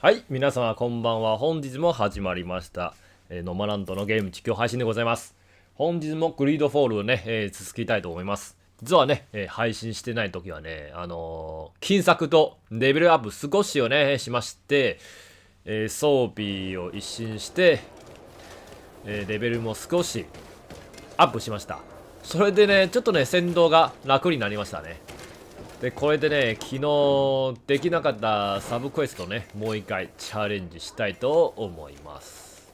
はい、皆様こんばんは。本日も始まりました。NomaLandのゲーム実況配信でございます。本日もグリードフォールをね、続けたいと思います。実はね、配信してない時はね、金策とレベルアップ少しをね、しまして、装備を一新して、レベルも少しアップしました。それでね、ちょっとね、戦闘が楽になりましたね。で、これでね、昨日できなかったサブクエストね、もう一回チャレンジしたいと思います。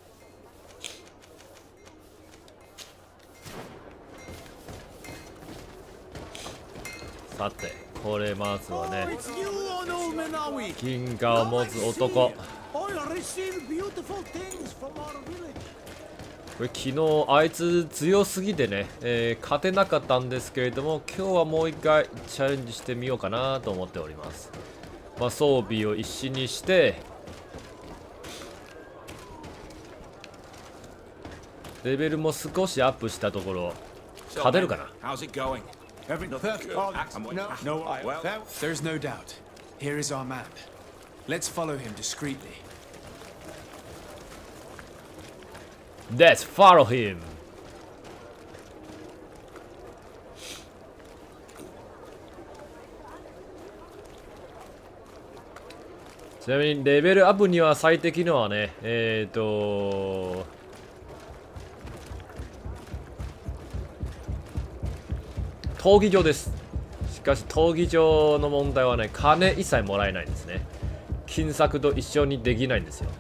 さて、これまずはね、銀河を持つ男。これ昨日あいつ強すぎてね、勝てなかったんですけれども、今日はもう一回チャレンジしてみようかなと思っております。装備を一新にしてレベルも少しアップしたところ勝てるかな。There's no doubt. Here is our man. Let's follow him discreetly. Let's follow him. ちなみにレベルアップには最適のはね、闘技場です。しかし闘技場の問題はね、金一切もらえないんですね。金策と一緒にできないんですよ。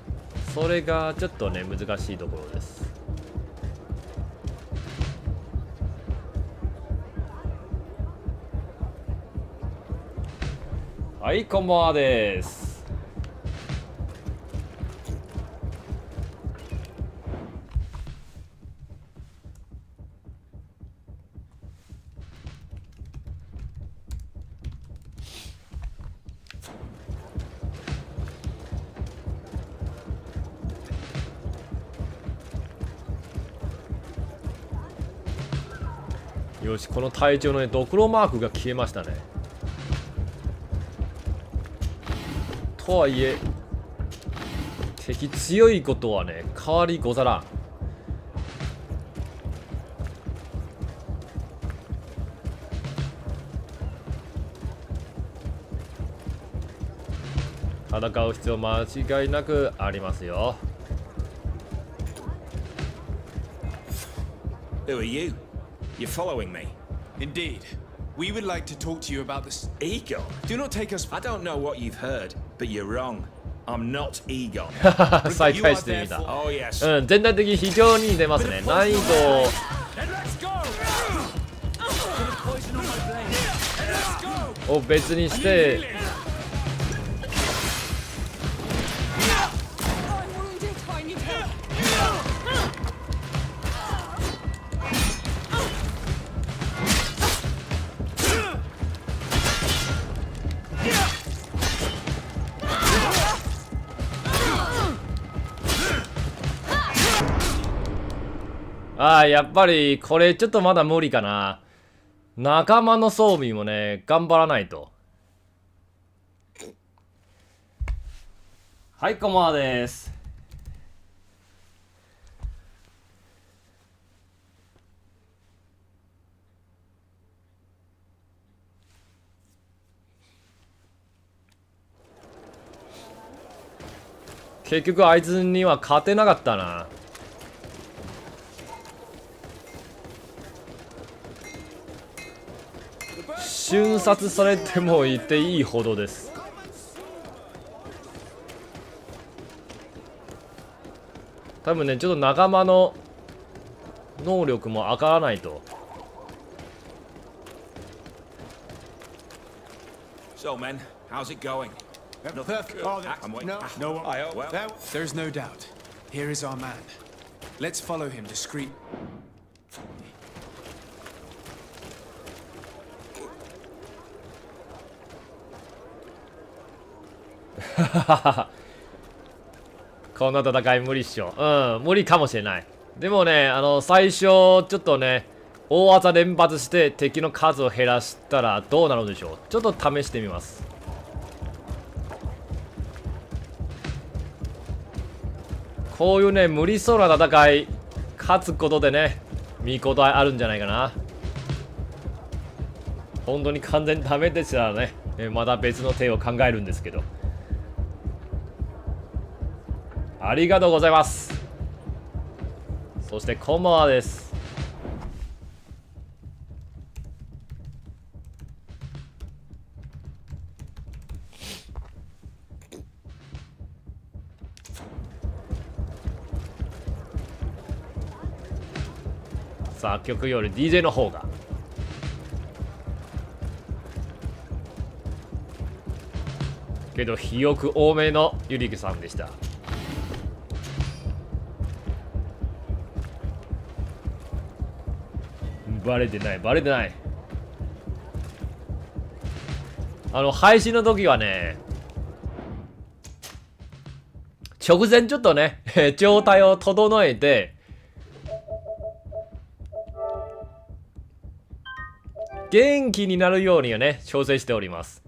それがちょっとね、難しいところです。はい、こんばんはです。よし、この隊長のね、ドクロマークが消えましたね。とはいえ敵強いことはね、変わりござらん。戦う必要間違いなくありますよ。 Who are you? You're following me? Indeed. We would like to talk to you about this. Egon? Do not take us. I don't know what you've heard, but you're wrong. I'm not Egon. 再開してみた。 Oh yes. 全体的に非常に出ますね。難易度を別にしてやっぱりこれちょっとまだ無理かな。仲間の装備もね、頑張らないと。はい、こんばんはです。結局あいつには勝てなかったな。瞬殺されてもいていいほどです。多分ね、ちょっと仲間の能力も上がらないと。 So men, how's it going? Perfect. I'm waiting. No. Well, There's no doubt. Here is our man. Let's follow him discreetly. この戦い無理っしょ。無理かもしれない。でもね、最初ちょっとね、大技連発して敵の数を減らしたらどうなるでしょう。ちょっと試してみます。こういうね無理そうな戦い勝つことでね見応えあるんじゃないかな。本当に完全にダメでしたらね、また別の手を考えるんですけど。ありがとうございます。そしてこんばんはです。作曲より DJ の方がけど肥沃多めのゆりくさんでした。バレてないバレてない。配信の時はね直前ちょっとね状態を整えて元気になるようにはね調整しております。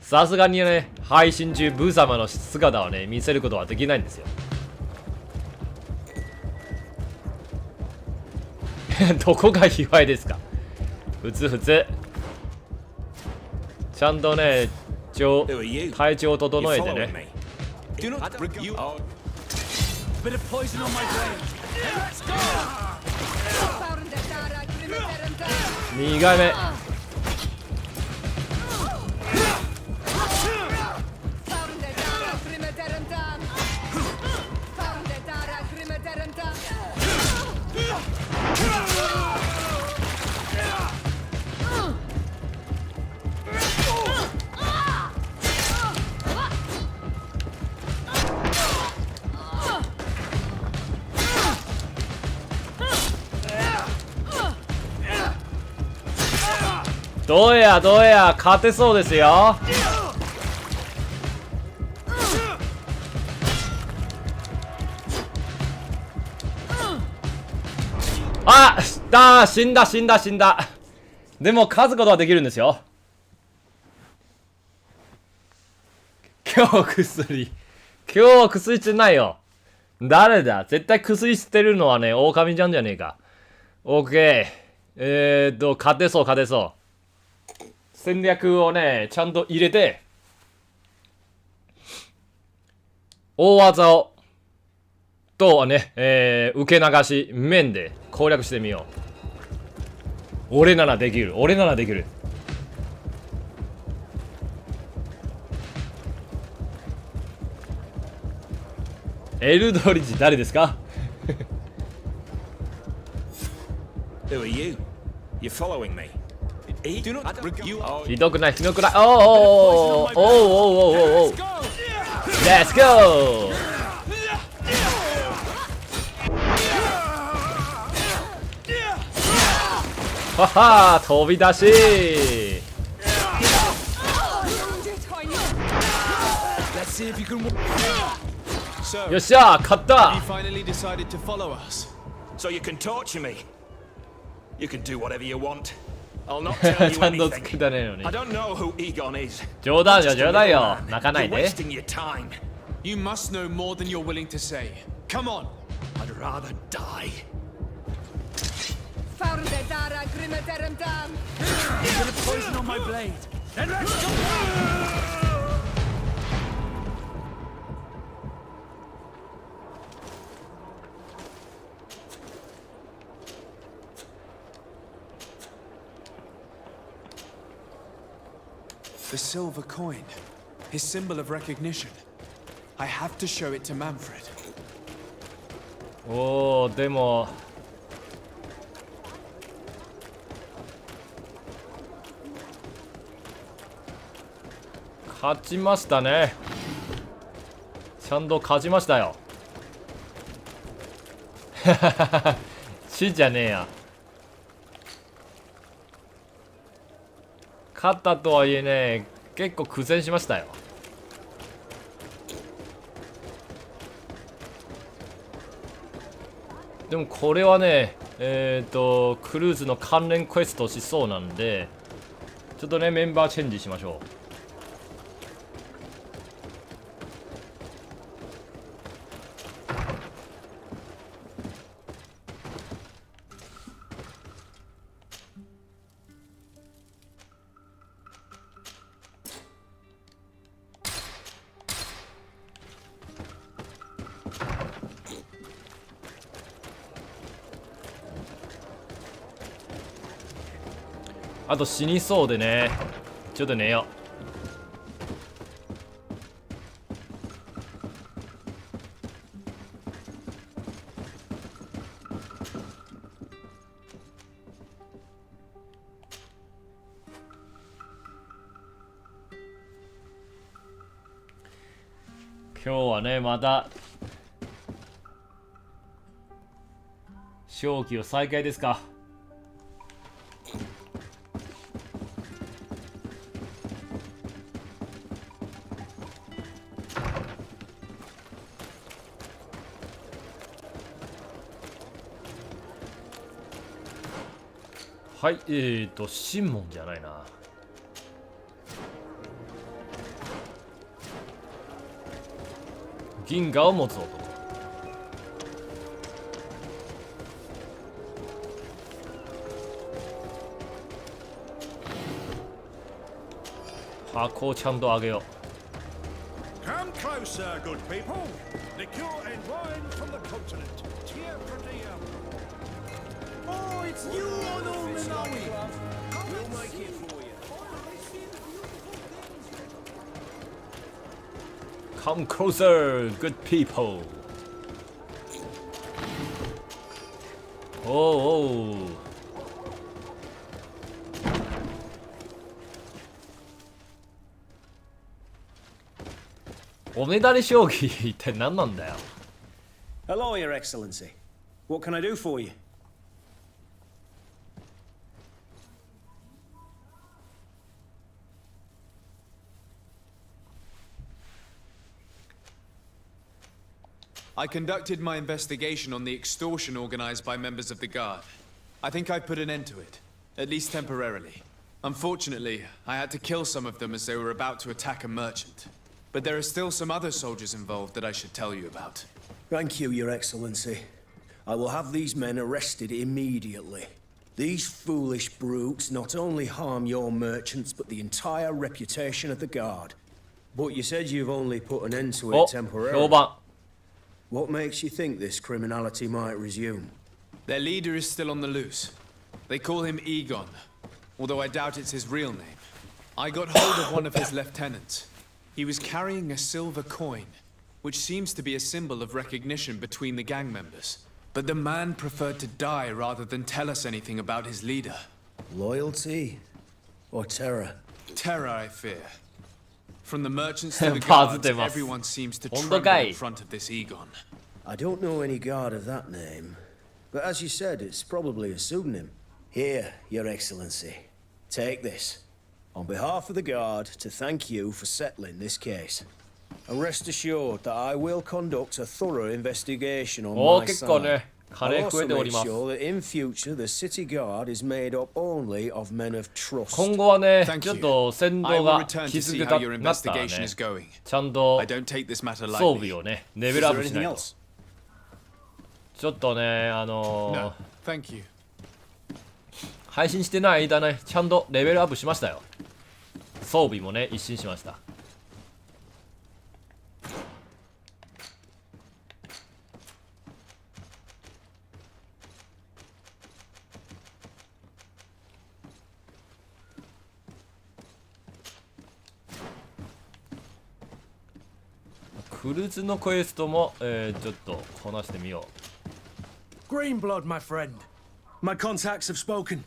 さすがにね配信中ブー様の姿はね見せることはできないんですよどこが卑猥ですか。普通普通ちゃんとね体調を整えてね。2回目どうやどうや勝てそうですよ。あっ死んだ死んだ死んだ。でも勝つことはできるんですよ。今日薬してないよ。誰だ絶対薬してるのはね狼ちゃんじゃねえか。オッケー勝てそう勝てそう。戦略をねちゃんと入れて大技をとね、受け流し面で攻略してみよう。俺ならできる俺ならできる。エルドリッジ誰ですか。Who are you? You're following me. ひどくないひどくない。おおおおおおおおお Let's go。 はは飛び出し。よっしゃ勝った。 So you can torture me. You can do whatever you want. I'll not tell you ちゃんと anything. 作ったねのに I don't know who Egon is. 冗談よ冗談よ泣かない You're で。 wasting your time. You must know more than you're willing to say. Come on. I'd rather die. Poison on my blade. Then let's go. The silver coin, his symbol of recognition. I have to show it to Manfred. おおでも勝ちましたね。ちゃんと勝ちましたよ。死じゃねえや。勝ったとはいえね結構苦戦しましたよ。でもこれはねクルーズの関連クエストしそうなんでちょっとねメンバーチェンジしましょう。あと死にそうでね、ちょっと寝よう。今日はね、また正気を再開ですか。はい、シンモンじゃないな。銀河を持つ男。箱をちゃんとあげよう。Come closer, good people. Liqueur and wine from the continent. Cheer for dear. Oh, it's you, Ono Minawi. We'll make it for you. Come closer, good people. おうおう。おねだり将棋って何なんだよ。 Hello, Your Excellency. What can I do for you? I conducted my investigation on the extortion organized by members of the Guard. I think I've put an end to it, at least temporarily. Unfortunately, I had to kill some of them as they were about to attack a merchant. But there are still some other soldiers involved that I should tell you about. Thank you, Your Excellency. I will have these men arrested immediately. These foolish brutes not only harm your merchants, but the entire reputation of the Guard. But you said you've only put an end to it お、 temporarily. 評判。 What makes you think this criminality might resume? Their leader is still on the loose. They call him Egon, although I doubt it's his real name. I got hold of one of his lieutenants. He was carrying a silver coin, which seems to be a symbol of recognition between the gang members. But the man preferred to die rather than tell us anything about his leader. Loyalty or terror? Terror, I fear. From the merchants to the guards, バズってます。 everyone seems to 本当 tremble かい。 in front of this Egon. I don't know any guard of that name. But as you said, it's probably a pseudonym. Here, Your Excellency. Take this. On behalf of the Guard, to thank you for settling this case. And rest assured that I will conduct a thorough investigation on おお、 my 結構 side. ね、カレ I'll ー食え also てお make ります。 sure that in future the city guard is made up only of men of trust. 今後はね、 Thank ちょっ you. と先 I 導 will が return to 気 see づ how け your たなったら investigation ね、 is going. ちゃんと I don't take this matter 装備 lightly. をね、レベ Is ルアッ there プしない anything と。 else? ちょっとね、No, thank you. 配信してない間ね、ちゃんとレベルアップしましたよ。装備もね、一新しました。クルーズのクエストも、ちょっとこなしてみよ Greenblood, my friend. My contacts have spoken.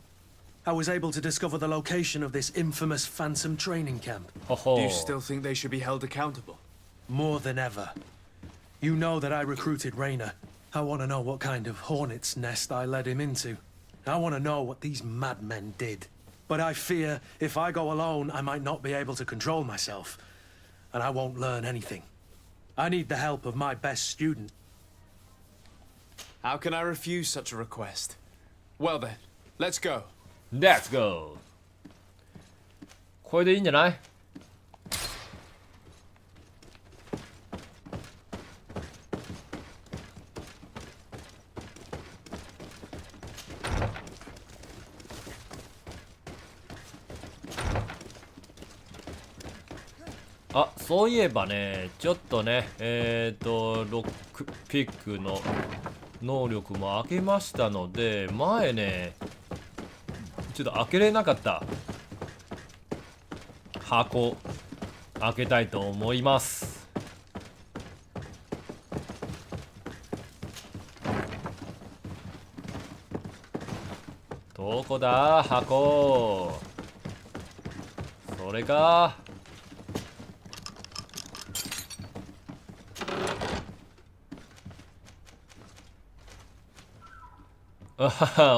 I was able to discover the location of this infamous Phantom training camp. う。ほほ Do う you still think they should be held accountable? More than ever. You know that I recruited Rayner. I want to know what kind of hornet's nest I led him into. I want to know what these madmen did. But I fear if I go alone, I might not be able to control myself. And I won't learn anything. I need the help of my best student. How can I refuse such a request? Well then, let's go. Let's go! これでいいんじゃない？あ、そういえばね、ちょっとね、ロックピックの能力も上げましたので、前ね、ちょっと開けれなかった箱開けたいと思います。どこだ箱。それか。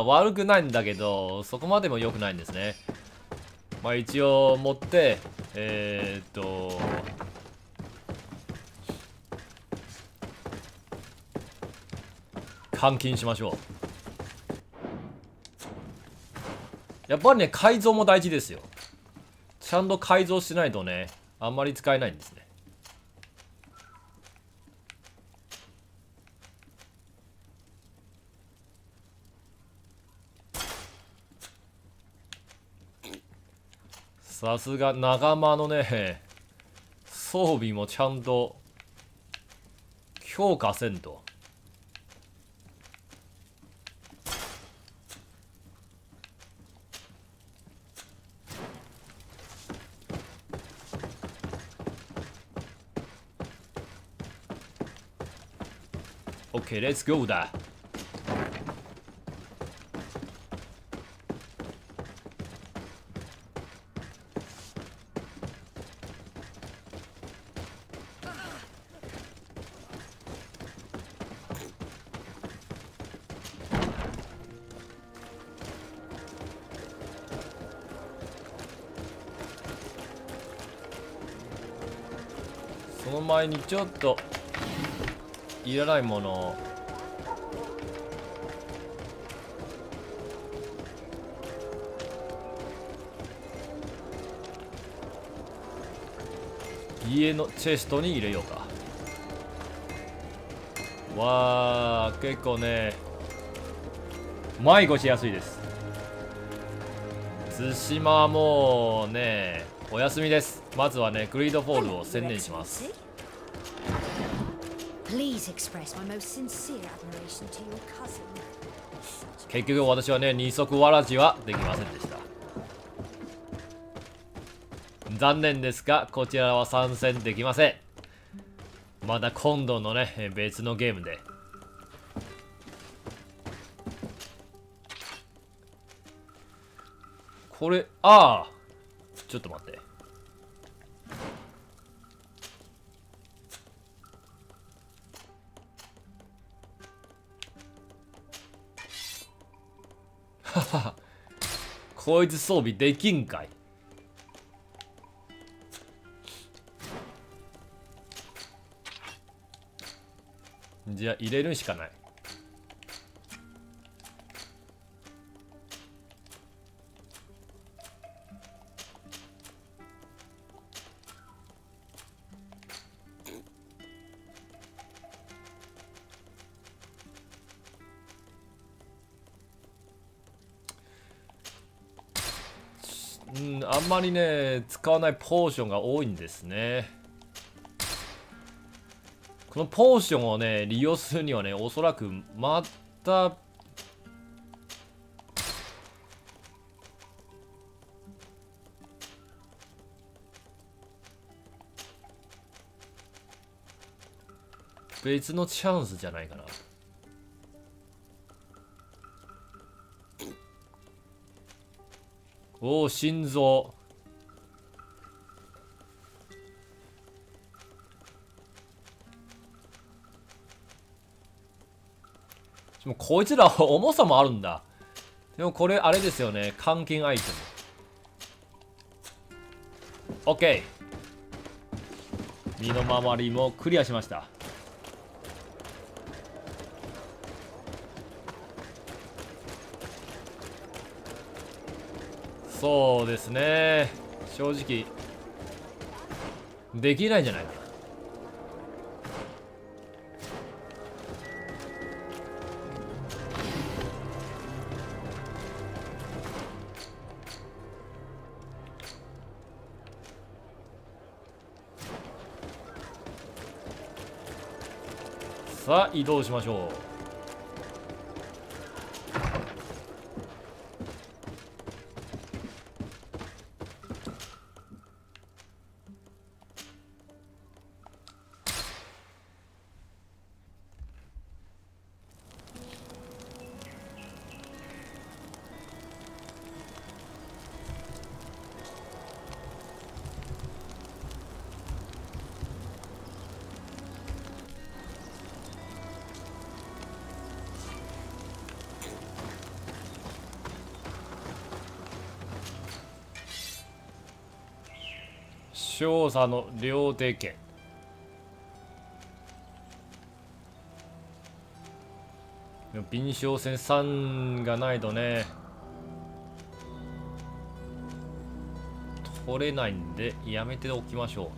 悪くないんだけどそこまでも良くないんですね。まあ一応持って換金しましょう。やっぱりね改造も大事ですよ。ちゃんと改造しないとねあんまり使えないんですね。さすが仲間のね装備もちゃんと強化せんと。OK、レッツゴーだ。その前にちょっといらないものを家のチェストに入れようか。わあ結構ね迷子しやすいです。対馬はもうねお休みです。まずはねグリードフォールを専念します。結局私はね二足わらじはできませんでした。残念ですがこちらは参戦できません。まだ今度のね別のゲームで。これちょっと待って。ははこいつ装備できんかい。じゃあ入れるしかない。あんまりね使わないポーションが多いんですね。このポーションをね利用するにはねおそらくまた別のチャンスじゃないかな。おお心臓。でもこいつら重さもあるんだ。でもこれあれですよね換金アイテム。 OK 身の回りもクリアしました。そうですね正直できないんじゃないかな。さあ移動しましょう。少佐の領土権。敏捷戦3がないとね取れないんでやめておきましょう。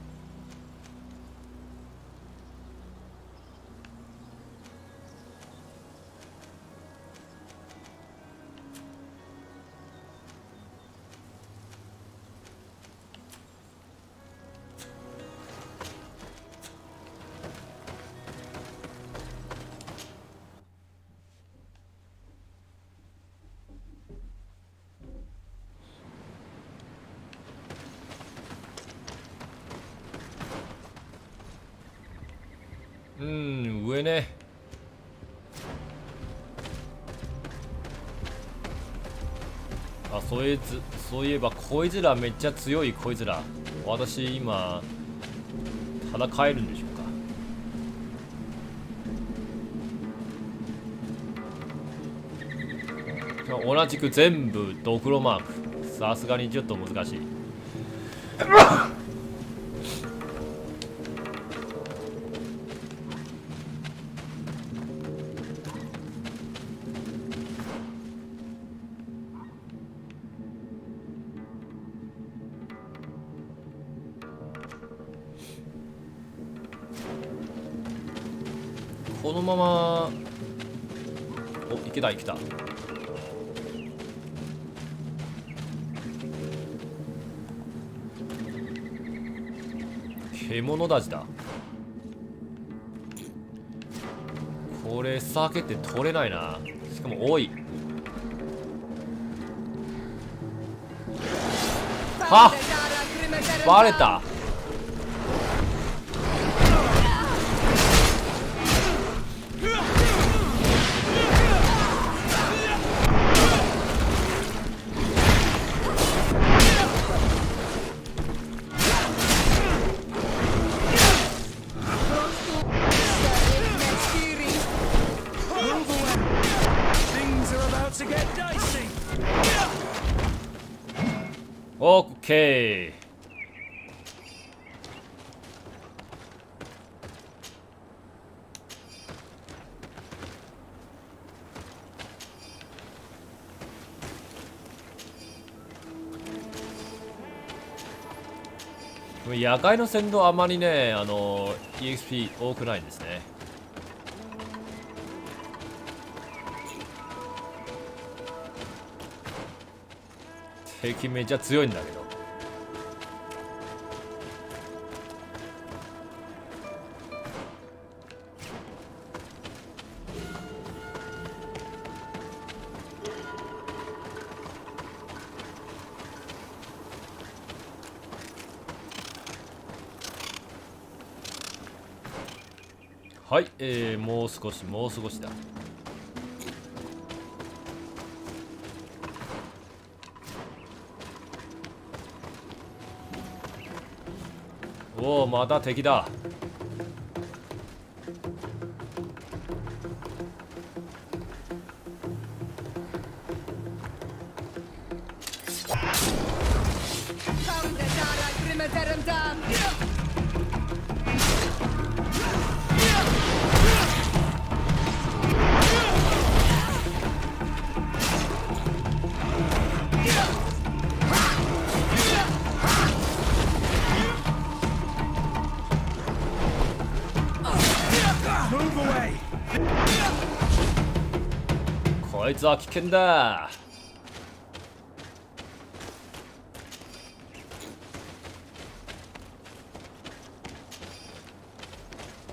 上ね。あ、そういえばこいつらめっちゃ強い。こいつら私今戦えるんでしょうか。同じく全部ドクロマーク。さすがにちょっと難しい。このままいけたいけた。獣だちだ。これ避けて取れないな。しかも多い。はっバレた。オッケー。野外の戦闘あまりね、EXP 多くないんですね。敵めっちゃ強いんだけど。はい、もう少しだ。おお、また敵だ。こいつは危険だ。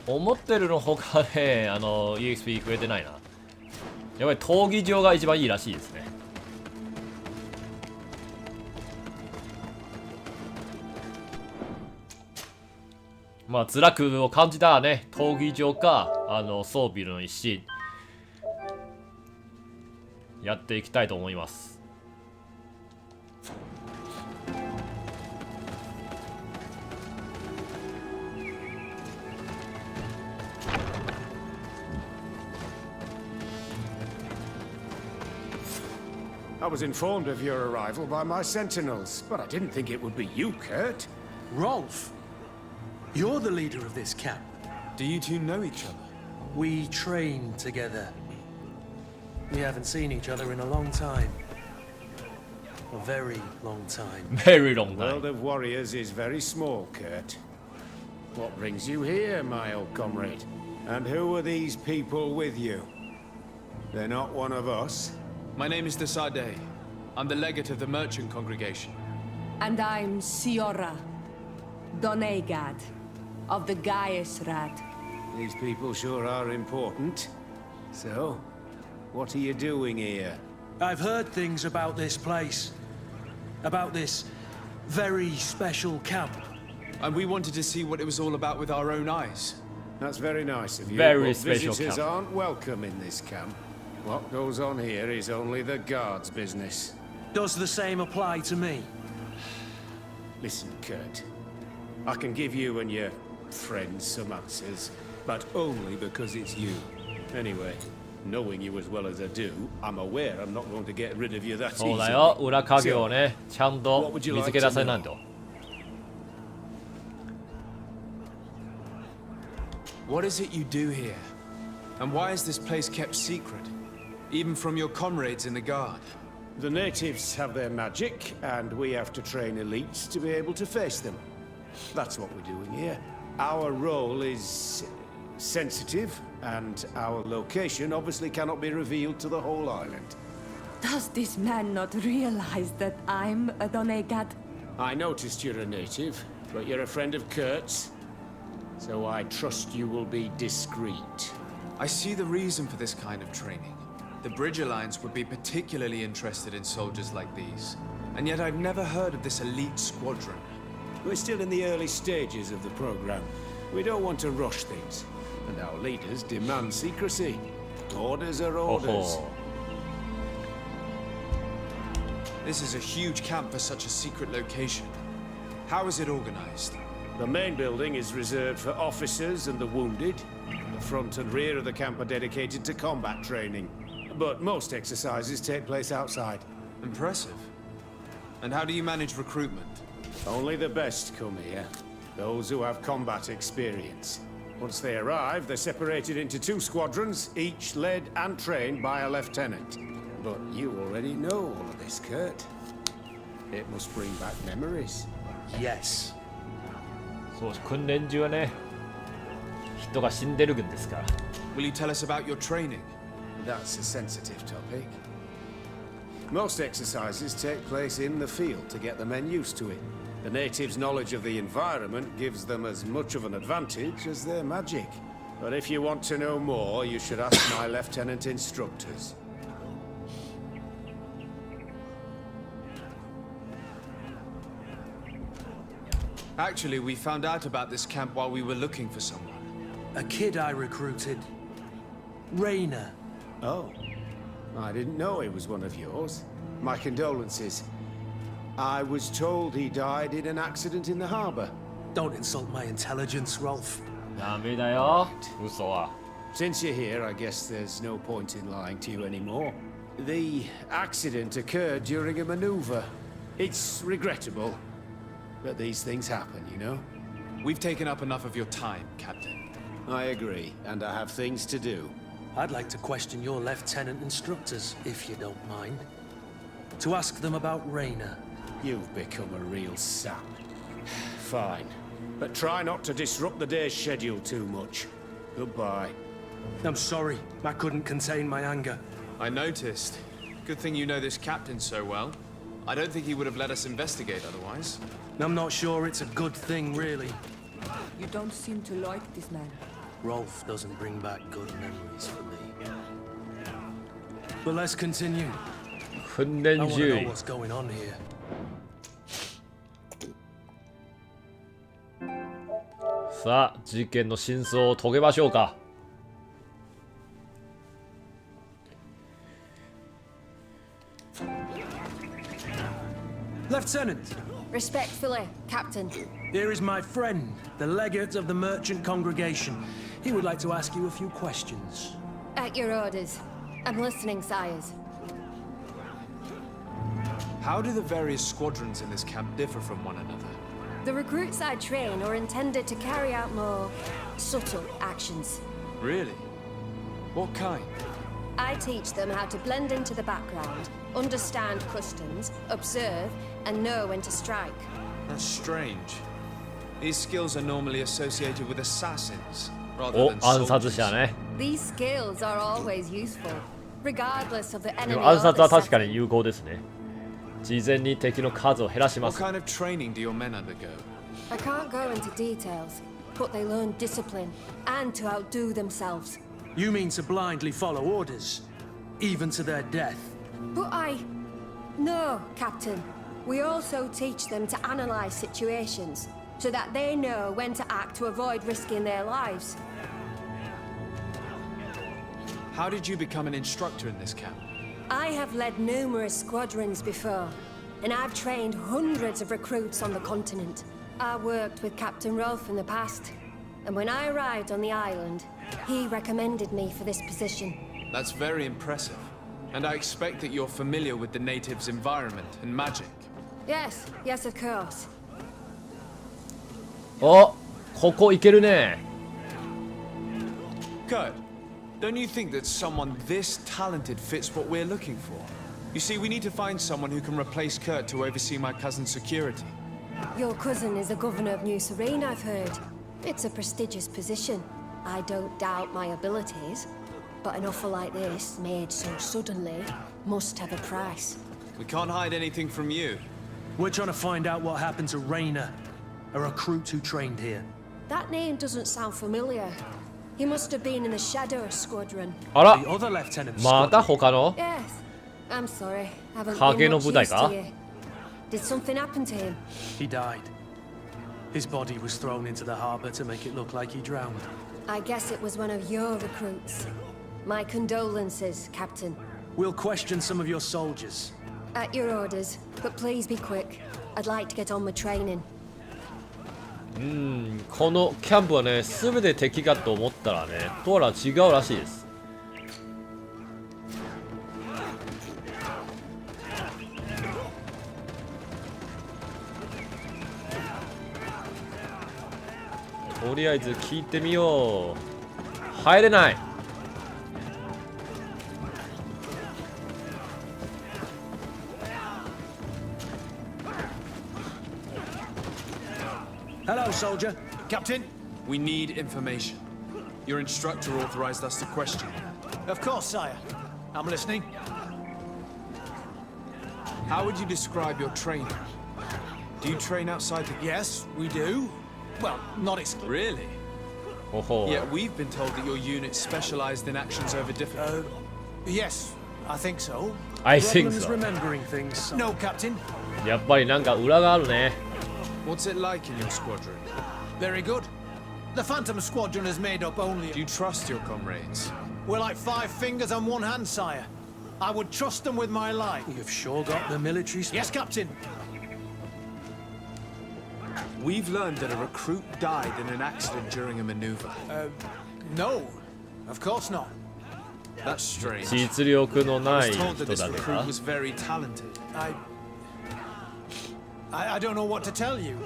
思ってるのほかね、EXP 増えてないな。やっぱり闘技場が一番いいらしいですね。まあ辛くを感じたらね、闘技場か装備の一新やっていきたいと思います。I was informed of your arrival by my sentinels, but I didn't think it would be you, Kurt. Rolf, you're the leader of this camp. Do you two know each other? We train together. We haven't seen each other in a long time. A very long time. Very long The world time. of warriors is very small, Kurt. What brings you here, my old comrade? And who are these people with you? They're not one of us. My name is Desade. I'm the legate of the merchant congregation. And I'm Siora, Donegad, of the Gaiusrad. These people sure are important. So, what are you doing here? I've heard things about this place. About this very special camp. And we wanted to see what it was all about with our own eyes. That's very nice of you. Very but special visitors camp. aren't welcome in this camp. What goes on here is only the guards' business. Does the same apply to me? Listen, Kurt. I can give you and your friends some answers, but only because it's you. Anyway, knowing you as well as I do, I'm aware I'm not going to get rid of you that そうだ easily. よ、裏影をね、ちゃんと What would you 見 like つけ出 to せないと。 What is it you do here? And why is this place kept secret? Even from your comrades in the guard? The natives have their magic, and we have to train elites to be able to face them. That's what we're doing here. Our role is sensitive, and our location obviously cannot be revealed to the whole island. Does this man not realize that I'm a Donegad? I noticed you're a native, but you're a friend of Kurt's, so I trust you will be discreet. I see the reason for this kind of training. The Bridge Alliance would be particularly interested in soldiers like these. And yet I've never heard of this elite squadron. We're still in the early stages of the program. We don't want to rush things, and our leaders demand secrecy. Orders are ほ orders. ほ This is a huge camp for such a secret location. How is it organized? The main building is reserved for officers and the wounded. The front and rear of the camp are dedicated to combat training. But most exercises take place outside. Impressive. And how do you manage recruitment? Only the best come here. Those who have combat experience. Once they arrive, they're separated into 2 squadrons, each led and trained by a lieutenant. But you already know all of this, Kurt. It must bring back memories. Yes. う。そう、訓練中はね、人が死んでるんですから。 Will you tell us about your training? That's a sensitive topic. Most exercises take place in the field to get the men used to it. The natives' knowledge of the environment gives them as much of an advantage as their magic. But if you want to know more, you should ask my lieutenant instructors. Actually, we found out about this camp while we were looking for someone. A kid I recruited. Raina. Oh, I didn't know he was one of yours. My condolences. I was told he died in an accident in the harbor. Don't insult my intelligence, Rolf. ダメだよ、嘘は。 Since you're here, I guess there's no point in lying to you anymore. The accident occurred during a maneuver. It's regrettable, but these things happen, you know? We've taken up enough of your time, Captain. I agree, and I have things to do. I'd like to question your lieutenant instructors, if you don't mind. To ask them about Raina. You've become a real sap. Fine, but try not to disrupt the day's schedule too much. Goodbye. I'm sorry, I couldn't contain my anger. I noticed. Good thing you know this captain so well. I don't think he would have let us investigate otherwise. I'm not sure it's a good thing, really. You don't seem to like this man. Rolf doesn't bring back good memories for me. But let's continue. 訓 I 練 want to 中 know what's going on here. さあ、事件の真相を遂げましょうか。 Lieutenant, Respectfully, Captain. here is my friend, the legate of the merchant congregation. He would like to ask you a few questions. At your orders. I'm listening, sires. How do the various squadrons in this camp differ from one another? The recruits I train are intended to carry out more subtle actions. Really? What kind? I teach them how to blend into the background, understand customs, observe, and know when to strike. That's strange. These skills are normally associated with assassins rather お、 than 暗殺者 soldiers. ね。 These skills are always useful, regardless of the で enemy も暗 or 殺 the は確かに setting. 有効ですね。事前に敵の数を減らしま What す。 kind of training do your men undergo? I can't go into details, but they learn discipline and to outdo themselves. You mean to blindly follow orders, even to their death? But No, Captain. We also teach them to analyze situations, so that they know when to act to avoid risking their lives. How did you become an instructor in this camp? I have led numerous squadrons before, and I've trained hundreds of recruits on the continent. I worked with Captain Rolfe in the past, and when I arrived on the island, he recommended me for this position. That's very impressive. And I expect that you're familiar with the natives' environment and magic. Yes, yes, of course. お、ここいけるね。 Kurt, don't you think that someone this talented fits what we're looking for? You see, we need to find someone who can replace Kurt to oversee my cousin's security. Your cousin is the governor of New Serene, I've heard. It's a prestigious position. I don't doubt my abilities, but an offer like this, made so suddenly, must have a price. We can't hide anything from you. We're trying to find out what happened to Raina, a recruit who trained here. That name doesn't sound familiar. He must have been in the Shadow Squadron. あら、 The other lieutenant また squadron. 他の Yes. I'm sorry. Haven't 影 been の much 部隊 use か to you. Did something happen to him? He died. His body was thrown into the harbor to make it look like he drowned. I guess it was one of your recruits. My condolences, Captain. We'll question some of your soldiers. At your orders, but please be quick. I'd like to get on with training. このキャンプはね、全て敵かと思ったらね、どうやら違うらしいです。とりあえず聞いてみよう。入れない。 Hello, soldier. Captain, we need information. Your instructor authorized us to question you. Of course, sire. I'm listening. How would you describe your training? Do you train outside the... Yes, we do. Well, not exclusively. Really? ほほ Yet we've been told that your unit specialized in actions over difficult... Yes, I think so. I think Problems so. remembering things. son. No, Captain. やっぱりなんか裏があるね。 What's it like in your squadron? Very good. The Phantom Squadron is made up only... Do you trust your comrades? We're like 5 fingers on one hand, sire. I would trust them with my life. You've sure got the military Yes, Captain. We've learned that a recruit died in an accident during a maneuver. No, of course not. That's strange. 実力の I な was い told that 人 this だけ recruit か was very talented. I don't know what to tell you.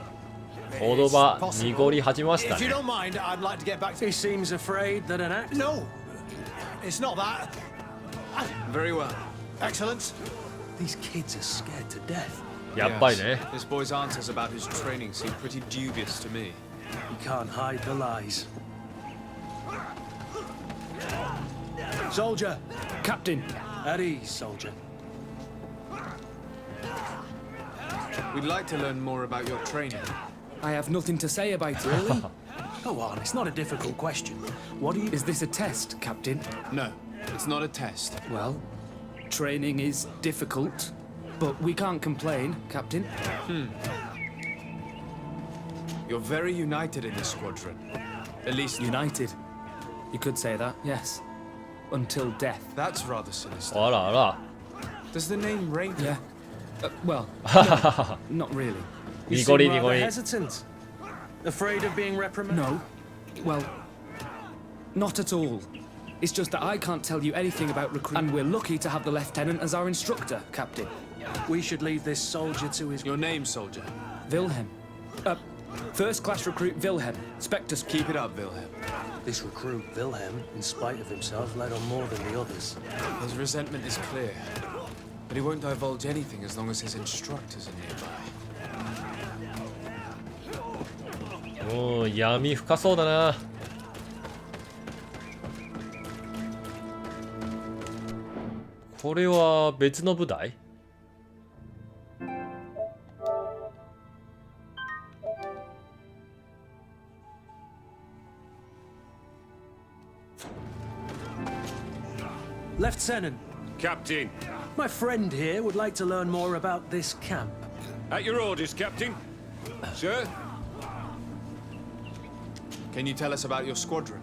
言 It's 葉 possible. 濁り始めました If you ね。 don't mind, I'd like to get back to... He seems afraid that an act. No, it's not that. Very well. Excellence. These kids are scared to death. やっぱりね。 This boy's answers about his training seem pretty dubious to me. You can't hide the lies. Soldier. Captain, At ease, soldier. We'd like to learn more about your training. I have nothing to say about it. Really? Go on, it's not a difficult question. What do you... Is this a test, Captain? No, it's not a test. Well, training is difficult, but we can't complain, Captain. You're very united in this squadron. At least United. You could say that, yes. Until death. that's rather sinister. あらあら。 Does the name Rain? Yeah. Well, no, not really. You ニコリ seem ニコ rather リ。 hesitant. Afraid of being reprimanded? No. Well, not at all. It's just that I can't tell you anything about recruitment, and we're lucky to have the lieutenant as our instructor, Captain. We should leave this soldier to his... Your name, soldier. Wilhelm. First class recruit Wilhelm. Spectre. Keep it up, Wilhelm. This recruit, Wilhelm, in spite of himself, led on more than the others. His resentment is clear, but he won't divulge anything as long as his instructors are nearby. おお、闇深そうだな。これは別の部隊？Lieutenant, Captain. my friend here would like to learn more about this camp. At your orders, Captain. Sir? Can you tell us about your squadron?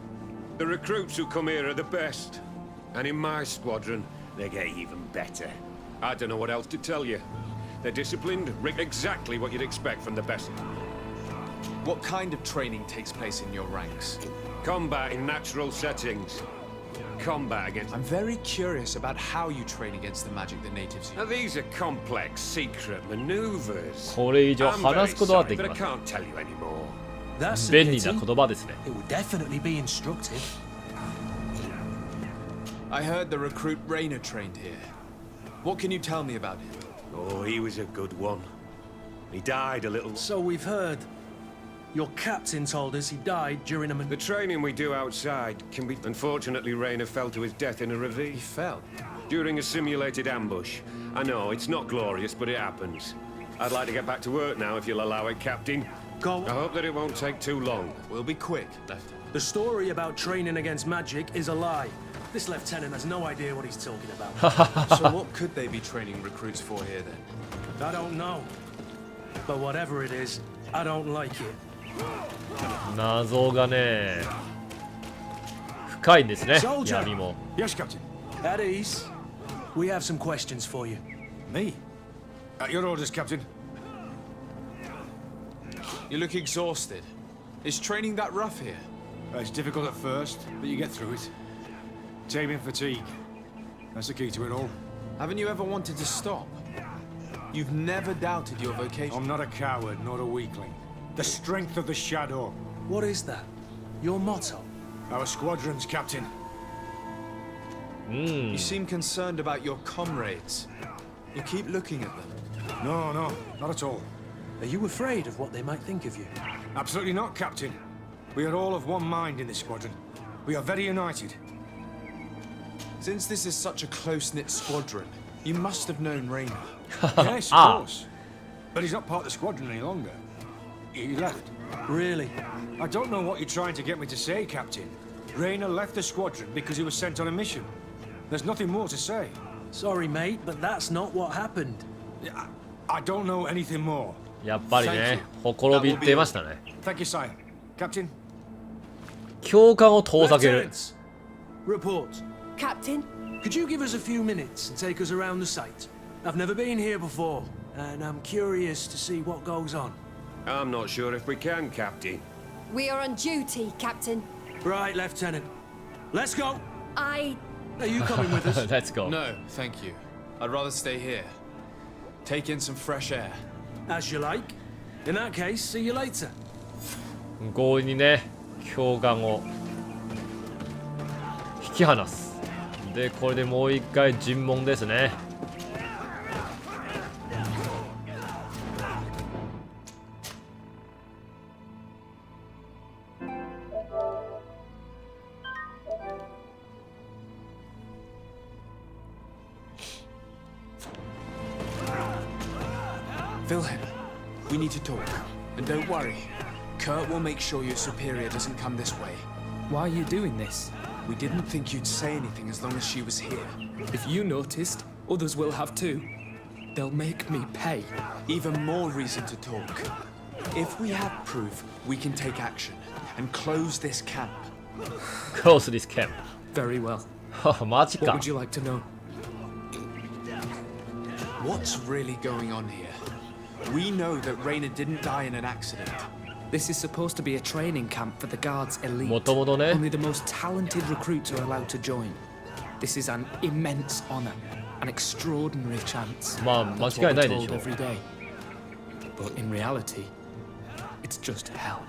The recruits who come here are the best. And in my squadron, they get even better. I don't know what else to tell you. They're disciplined, exactly what you'd expect from the best. What kind of training takes place in your ranks? Combat in natural settings. Combat against... I'm very curious about how you train against the magic the natives use. Now these are complex, secret maneuvers. これ以上 I'm 話 very すことは sorry, でき but I ません。 can't tell you anymore. That's a 便利 pity. な言葉ですね。 It would definitely be instructive. I heard the recruit Rainer trained here. What can you tell me about him? Oh, he was a good one. He died a little... So we've heard. Your captain told us he died during a... The training we do outside can be... Unfortunately, Rainer fell to his death in a He ravine. fell. During a simulated ambush. I know, it's not glorious, but it happens. I'd like to get back to work now, if you'll allow it, Captain. Go. I hope that it won't take too long. We'll be quick, Lieutenant. The story about training against magic is a lie. This lieutenant has no idea what he's talking about. So what could they be training recruits for here then? I don't know. But whatever it is, I don't like it. 謎がね、深いんですね。 Soldier. 闇も。 Yes, Captain. At ease. We have some questions for you. Me? At your orders, Captain. You look exhausted. Is training that rough here? It's difficult at first, but you get through it. Taming fatigue. That's the key to it all. Haven't you ever wanted to stop? You've never doubted your vocation. I'm not a coward, nor a weakling. The strength of the shadow. What is that? Your motto? Our squadrons, Captain. You seem concerned about your comrades. You keep looking at them. No, not at all. Are you afraid of what they might think of you? Absolutely not, Captain. We are all of one mind in this squadron. We are very united. Since this is such a close-knit squadron, you must have known Rainer. Yes, of course. But he's not part of the squadron any longer. He left. Really? I don't know what you're trying to get me to say, Captain. Rainer left the squadron because he was sent on a mission. There's nothing more to say. Sorry, mate, but that's not what happened. I don't know anything more. やっぱりね、ほころびってましたね。 Thank you, sire. Captain? 教官を遠ざける。 Lieutenants, report. Captain? Could you give us a few minutes and take us around the site? I've never been here before, and I'm curious to see what goes on. I'm not sure if we can, Captain. We are on duty, Captain. Right, Lieutenant. Let's go. I... Are you coming with us? Let's go. No, thank you. I'd rather stay here. Take in some fresh air. As you like. In that case, see you later. 強引にね、教官を引き離す。で、これでもう一回尋問ですね。Wilhelm, we need to talk. And don't worry. Kurt will make sure your superior doesn't come this way. Why are you doing this? We didn't think you'd say anything as long as she was here. If you noticed, others will have too. They'll make me pay. Even more reason to talk. If we have proof, we can take action and close this camp. Close this camp. Very well. マジ What か。 would you like to know? What's really going on here? We know that Rainer didn't die in an accident. This is supposed to be a training camp for the Guards elite. もともとね、 Only the most talented recruits are allowed to join. This is an immense honor, an extraordinary chance. まあ間 That's what 違いない we're でし told ょう。 every day. But in reality, It's just hell.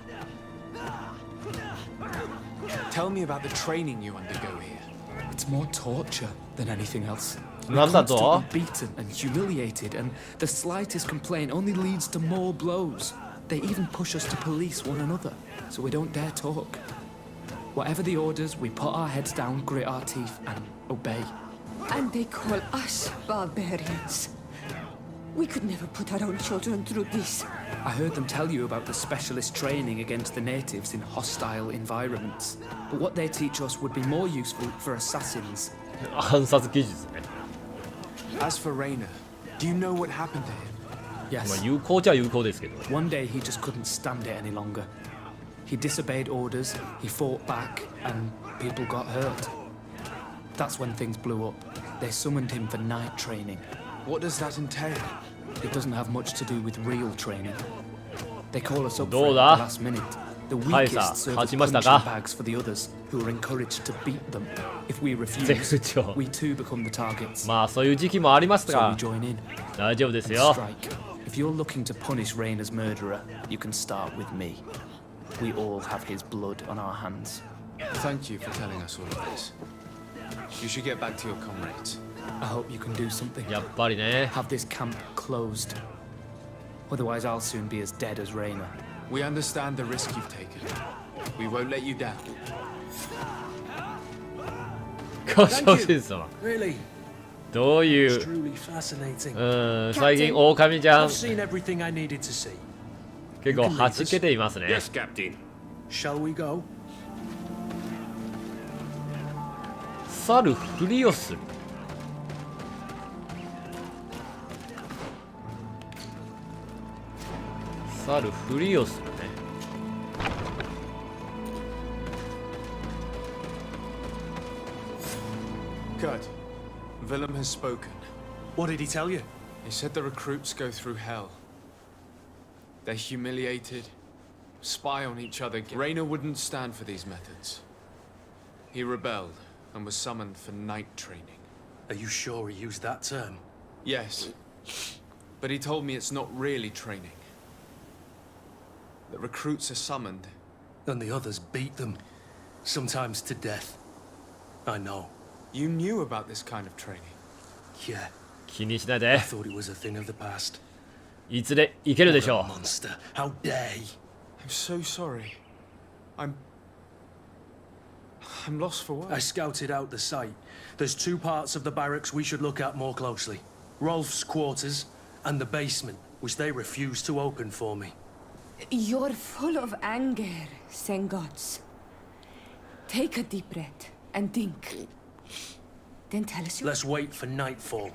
Tell me about the training you undergo here. It's more torture than anything else. We're なんだと constantly beaten and humiliated, and the slightest complaint only leads to more blows. They even push us to police one another, so we don't dare talk. Whatever the orders, we put our heads down, grit our teeth, and obey. And they call us barbarians. We could never put our own children through this. I heard them tell you about the specialist training against the natives in hostile environments. But what they teach us would be more useful for assassins. 暗殺技術ね。 As for Rainer, do you know what happened to him? まあ Yes. 有効っちゃ有効ですけど。 One day he just couldn't stand it any longer. He disobeyed orders, he fought back, and people got hurt. That's when things blew up. They summoned him for night training. What does that entail? It doesn't have much to do with real training. They call us up for ど it う at だ the last minute. The はいさ weakest serve 勝 as ちました punching か bags for the others, who are encouraged to beat them. If we 絶 refuse, 不調 we too become the targets. まあそういう時期もあります So we が join in 大丈夫です and よ strike. If you're looking to punish Rainer's murderer, you can start with me. We all have his blood on our hands. Thank you for telling us all of this. You should get back to your comrades. I hope you can do something. やっぱりね Have this camp closed. Otherwise, I'll soon be as dead as Rainer. We understand the risk you've taken. We won't let you down. 交渉戦争 Really, どうい it's う truly fascinating. 最近狼ちゃん I've seen everything I needed to see. 結構はじけていますね Yes, Captain. Shall we go? 去るふりをする去るふりをするね Good. Willem has spoken. What did he tell you? He said the recruits go through hell. They're humiliated, spy on each other. Rainer wouldn't stand for these methods. He rebelled and was summoned for night training. Are you sure he used that term? Yes, but he told me it's not really training. The recruits are summoned. And the others beat them, sometimes to death. I know. You knew about this kind of training. Yeah, 気にしない I で thought it was a thing of the past. いずれいけるでし What ょ a monster! How dare he? I'm so sorry. I'm lost for I words. scouted out the site. There's two parts of the barracks we should look at more closely. Rolf's quarters and the basement, which they refuse to open for me. You're full of anger, Sengots. Take a deep breath and think. Then tell us your... Let's wait for nightfall.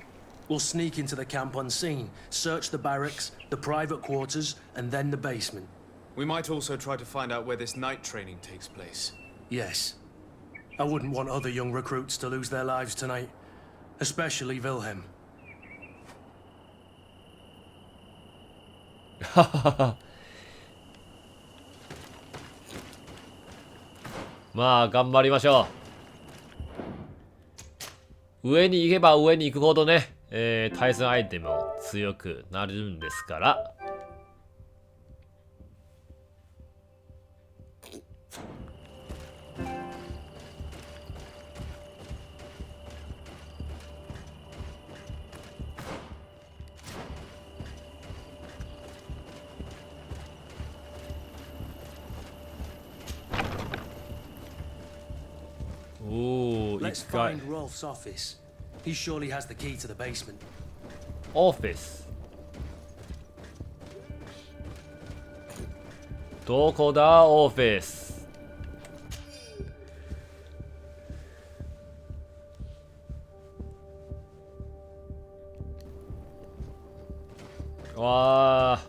We'll sneak into the camp unseen, search the barracks, the private quarters, and then the basement. We might also try to find out where this night training takes place. Yes. I wouldn't want other young recruits to lose their lives tonight. Especially Wilhelm. まあ頑張りましょう上に行けば上に行くほどね、対戦アイテムも強くなるんですからおお Let's 一回 find Rolf's office. He surely has the key to the basement. オフィスどこだオフィスわ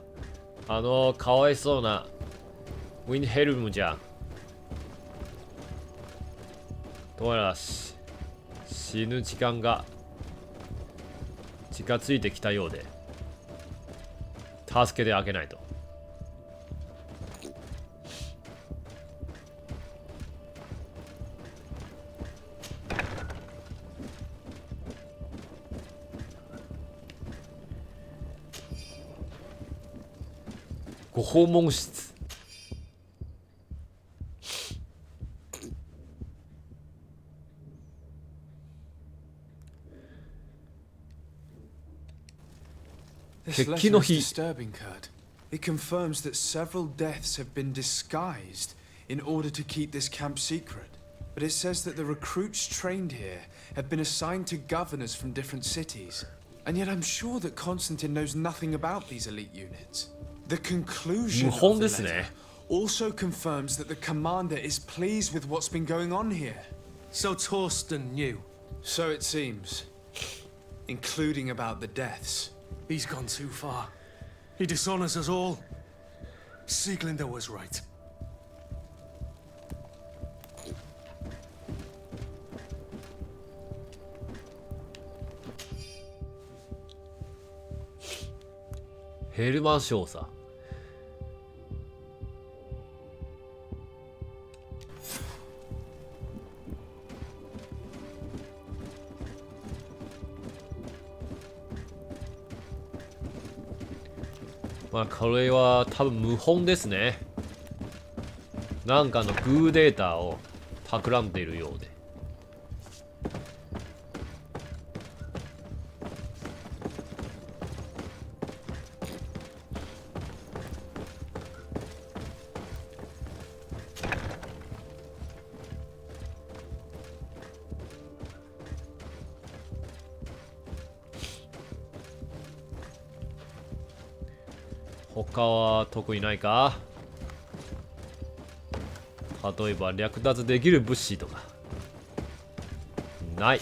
あかわいそうなウィンヘルムじゃんどうやら死ぬ時間が近づいてきたようで助けてあげないとご訪問室 This letter is disturbing, Kurt. It confirms that several deaths have been disguised in order to keep this camp secret. But it says that the recruits trained here have been assigned to governors from different cities. And yet I'm sure that Constantine knows nothing about these elite units. The conclusion of the letter also confirms that the commander is pleased with what's been going on here. So Torsten knew. So it seems. Including about the deaths. He's gone too far. He dishonors us all. Sieglinder was right. Hellman 少佐。まあこれは多分無本ですね。なんかのグーデータを企んでいるようで。他は特にないか。例えば略奪できる物資とかない。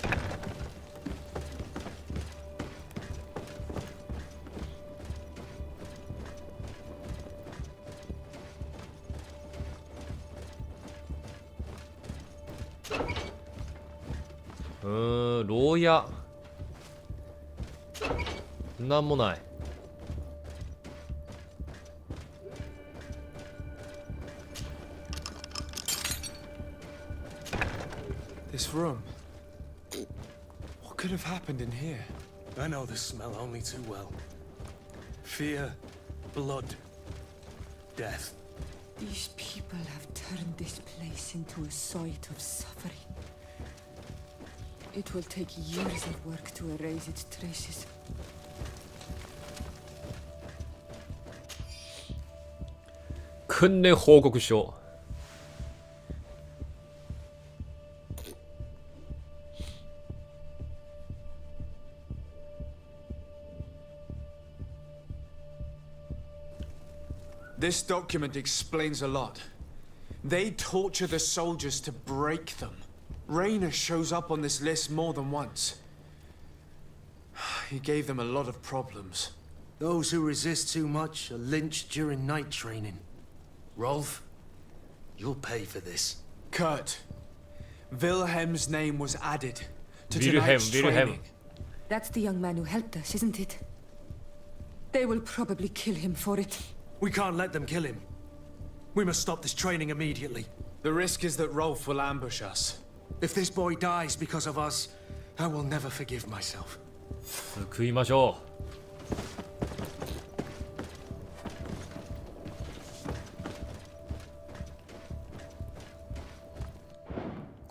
牢屋なんもない。This room. What could have happened in here? I know the smell only too well. Fear, blood, death. These people have turned this place into a site of suffering. It will take years of work to erase its traces. 訓練報告書。This document explains a lot. They torture the soldiers to break them. Raynor shows up on this list more than once. He gave them a lot of problems. Those who resist too much are lynched during night training. Rolf, you'll pay for this. Kurt, Wilhelm's name was added to tonight's training. That's the young man who helped us, isn't it? They will probably kill him for it. We can't let them kill him. We must stop this training immediately. The risk is that Rolf will ambush us. If this boy dies because of us, I will never forgive myself. 救いましょう。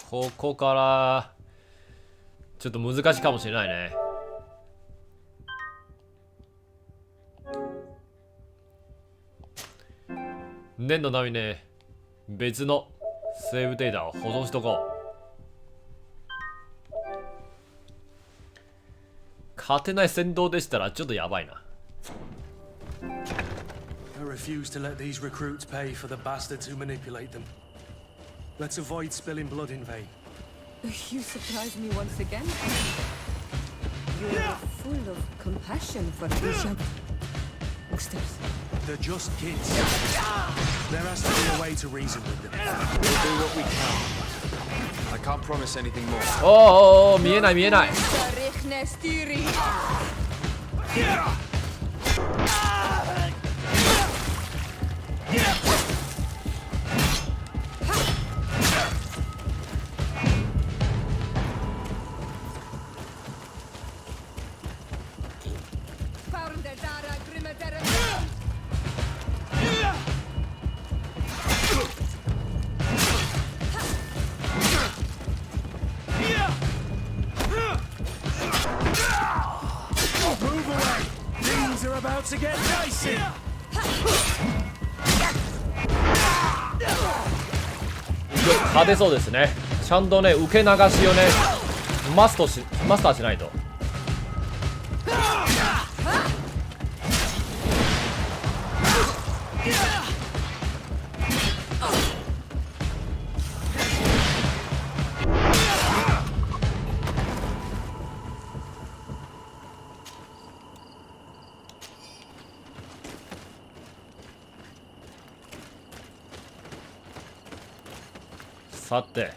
ここからちょっと難しいかもしれないね。念のためね、別のセーブデータを保存しとこう。勝てない戦闘でしたらちょっとやばいな。I refuse to let these recruits pay for the bastards who manipulate them. Let's avoid spilling blood in vain. You surprise me once again. You're full of compassion for these young monsters. They're just kids. There has to be a way to reason with them. We'll do what we can. I can't promise anything more. おお、見えない見えない。勝てそうですね。ちゃんとね受け流しをねマスターしないと。さて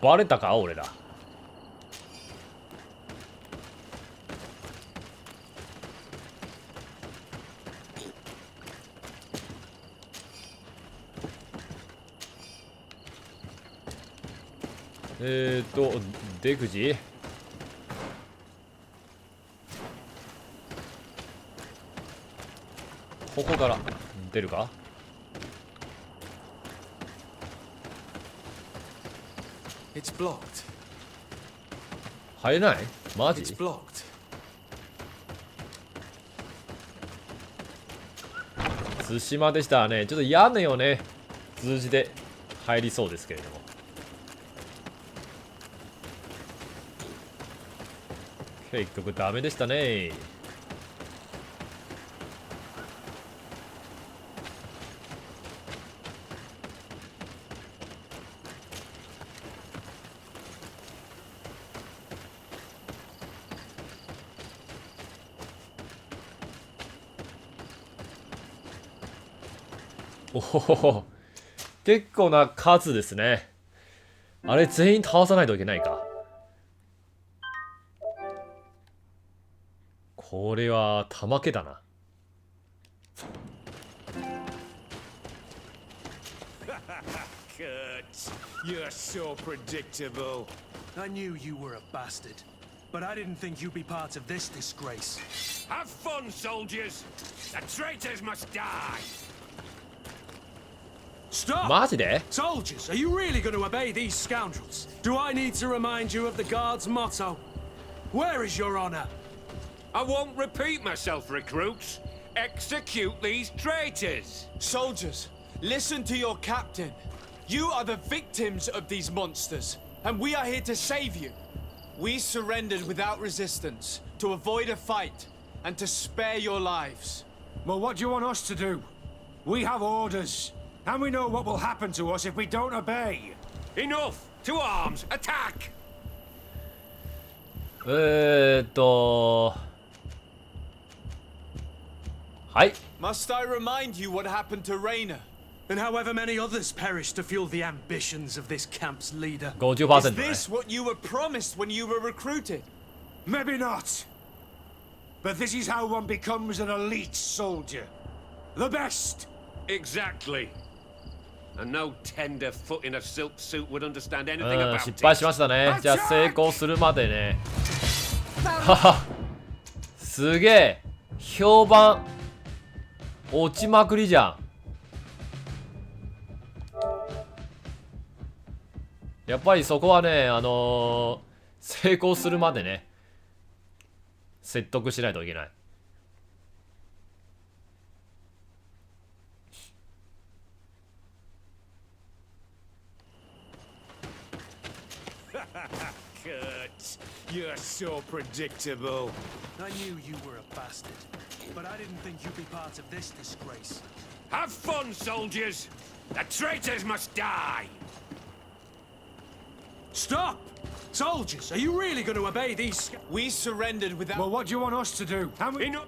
バレたか俺ら。出口ここから出るか。It's blocked. 入れないマジ。 It's blocked. 対馬でしたらねちょっと屋根をね通じて入りそうですけれども、結局ダメでしたね。おお、結構な数ですね。あれ全員倒さないといけないか。これは玉けだな。You're so predictable. I knew you were a bastard, but I didn't think you'd be part of this disgrace. Have fun, soldiers! The traitors must die! Stop! マジで Soldiers, are you really going to obey these scoundrels? Do I need to remind you of the Guard's motto? Where is your honor? I won't repeat myself, recruits. Execute these traitors! Soldiers, listen to your captain. You are the victims of these monsters, and we are here to save you. We surrendered without resistance to avoid a fight and to spare your lives. Well, what do you want us to do? We have orders, and we know what will happen to us if we don't obey. Enough! To arms! Attack! はい。 Must I remind you what happened to Raina? And however many others perished to fuel the ambitions of this camp's leader. 50% Is ね。 this what you were promised when you were recruited? Maybe not. But this is how one becomes an elite soldier. The best! Exactly. And no tenderfoot in a silk suit would understand anything うん、 about 失 it. 敗しましたね。じゃあ成功するまでね。はは。すげえ。評判落ちまくりじゃん。やっぱりそこはね、成功するまでね、説得しないといけない。Kurt, you're so predictable. I knew you were a bastard, but I didn't think you'd be part of this disgrace. Have fun, soldiers! The traitors must die! Stop! Soldiers, are you really going to obey these? We surrendered without. Well, what do you want us to do? Enough!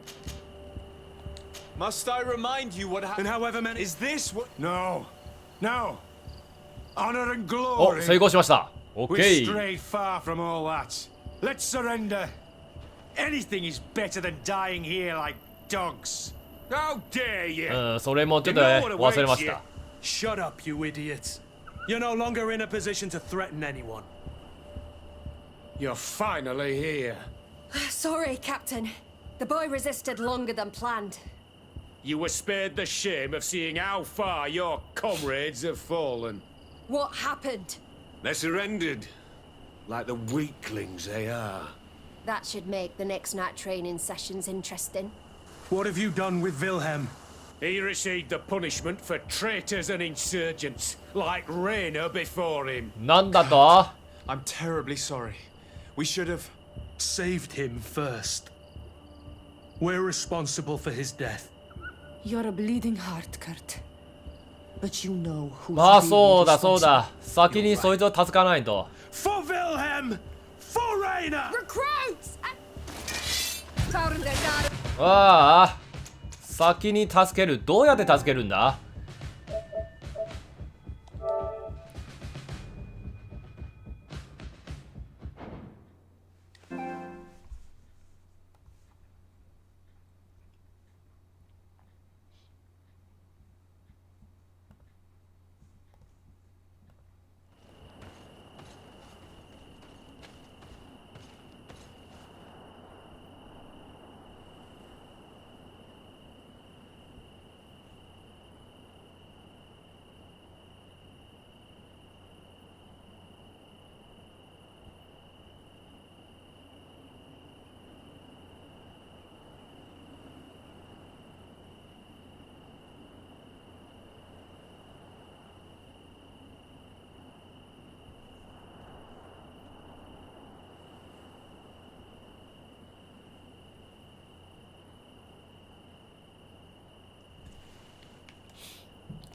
Must I remind you what And happened? however many. Is this what? No. No. Honor and お、 glory. 成功しました。オッ We ケー。 strayed far from all that. Let's surrender. Anything is better than dying here like dogs. How dare you! うん、それもちょっとね、忘れました。 Shut up, you idiots. You're no longer in a position to threaten anyone. You're finally here. Sorry, Captain. The boy resisted longer than planned. You were spared the shame of seeing how far your comrades have fallen. What happened? They surrendered. Like the weaklings they are. That should make the next night training sessions interesting. What have you done with Wilhelm? He received the punishment for traitors and insurgents, like Rainer before him. なんだと？ I'm terribly sorry. We should have saved him first. We're responsible for his death. You're a bleeding heart, Kurt. But you know who's ああ、 really そうだそう responsible. だ。先にそいつを助かないと。 For Wilhelm! For Rainer! Recruits! Found their daughter. ああ、先に助ける。どうやって助けるんだ？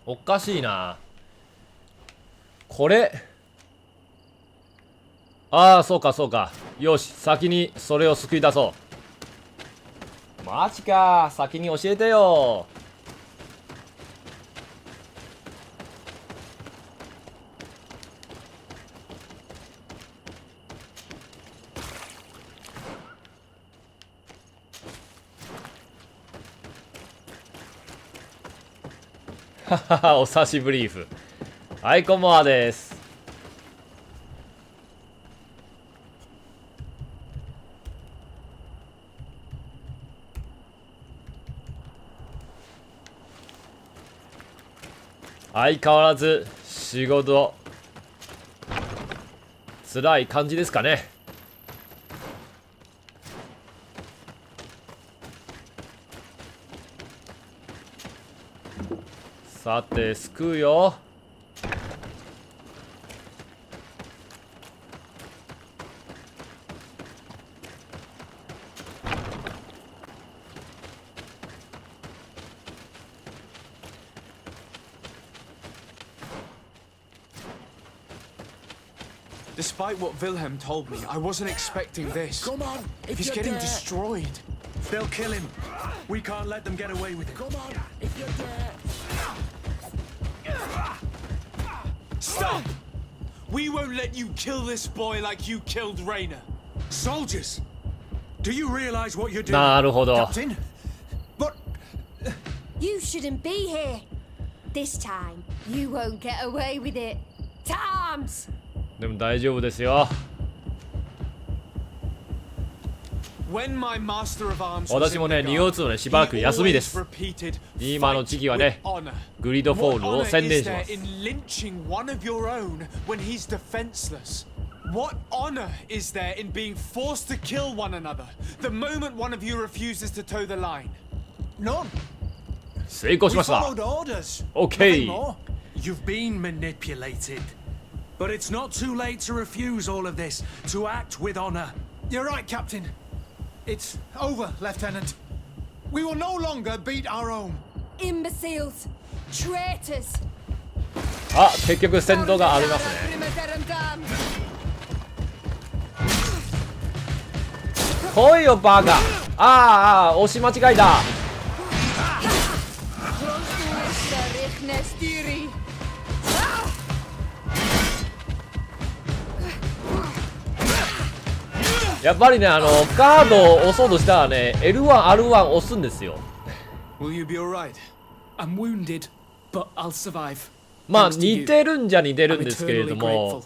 おかしいな。これ。ああ、そうかそうか。よし、先にそれを救い出そう。マジか。先に教えてよ。ははは、お察しブリーフ。はい、こんばんはです。相変わらず仕事辛い感じですかね。さて救うよ。Despite what Wilhelm told me, I wasn't expecting this. Come on, he's getting destroyed. They'll kill him. We can't let them get away with it. Come on, if you're there. Stop! We won't let you kill this boy like you killed Rainer. Soldiers, do you realize what you're doing? なるほど。 Captain? But You shouldn't be here. This time, you won't get away with it. Times! でも大丈夫ですよ。 when my master of arms 私もね、2号2のね、しばらく休みです。今の時期はね、グリードフォールを宣伝します。 What honor is there in being forced to kill one another the moment one of you refuses to toe the line? None. 成功し We ました。 followed orders. OK。 Nothing more. You've been manipulated. But it's not too late to refuse all of this, to act with honor. You're right, Captain. It's over, Lieutenant. We will no longer beat our own. Imbeciles! Traitors! あ、結局戦闘がありますね。来いよバカ。ああ、押し間違いだ。やっぱりね、カードを押そうとしたらね、L1、R1 押すんですよ。 Will you be alright? I'm wounded, but I'll survive. まあ似てるんじゃ似てるんですけれども、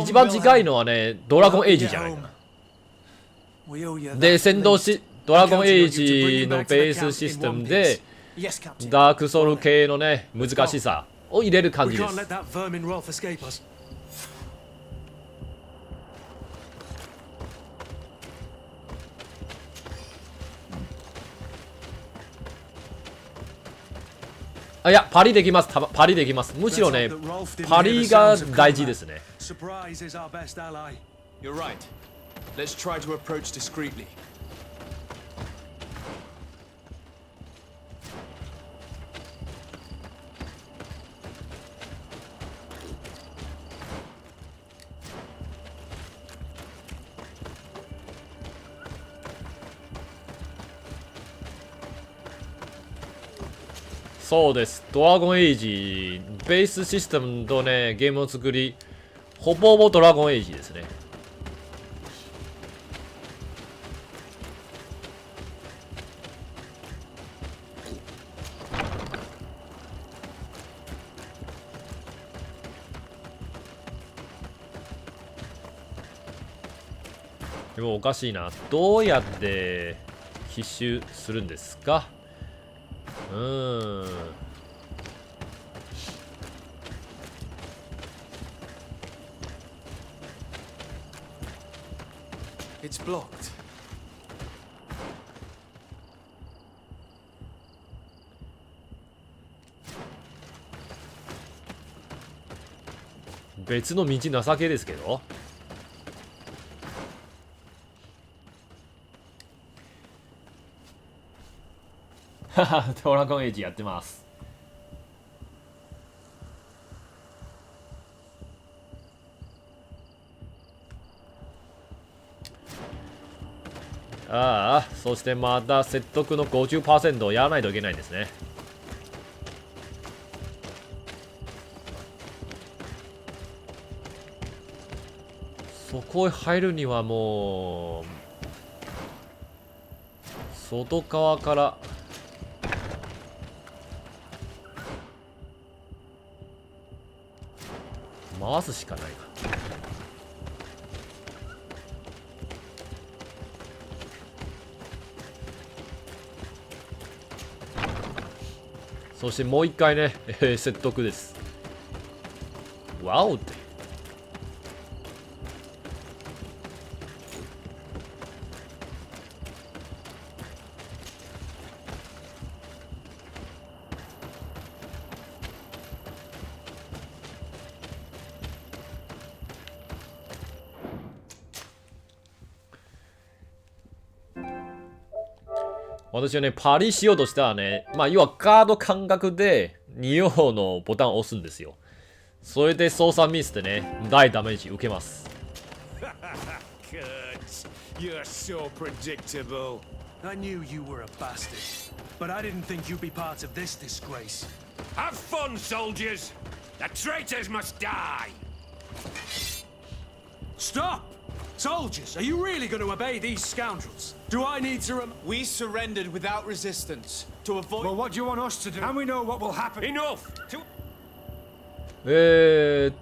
一番近いのはね、ドラゴンエイジじゃないかな。で、先導し、ドラゴンエイジのベースシステムで、ダークソウル系のね、難しさを入れる感じです。あ、いや、パリできます。パリできます。むしろね、パリが大事ですね。Surprise is our best ally. You're right. Let's try to approach discreetly. そうです。ドラゴンエイジ、ベースシステムとね、ゲームを作り、ほぼほぼドラゴンエイジですね。でもおかしいな。どうやって奇襲するんですか？It's blocked. 別の道情けですけど。はは、ドラゴンエイジやってます。ああ、そしてまた説得の 50% をやらないといけないんですね。そこへ入るにはもう外側から回すしかないか。そしてもう一回ね、説得です。ワオって。私はね、パリしようとしたらね、まあ、要はカード感覚で2用のボタンを押すんですよ。それで操作ミスでね、大ダメージ受けます。You're so predictable. I knew you were a bastard, but I didn't think you'd be part of this disgrace. Have fun, soldiers! The traitors must die! Stop! Soldiers, are you really going to obey these scoundrels? Do I need to We surrendered without resistance to avoid. Well, what do you want us to do? And we know what will happen. Enough! It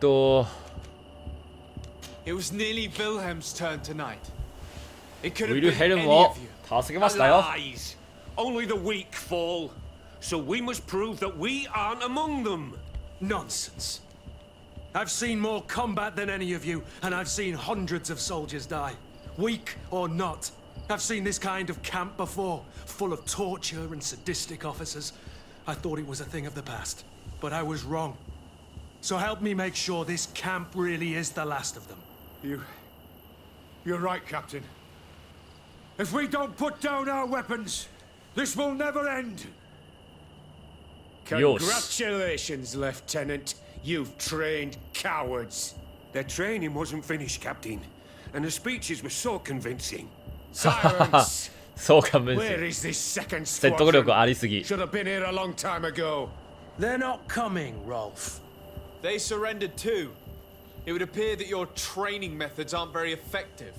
was nearly Wilhelm's turn tonight. It could ウ have ィル been ヘル any ムを of you. 助けましたよ。 Lies! Only the weak fall. So we must prove that we aren't among them. Nonsense. I've seen more combat than any of you, and I've seen hundreds of soldiers die. Weak or not. I've seen this kind of camp before, full of torture and sadistic officers. I thought it was a thing of the past, but I was wrong. So help me make sure this camp really is the last of them. You're right, Captain. If we don't put down our weapons, this will never end. Congratulations, Lieutenant. You've trained cowards. Their training wasn't finished, Captain. And the speeches were so convincing. Silence. そうか、むず Where い。 is this second 説得力 squadron? ありすぎ。 Should have been here a long time ago. They're not coming, Rolf. They surrendered too. It would appear that your training methods aren't very effective.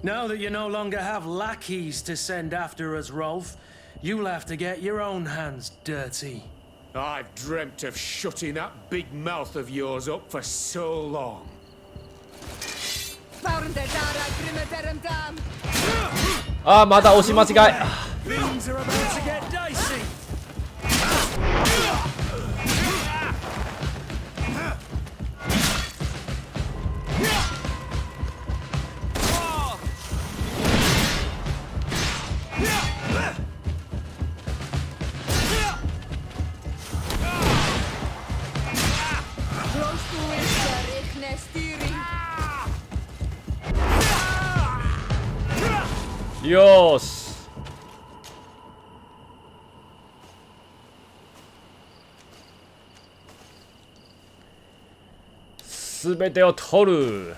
Now that you no longer have lackeys to send after us, Rolf, you'll have to get your own hands dirty. I've dreamt of shutting that big mouth of yours up for so long. ああ、また押し間違い。 Things are about to get dicey. よーし。すべてを取る。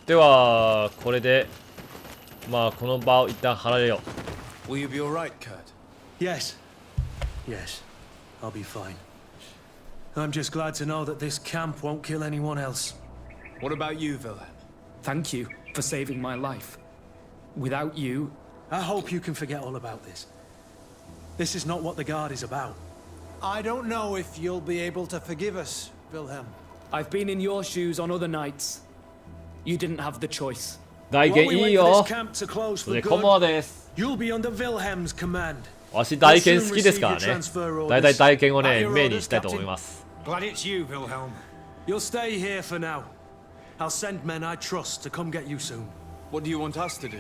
ではこれでまあこの場を一旦離れよう。 Will you be alright, Kurt? Yes. Yes. I'll be fine. I'm just glad to know that this camp won't kill anyone else. What about you, Wilhelm? Thank you for saving my life. Without you... I hope you can forget all about this. This is not what the Guard is about. I don't know if you'll be able to forgive us, Wilhelm. I've been in your shoes on other nights. You didn't have the choice. 大 While 剣 we いい wait for よ。 this camp to close そ for れコ good, モアです。 you'll be under Wilhelm's command. わし大剣好きですからね。だいたい大剣をねメインにしたいと思います。 Glad it's you, Wilhelm. You'll stay here for now. I'll send men I trust to come get you soon. What do you want us to do?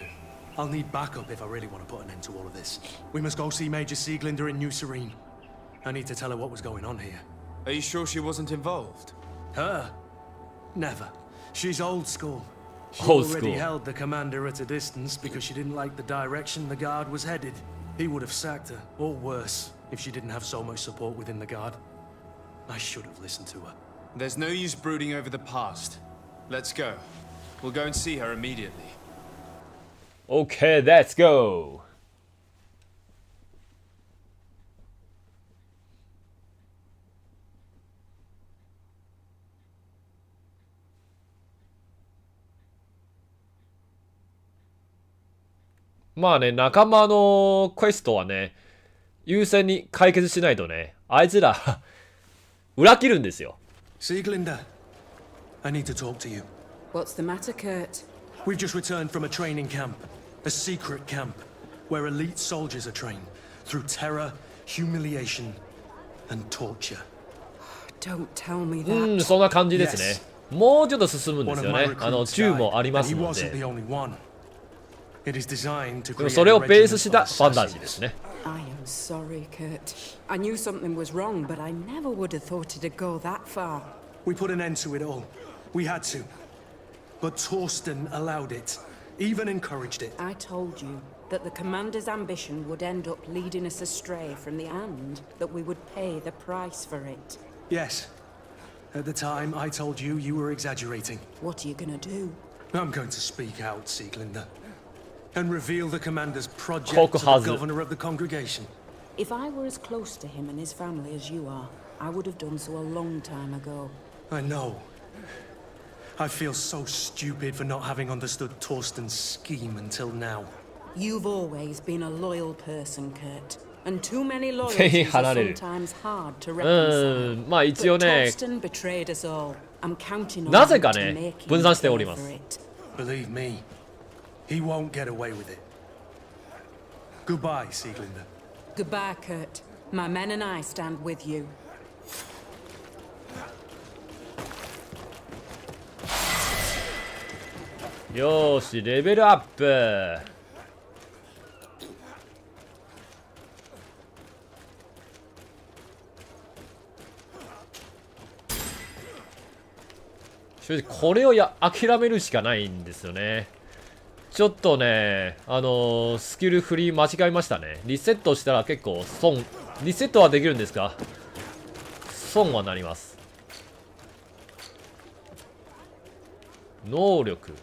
I'll need backup if I really want to put an end to all of this. We must go see Major Sieglinder in New Serene. I need to tell her what was going on here. Are you sure she wasn't involved? Her? Never. She's old school. She Old already school. held the commander at a distance because she didn't like the direction the Guard was headed. He would have sacked her, or worse, if she didn't have so much support within the Guard. I should have listened to her. There's no use brooding over the past. Let's go. We'll go and see her immediately. Okay, let's go. まあね、仲間のクエストはね、優先に解決しないとね、あいつら裏切るんですよ。Sieglinder, I need to talk to you. What's the matter, Kurt? We've just returned from a training camp, a secret camp, where elite soldiers are trained through terror, humiliation, and torture. Don't tell me うん、 that. そんな感じですね。もうちょっと進むんで One す of よ my ね。recruits 銃 died, もありま and す he の wasn't で。 the only one. It is designed to でも create それ a をベース regiment した of ファンタジーです assassins. ね。I am sorry, Kurt. I knew something was wrong, but I never would have thought it'd go that far. We put an end to it all. We had to. But Torsten allowed it, even encouraged it. I told you that the commander's ambition would end up leading us astray from the end, that we would pay the price for it. Yes. At the time, I told you you were exaggerating. What are you gonna do? I'm going to speak out, Sieglinder, and reveal the commander's project to the Kokhazu. governor of the congregation. If I were as close to him and his family as you are, I would have done so a long time ago. I know. I feel so stupid for not having understood Torsten's scheme until now. You've always been a loyal person, Kurt. And too many 手に loyalties 貼 are られる。 sometimes hard to う reconcile. ん、まあ一応 But ね、 Torsten betrayed us all. I'm counting on なぜ you か to ね make 分 him 散しており pay ます。 for it. Believe me, he won't get away with it. Goodbye, Sieglinder. Goodbye, Kurt. My men and I stand with you. よーし、レベルアップ。正直これを諦めるしかないんですよね。ちょっとね、スキル振り間違えましたね。リセットしたら結構損。リセットはできるんですか？損はなります。能力。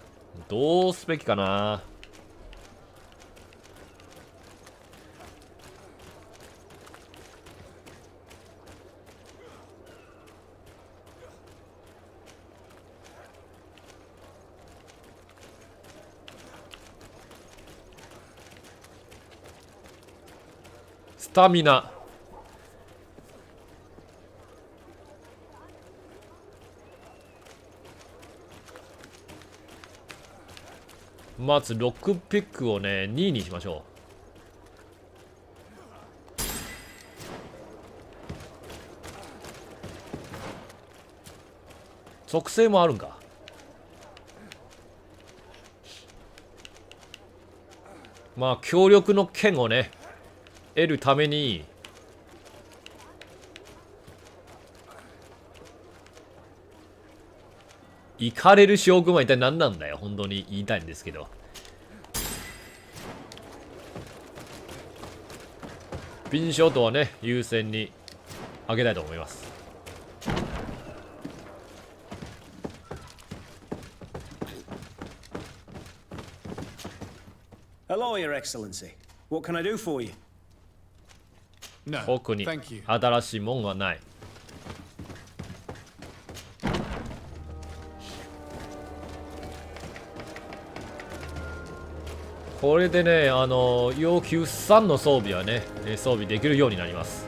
どうすべきかな。スタミナ。まずロックピックをね2位にしましょう。属性もあるんか。まあ強力の剣をね得るためにイカれる将軍は一体何なんだよ、本当に言いたいんですけど。敏捷度はね、優先に上げたいと思います。Hello, Your Excellency. What can I do for you? No, 特に thank you. 新しいもんはない。これでね、要求3の装備はね、装備できるようになります。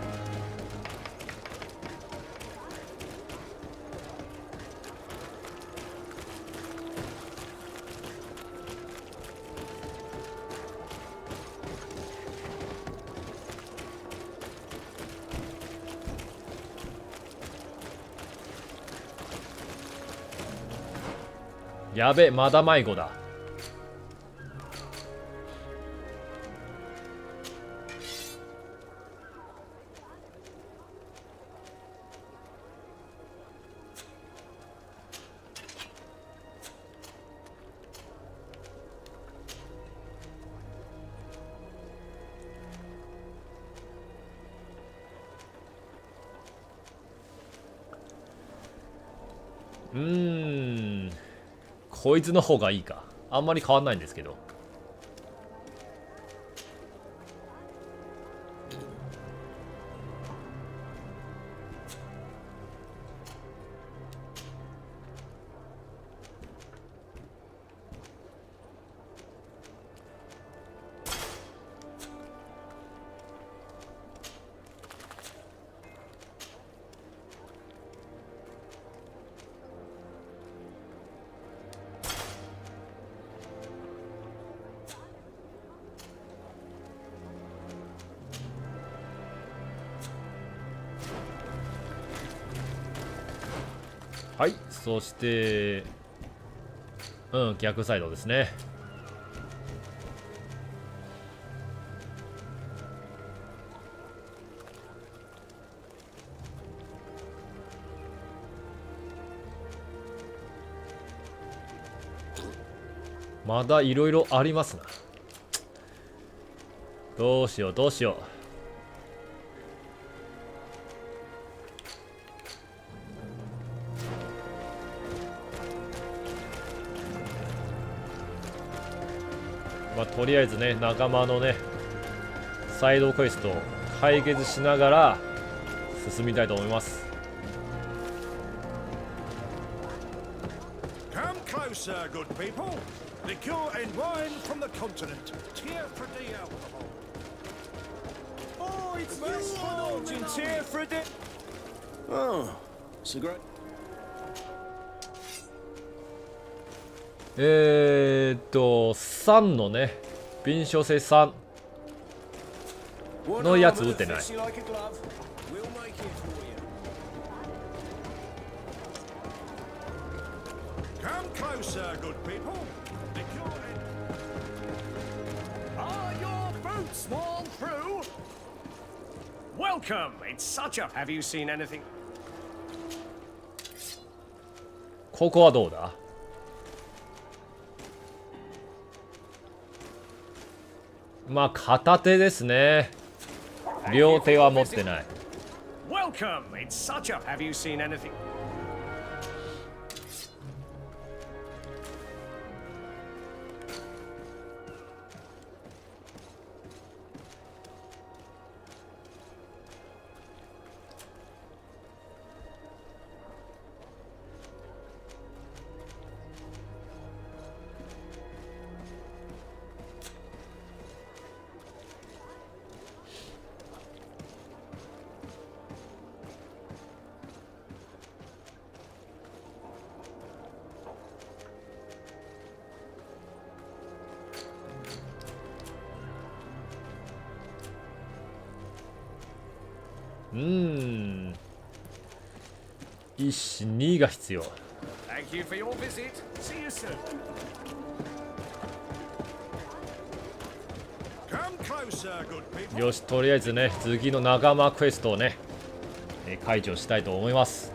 やべ、まだ迷子だ。こいつの方がいいか。あんまり変わんないんですけど。はい、そして逆サイドですね。まだいろいろありますな。どうしようどうしよう。とりあえずね、仲間のねサイドクエストを解決しながら進みたいと思います。Come closer, good people. Liqueur and wine from the continent. Tear for the alcohol. Oh, it's you, tear for the. Oh, it's a great. 3のね、敏捷性3のやつ撃ってない。ここはどうだ？まあ片手ですね。両手は持ってない。1し2が必要。よし、とりあえずね、次の仲間クエストをね、解除したいと思います。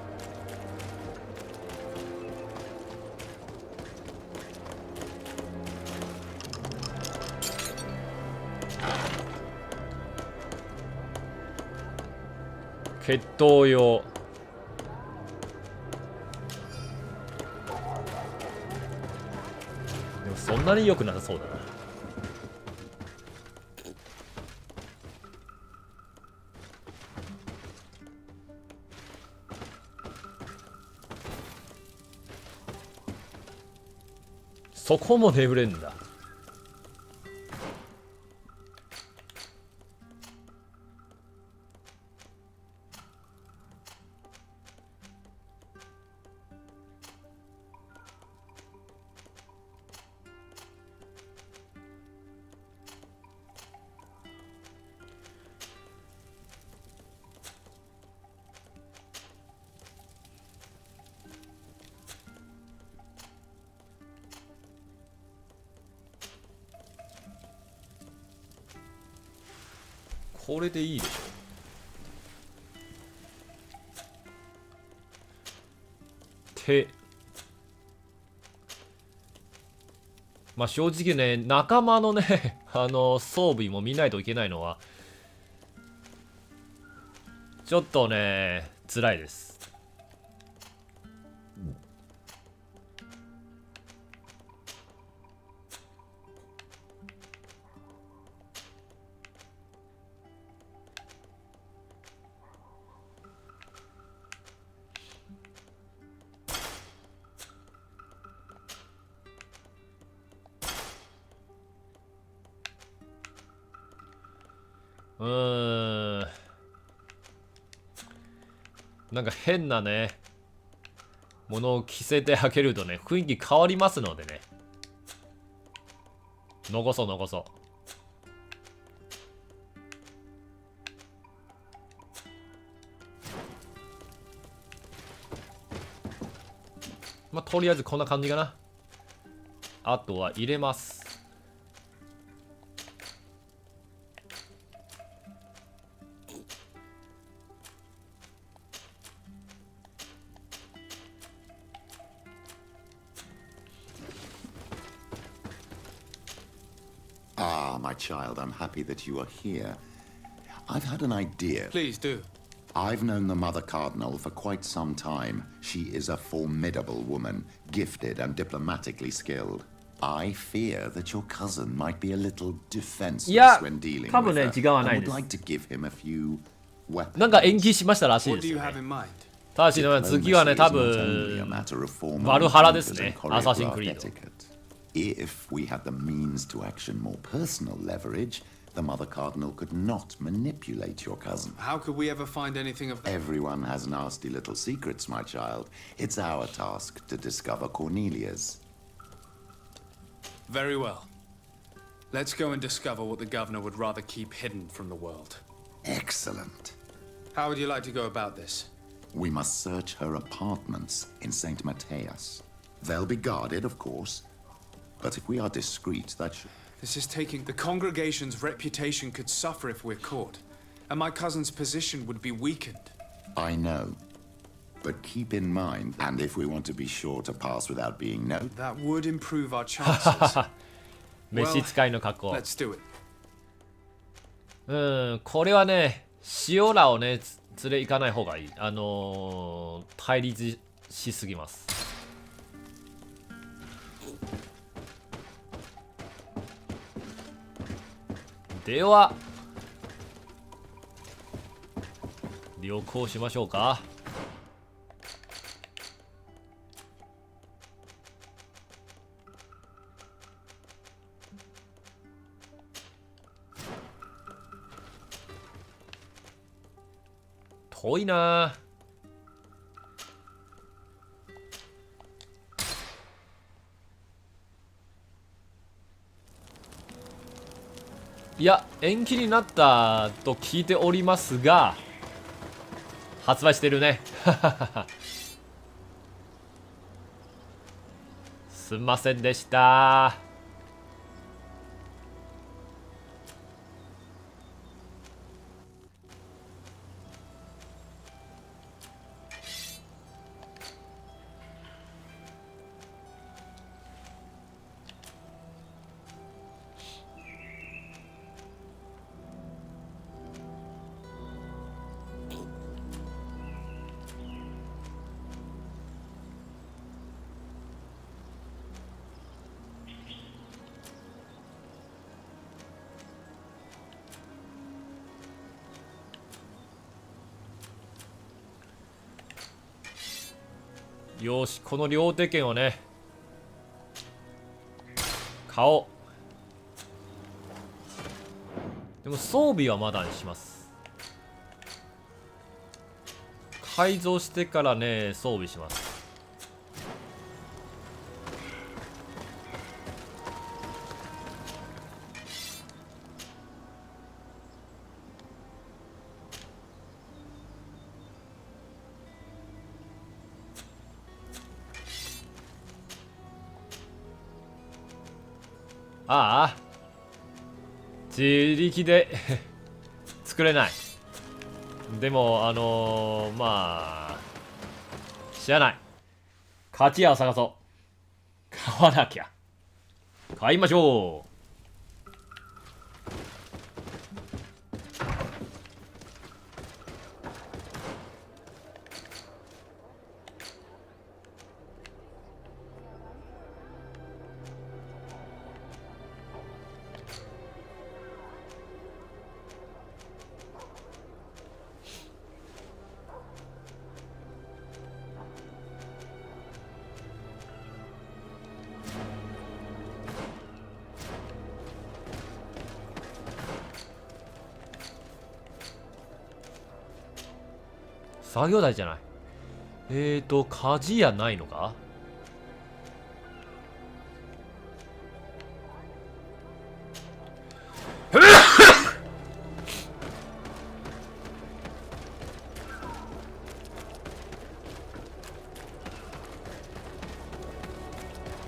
決闘用。でもそんなに良くなさそうだな。そこも眠れんだ。これでいいでしょ。まあ正直ね、仲間のね装備も見ないといけないのはちょっとね辛いです。なんか変なねものを着せてあげるとね雰囲気変わりますのでね、残そう残そう。まあとりあえずこんな感じかな。あとは入れます。Ah, my child, I'm happy that you are here. I've had an idea. Please do. I've known the Mother Cardinal for quite some time. She is a formidable woman, gifted and diplomatically skilled. I fear that your cousin might be a little defenseless when dealing with her. I would like to give him a few weapons. なんか延期しましたらしい What で do す you よ have ね。 in mind? ただしね、次はね、多分バルハラですね。アサシンクリード。If we had the means to action more personal leverage, the Mother Cardinal could not manipulate your cousin. How could we ever find anything of that? Everyone has nasty little secrets, my child. It's our task to discover Cornelia's. Very well. Let's go and discover what the governor would rather keep hidden from the world. Excellent. How would you like to go about this? We must search her apartments in St. Matthias. They'll be guarded, of course. But if we are discreet, that should... This is taking... The congregation's reputation could suffer if we're caught. And my cousin's position would be weakened. I know. But keep in mind, and if we want to be sure to pass without being known... That would improve our chances. 召使いの格好。 Let's do it. これはね、塩らをね、連れ行かない方がいい。対立しすぎます。では旅行しましょうか。遠いな。いや、延期になったと聞いておりますが、発売してるね。すんませんでした。よし、この両手剣をね買おう。でも装備はまだにします。改造してからね装備します。ああ、自力で作れない。でもまあ知らない。勝ち屋を探そう。買わなきゃ。買いましょう。作業台じゃない。鍛冶屋ないのか。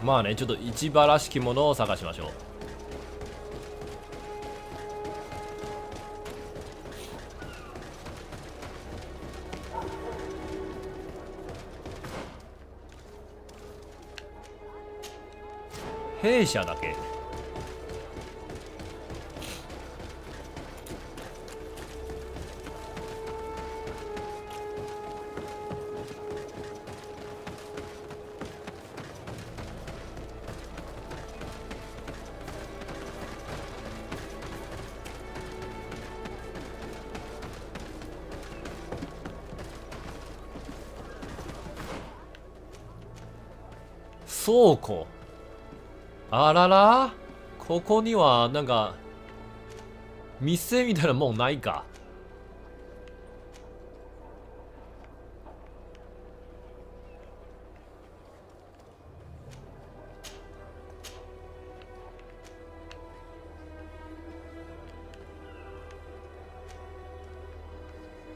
まあね、ちょっと市場らしきものを探しましょう。弊社だけ。倉庫。あらら、ここにはなんか店みたいなもんないか。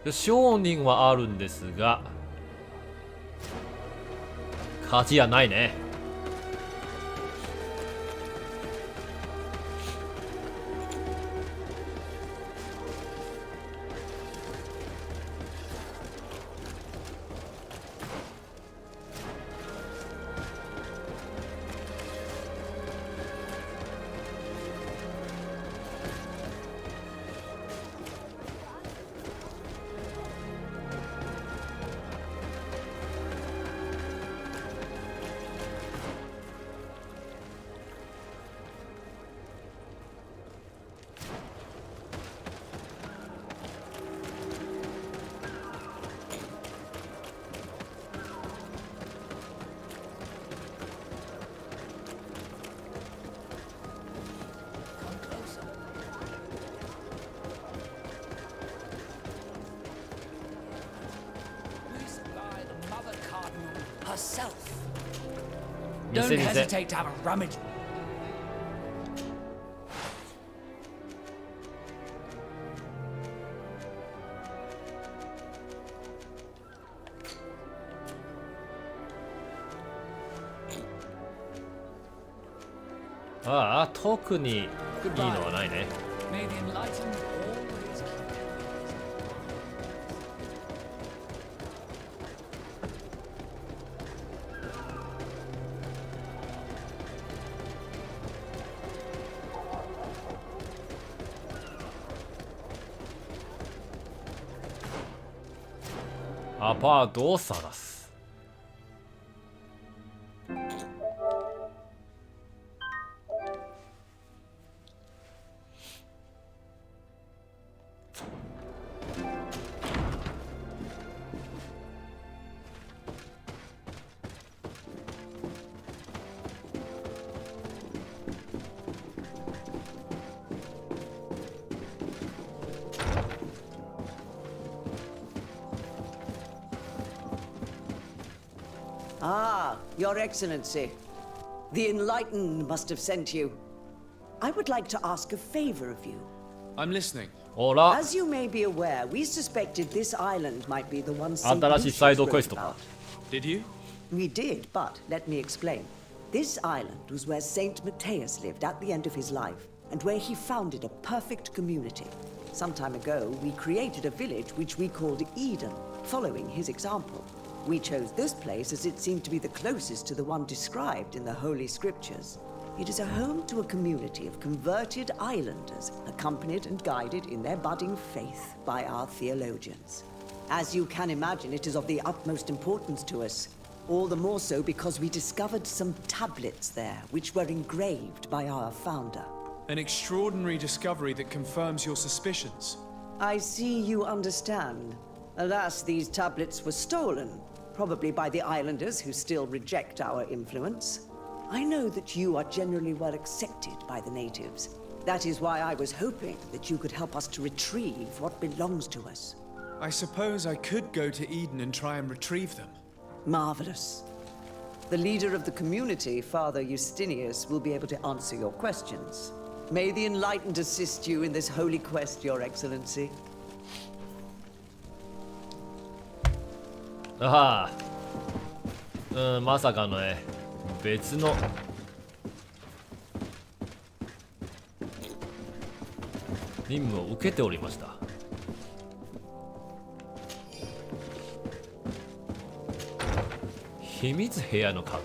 商人はあるんですが勝ちやないね。Don't hesitate to have a rummage. ああ、特にいいのはないね。アパートを探す。Ah, Your Excellency. The Enlightened must have sent you. I would like to ask a favor of you. I'm listening. As you may be aware, we suspected this island might be the one Saint 新しいサイドクエスト wrote か。 about. Did you? We did, but let me explain. This island was where Saint Matthias lived at the end of his life, and where he founded a perfect community. Some time ago, we created a village which we called Eden, following his example. We chose this place as it seemed to be the closest to the one described in the Holy Scriptures. It is a home to a community of converted islanders, accompanied and guided in their budding faith by our theologians. As you can imagine, it is of the utmost importance to us. All the more so because we discovered some tablets there, which were engraved by our founder. An extraordinary discovery that confirms your suspicions. I see you understand. Alas, these tablets were stolen, probably by the islanders who still reject our influence. I know that you are generally well accepted by the natives. That is why I was hoping that you could help us to retrieve what belongs to us. I suppose I could go to Eden and try and retrieve them. Marvelous. The leader of the community, Father Justinius, will be able to answer your questions. May the Enlightened assist you in this holy quest, Your Excellency. ああ、まさかの別の任務を受けておりました。秘密部屋の鍵。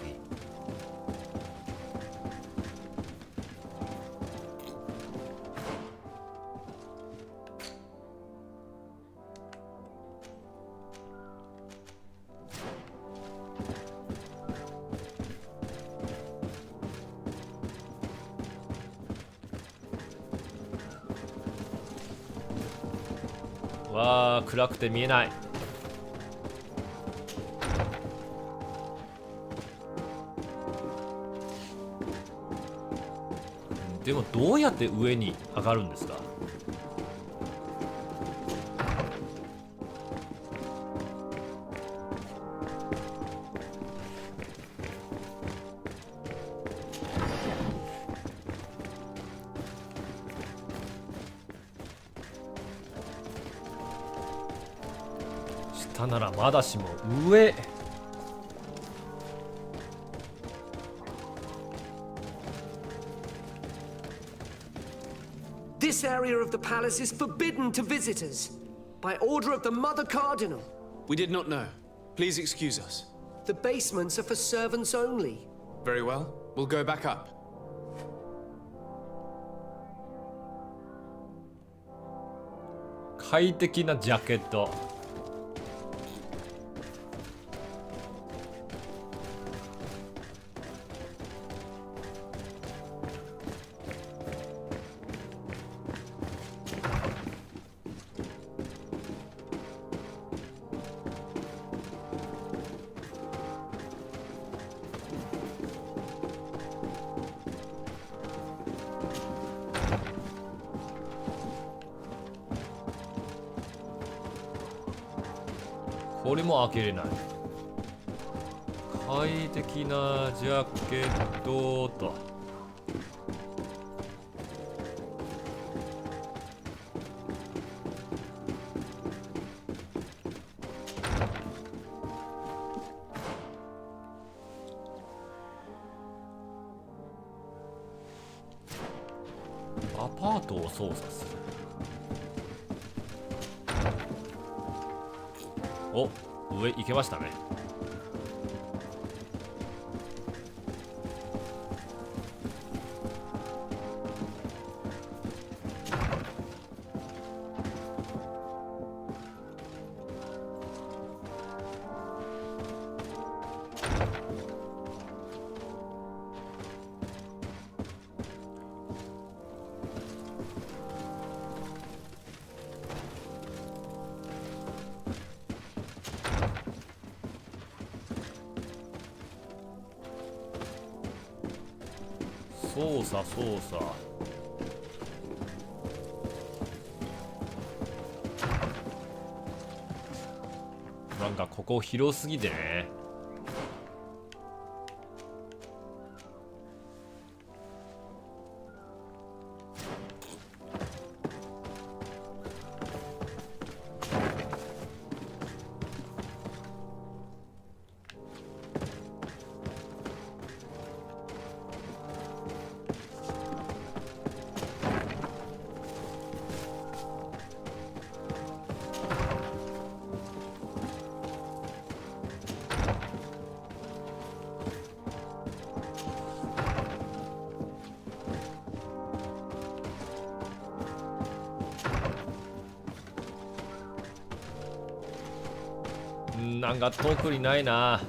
わあ、暗くて見えない。でもどうやって上に上がるんですか？下ならまだしも上。This area of the palace is forbidden to visitors by order of the Mother Cardinal. We did not know. Please excuse us. The basements are for servants only. Very well. We'll go back up. 快適なジャケット。これも開けれない。快適なジャケットと。アパートを操作する。お、上行けましたね。操作操作。なんかここ広すぎてね。なんか特にないな。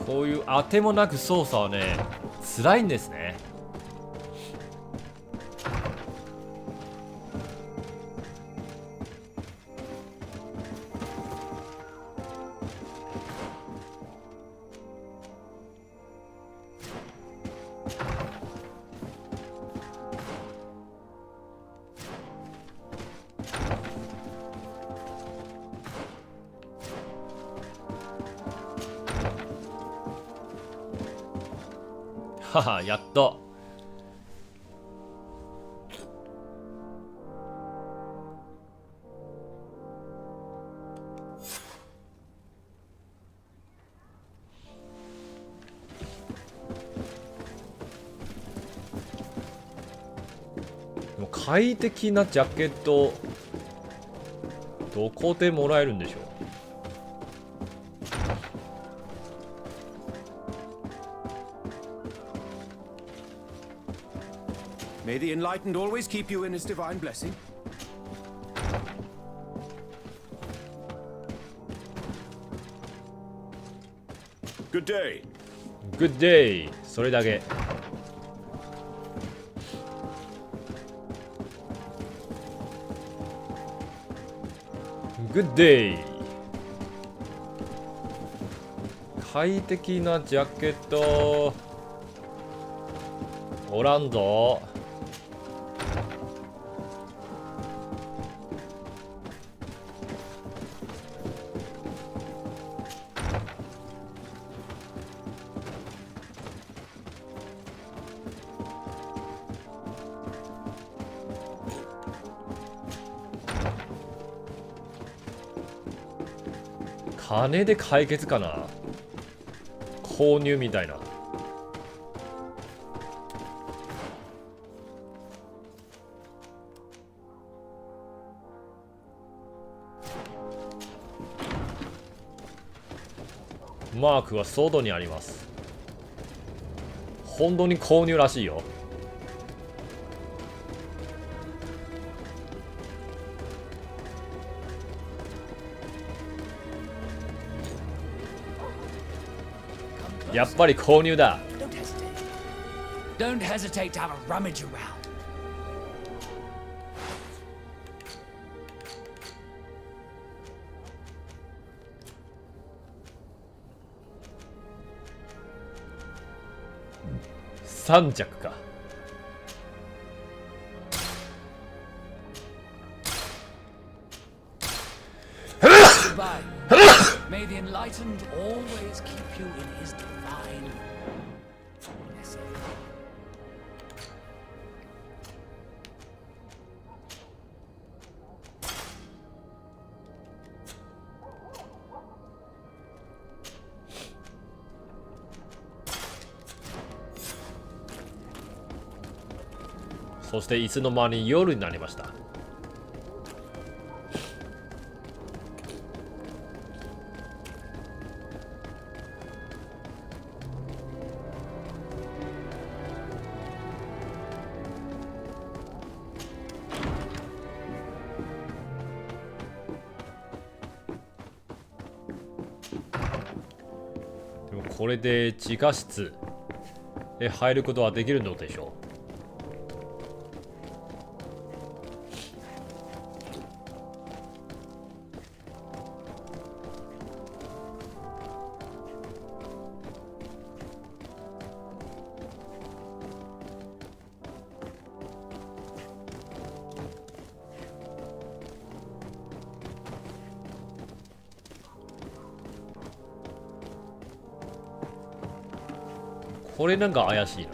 こういう当てもなく操作はね辛いんですね。はは、やっと。でも快適なジャケットどこでもらえるんでしょう。May the enlightened always keep you in his divine blessing. Good day. Good day。それだけ。Good day。快適なジャケットおらんぞ。金で解決かな。購入みたいな。マークは外にあります。本当に購入らしいよ。やっぱり購入だ。Don't hesitate to have a rummage around. 3着か。May the enlightened always keep you in his divine blessing. そしていつの間に夜になりました。でもこれで地下室へ入ることはできるのでしょう。これなんか怪しいな。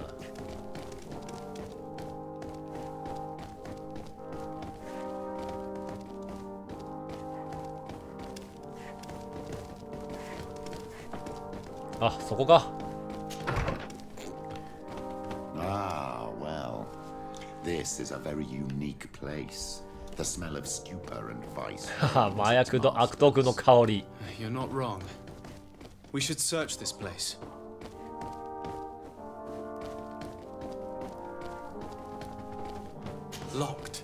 あ、そこか。Ah, well. This is a very unique place. The smell of stupor and vice. 麻薬と悪徳の香り。You're not wrong. We should search this place. Locked.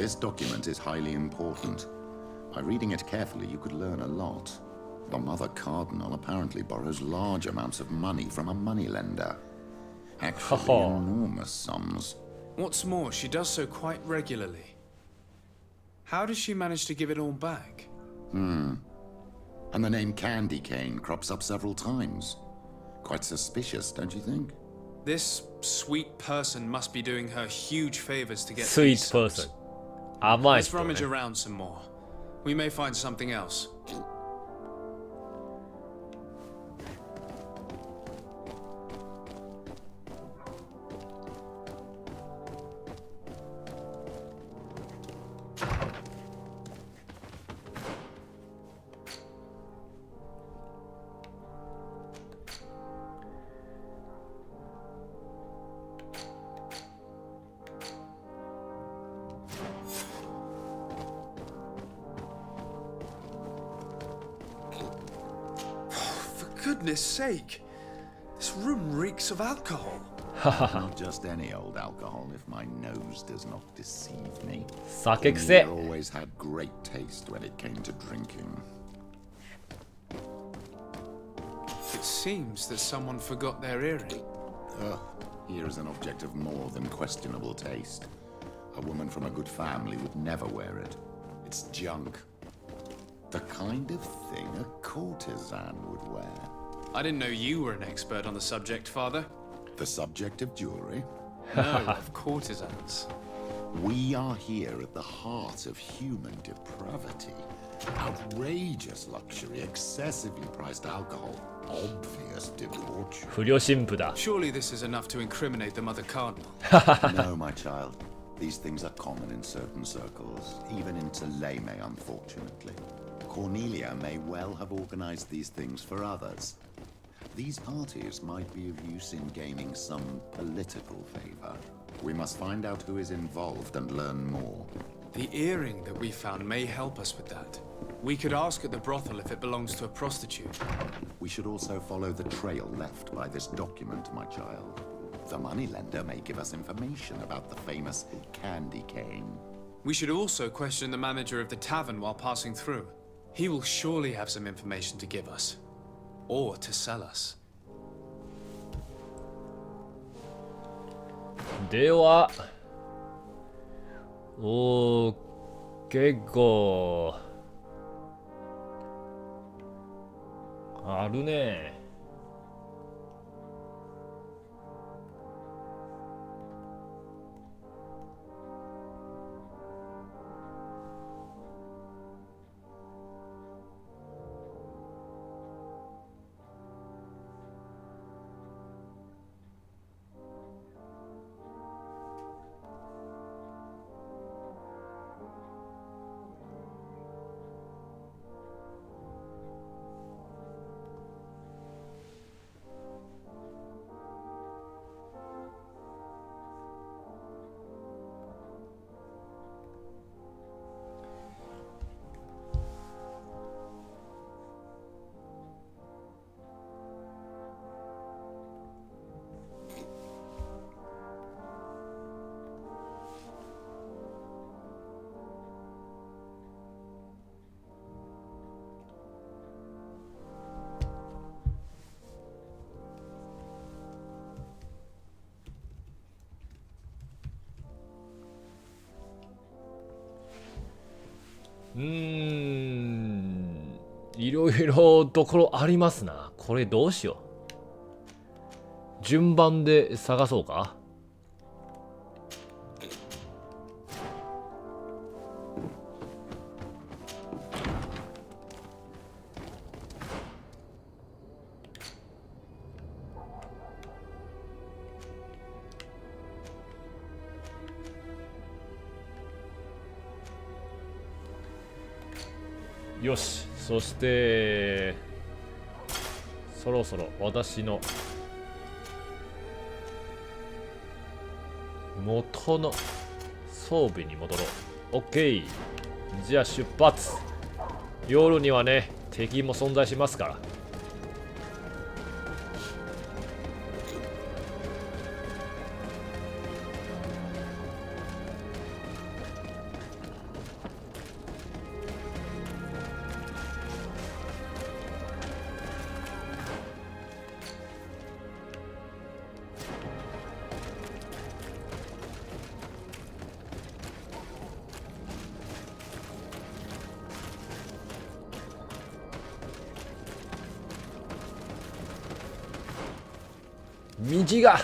This document is highly important. By reading it carefully, you could learn a lot. The Mother Cardinal apparently borrows large amounts of money from a moneylender. Actually, enormous sums. What's more, she does so quite regularly. How does she manage to give it all back? And the name Candy Cane crops up several times. Quite suspicious, don't you think? This sweet person must be doing her huge favors to get Sweet these sums. person. 甘い Let's 人 rummage ね。 around some more. We may find something else. Goodness sake! This room reeks of alcohol. Not just any old alcohol, if my nose does not deceive me. 酒癖。 Cornelia always had great taste when it came to drinking. It seems that someone forgot their earring. Ugh, here is an object of more than questionable taste. A woman from a good family would never wear it. It's junk. The kind of thing a courtesan would wear. I didn't know you were an expert on the subject, Father. The subject of jewelry? No, of courtesans. We are here at the heart of human depravity. Outrageous luxury, excessively priced alcohol, obvious debauchery. 不良神父だ。 Surely this is enough to incriminate the Mother Cardinal. No, my child. These things are common in certain circles, even in Tuleme, unfortunately. Cornelia may well have organized these things for others. These parties might be of use in gaining some political favor. We must find out who is involved and learn more. The earring that we found may help us with that. We could ask at the brothel if it belongs to a prostitute. We should also follow the trail left by this document, my child. The moneylender may give us information about the famous Candy Cane. We should also question the manager of the tavern while passing through. He will surely have some information to give us. Or to sell us. では、結構あるね。いろいろところありますな。これどうしよう。順番で探そうか。よし、そしてそろそろ私の元の装備に戻ろう。 OK、 じゃあ出発。夜にはね、敵も存在しますから。道が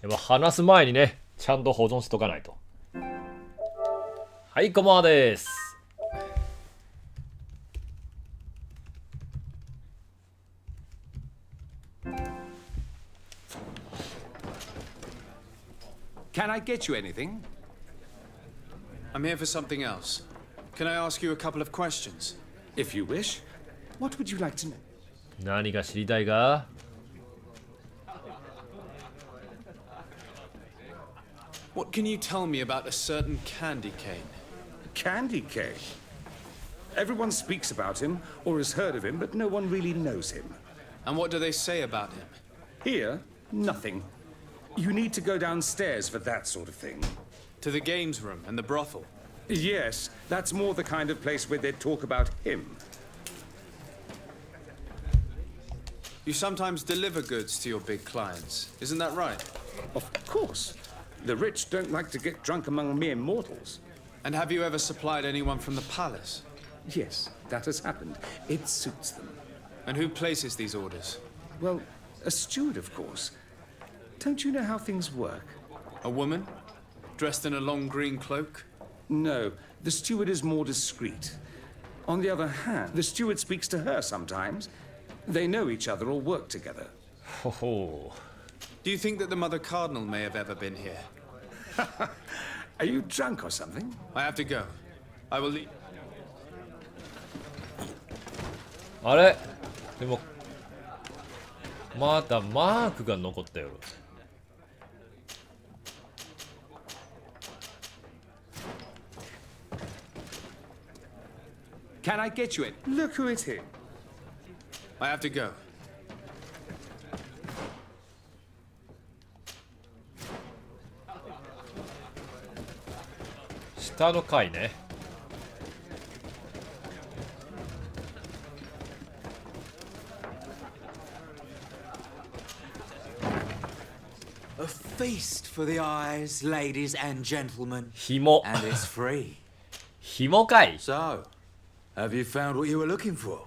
やっぱ話す前にねちゃんと保存しとかないと。はい、こんばんはです。Can I get you anything? I'm here for something else. Can I ask you a couple of questions? If you wish. What would you like to know? 何が知りたいか。What can you tell me about a certain candy cane? Candy cane? Everyone speaks about him or has heard of him, but no one really knows him. And what do they say about him? Here, nothing. You need to go downstairs for that sort of thing. To the games room and the brothel? Yes, that's more the kind of place where they talk about him. You sometimes deliver goods to your big clients, isn't that right? Of course. The rich don't like to get drunk among mere mortals. And have you ever supplied anyone from the palace? Yes, that has happened. It suits them. And who places these orders? Well, a steward, of course. Don't you know how things work? A woman? Dressed in a long green cloak? No, the steward is more discreet. On the other hand, the steward speaks to her sometimes. They know each other or work together. Ho ho. Do you think that the Mother Cardinal may have ever been here? Are you drunk or something? I have to go. I will leave. あれでもまだマークが残ったよ。Can I get you it? Look who it's here. I have to go. 下の階ね。A feast for the eyes, ladies and gentlemen. 紐。 And it's free. 紐かい。 So, have you found what you were looking for?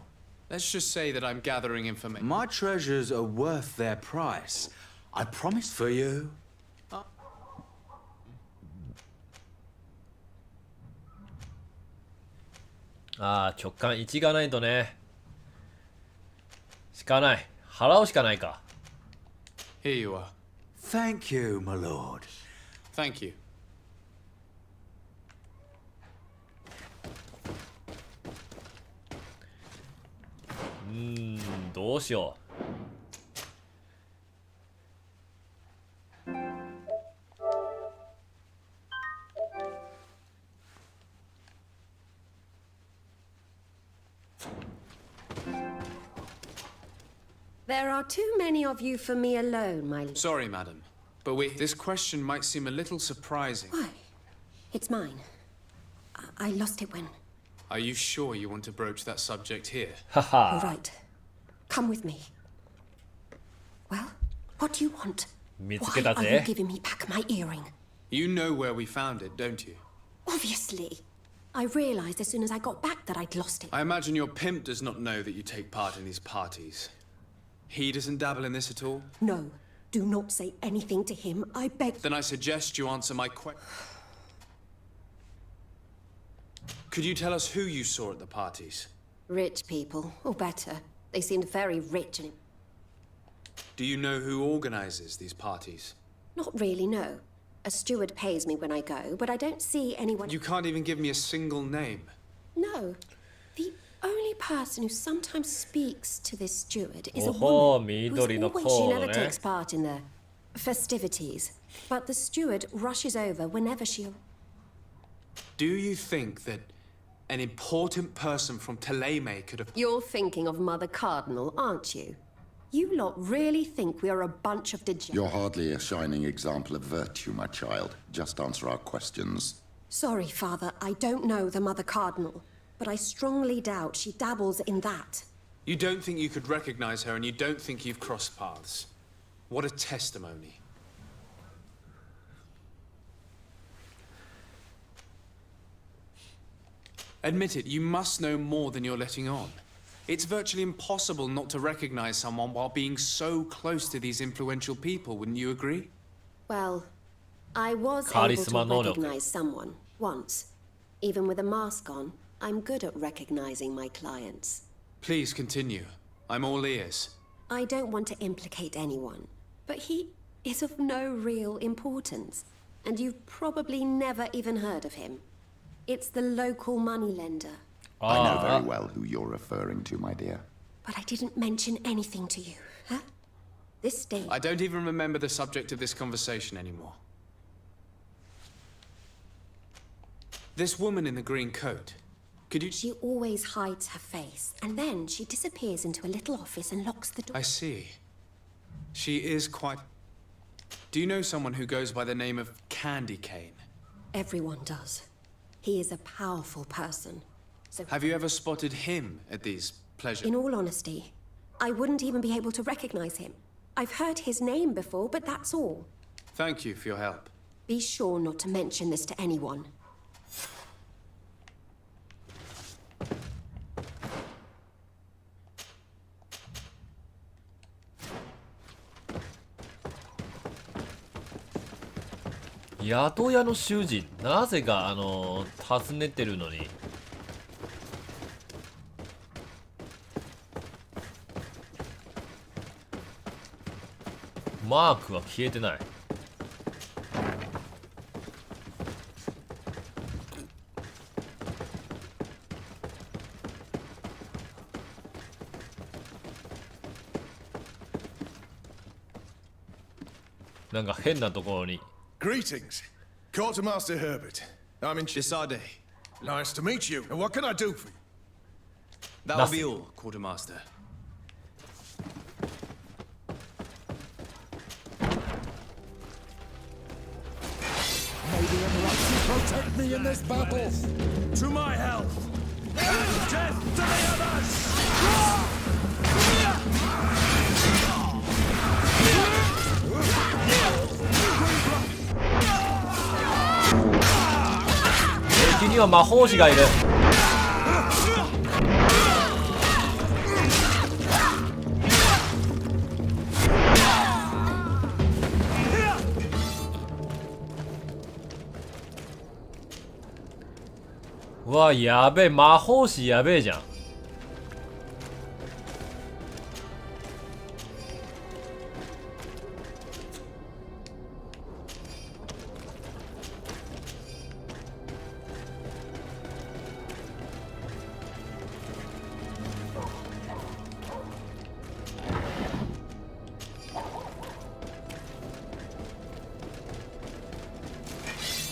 Let's just say that I'm gathering information. My treasures are worth their price. I promise for you. ああ、直感1がないとね。しかない。払うしかないか。Here you are. Thank you, my lord. Thank you. どうしよう。There are too many of you for me alone, my lord. Sorry, madam, but this question might seem a little surprising. Why? It's mine. I lost it when... Are you sure you want to broach that subject here? All right. Come with me. Well, what do you want? Why are you giving me back my earring? You know where we found it, don't you? Obviously. I realized as soon as I got back that I'd lost it. I imagine your pimp does not know that you take part in these parties. He doesn't dabble in this at all? No. Do not say anything to him, I beg. Then I suggest you answer my question. Could you tell us who you saw at the parties? Rich people, or better. They seemed very rich and... Do you know who organizes these parties? Not really, no. A steward pays me when I go, but I don't see anyone... You can't even give me a single name. No. The only person who sometimes speaks to this steward is a woman she never takes part in the festivities. But the steward rushes over whenever she... Do you think that an important person from Teleme could have... You're thinking of Mother Cardinal, aren't you? You lot really think we are a bunch of degenerates? You're hardly a shining example of virtue, my child. Just answer our questions. Sorry, Father, I don't know the Mother Cardinal, but I strongly doubt she dabbles in that. You don't think you could recognize her, and you don't think you've crossed paths. What a testimony. Admit it, you must know more than you're letting on. It's virtually impossible not to recognize someone while being so close to these influential people, wouldn't you agree? Well, I was able to recognize someone once. Even with a mask on, I'm good at recognizing my clients. Please continue. I'm all ears. I don't want to implicate anyone, but he is of no real importance, and you've probably never even heard of him. It's the local moneylender. I know very well who you're referring to, my dear. But I didn't mention anything to you, huh? This stage... I don't even remember the subject of this conversation anymore. This woman in the green coat, could you... She always hides her face, and then she disappears into a little office and locks the door. I see. She is quite... Do you know someone who goes by the name of Candy Cane? Everyone does. He is a powerful person. So have you ever spotted him at these pleasure... In all honesty, I wouldn't even be able to recognize him. I've heard his name before, but that's all. Thank you for your help. Be sure not to mention this to anyone.宿屋の囚人、なぜか訪ねてるのにマークは消えてない。なんか変なところに。Greetings, Quartermaster Herbert. I'm in Desade. Nice to meet you. And what can I do for you? That'll be all, Quartermaster. Maybe protect me in this battle. To my health. And death to the others! 敵には魔法師がいる。うわ、やべえ、魔法師やべえじゃん。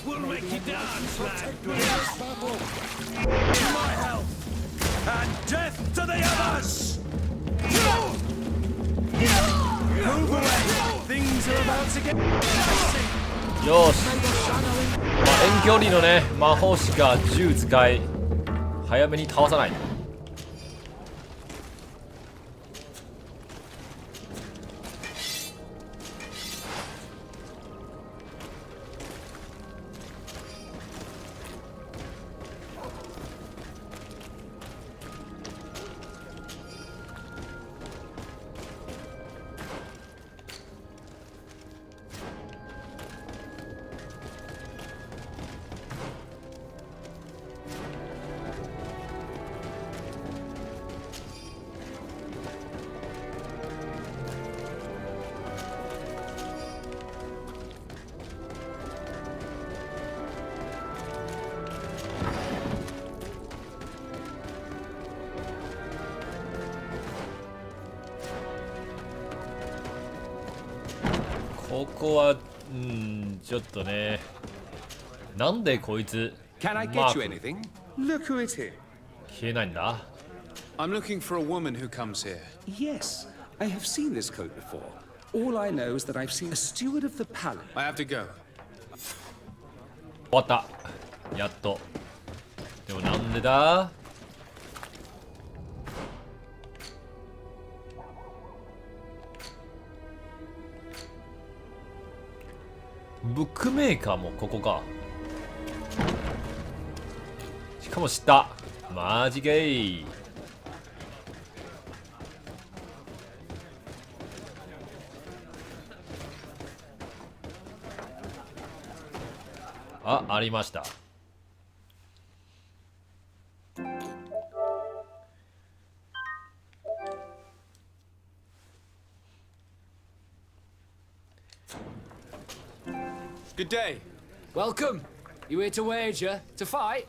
We'll make you dance, lad. To my health. And death to the others! Move away. Things are about to get... よし、遠距離のね魔法師が銃使い早めに倒さないと。ここはちょっとね、なんでこいつ Can I get you anything? Look who it is. 消えないんだ。 I'm looking for a woman who comes here. Yes, I have seen this coat before. All I know is that I've seen a steward of the palace. I have to go. 終わった。やっと。でもなんでだ？ブックメーカーもここか。しかも知った。マジゲイ。ありました。Good day. Welcome. You here to wager? To fight?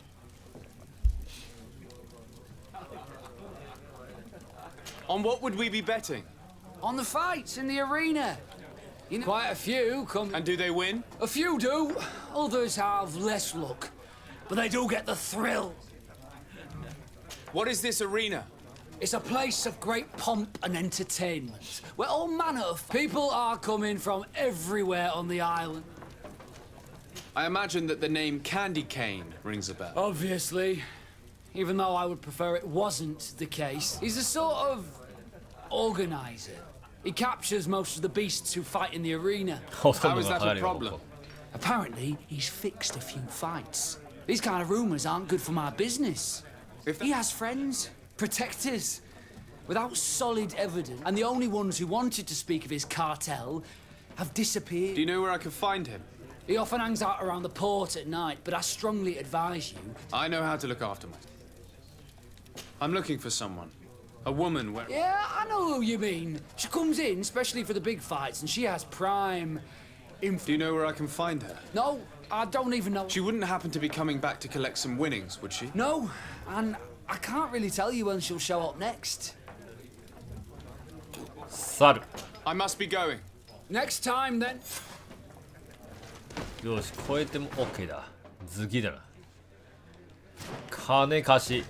On what would we be betting? On the fights in the arena. You know, quite a few come. And do they win? A few do. Others have less luck. But they do get the thrill. What is this arena? It's a place of great pomp and entertainment, where all manner of people are coming from everywhere on the island. I imagine that the name Candy Cane rings a bell. Obviously. Even though I would prefer it wasn't the case. He's a sort of organizer. He captures most of the beasts who fight in the arena. How is that a problem? Apparently, he's fixed a few fights. These kind of rumors aren't good for my business. He has friends, protectors, without solid evidence, and the only ones who wanted to speak of his cartel have disappeared. Do you know where I can find him? He often hangs out around the port at night, but I strongly advise you. I know how to look after myself. I'm looking for someone. A woman where... Yeah, I know who you mean. She comes in, especially for the big fights, and she has prime info. Do you know where I can find her? No, I don't even know. She wouldn't happen to be coming back to collect some winnings, would she? No, and I can't really tell you when she'll show up next. 猿。I must be going. Next time, then. よし、超えても OK だ。頭突きだな。金貸し。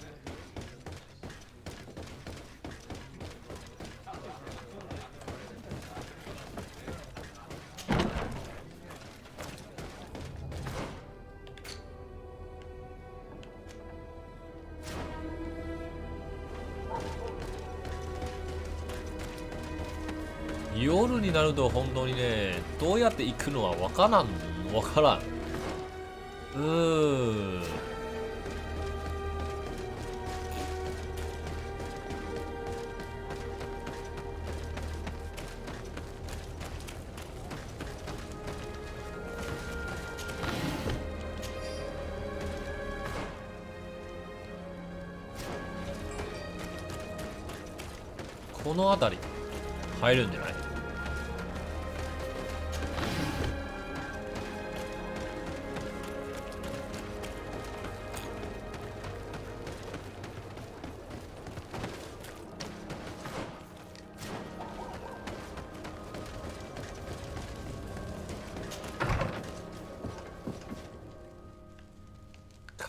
夜になると本当にね、どうやって行くのはわからん。この辺り入るんじゃない？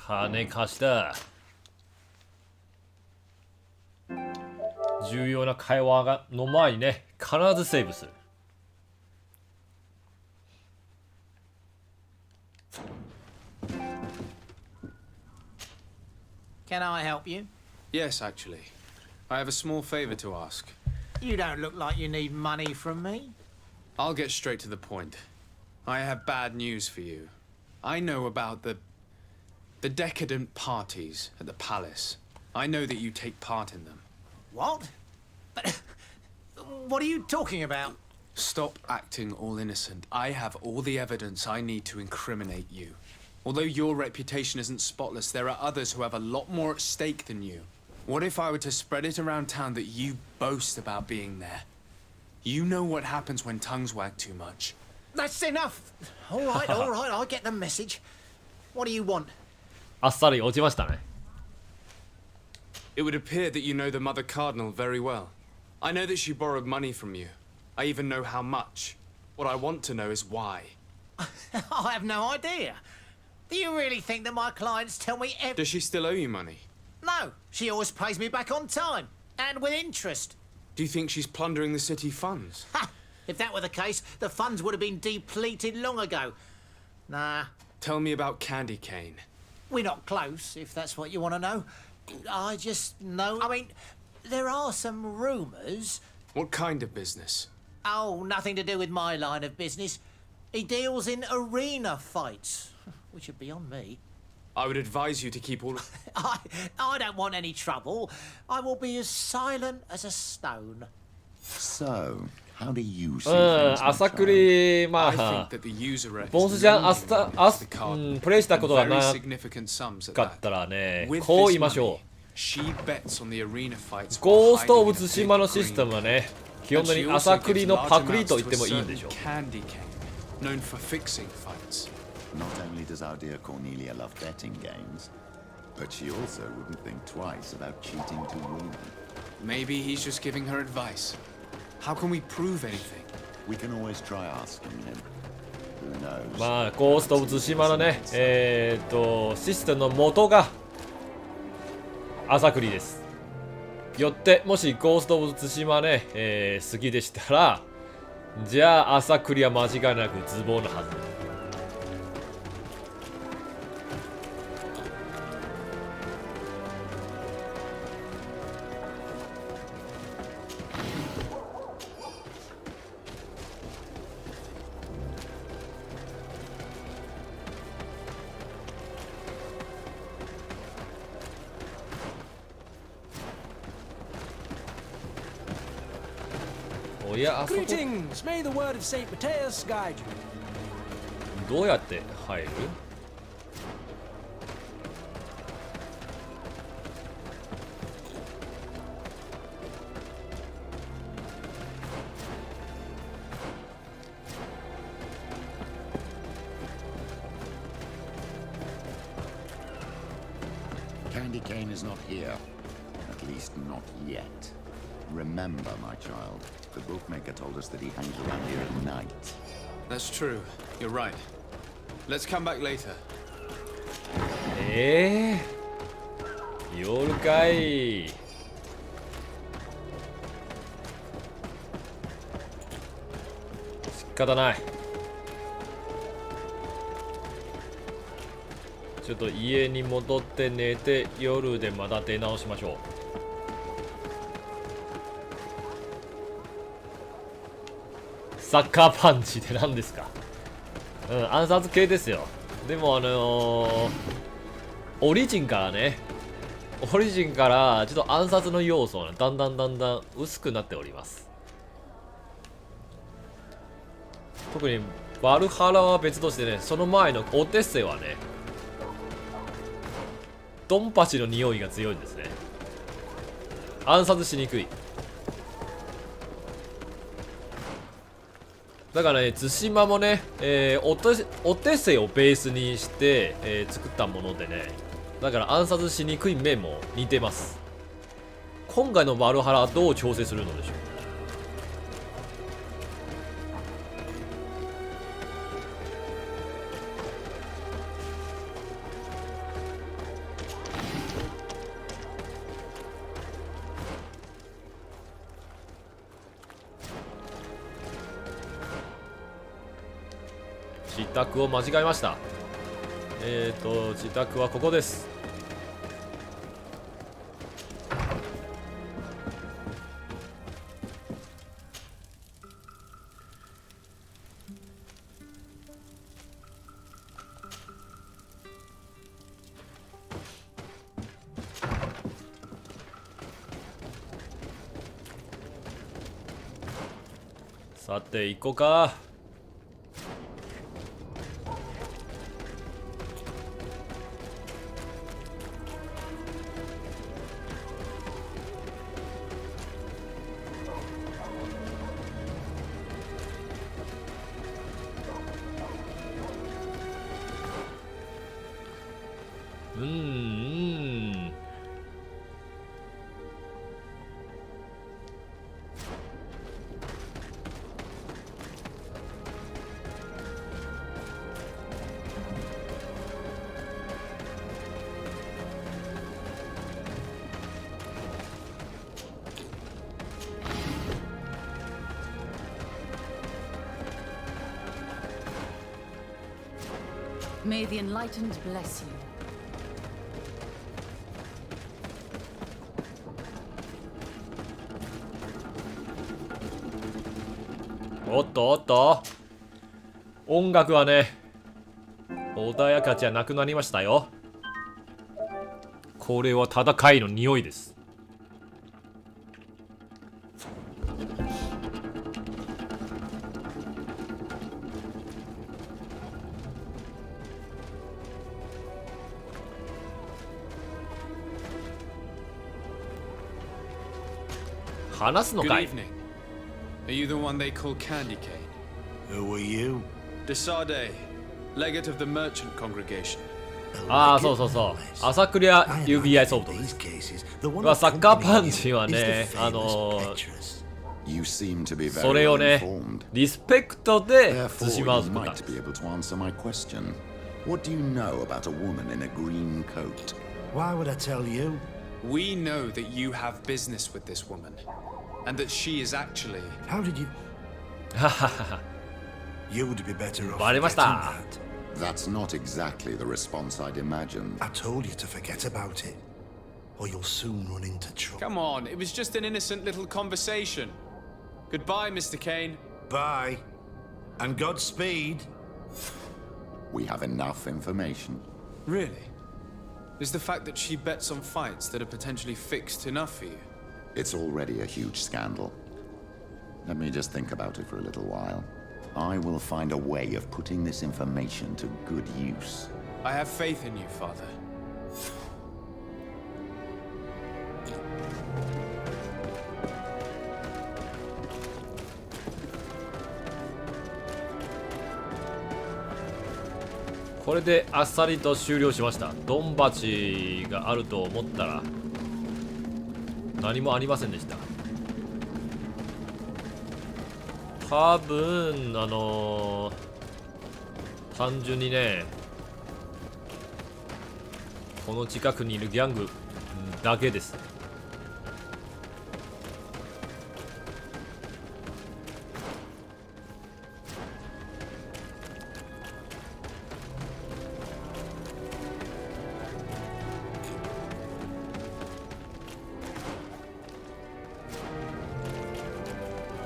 金貸した。重要な会話の前にね、必ずセーブする。Can I help you? Yes, actually. I have a small favor to ask. You don't look like you need money from me. I'll get straight to the point. I have bad news for you. I know about the decadent parties at the palace. I know that you take part in them. What? But what are you talking about? Stop acting all innocent. I have all the evidence I need to incriminate you. Although your reputation isn't spotless, there are others who have a lot more at stake than you. What if I were to spread it around town that you boast about being there? You know what happens when tongues wag too much. That's enough. All right, I get the message. What do you want? あっさり落ちましたね。It would appear that you know the Mother Cardinal very well. I know that she borrowed money from you. I even know how much. What I want to know is why. I have no idea. Do you really think that my clients tell me Does she still owe you money? No, she always pays me back on time. And with interest. Do you think she's plundering the city funds? Ha! If that were the case, the funds would have been depleted long ago. Nah. Tell me about Candy Cane. We're not close, if that's what you want to know. I just know... I mean, there are some rumours. What kind of business? Oh, nothing to do with my line of business. He deals in arena fights, which would be on me. I would advise you to keep all... I don't want any trouble. I will be as silent as a stone. So, how do you see things, my 朝クリ、ま I あ think that the usurer ボンス is ちゃん lending プレイしたことが very な significant sums at か that. ったらね With こう言い this ましょ money, she bets on the arena fights うゴー while スト・オブ・ hiding in ツ a シマ big のシステ green ムはね基 And 本的 she に also 朝クリ gives の large パクリと amounts 言って to a もいいんで certain しょう Candy Cane, known for fixing fights. Not only does our dear Cornelia love betting games, but she also wouldn't think twice about cheating to win. Maybe he's just giving her advice. How can we prove anything? We can always try asking him. Who knows? まあゴースト・オブ・ツシマのねシステムの元が朝クリですよってもしゴースト・オブ・ツシマね、好きでしたらじゃあ朝クリは間違いなくズボンのはずおやあそこ Greetings! May the word of Saint Matthias guide you. どうやって入るCandy Cane is not here. At least not yet. Remember, my child, the bookmaker told us that he hangs around here at night. That's true. You're right. Let's come back later. 夜かい仕方ないちょっと家に戻って寝て夜でまた出直しましょうサッカーパンチって何ですか暗殺系ですよでもオリジンからねオリジンからちょっと暗殺の要素がだんだん薄くなっております特にバルハラは別としてねその前のオテッセイはねドンパチの匂いが強いんですね暗殺しにくいだからね、対馬もね、お手製をベースにして、作ったものでね、だから暗殺しにくい面も似てます。今回のバルハラはどう調整するのでしょう。自宅を間違えました。自宅はここです。さて行こうか。May the enlightened bless you. おっとおっと、音楽はね穏やかじゃなくなりましたよ。これは戦いの匂いです。話すのかい。 Good evening. Are you the one they call Candy Cane? Who are you? Desade, legate of the merchant congregation. ああ、そうそうそう。朝倉 UBI ソフトです。サッカーパンチはね、それをね、リスペクトで対馬を作ったんです。What do you know about a woman in a green coat? Why would I tell you? We know that you have business with this woman, and that she is actually. How did you? You would be better off. バレました。That's not exactly the response I'd imagined. I told you to forget about it, or you'll soon run into trouble. Come on, it was just an innocent little conversation. Goodbye, Mr. Kane. Bye, and Godspeed. We have enough information. Really? Is the fact that she bets on fights that are potentially fixed enough for you? It's already a huge scandal. Let me just think about it for a little while. I will find a way of putting this information to good use. I have faith in you, Father. これであっさりと終了しました。ドンバチがあると思ったら何もありませんでした。多分単純にね、この近くにいるギャングだけです。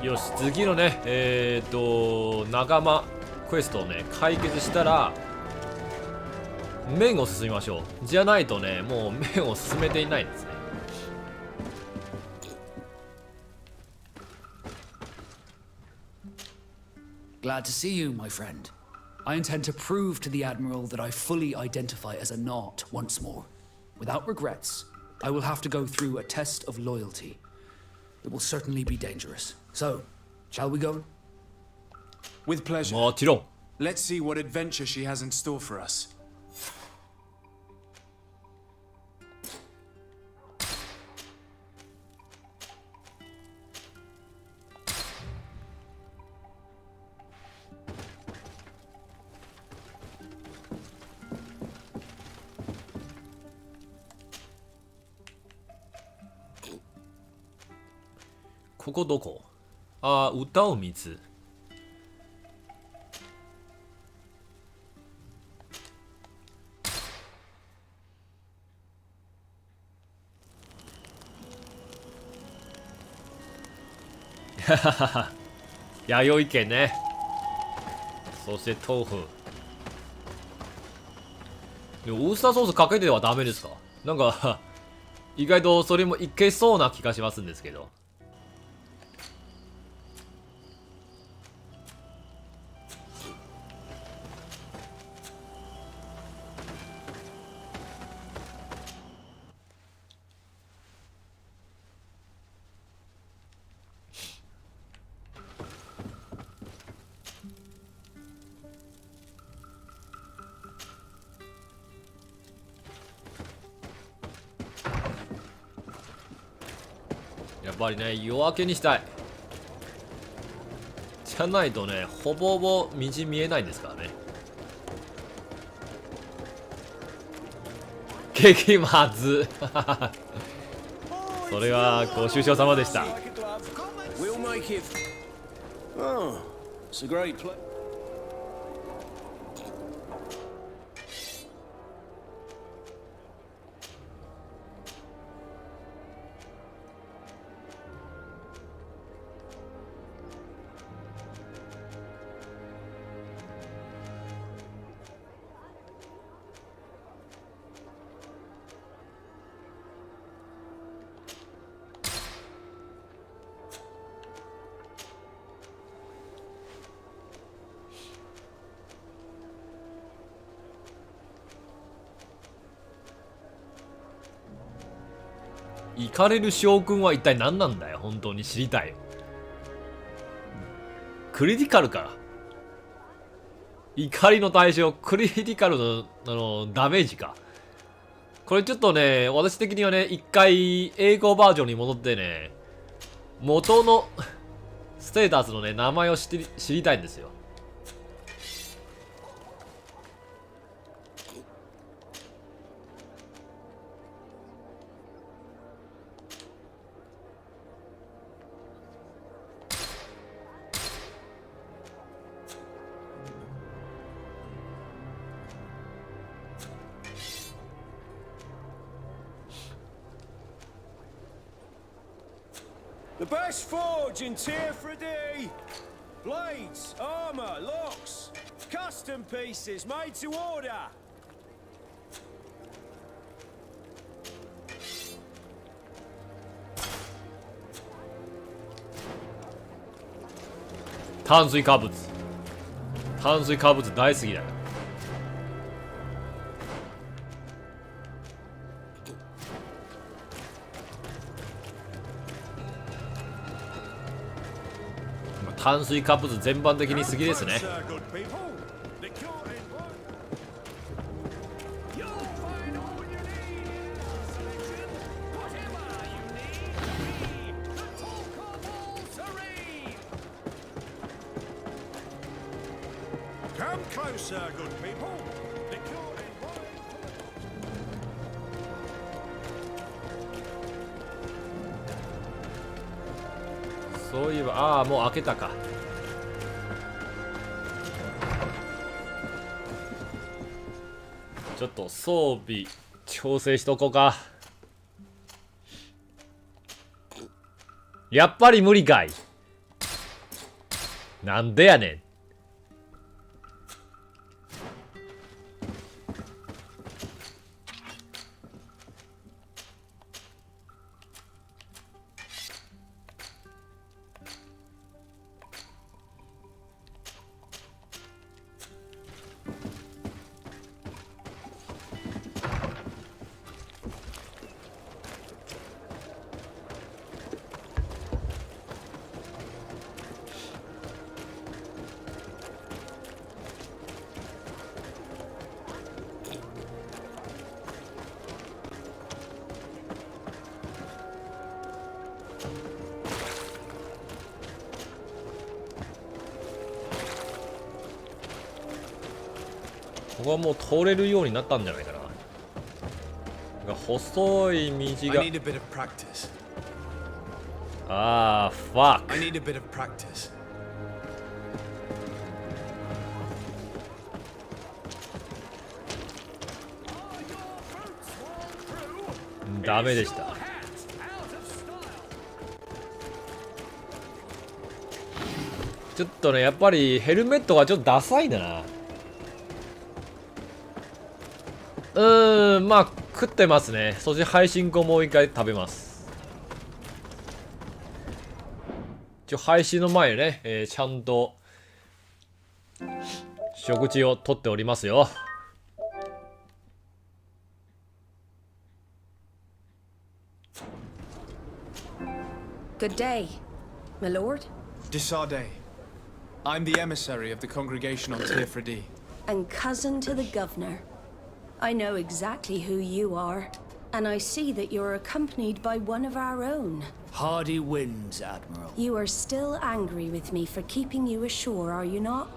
よし、次のね仲間クエストをね解決したら面を進みましょう。じゃないとね、もう面を進めていないんですね。Glad to see you, my friend. I intend to prove to the Admiral that I fully identify as a Naut once more. Without regrets, I will have to go through a test of loyalty. It will certainly be dangerous. So, shall we go? With pleasure. もちろん。 Let's see what adventure she has in store for us. ここどこ？ああ、歌う水。弥生県ね。そして豆腐。でもウスターソースかけてはダメですか？なんか意外とそれもいけそうな気がしますんですけど。やっぱりね、夜明けにしたい。じゃないとね、ほぼほぼ道見えないんですからね。激まずそれはご愁傷様でした。We'll make it. Oh, it's a great place. イカれる将軍は一体何なんだよ。本当に知りたい。クリティカルか。怒りの対象、クリティカルのダメージか。これちょっとね、私的にはね、一回英語バージョンに戻ってね、元のステータスのね、名前を知りたいんですよ。The best forge in tier 3D. Blades, armor, locks, custom pieces made to order. 炭水化物。炭水化物大好きだよ。炭水化物全般的に好きですね。Come closer, good people. そういえば、ああ、もう開けたか。ちょっと装備調整しとこうか。やっぱり無理かい。なんでやねん。ここはもう通れるようになったんじゃないかな。細い道が。ああ、ファック。ダメでした。ちょっとね、やっぱりヘルメットがちょっとダサいな。まあ食ってますね。そして配信後もう一回食べます。配信の前にね、ちゃんと食事をとっておりますよ。Good day, my lord. Desarde. I'm the emissary of the congregation on Tier 3D. And cousin to the governor. I know exactly who you are, and I see that you're accompanied by one of our own. Hardy winds, Admiral. You are still angry with me for keeping you ashore, are you not?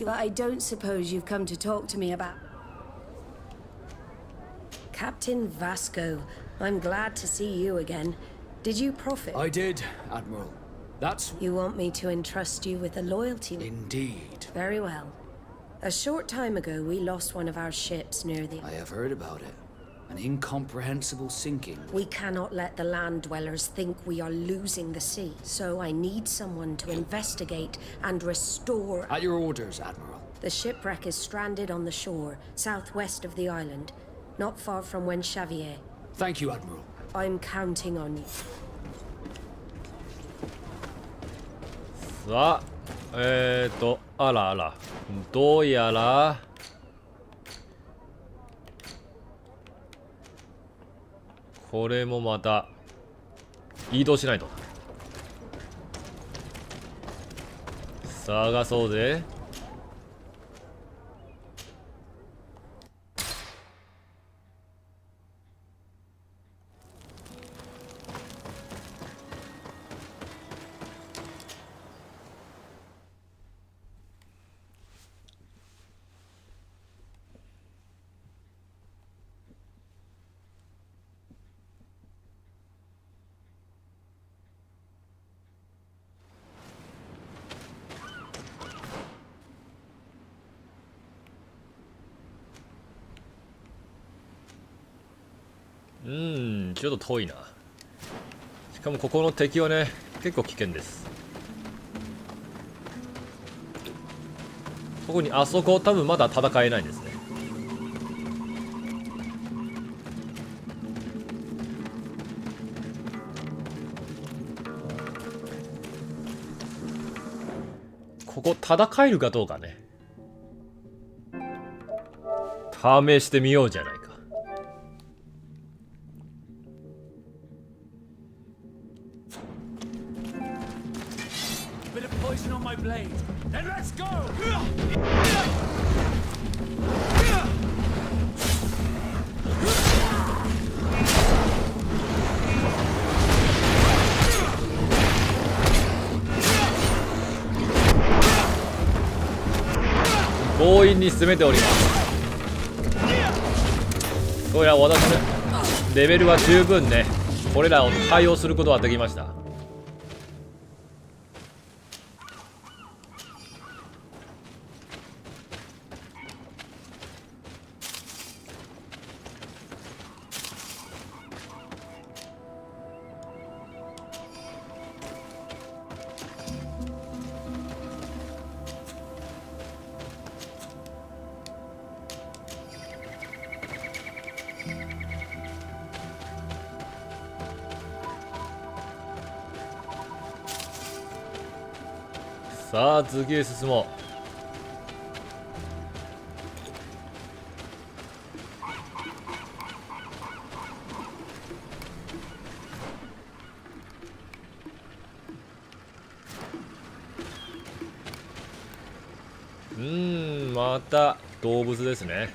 I don't suppose you've come to talk to me about... Captain Vasco, I'm glad to see you again. Did you profit? I did, Admiral. That's... You want me to entrust you with a loyalty... Indeed. Very well. A short time ago, we lost one of our ships near the... I have heard about it. An incomprehensible sinking. We cannot let the land dwellers think we are losing the sea. So I need someone to investigate and restore... At your orders, Admiral. The shipwreck is stranded on the shore, southwest of the island, not far from Wen Xavier. Thank you, Admiral. I'm counting on you. さあ、あらあら、どうやらこれもまた移動しないと。探そうぜ。ちょっと遠いな。しかもここの敵はね、結構危険です。ここにあそこ多分まだ戦えないんですね。ここ戦えるかどうかね、試してみようじゃないか。強引に進めております。どうやら私のレベルは十分ね、これらを対応することができました。さあ次へ進もう。また動物ですね。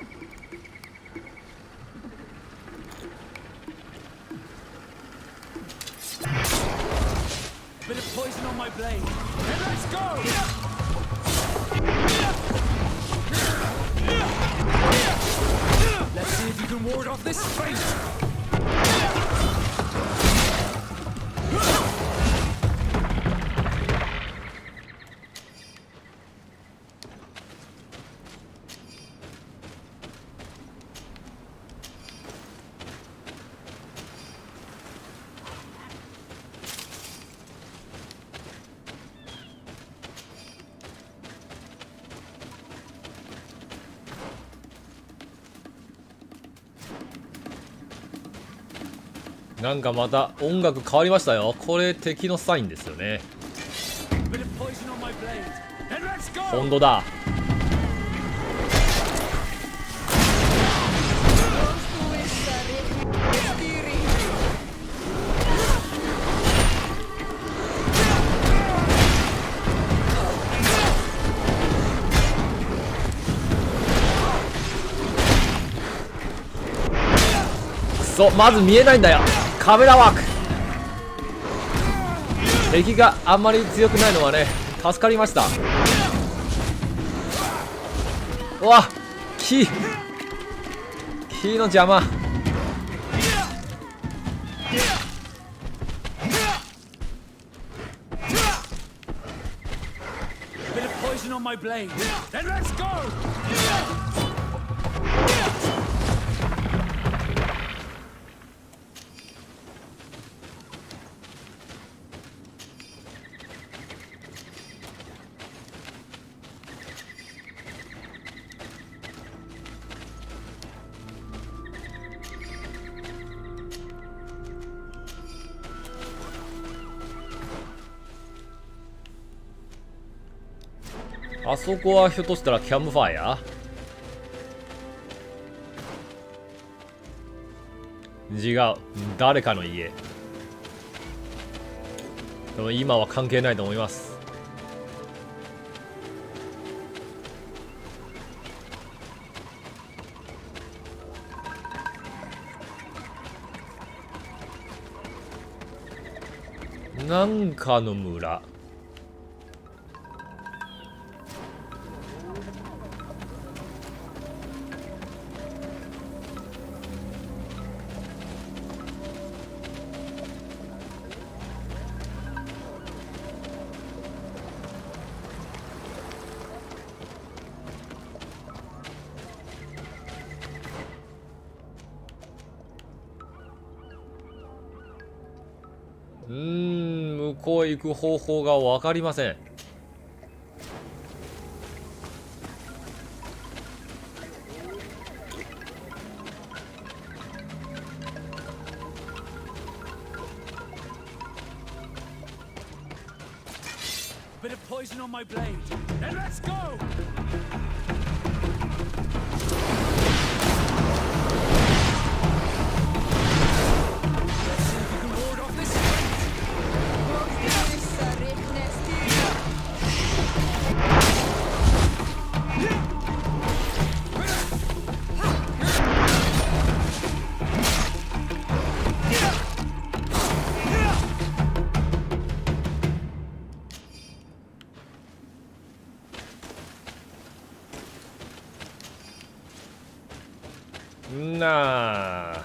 なんかまた音楽変わりましたよ。これ敵のサインですよね。本当だ。まず見えないんだよ、カメラワーク。敵があんまり強くないのはね、助かりました。うわ、木の邪魔。あそこはひょっとしたらキャンプファイヤー？違う、誰かの家。でも今は関係ないと思います。なんかの村。向こう行く方法が分かりません。Bit of poison on my blade. Then let's go!なあ、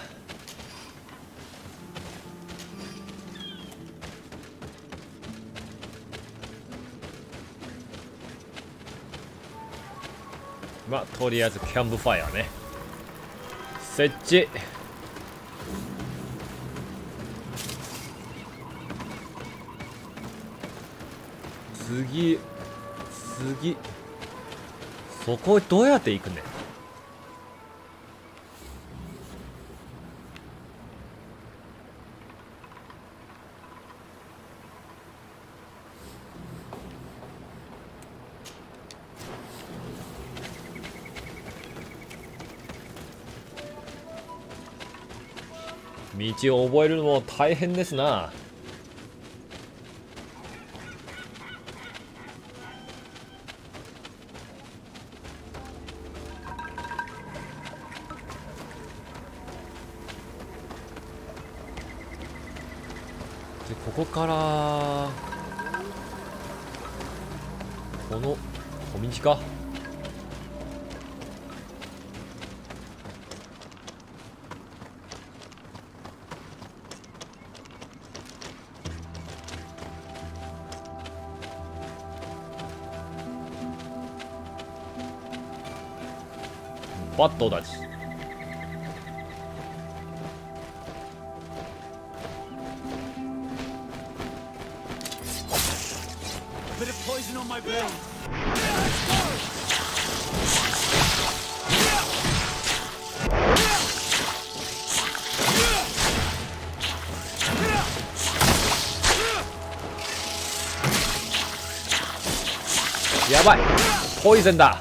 まあとりあえずキャンプファイヤーね設置。次そこどうやって行くねん。道を覚えるのも大変ですな。でここからこの小道か。バットだし。やばい、ポイズンだ。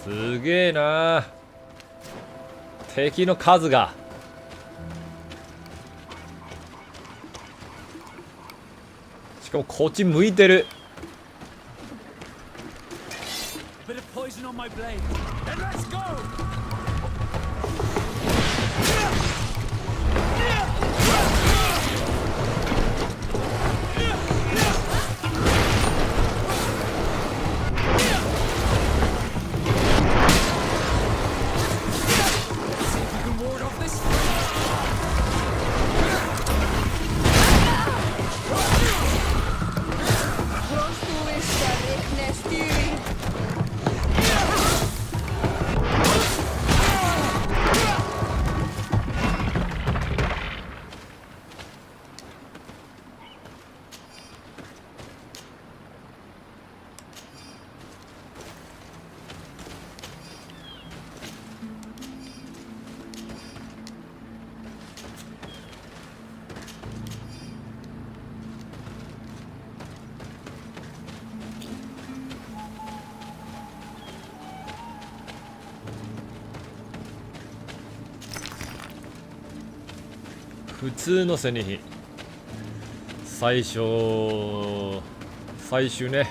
すげえな、敵の数が。しかもこっち向いてる。普通の戦利品。最終ね。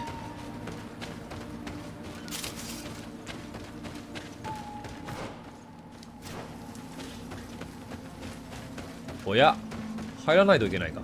おや、入らないといけないか。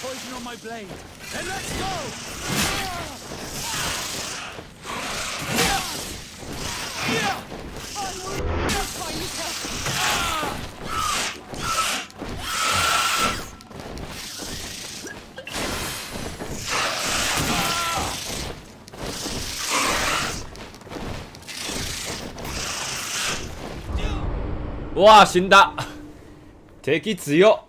Poison on my blade. And let's go! うわあ、死んだ。敵強っ。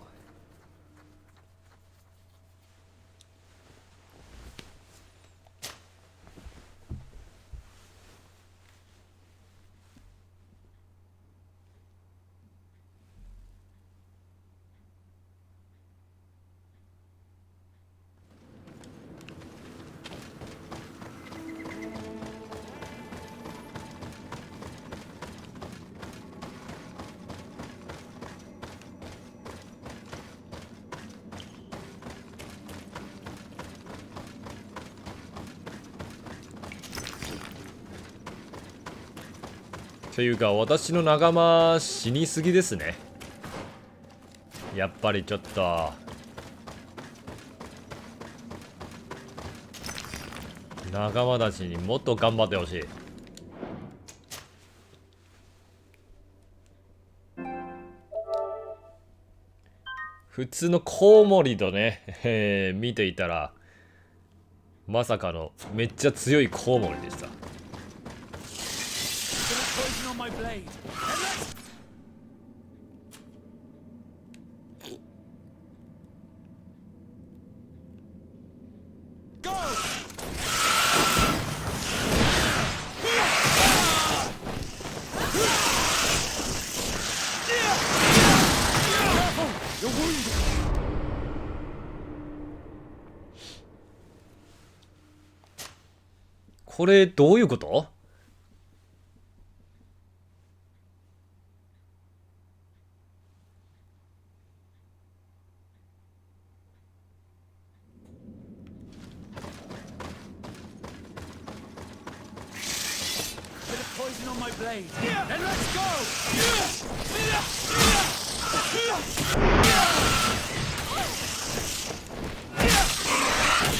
というか私の仲間死にすぎですね。やっぱりちょっと仲間たちにもっと頑張ってほしい。普通のコウモリとね、見ていたらまさかのめっちゃ強いコウモリでした。Poison on my blade. And let's go! You're wounded. これどういうこと？Poison on my blade. And let's go!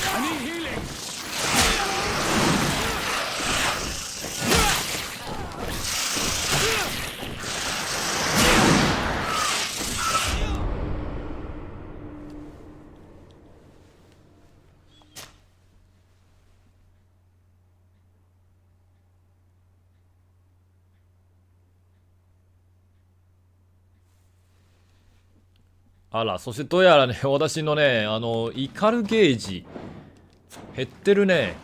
I need healing. あら、そしてどうやらね、私のね、怒るゲージ減ってるね。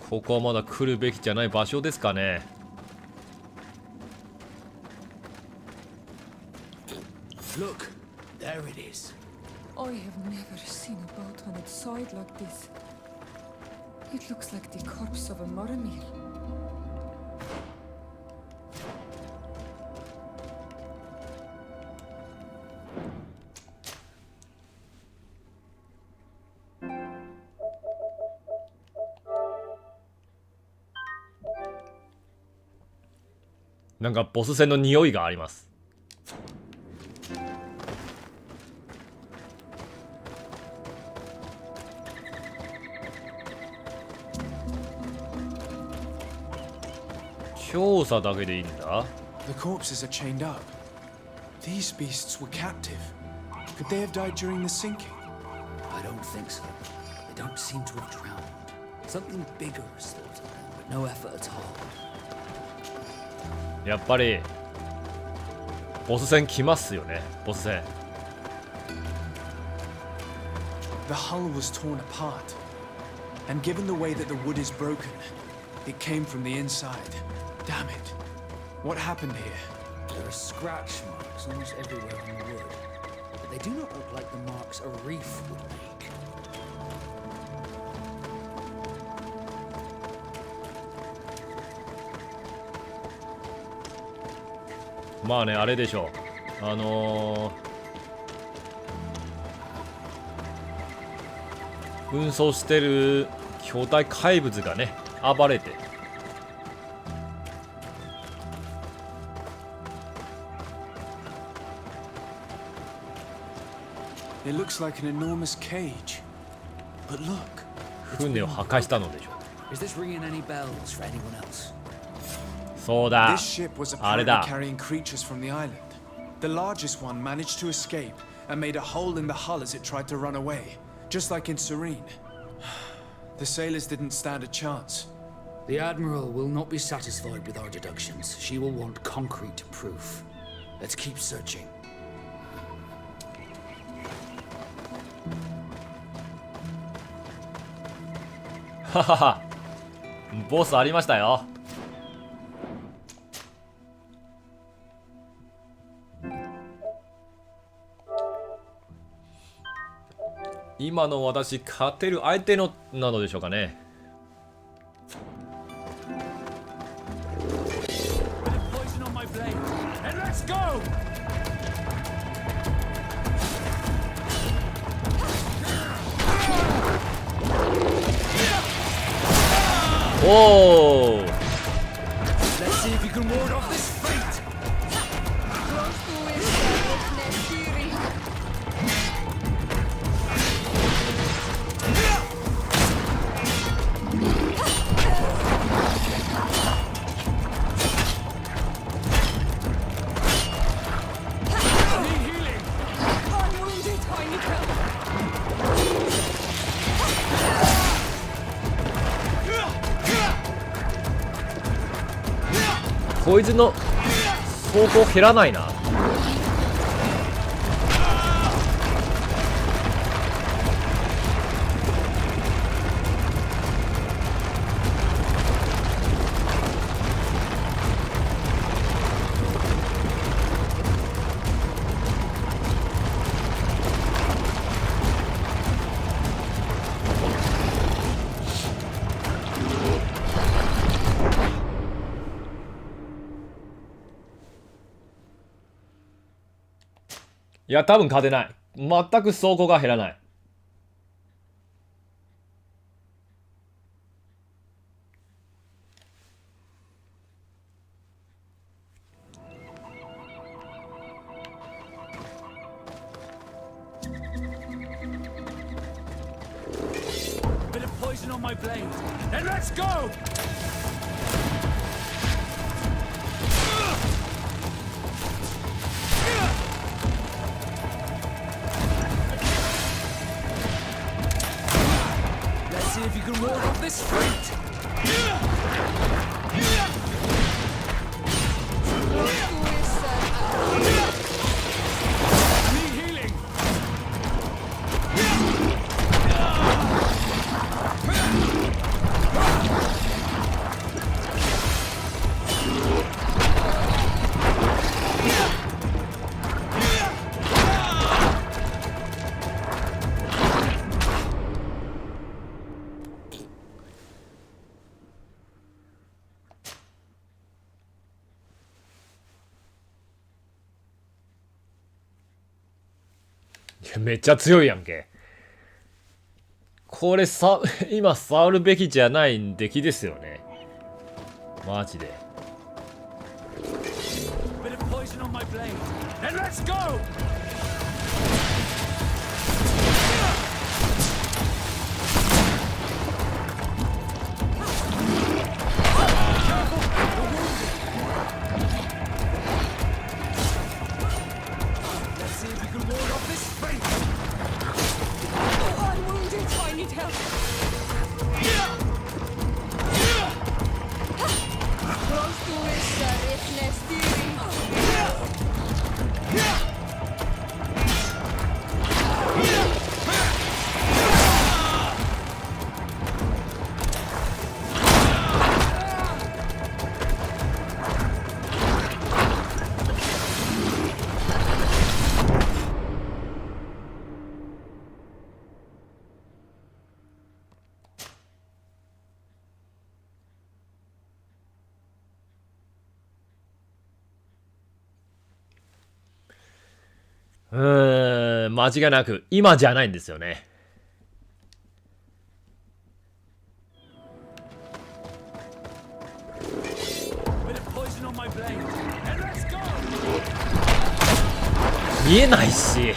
ここはまだ来るべきじゃない場所ですかね。Look, there it is. I have never seen a boat on its side like this. It looks like the corpse of a Moramir. なんかボス戦の匂いがあります。調査だけでいいんだ。 The corpses are chained up. These beasts were captive. Could they have died during the sinking? I don't think so. They don't seem to have drowned. Something bigger is thought of them, but no effort at all. やっぱりボス戦来ますよね。ボス戦。 The hull was torn apart, and given the way that the wood is broken, it came from the inside. Damn it! What happened here? There are scratch marks almost everywhere on the wood, but they do not look like the marks a reef would make. まあね、あれでしょう。運送してる巨大怪物がね、暴れて。It looks like an enormous cage. But look. 船を破壊したのでしょう。 Is this ringing any bells for anyone else? そうだ。 This ship was あれ apparently だ。 carrying creatures from the island. The largest one managed to escape and made a hole in the hull as it tried to run away, just like in Serene. The sailors didn't stand a chance. The Admiral will not be satisfied with our deductions. She will want concrete proof. Let's keep searching. ははは。ボスありましたよ。今の私勝てる相手のなのでしょうかね。おお。Let's see if you can ward off this fate. Unwounded, Heineken. こいつの走行減らないな。いや、多分勝てない。全く走行が減らない。Bit of poison on my blade. Then let's go! Let's see if you can ward off this fate. Need healing. めっちゃ強いやんけ。これさ、今触るべきじゃない出来ですよね。マジで。間違いなく今じゃないんですよね。見えないし。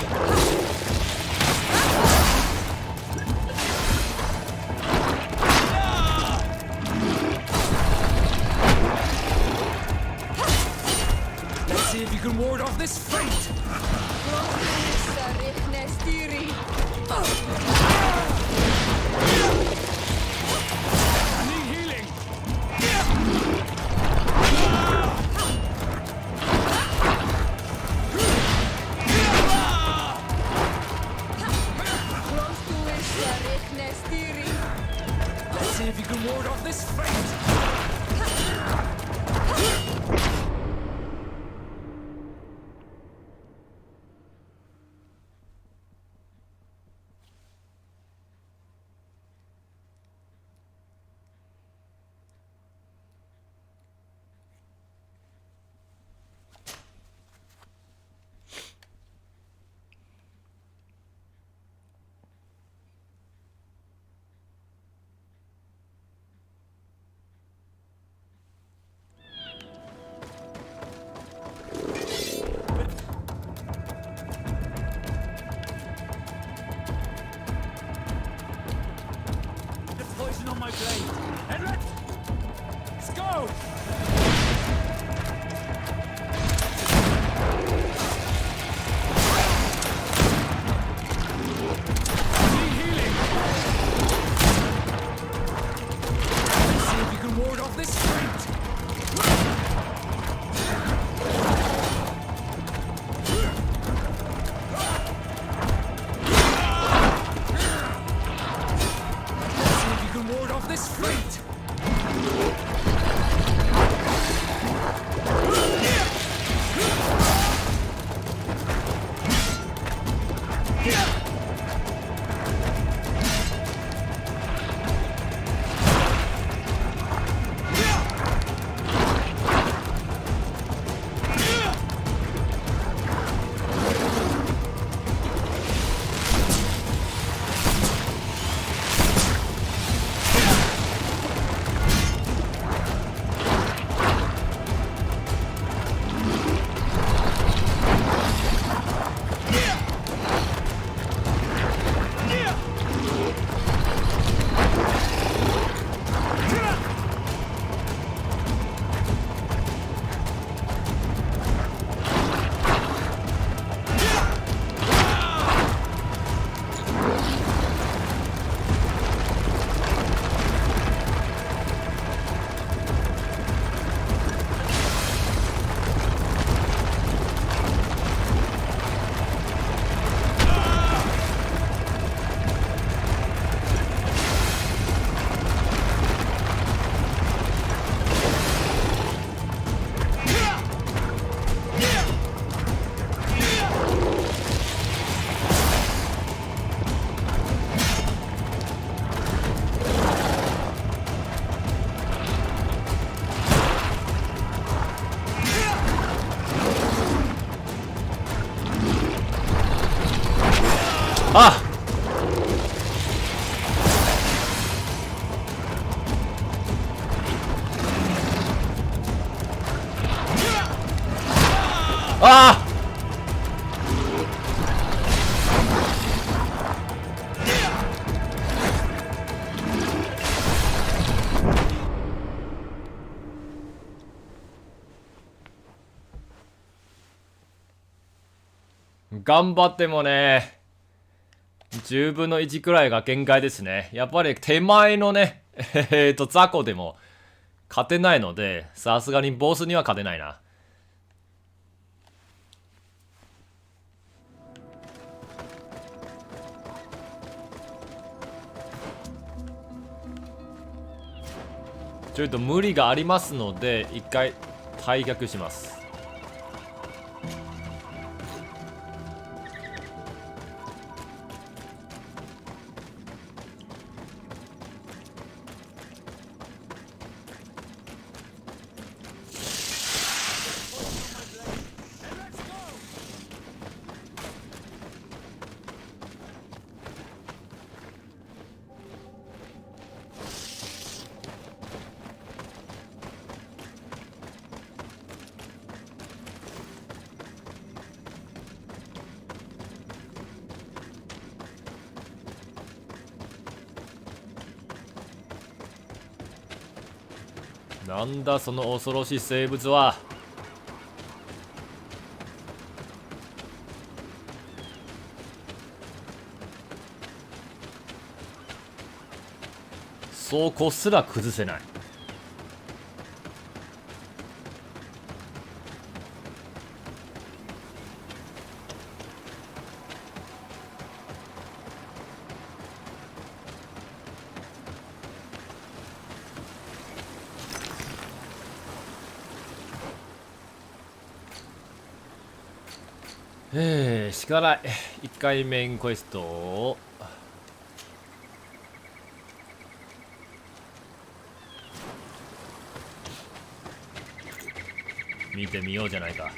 ああ頑張ってもね、10分の1くらいが限界ですね。やっぱり手前のね、雑魚でも勝てないので、さすがにボスには勝てないな。ちょっと無理がありますので、一回退却します。なんだその恐ろしい生物は。倉庫すら崩せない。しかない。1回メインクエストを見てみようじゃないか。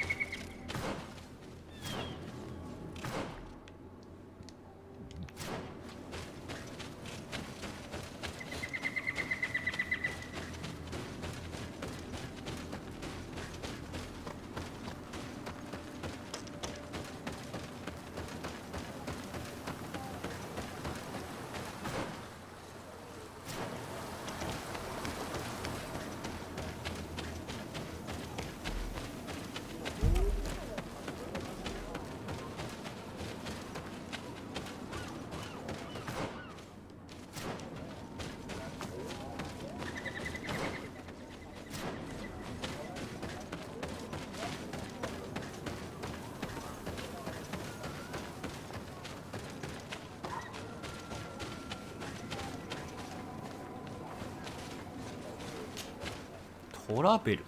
トラベル。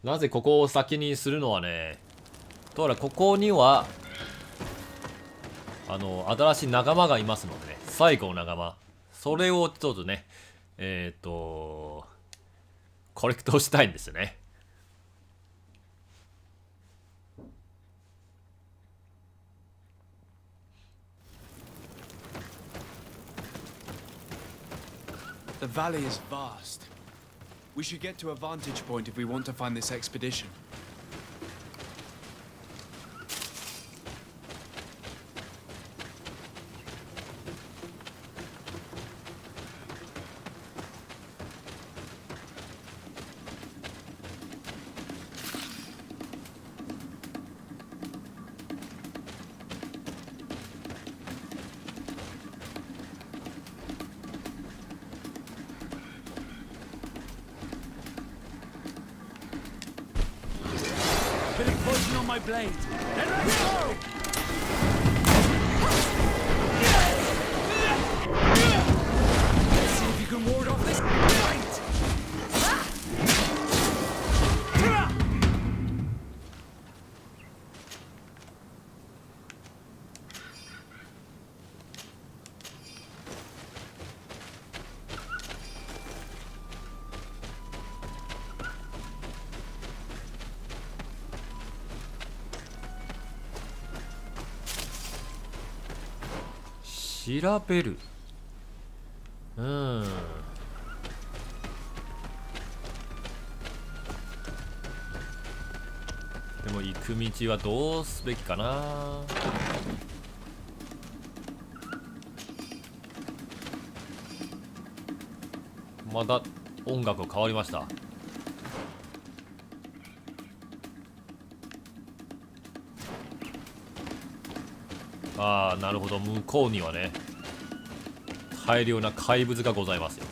なぜここを先にするのはね、とらここには新しい仲間がいますのでね、最後の仲間、それをちょっとねコレクトしたいんですよね。The valley is vast. We should get to a vantage point if we want to find this expedition. Bit of poison on my blade. Then let's go! Let's see if you can ward off this bite! 調べる。でも行く道はどうすべきかな。まだ音楽変わりました。ああ、なるほど。向こうにはね、大量な怪物がございますよ。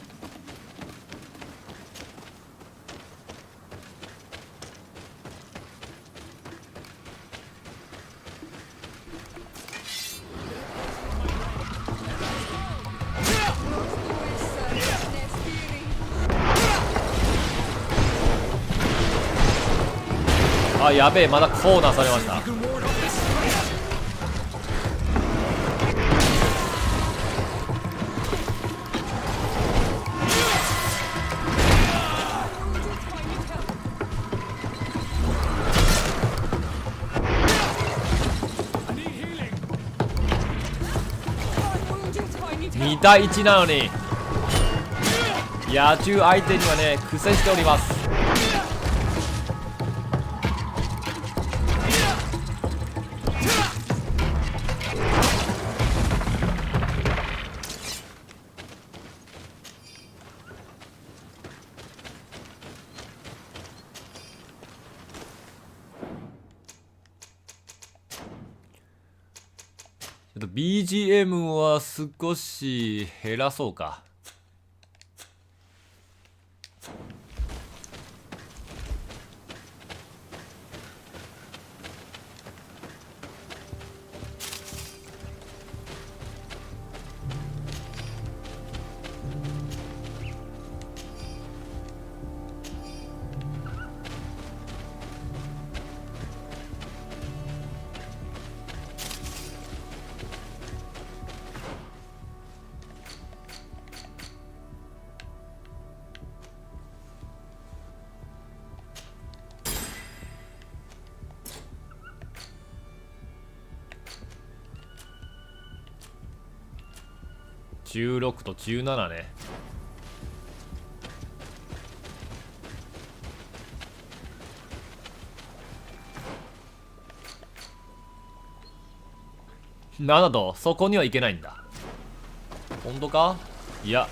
あ、やべえ、まだコーナーされました。2対1なのに野獣相手にはね苦戦しております。ちょっと BGM は少し減らそうか。16と17ね。7度、そこにはいけないんだ。本当か？いや。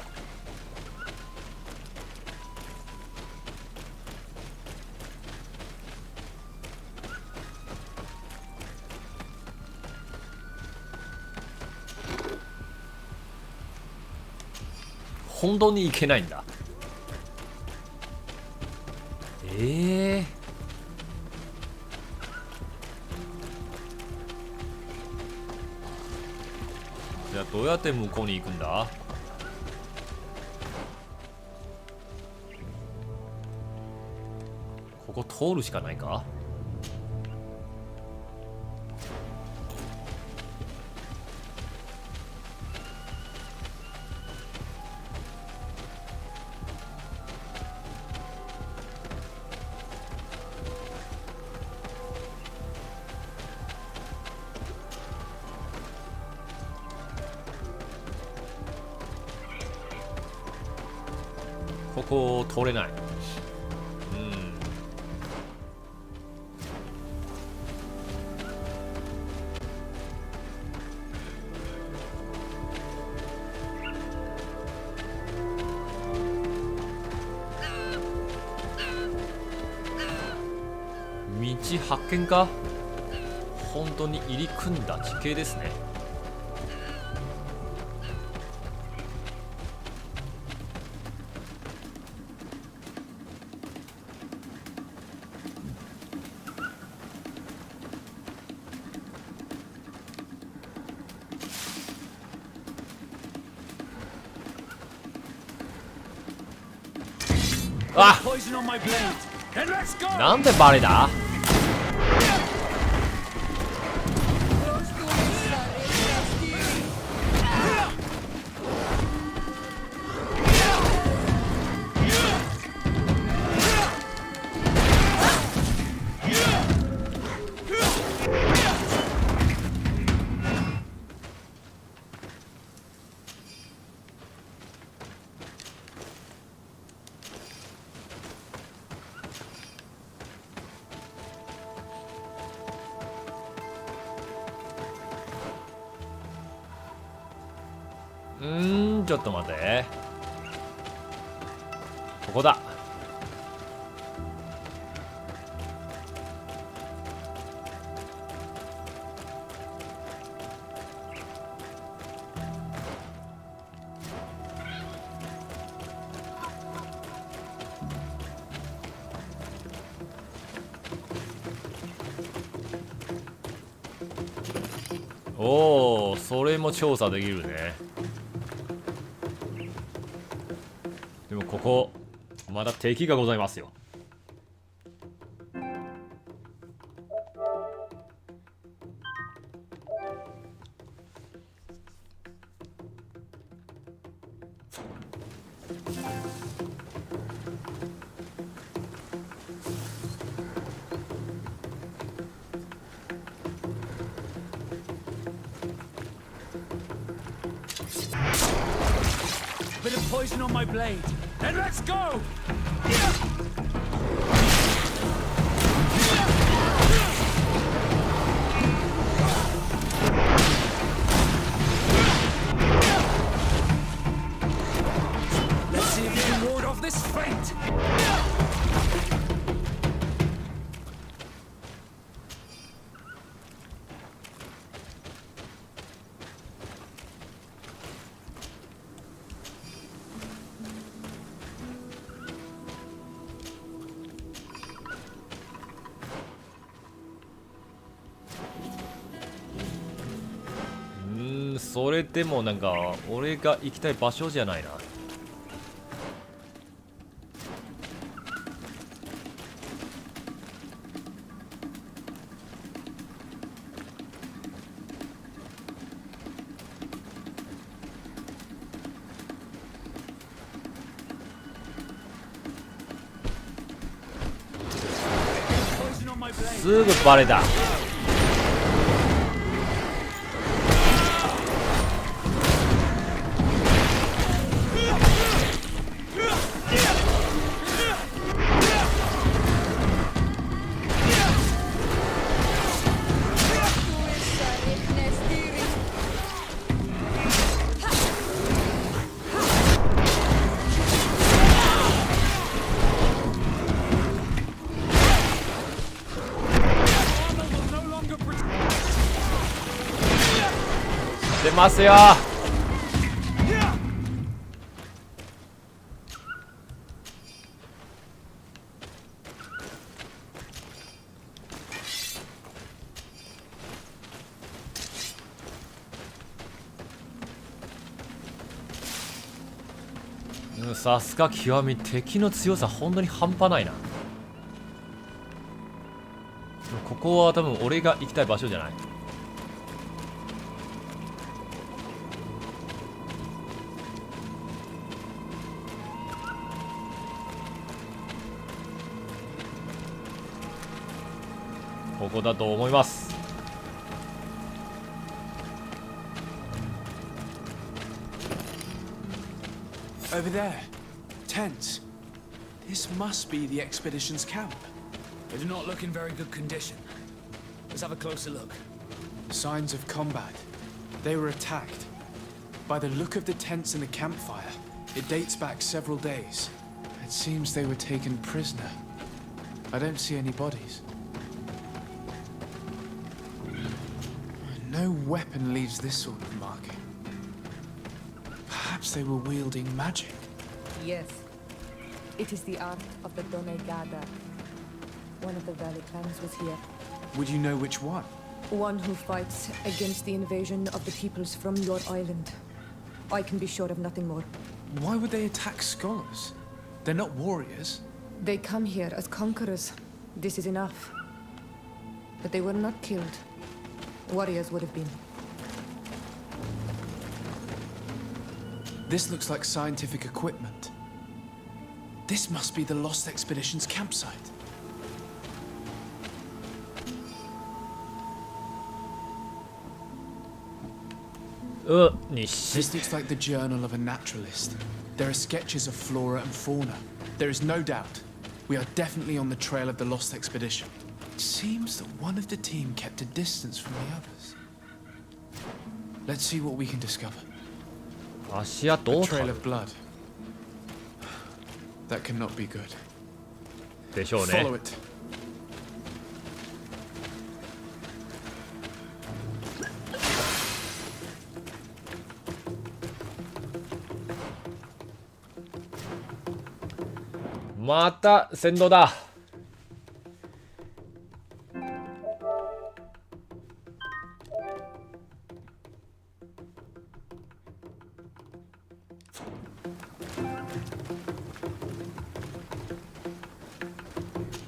本当にいけないんだ。じゃあどうやって向こうに行くんだ？ここ通るしかないか？ここ通れない。道発見か？本当に入り組んだ地形ですね。あっ、なんでバレだ？ちょっと待て。ここだ。おお、それも調査できるね。でもここまだ敵がございますよ。Bit of poison on my blade. Then let's go! Let's see if we can ward off this fate! それでもなんか俺が行きたい場所じゃないな。すぐバレた。出ますよ。さすが極み、敵の強さ本当に半端ないな。ここは多分俺が行きたい場所じゃない。ここだと思います。Over there. Tents. This must be the expedition's camp. They do not look in very good condition. Let's have a closer look. Signs of combat. They were attacked. By the look of the tents and the campfire, it dates back several days. It seems they were taken prisoner. I don't see any bodies. No weapon leaves this sort of marking. Perhaps they were wielding magic. Yes. It is the art of the Donegada. One of the valley clans was here. Would you know which one? One who fights against the invasion of the peoples from your island. I can be sure of nothing more. Why would they attack scholars? They're not warriors. They come here as conquerors. This is enough. But they were not killed. Warriors would have been. This looks like scientific equipment. This must be the Lost Expedition's campsite. This looks like the journal of a naturalist. There are sketches of flora and fauna. There is no doubt. We are definitely on the trail of the Lost Expedition. It seems that one of the team kept a distance from the others. Let's see what we can discover. 足跡 A を trail of blood. That cannot be good. でしょうね。 Follow it. また先導だ。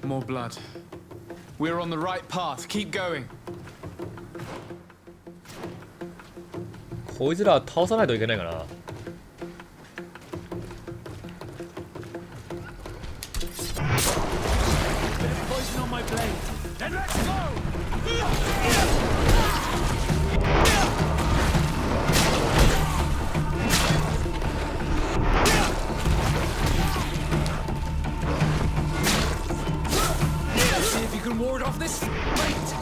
More blood. We're on the right path. Keep going. こいつら倒さないといけないかな。Poison on my blade. Then let's go! See if you can ward off this fate.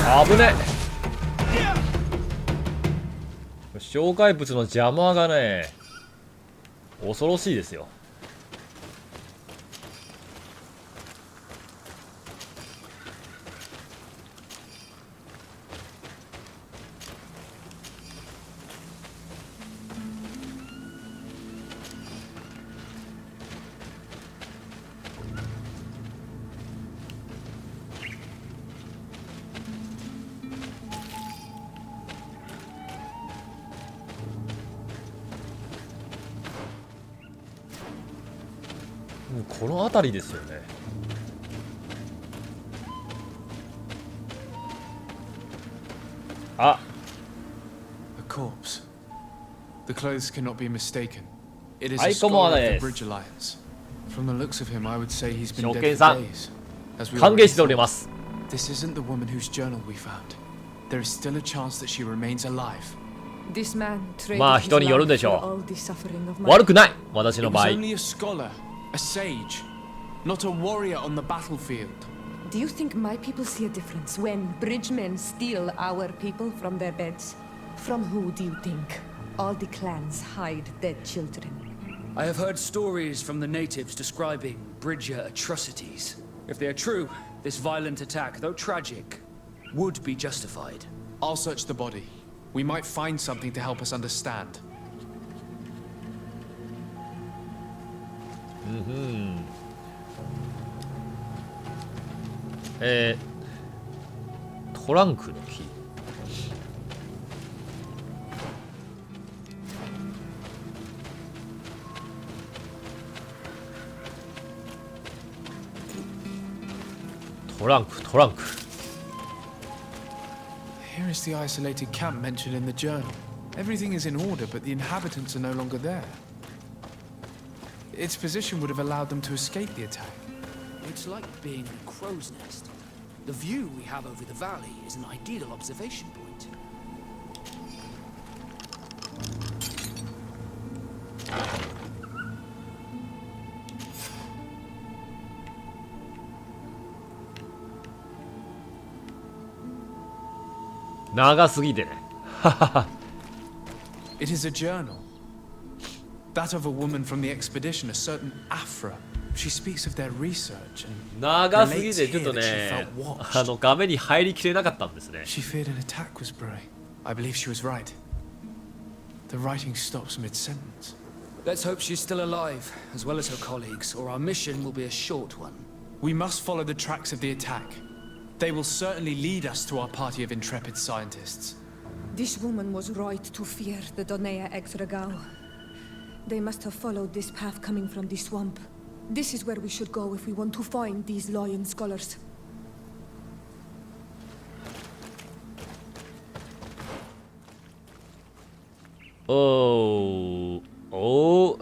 Ah, 危ねえ。障害物の邪魔がね、恐ろしいですよ。この辺りですよね。あ、 A corpse. The clothes cannot be mistaken. It is は a い、こんばんは scholar of で the す。 Bridge Alliance. From the looks of him, I would say he's been 証 dead 券 for さん、 days. As we 歓 already 迎しており thought. ます。 This isn't the woman whose journal we found. There is still a chance that she remains alive. This man traded まあ his 人による life でし for ょ all the suffering of う。 my 悪くない、私 It の場 was 合。 only a scholar, a sage, not a warrior on the battlefield. Do you think my people see a difference when bridgemen steal our people from their beds? From who do you think all the clans hide dead children? I have heard stories from the natives describing Bridger atrocities. If they are true, this violent attack, though tragic, would be justified. I'll search the body. We might find something to help us understand. トランクのキー。トランク、トランク。 Here is the isolated camp mentioned in the journal. Everything is in order, but the inhabitants are no longer there. Its position would have allowed them to escape the attack. It's like being in a crow's nest. The view we have over the valley is an ideal observation point. It is a journal. That of a woman from the expedition, a certain Afra. She speaks of their research and 長すぎ relates てちょっ here と that she ね felt watched. 画面に入りきれなかったんですね。 She feared an attack was brewing. I believe she was right. The writing stops mid-sentence. Let's hope she's still alive, as well as her colleagues, or our mission will be a short one. We must follow the tracks of the attack. They will certainly lead us to our party of intrepid scientists. This woman was right to fear the Donea Exregao. They must have followed this path coming from the swamp. This is where we should go if we want to find these lion scholars. Oh, oh.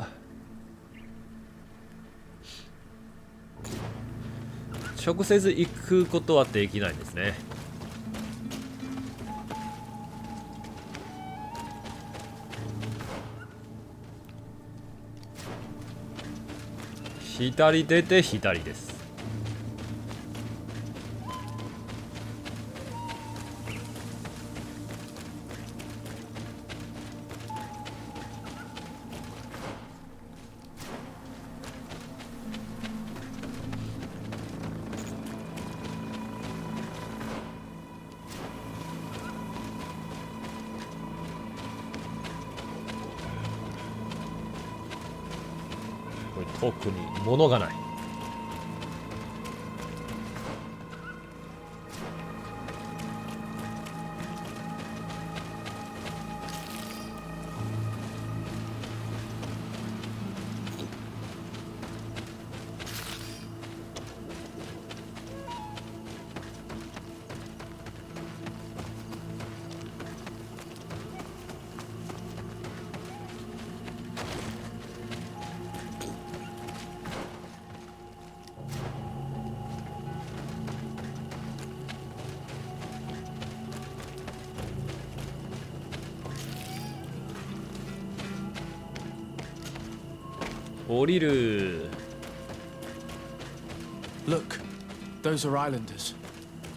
直接行くことはできないんですね。左出て左です。特に物がない。降りる。 Look, those are islanders.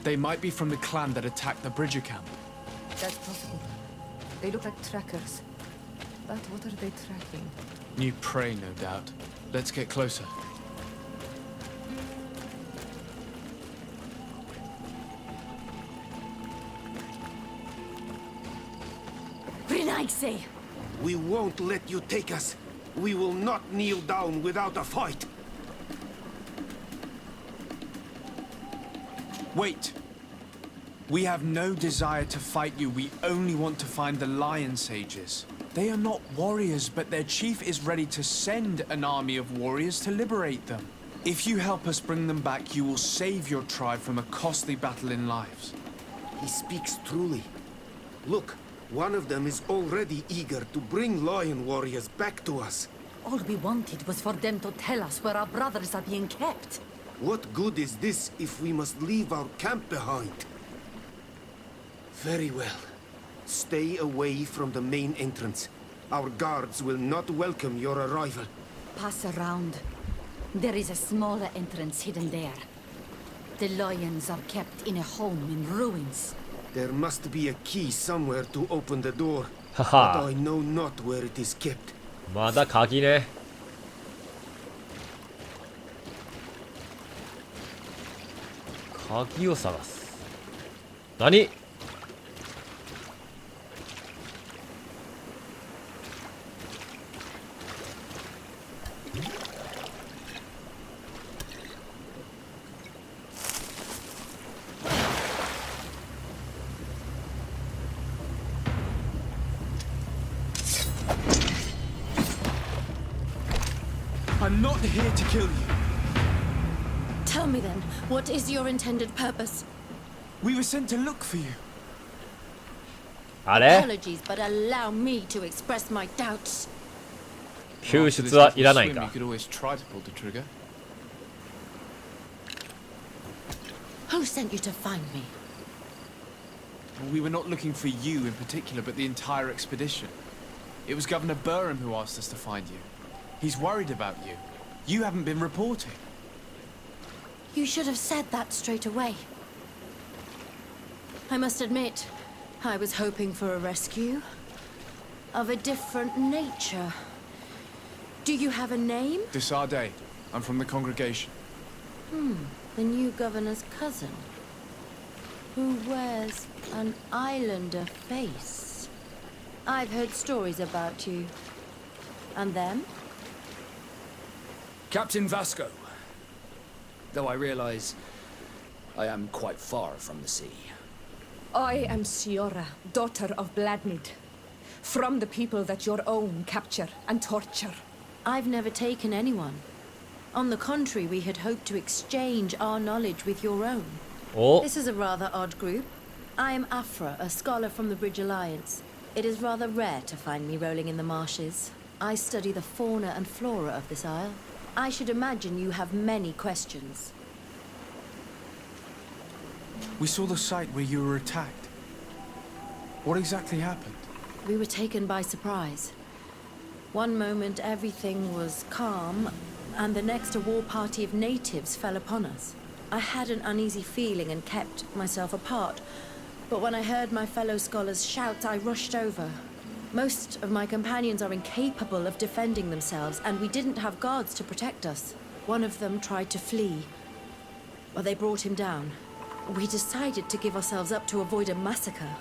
They might be from the clan that attacked the Bridger camp. That's possible. They look like trackers. But what are they tracking? New prey, no doubt. Let's get closer. Renaise! We won't let you take us. We will not kneel down without a fight. Wait. We have no desire to fight you. We only want to find the Lion Sages. They are not warriors, but their chief is ready to send an army of warriors to liberate them. If you help us bring them back, you will save your tribe from a costly battle in lives. He speaks truly. Look, one of them is already eager to bring lion warriors back to us. All we wanted was for them to tell us where our brothers are being kept. What good is this if we must leave our camp behind? Very well. Stay away from the main entrance. Our guards will not welcome your arrival. Pass around. There is a smaller entrance hidden there. The lions are kept in a home in ruins. There must be a key somewhere to open the door. Haha. But I know not where it is kept. まだ鍵ね。鍵を探す。何？I'm not here to kill you. Tell me then, what is your intended purpose? We were sent to look for you. あれ？ Apologies, but allow me to express my doubts. 救出はいらない You か。 could always try to pull the trigger. Who sent you to find me? We were not looking for you in particular, but the entire expedition. It was Governor Burham who asked us to find you. He's worried about you. You haven't been reporting. You should have said that straight away. I must admit, I was hoping for a rescue of a different nature. Do you have a name? Desarde. I'm from the congregation. The new governor's cousin, who wears an islander face. I've heard stories about you. And them? Captain Vasco. Though I realize I am quite far from the sea. I am Siora, daughter of Bladnid. From the people that your own capture and torture. I've never taken anyone. On the contrary, we had hoped to exchange our knowledge with your own. Oh. This is a rather odd group. I am Afra, a scholar from the Bridge Alliance. It is rather rare to find me rolling in the marshes. I study the fauna and flora of this isle. I should imagine you have many questions. We saw the site where you were attacked. What exactly happened? We were taken by surprise. One moment everything was calm, and the next a war party of natives fell upon us. I had an uneasy feeling and kept myself apart, but when I heard my fellow scholars shout, I rushed over. Most of my companions are incapable of defending themselves, and we didn't have guards to protect us. One of them tried to flee, but they brought him down. We decided to give ourselves up to avoid a massacre.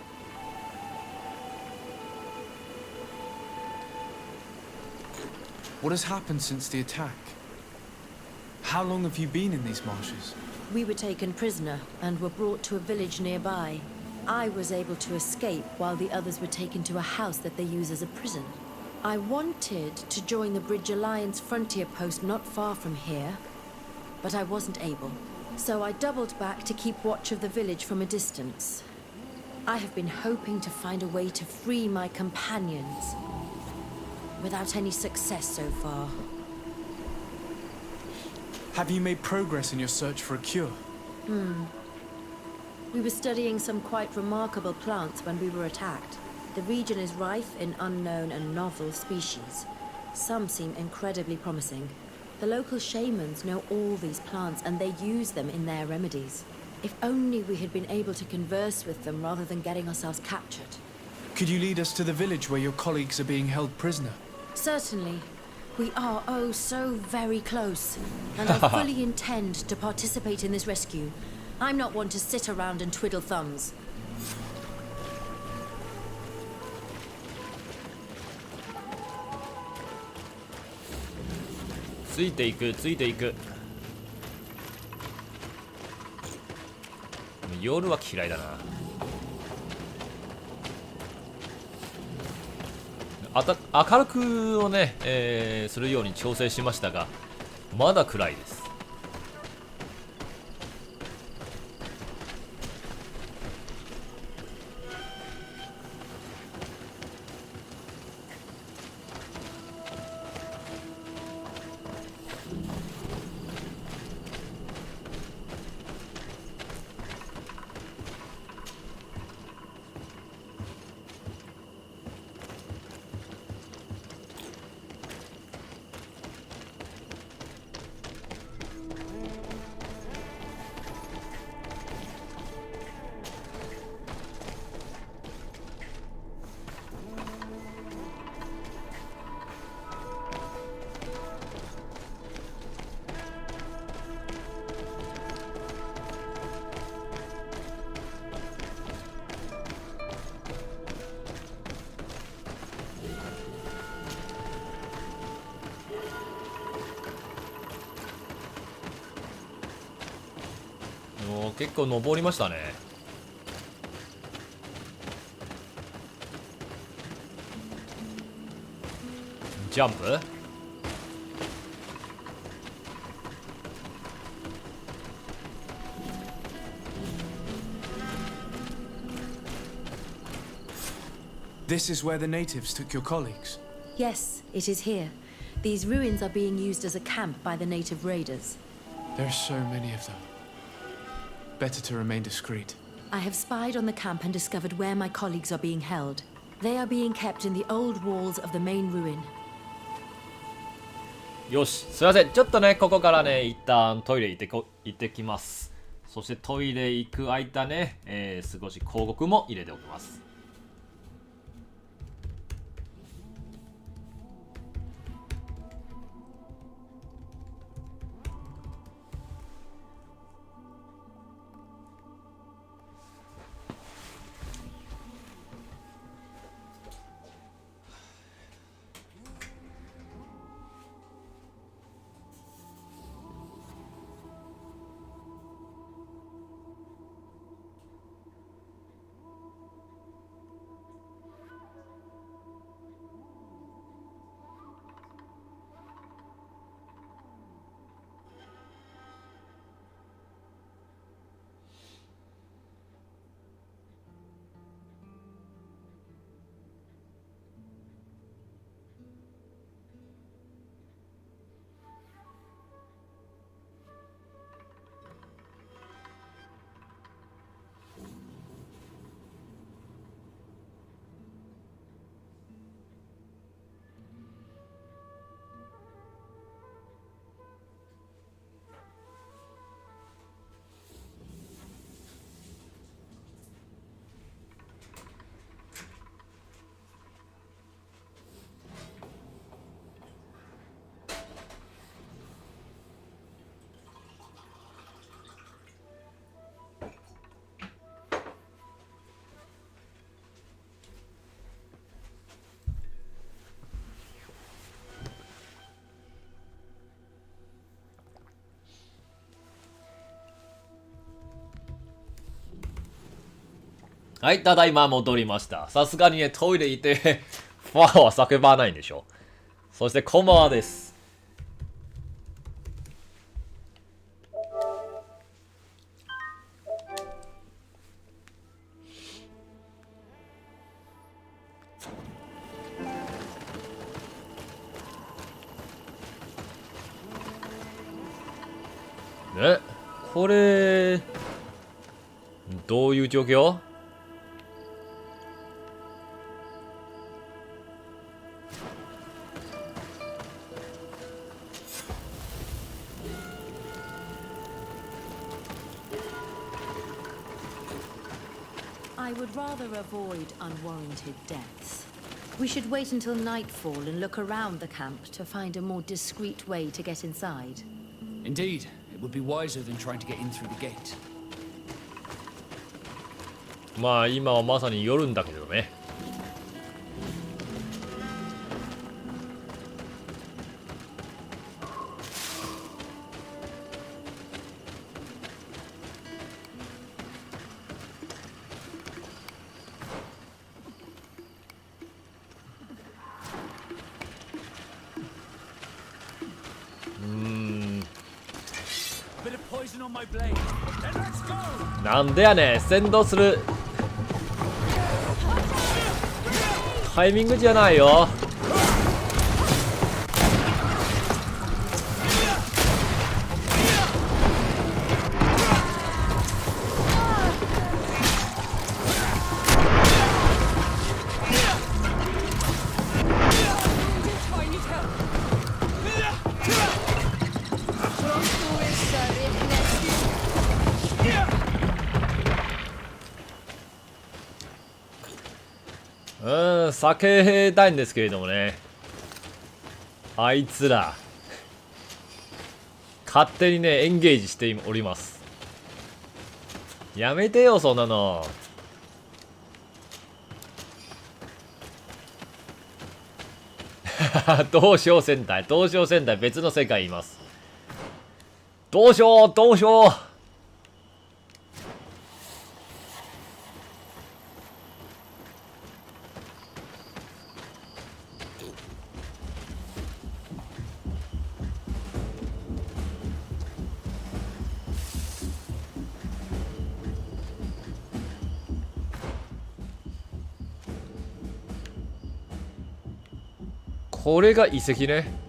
What has happened since the attack? How long have you been in these marshes? We were taken prisoner and were brought to a village nearby. I was able to escape while the others were taken to a house that they use as a prison. I wanted to join the Bridge Alliance frontier post not far from here, but I wasn't able. So I doubled back to keep watch of the village from a distance. I have been hoping to find a way to free my companions, without any success so far. Have you made progress in your search for a cure? We were studying some quite remarkable plants when we were attacked. The region is rife in unknown and novel species. Some seem incredibly promising. The local shamans know all these plants and they use them in their remedies. If only we had been able to converse with them rather than getting ourselves captured. Could you lead us to the village where your colleagues are being held prisoner? Certainly. We are, oh, so very close. And I fully intend to participate in this rescue. I'm not one to sit around and twiddle thumbs. ついていくついていく。夜は嫌いだな。明るくをね、するように調整しましたが、まだ暗いです。結構登りましたね。ジャンプ。This is where the natives took your colleagues? Yes, it is here. These ruins are being used as a camp by the native raiders. There are so many of them. Better to remain discreet. I have spied on the camp and discovered where my colleagues are being held. They are being kept in the old walls of the main ruin. よし、すいません。ちょっとね、ここからね、一旦トイレ行ってきます。そしてトイレ行く間ね、少し広告も入れておきます。はい、ただいま戻りました。さすがにね、トイレ行って、ファーは叫ばないんでしょ。そして、こんばんはです。ね、これ、どういう状況？I would rather avoid unwarranted deaths. We should wait until nightfall and look around the camp to find a more discreet way to get inside. Indeed, it would be wiser than trying to get in through the gate. まあ今はまさに夜んだけどね。なんでやねん、先導するタイミングじゃないよ。避けたいんですけれどもね、あいつら勝手にねエンゲージしております。やめてよそんなの。東証戦隊別の世界います。東証これが遺跡ね。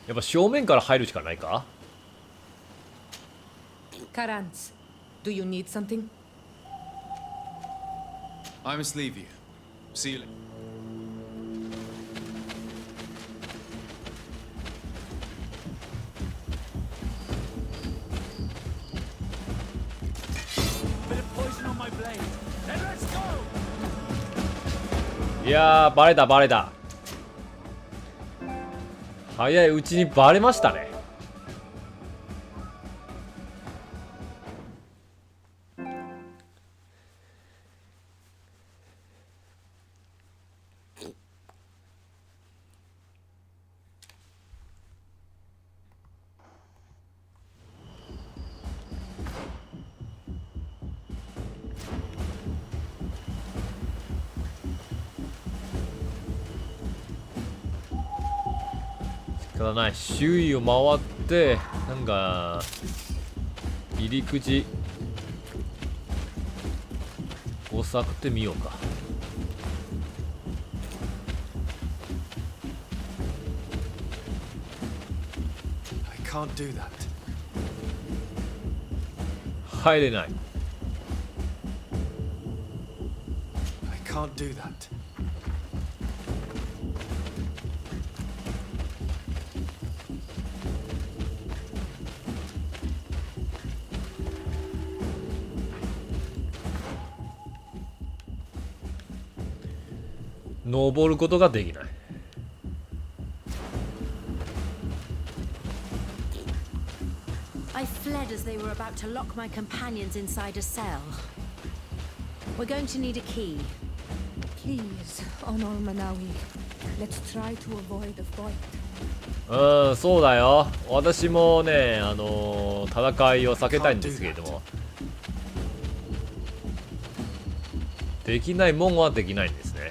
やっぱ正面から入るしかないか。Karans, do you need something? I must leave you. See you later. Bit of poison on my blade. Then let's go. いやー、バレた。早いうちにバレましたね。仕方ない、周囲を回ってなんか入り口を探ってみようか。I can't do that. 入れない。I can't do that. 登ることができない。I fled as they were about to lock my companions inside a cell. We're going to need a key. Please, Honor Manawi. Let's try to avoid a fight. そうだよ。私もね、戦いを避けたいんですけれども、できないもんはできないんですね。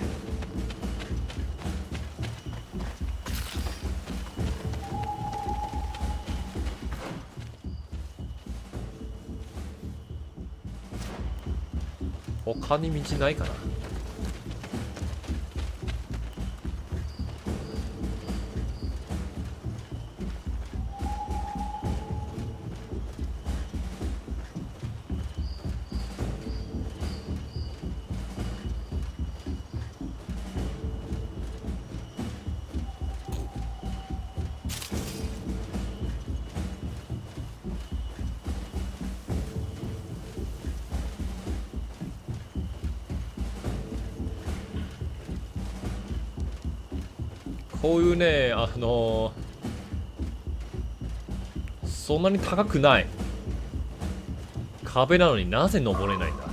他に道ないかな。こういうね、そんなに高くない壁なのになぜ登れないんだ。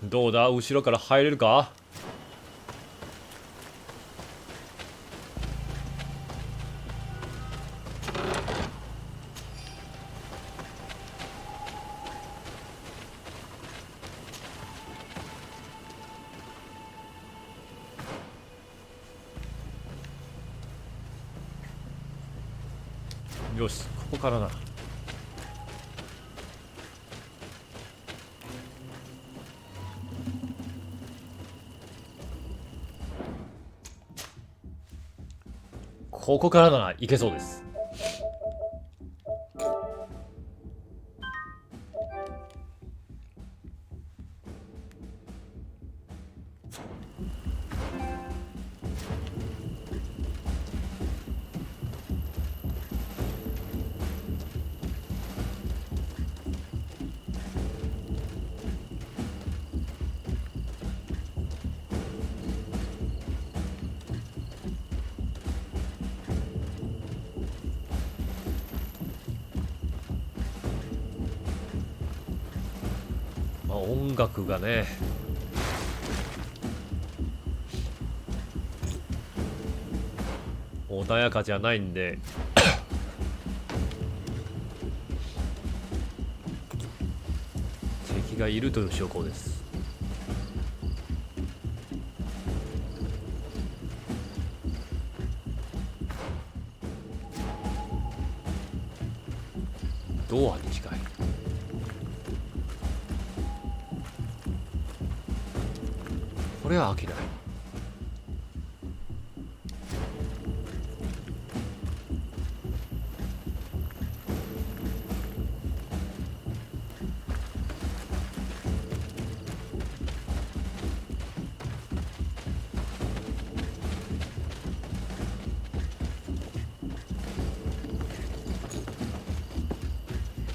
どうだ、後ろから入れるか。よし、ここからな。ここからならいけそうです。音楽がね、穏やかじゃないんで敵がいるという証拠です。ドアに近い。これは開けない。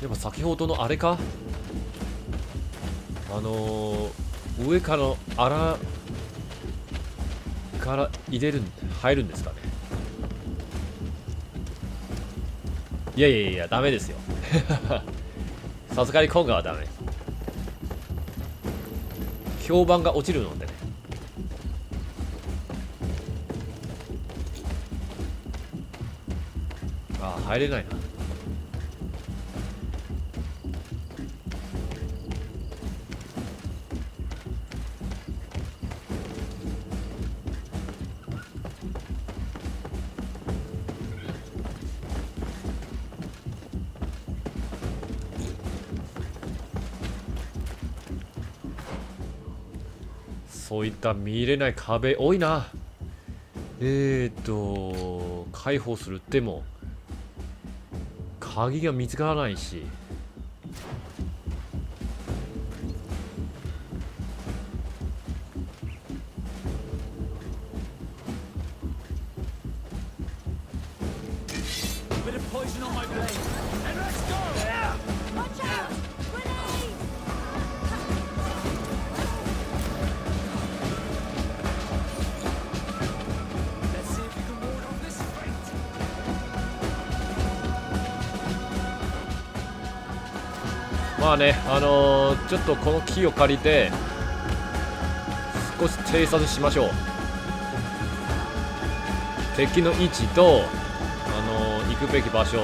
やっぱ先ほどのあれか、上からの穴から入るんですかね。いやダメですよさすがに今回はダメ。評判が落ちるのでね。ああ、入れないな。そういった見入れない壁多いな。解放するっても鍵が見つからないし。まあね、ちょっとこの木を借りて少し偵察しましょう。敵の位置と行くべき場所。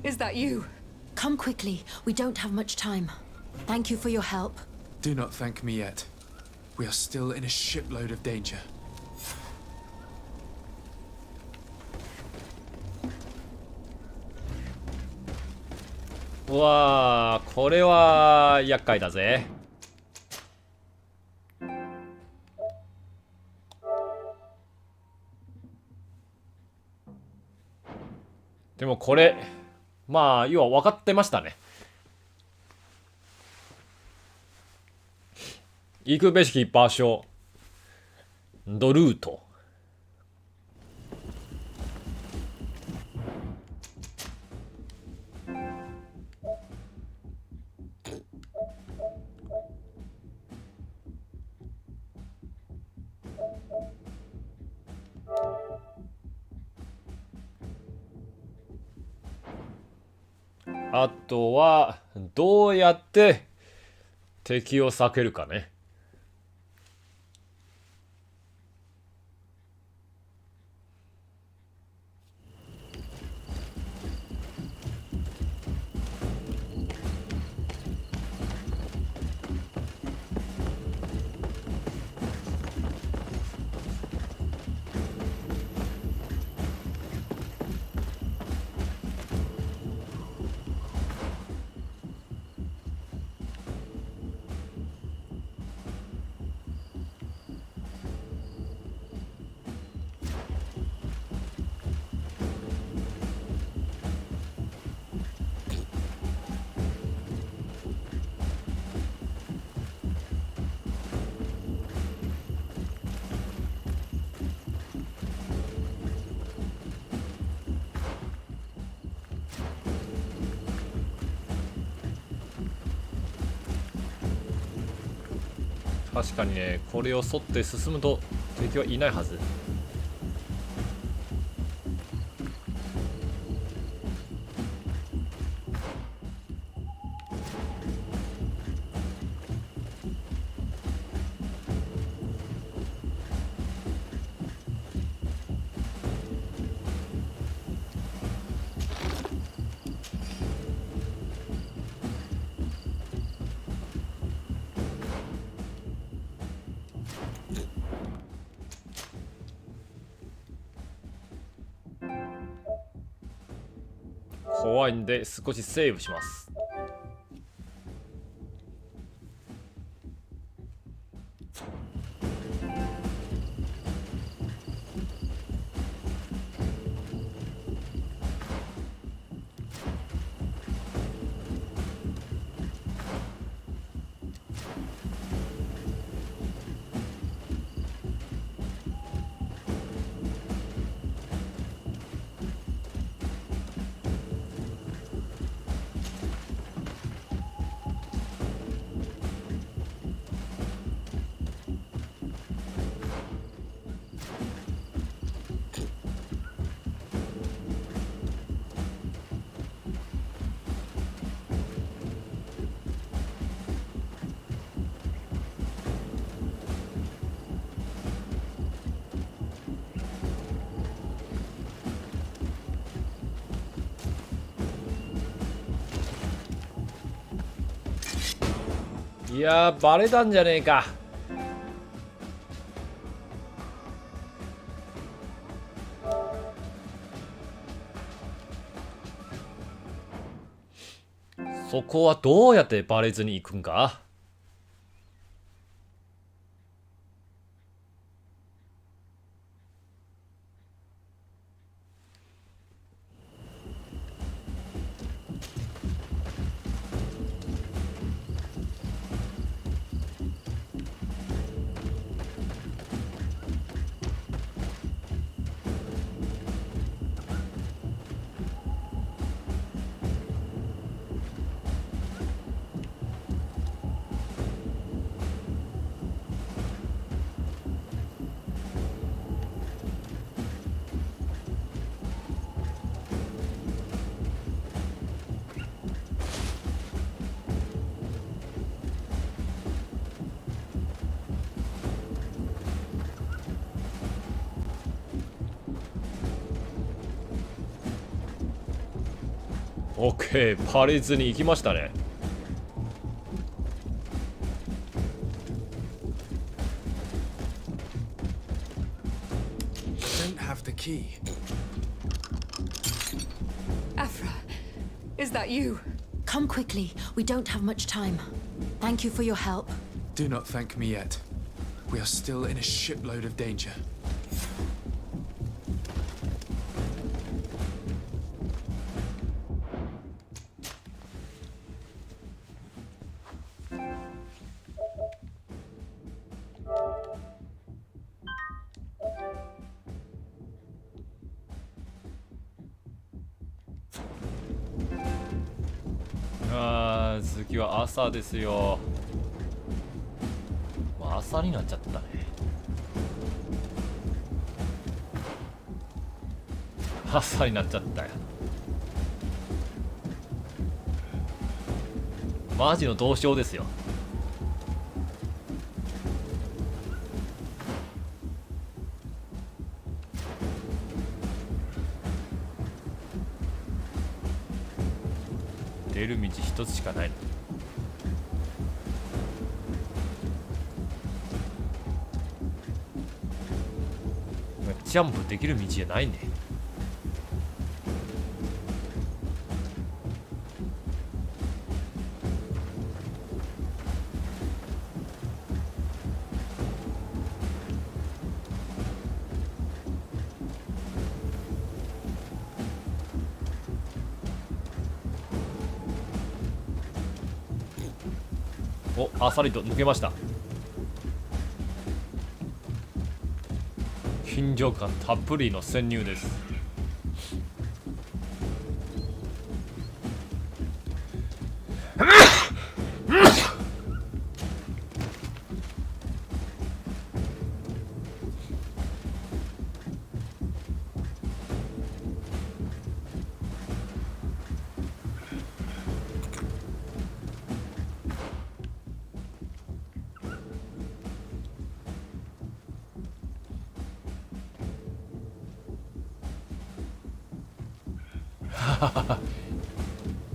Is that you? Come quickly. We don't have much time. Thank you for your help. Do not thank me yet. We are still in a shipload of danger. うわー、これは厄介だぜ。でもこれまあ要は分かってましたね。行くべき場所、ドルート。あとはどうやって敵を避けるかね。確かにね、これを沿って進むと敵はいないはず。怖いんで少しセーブします。いやー、バレたんじゃねえか。そこはどうやってバレずに行くんか。オッケー、バレずに行きましたね。Don't have the key. Afra, is that you? Come quickly. We don't have much time. Thank you for your help. Do not thank me yet. We are still in a shipload of danger.次は朝ですよ。もう朝になっちゃったね。朝になっちゃったよ。マジの同賞ですよ。出る道一つしかないの。ジャンプできる道じゃないね。お、あっさりと抜けました。緊張感たっぷりの潜入です。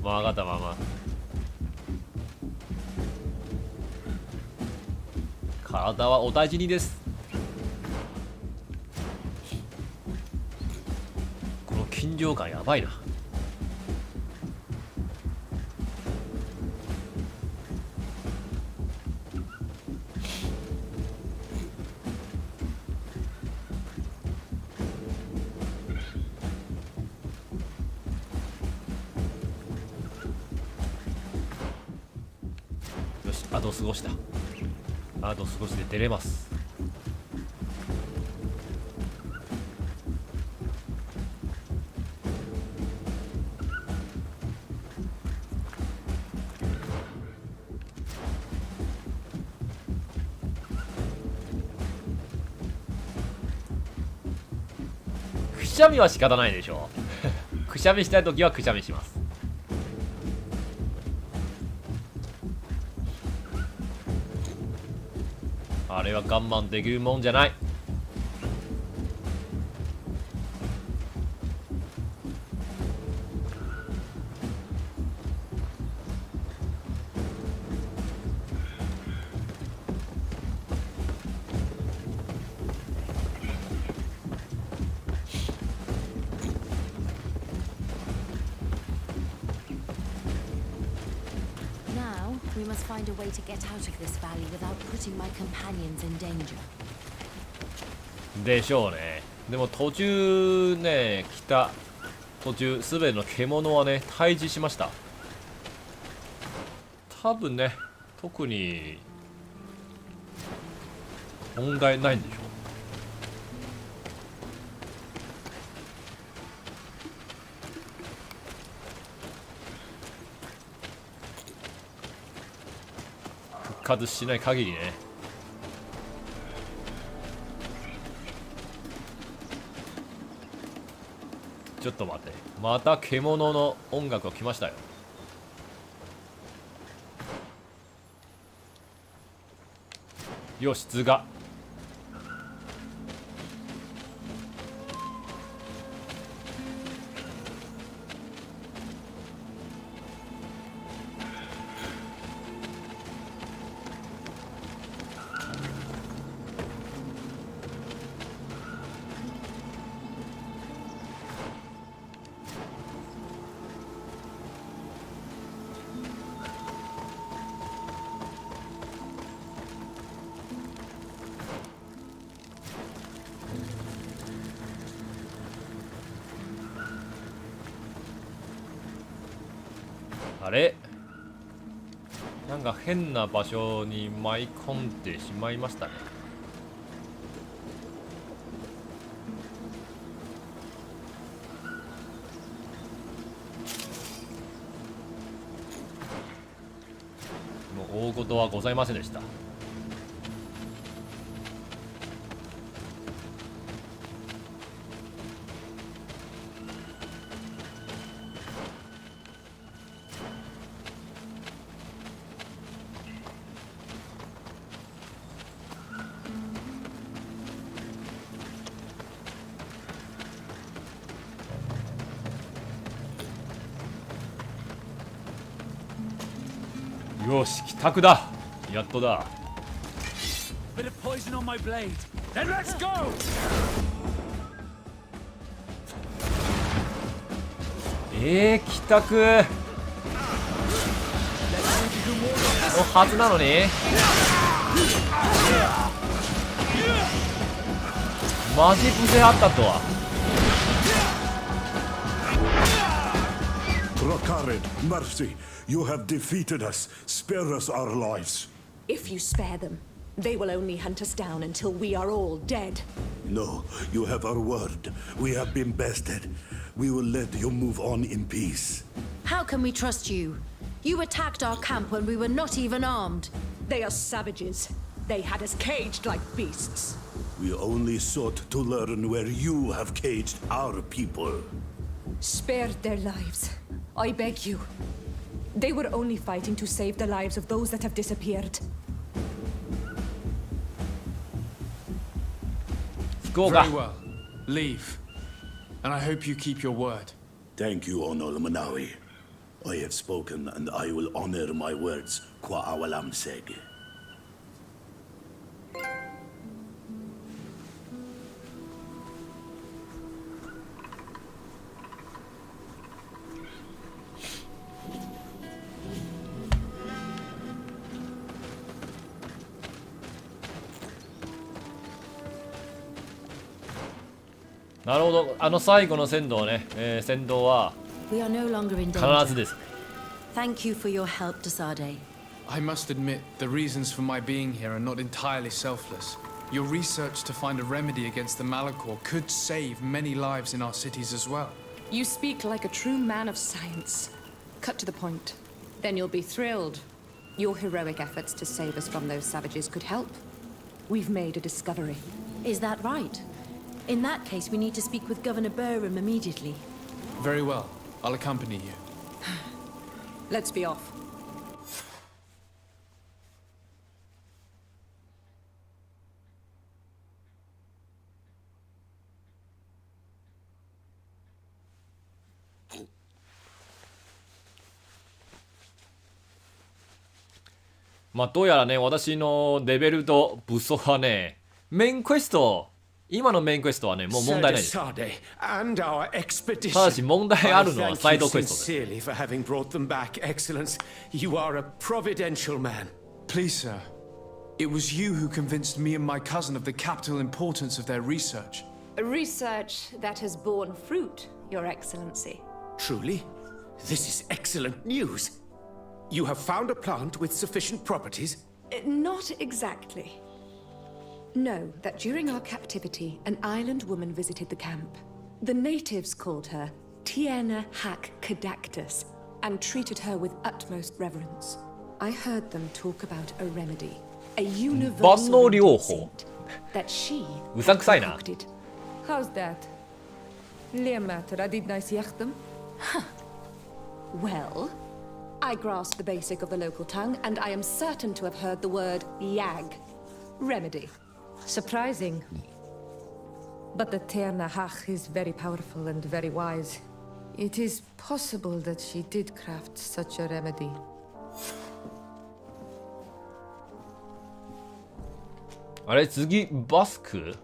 分かったまま体はお大事にです。この緊張感やばいな。あと少しだ。あと少しで出れます。くしゃみは仕方ないでしょくしゃみしたいときはくしゃみします。あれは我慢できるもんじゃない。We must find a way to get out of this valley without putting my companions in danger. でしょうね。でも途中ね、途中すべての獣はね、退治しました。多分ね、特に問題ないんでしょう。復活しない限りね。ちょっと待って、また獣の音楽が来ましたよ。よし、図画。あれ、なんか変な場所に舞い込んでしまいましたね。もう大事はございませんでした。よし、帰宅だ。やっとだ。Bit of poison on my blade. Then let's go. 帰宅のはずなのに。マジブゼあったとは。Rakared, mercy. You have defeated us. Spare us our lives. If you spare them, they will only hunt us down until we are all dead. No, you have our word. We have been bested. We will let you move on in peace. How can we trust you? You attacked our camp when we were not even armed. They are savages. They had us caged like beasts. We only sought to learn where you have caged our people. Spare their lives. I beg you. They were only fighting to save the lives of those that have disappeared. Very well. Leave. And I hope you keep your word. Thank you, Onol Manawi. I have spoken, and I will honor my words, Kwa awalam seg. なるほど、あの最後の先導ね、先導は We are no longer in 必 danger. ずですね。 Thank you for your help, Desade. I must admit, the reasons for my being here are not entirely selfless. Your research to find a remedy against the Malachor could save many lives in our cities as well. You speak like a true man of science. Cut to the point. Then you'll be thrilled. Your heroic efforts to save us from those savages could help. We've made a discovery. Is that right? In that case, we need to speak with Governor Burham immediately. Very well. I'll accompany you. Let's be off. まあどうやらね、私のレベルと武装はね、メインクエスト、今のメインクエストはね、もう問題ないです。ただし問題あるのはサイドクエストです。for having brought them back, Excellence. You are a providential man. Please, sir. It was you who convinced me and my cousin of the capital importance of their research. A research that has borne fruit, Your Excellency. Truly? This is excellent news. You have found a plant with sufficient properties? Not exactly. Know that during our captivity, an island woman visited the camp. The natives called her Tiena Hack Cadactus and treated her with utmost reverence. I heard them talk about a remedy, a universal saint that she concocted. How's that? Leamat radidnais yachtem? Well, I grasp the basic of the local tongue, and I am certain to have heard the word yag, remedy. Surprising. But the Tiena Hach is very powerful and very wise. It is possible that she did craft such a remedy. あれ、次バスク？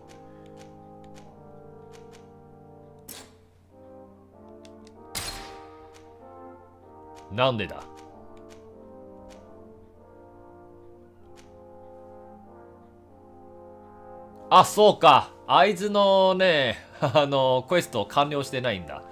なんでだ？あ、そうか。会津のね、クエスト完了してないんだ。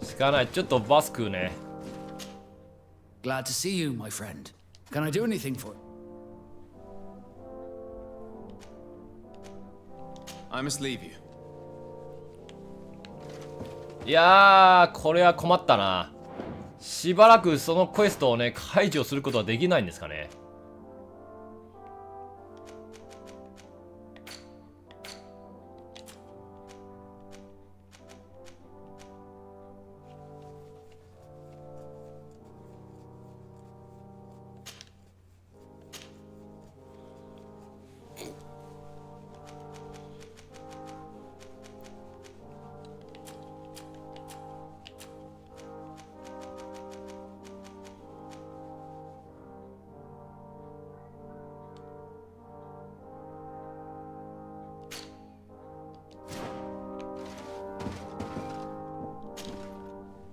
しかない。ちょっとバスクね。Glad to see you, my friend. Can I do anything for you? I must leave you. いやー、これは困ったな。しばらくそのクエストをね、解除することはできないんですかね。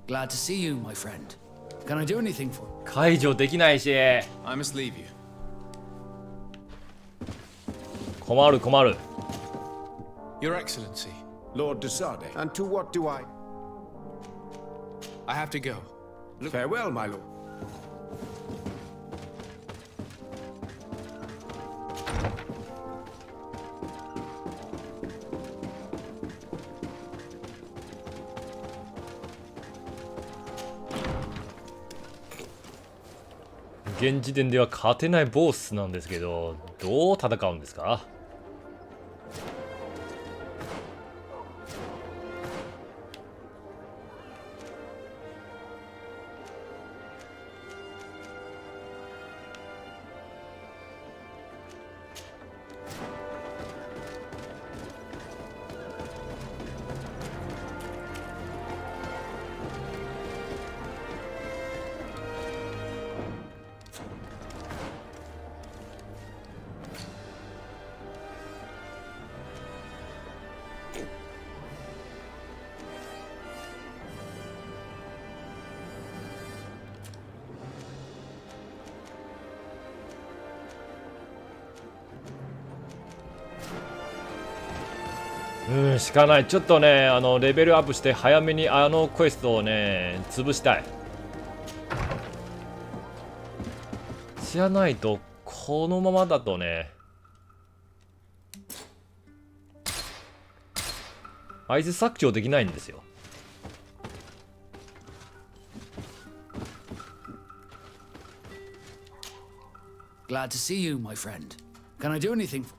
Glad to see you, my friend. Can I do anything for you? 解除できないし。I must leave you. 困る困る。Your Excellency. Lord Desade. And to what do I have to go. Farewell, my lord. 現時点では勝てないボスなんですけど、どう戦うんですか？しかない。ちょっとねレベルアップして早めにクエストをね潰したい。じゃないとこのままだとねあいつ削除できないんですよ。Glad to see you, my friend. Can I do anything for...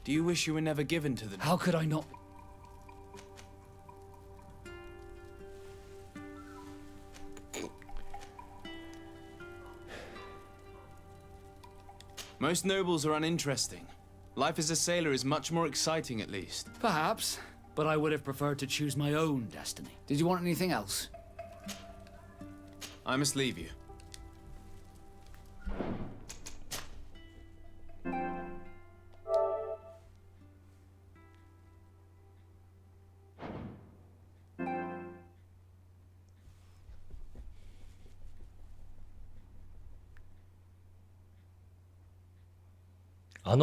Do you wish you were never given to them? How could I not? Most nobles are uninteresting. Life as a sailor is much more exciting, at least. Perhaps, but I would have preferred to choose my own destiny. Did you want anything else? I must leave you.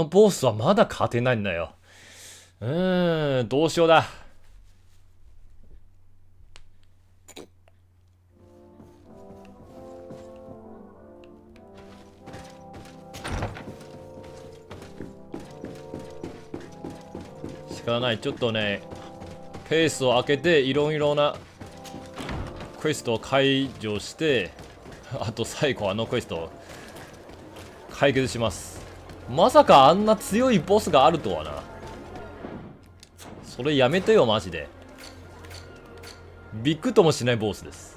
ボスはまだ勝てないんだよ。どうしようだ。仕方ない。ちょっとねペースを空けていろいろなクエストを解除して、あと最後クエストを解決します。まさかあんな強いボスがあるとはな。それやめてよマジで。びっくともしないボスです。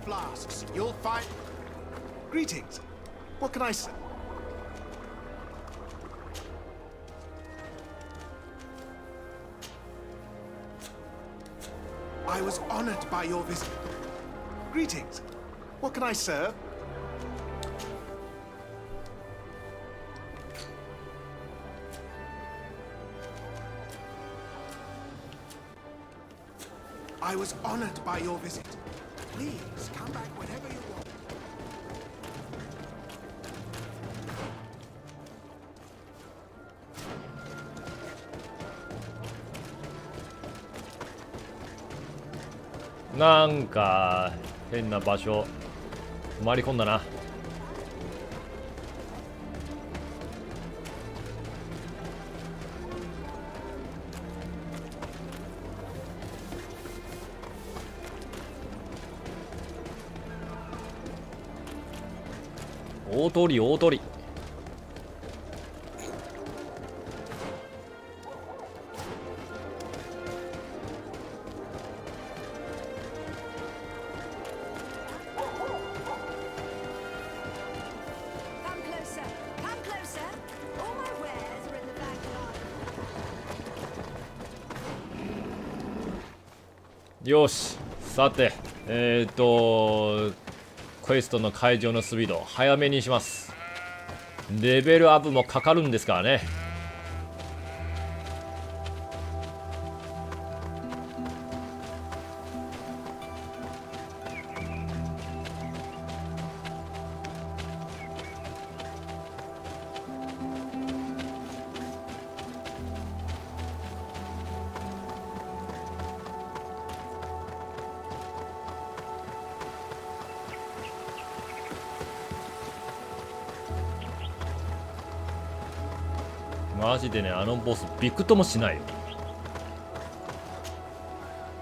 Flasks, you'll find... Greetings. What can I say? I was honored by your visit. Greetings. What can I serve? I was honored by your visit. Please, come back whenever you want. なんか変な場所回り込んだな。大通り大通り。よし、さてクエストの解除のスピード早めにします。レベルアップもかかるんですからね。マジでね、あのボスびくともしないよ。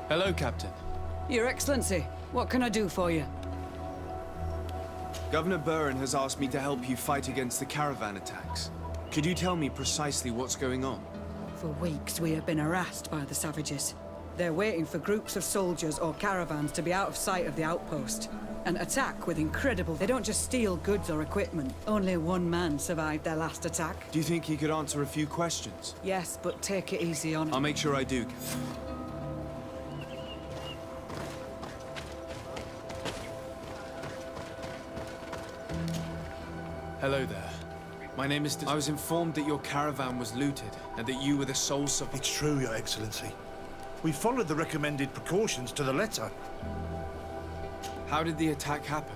Hello, Captain. Your Excellency, what can I do for you? Governor Burren has asked me to help you fight against the caravan attacks. Could you tell me precisely what's going on? For weeks we have been harassed by the savages. They're waiting for groups of soldiers or caravans to be out of sight of the outpost and attack with incredible... They don't just steal goods or equipment. Only one man survived their last attack. Do you think he could answer a few questions? Yes, but take it easy on him. I'll make sure I do. Hello there. My name is... I was informed that your caravan was looted and that you were the sole survivor. It's true, Your Excellency. We followed the recommended precautions to the letter. How did the attack happen?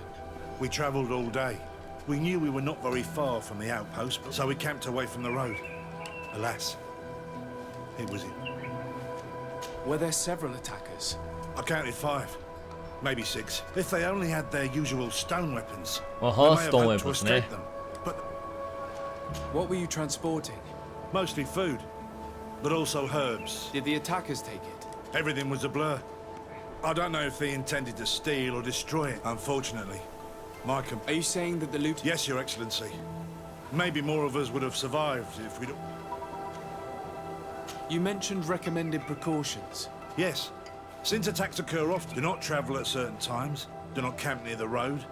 We travelled all day. We knew we were not very far from the outpost, so we camped away from the road. Alas, it was it. Were there several attackers? I counted 5. Maybe 6. If they only had their usual stone weapons, stone weapons, them. But what were you transporting? Mostly food, but also herbs. Did the attackers take it? Everything was a blur. I don't know if they intended to steal or destroy it, unfortunately. Are you saying that the loot... Yes, Your Excellency. Maybe more of us would have survived if we'd... You mentioned recommended precautions. Yes. Since attacks occur often, do not travel at certain times, do not camp near the road,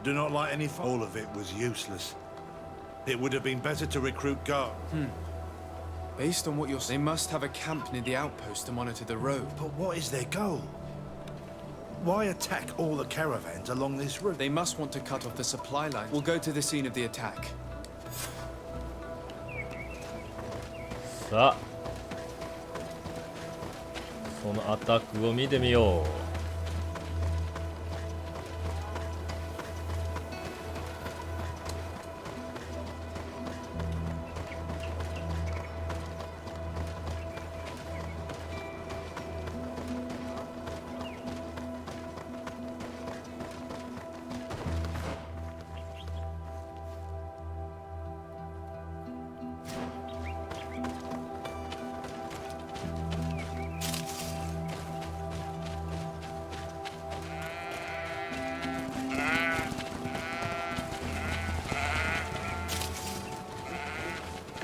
do not light any fire. All of it was useless. It would have been better to recruit guard. Based on what you're saying, they must have a camp near the outpost to monitor the road. But what is their goal? Why attack all the caravans along this route? They must want to cut off the supply line. We'll go to the scene of the attack. さあ、そのアタックを見てみよう。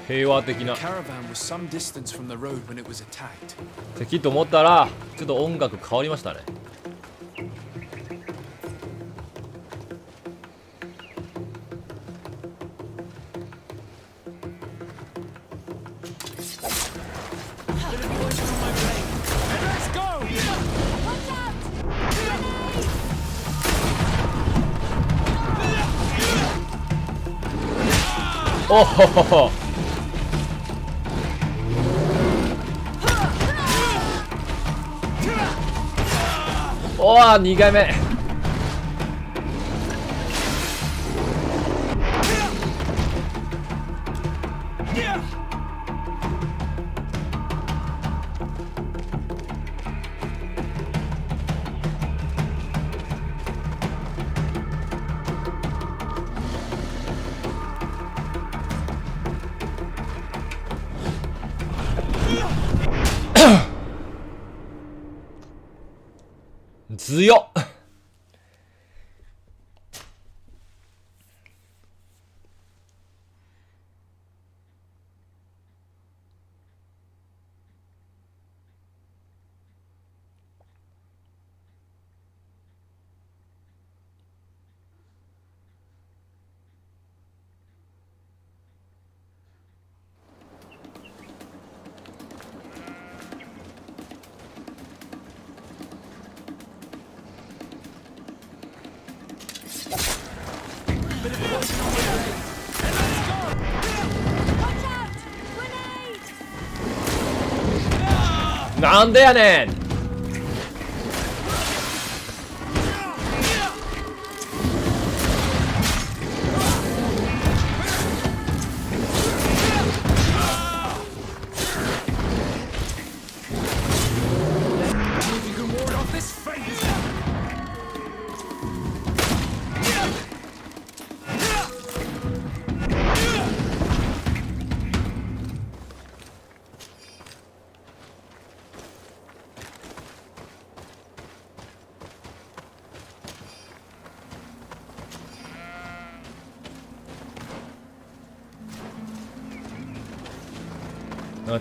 平和的な Caravan was some distance from the road when it was attacked. 敵と思ったらちょっと音楽変わりましたね。おほほほ。おー、2回目。強っ。なんでやねん。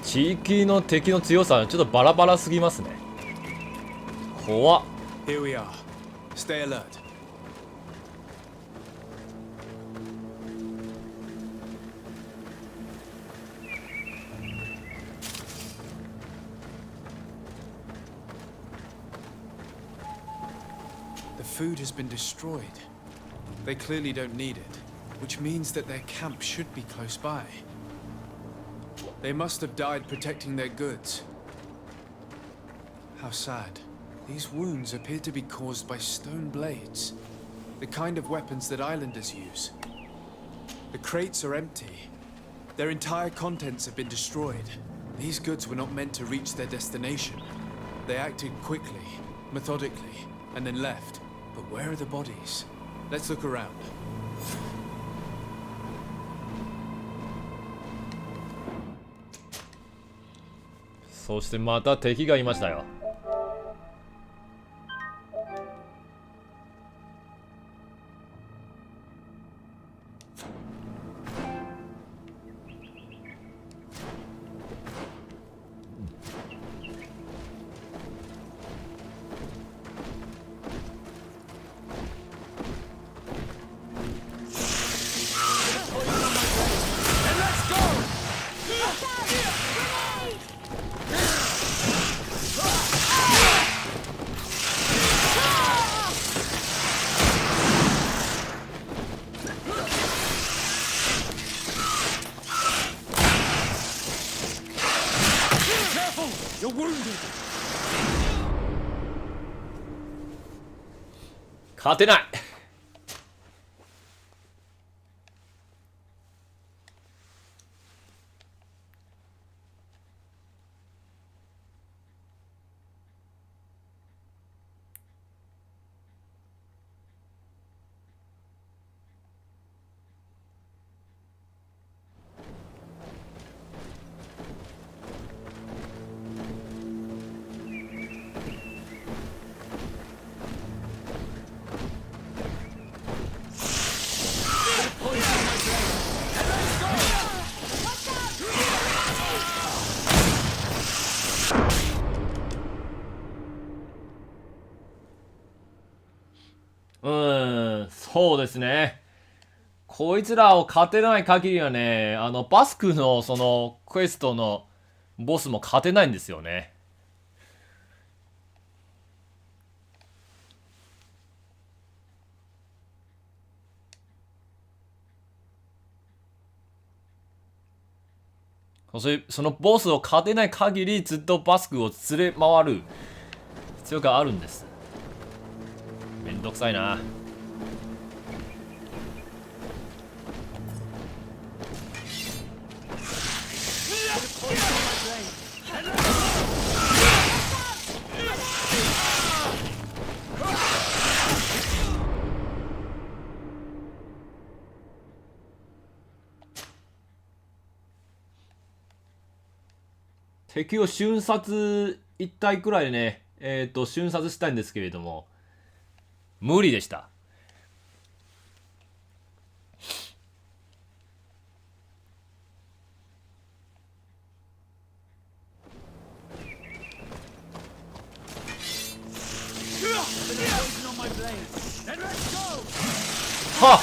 地域の敵の強さはちょっとバラバラすぎますね。怖っ。 Here we are. Stay alert. The food has been destroyed. They clearly don't need it, which means that their camp should be close by. They must have died protecting their goods. How sad. These wounds appear to be caused by stone blades, the kind of weapons that islanders use. The crates are empty. Their entire contents have been destroyed. These goods were not meant to reach their destination. They acted quickly, methodically, and then left. But where are the bodies? Let's look around. そしてまた敵がいましたよ。勝てない。そうですね。こいつらを勝てない限りはね、バスクのそのクエストのボスも勝てないんですよね。そのボスを勝てない限りずっとバスクを連れ回る必要があるんです。めんどくさいな。敵を瞬殺1体くらいでね、瞬殺したいんですけれども、無理でした。はっ！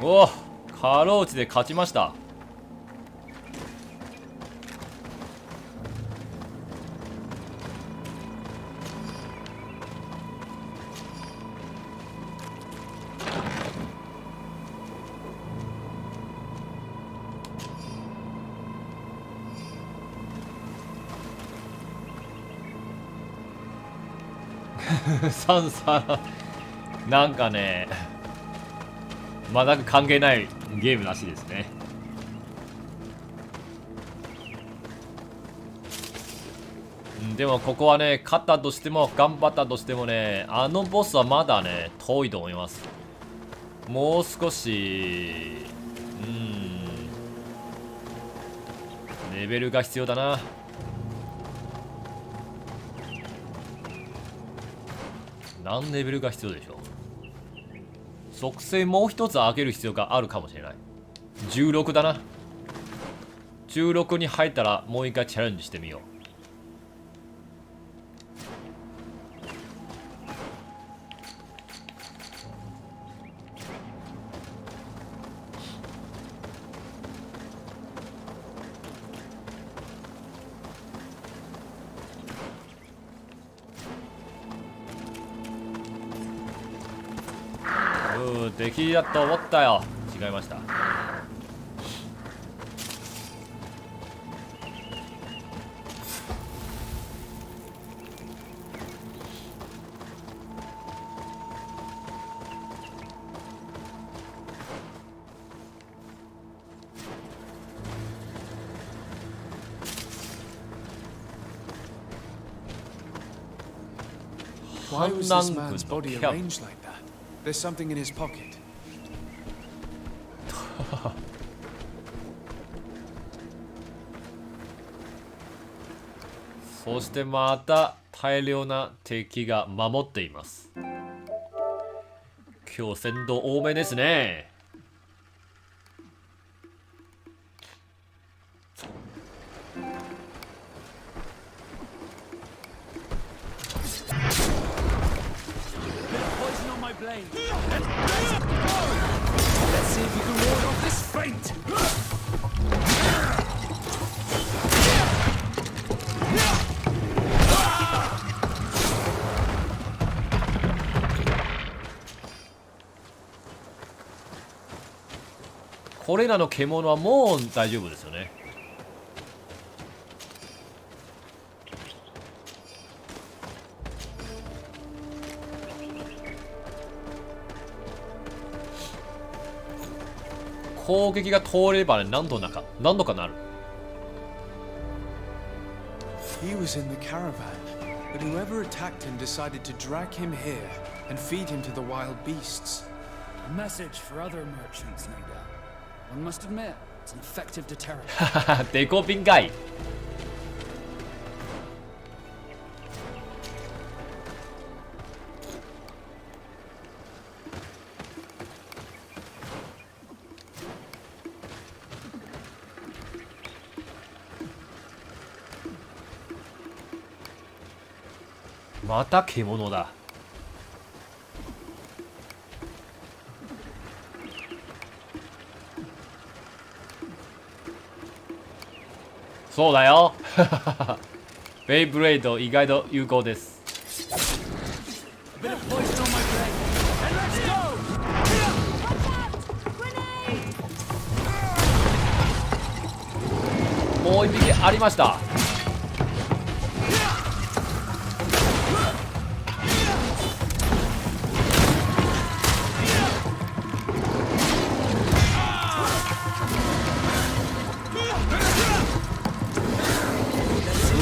おお、かろうじて勝ちました。サンサなんかね、全く関係ないゲームらしいですね。でもここはね、勝ったとしても頑張ったとしてもね、あのボスはまだね遠いと思います。もう少しレベルが必要だな。何レベルが必要でしょう。属性もう一つ上げる必要があるかもしれない。16だな。16に入ったらもう一回チャレンジしてみよう。敵だと思ったよ。違いました。Why was this man's body arranged like that? There's something in his pocket. そしてまた大量な敵が守っています。今日戦闘多めですね。これらの獣はもう大丈夫ですよね。攻撃が通れば何度かなる。He was in the caravan, but whoever attacked him decided to drag him here and feed him to the wild beasts. A message for other merchants, no doubt. One must admit, it's an effective deterrent. デコピンかい。また獣だ。そうだよ。ベイブレード意外と有効です。もう一匹ありました。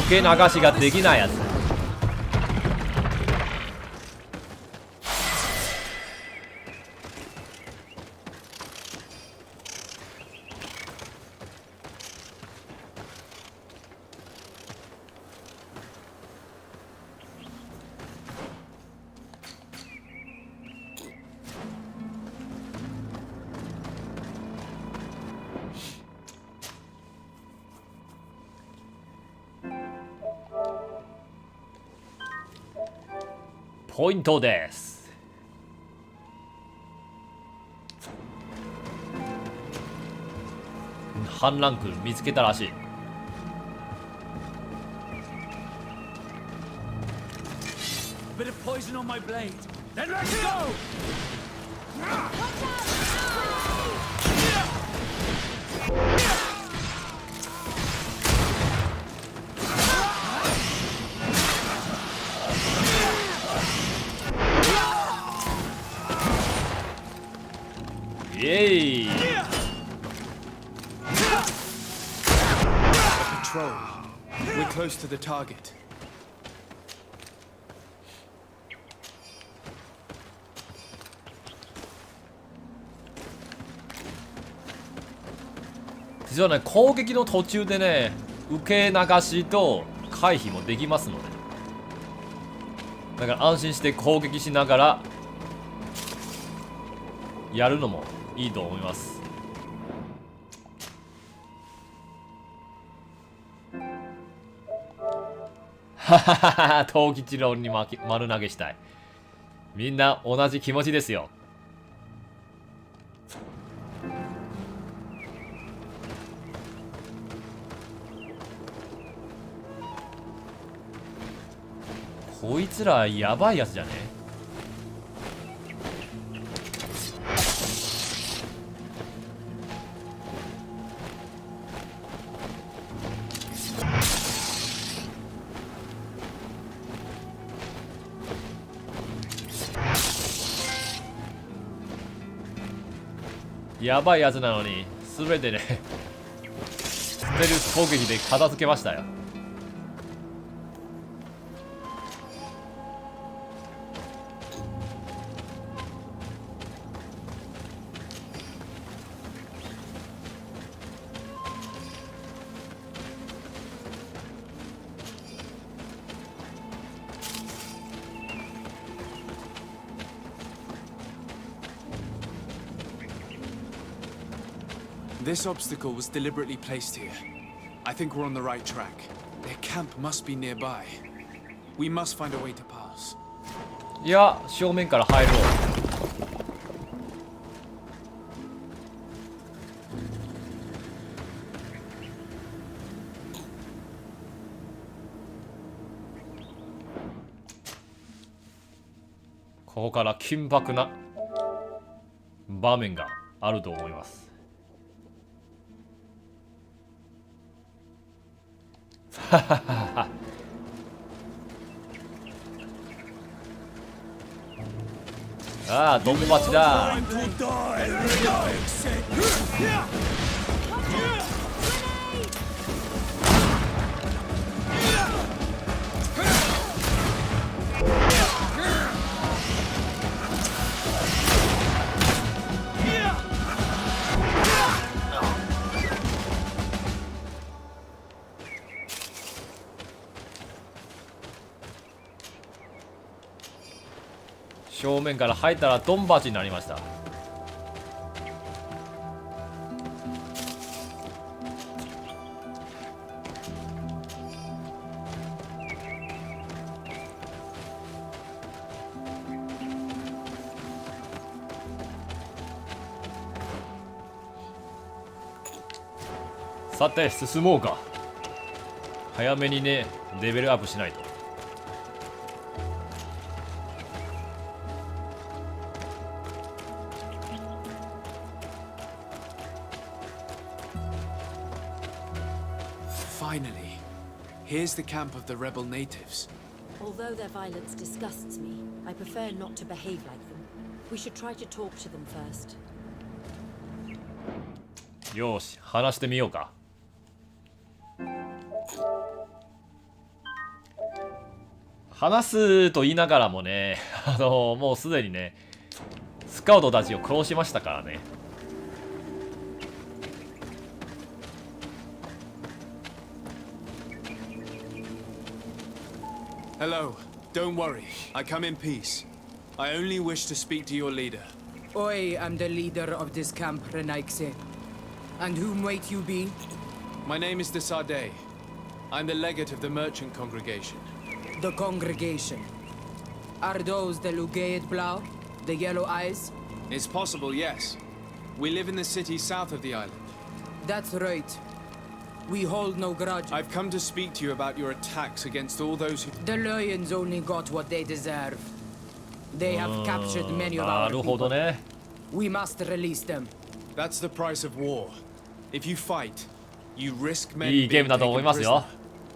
受け流しができないやつ。ポイントです。反乱軍見つけたらしい。Bit of poison on my blade. Then let's go. Yay! A patrol. We're close to the target. 実はね、攻撃の途中でね、受け流しと回避もできますので、だから安心して攻撃しながらやるのもいいと思います。はははは、藤吉郎に丸投げしたい。みんな同じ気持ちですよ。こいつらやばいやつじゃね？やばいやつなのに全てねステルス攻撃で片付けましたよ。This obstacle was deliberately placed here. I think we're on the right track. Their camp must be nearby. We must find a way to pass. いや、正面から入ろう。ここから緊迫な場面があると思います。ああ、ドンバチだ。正面から入ったらドンバチになりました。さて進もうか。早めにねレベルアップしないと。Finally, here's the camp of the rebel natives. Although their violence disgusts me, I prefer not to behave like them. We should try to talk to them first. よし、話してみようか。話すと言いながらもね、もうすでにね、スカウトたちを殺しましたからね。Hello. Don't worry. I come in peace. I only wish to speak to your leader. I am the leader of this camp, Renaikse. And whom might you be? My name is Desade. I'm the legate of the merchant congregation. The congregation. Are those the Lugaid Blau? The yellow eyes? It's possible, yes. We live in the city south of the island. That's right. We hold no grudge. I've come to speak to you about your attacks against all those who... The lions only got what they deserve. They have captured many of our people. We must release them. That's the price of war. If you fight, you risk men いいゲームだと思いますよ。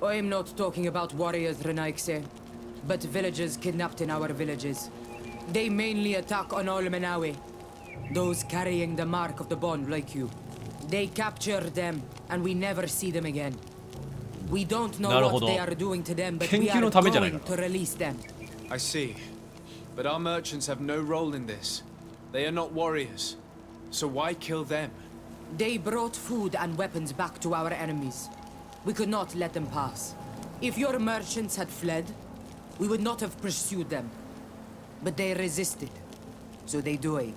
I'm not talking about warriors, Renaikse, but villagers kidnapped in our villages. They mainly attack on Olmenawe, those carrying the mark of the bond like you. They capture them, and we never see them again. We don't know what they are doing to them, but we are going to release them. I see. But our merchants have no role in this. They are not warriors. So why kill them? They brought food and weapons back to our enemies. We could not let them pass. If your merchants had fled, we would not have pursued them. But they resisted, so they died.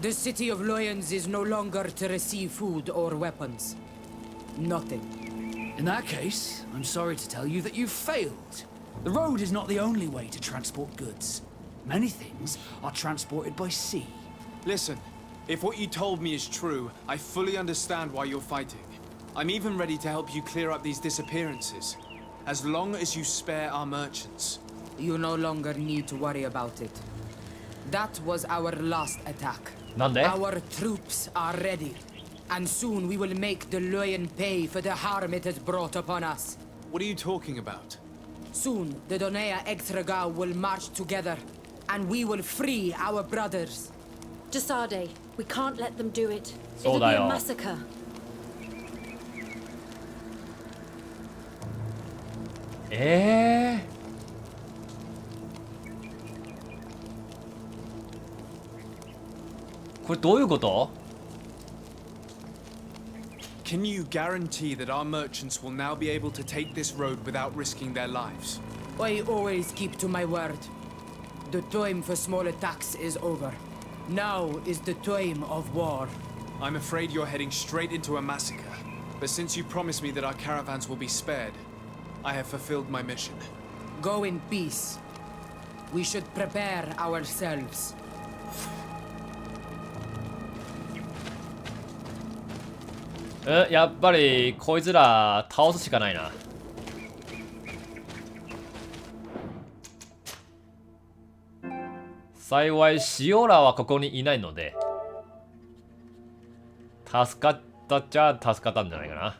The city of Loyans is no longer to receive food or weapons. Nothing. In that case, I'm sorry to tell you that you've failed. The road is not the only way to transport goods. Many things are transported by sea. Listen, if what you told me is true, I fully understand why you're fighting. I'm even ready to help you clear up these disappearances, as long as you spare our merchants. You no longer need to worry about it. That was our last attack. Our troops are ready, and soon we will make the Loyan pay for the harm it has brought upon us. What are you talking about? Soon, the Donea Extraga will march together, and we will free our brothers. Jasade, we can't let them do it. It'll be a massacre. Can you guarantee that our merchants will now be able to take this road without risking their lives? I always keep to my word. The time for small attacks is over. Now is the time of war. I'm afraid you're heading straight into a massacre. But since you promised me that our caravans will be spared, I have fulfilled my mission. Go in peace. We should prepare ourselves. やっぱりこいつら倒すしかないな。幸いシオラはここにいないので助かったっちゃ助かったんじゃないかな。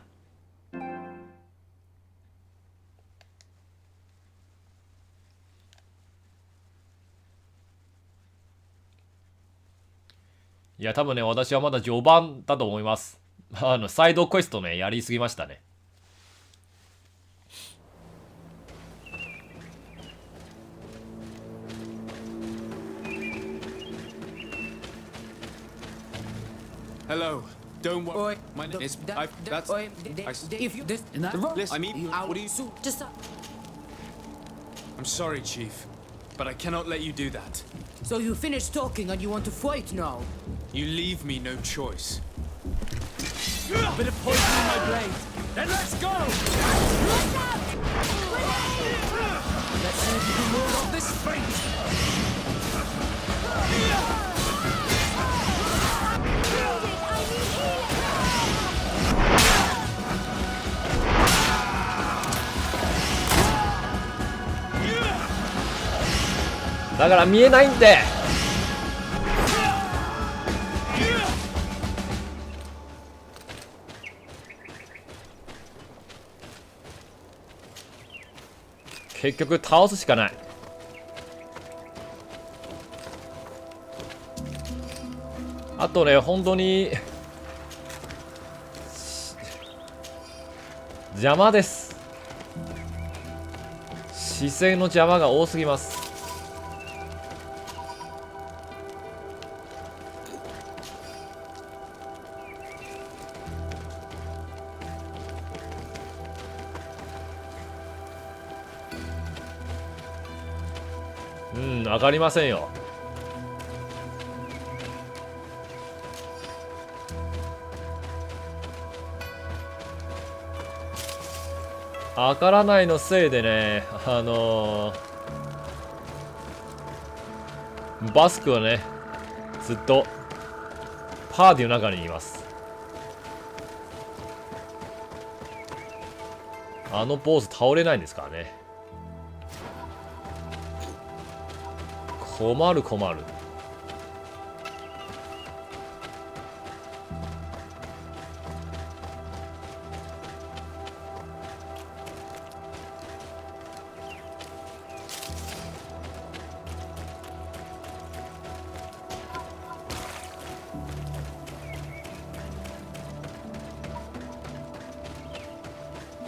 いや多分ね私はまだ序盤だと思います。サイドクエストねやりすぎましたね。Hello. Don't worry. My name is. That's. If you this in that listen, I mean, what do you? Just. I'm sorry, Chief, but I cannot let you do that. So you finished talking and you want to fight now? You leave me no choice. A bit of poison in my blade. Then let's go! Let's see if you do more of this fight. だから見えないんで。結局倒すしかない。あとね本当に邪魔です。視線の邪魔が多すぎます。上がりませんよ。上がらないのせいでねバスクはねずっとパーティーの中にいます。あのポーズ倒れないんですからね。困る困る。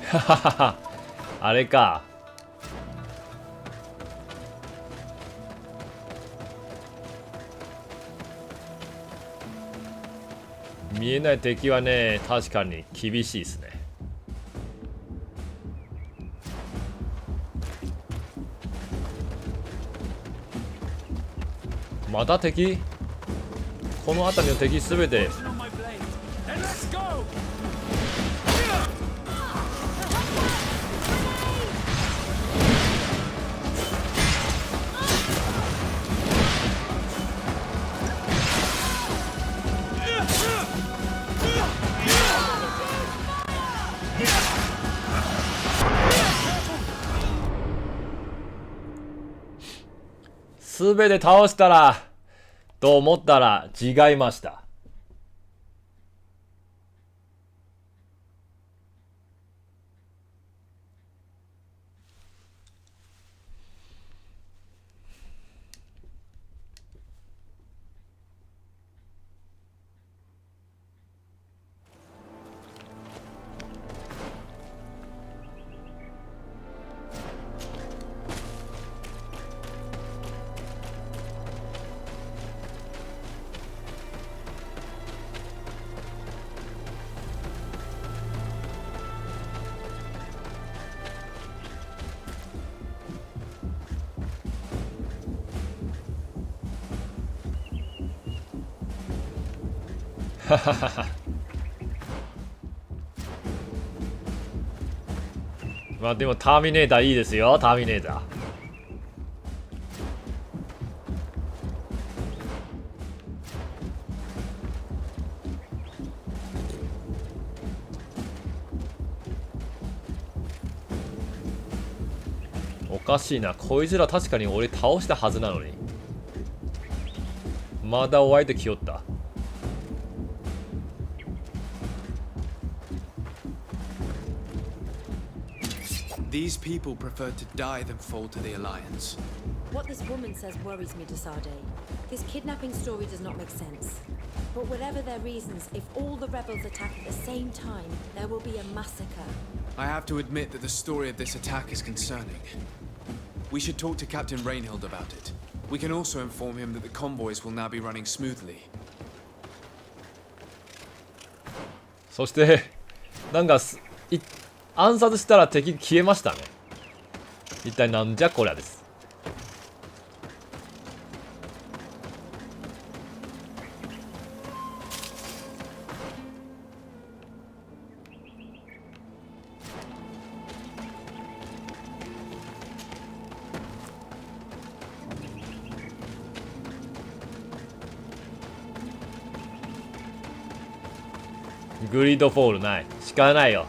ははははあれか。見えない敵はね、確かに厳しいですね。また敵？この辺りの敵すべてすべて倒したらと思ったら違いました。まあでもターミネーターいいですよ、ターミネーター。おかしいな、こいつら確かに俺倒したはずなのにまだお相手来よった。These people prefer to die than fall to the Alliance. What this woman says worries me, Desade. This kidnapping story does not make sense. But whatever their reasons, if all the rebels attack at the same time, there will be a massacre. I have to admit that the story of this attack is concerning. We should talk to Captain Reinhild about it. We can also inform him that the convoys will now be running smoothly. そしてなんか暗殺したら敵消えましたね。一体なんじゃこりゃです。グリードフォールない。仕方ないよ。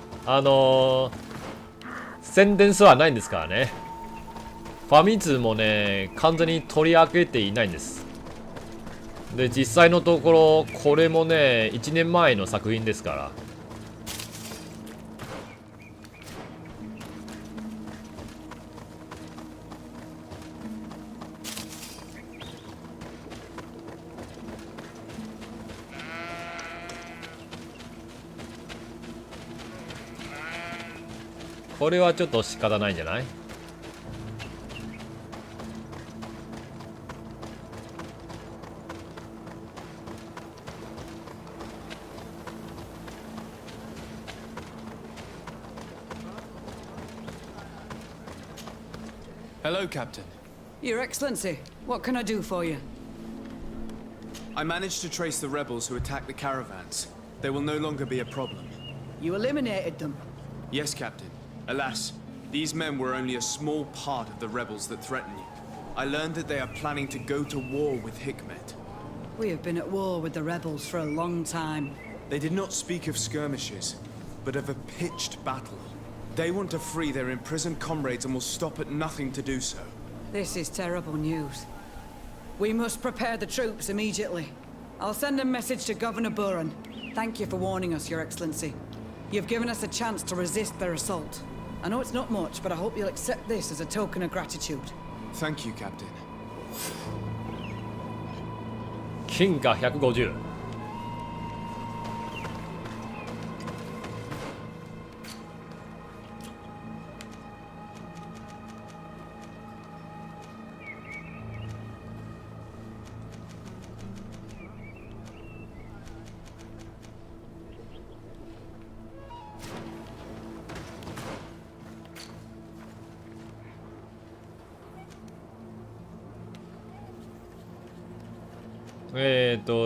宣伝すらないんですからね。ファミ通もね、完全に取り上げていないんです。で、実際のところ、これもね、1年前の作品ですから。これはちょっと仕方ないんじゃない？Hello, Captain. Your Excellency, what can I do for you? I managed to trace the rebels who attacked the caravans. They will no longer be a problem. You eliminated them? Yes, Captain. Alas, these men were only a small part of the rebels that threaten you. I learned that they are planning to go to war with Hikmet. We have been at war with the rebels for a long time. They did not speak of skirmishes, but of a pitched battle. They want to free their imprisoned comrades and will stop at nothing to do so. This is terrible news. We must prepare the troops immediately. I'll send a message to Governor Buran. Thank you for warning us, Your Excellency. You've given us a chance to resist their assault. I know it's not much, but I hope you'll accept this as a token of gratitude. Thank you, Captain. 金貨150。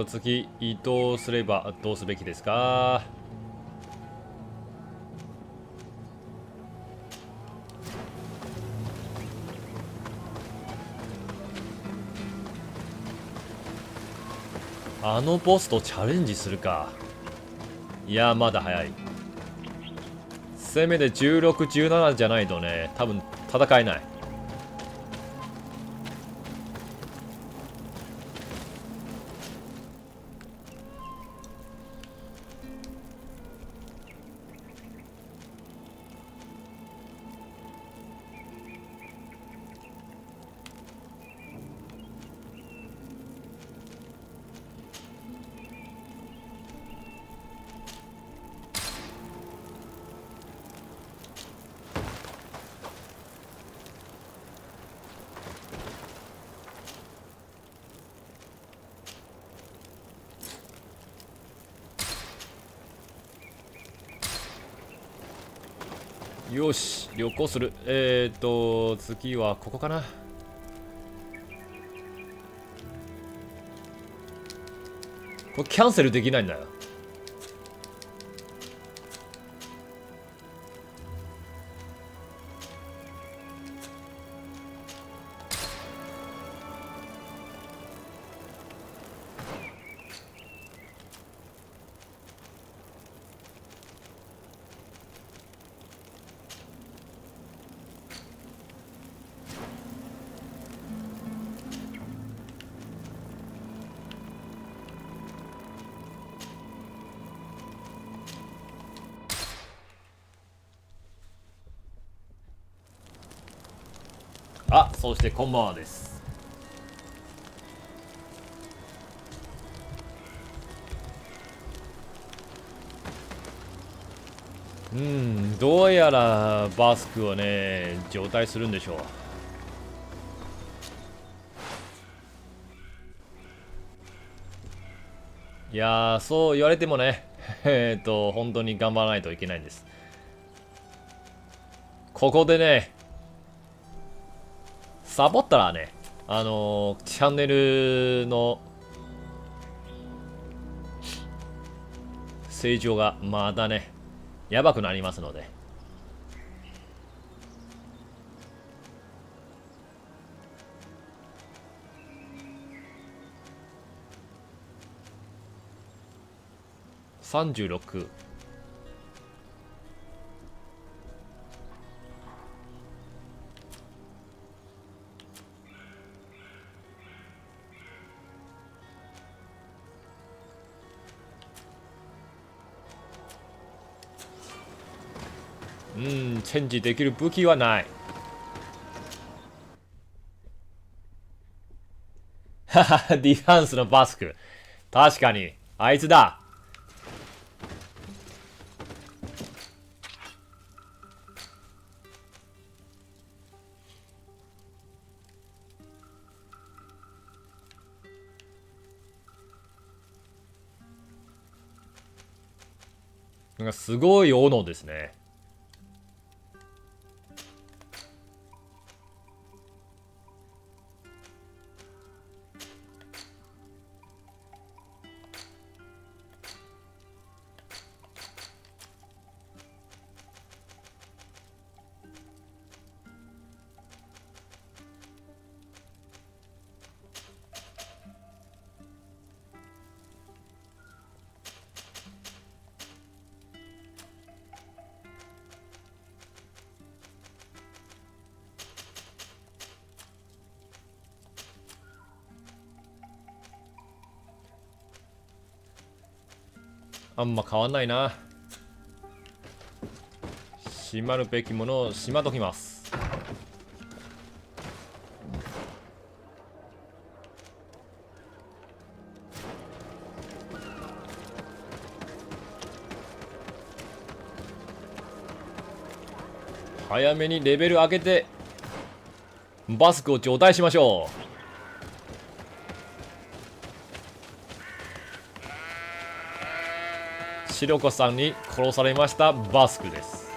次移動すればどうすべきですか？あのボスとチャレンジするか。いやまだ早い。せめて16、17じゃないとね、多分戦えない。よし、旅行する。次はここかな。これキャンセルできないんだよ。あ、そしてこんばんはです。どうやらバスクをね、状態するんでしょう。いやー、そう言われてもね、本当に頑張らないといけないんです。ここでね、サボったらね、チャンネルの成長がまたね、やばくなりますので。36。チェンジできる武器はない。はは、ディフェンスのバスク。確かに、あいつだ。なんかすごい斧ですね。あんま変わんないな。閉まるべきものを閉まっときます。早めにレベル上げてバスクを除隊しましょう。シロコさんに殺されましたバスクです。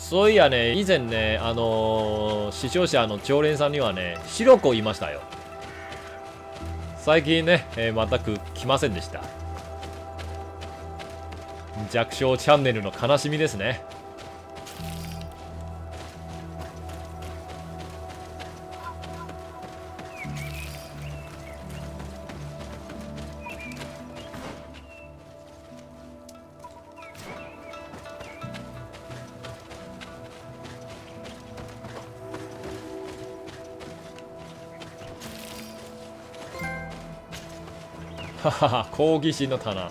そういやね、以前ね、死傷者の常連さんにはね、白子いましたよ。最近ね、全く来ませんでした。弱小チャンネルの悲しみですね。ははは、好奇心の棚。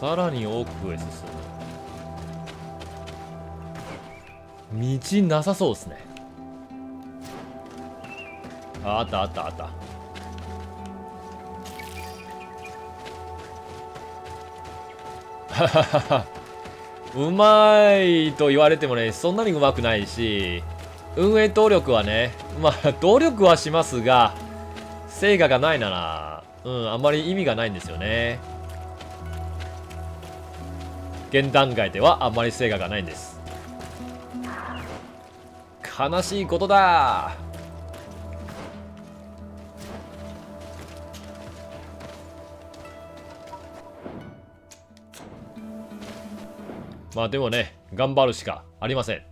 さらに奥へ進む。道なさそうですね。あったあったあった。はははは。うまいと言われてもね、そんなにうまくないし、運営動力はね、まあ努力はしますが、成果がないなら、あんまり意味がないんですよね。現段階ではあんまり成果がないんです。悲しいことだ。まあでもね、頑張るしかありません。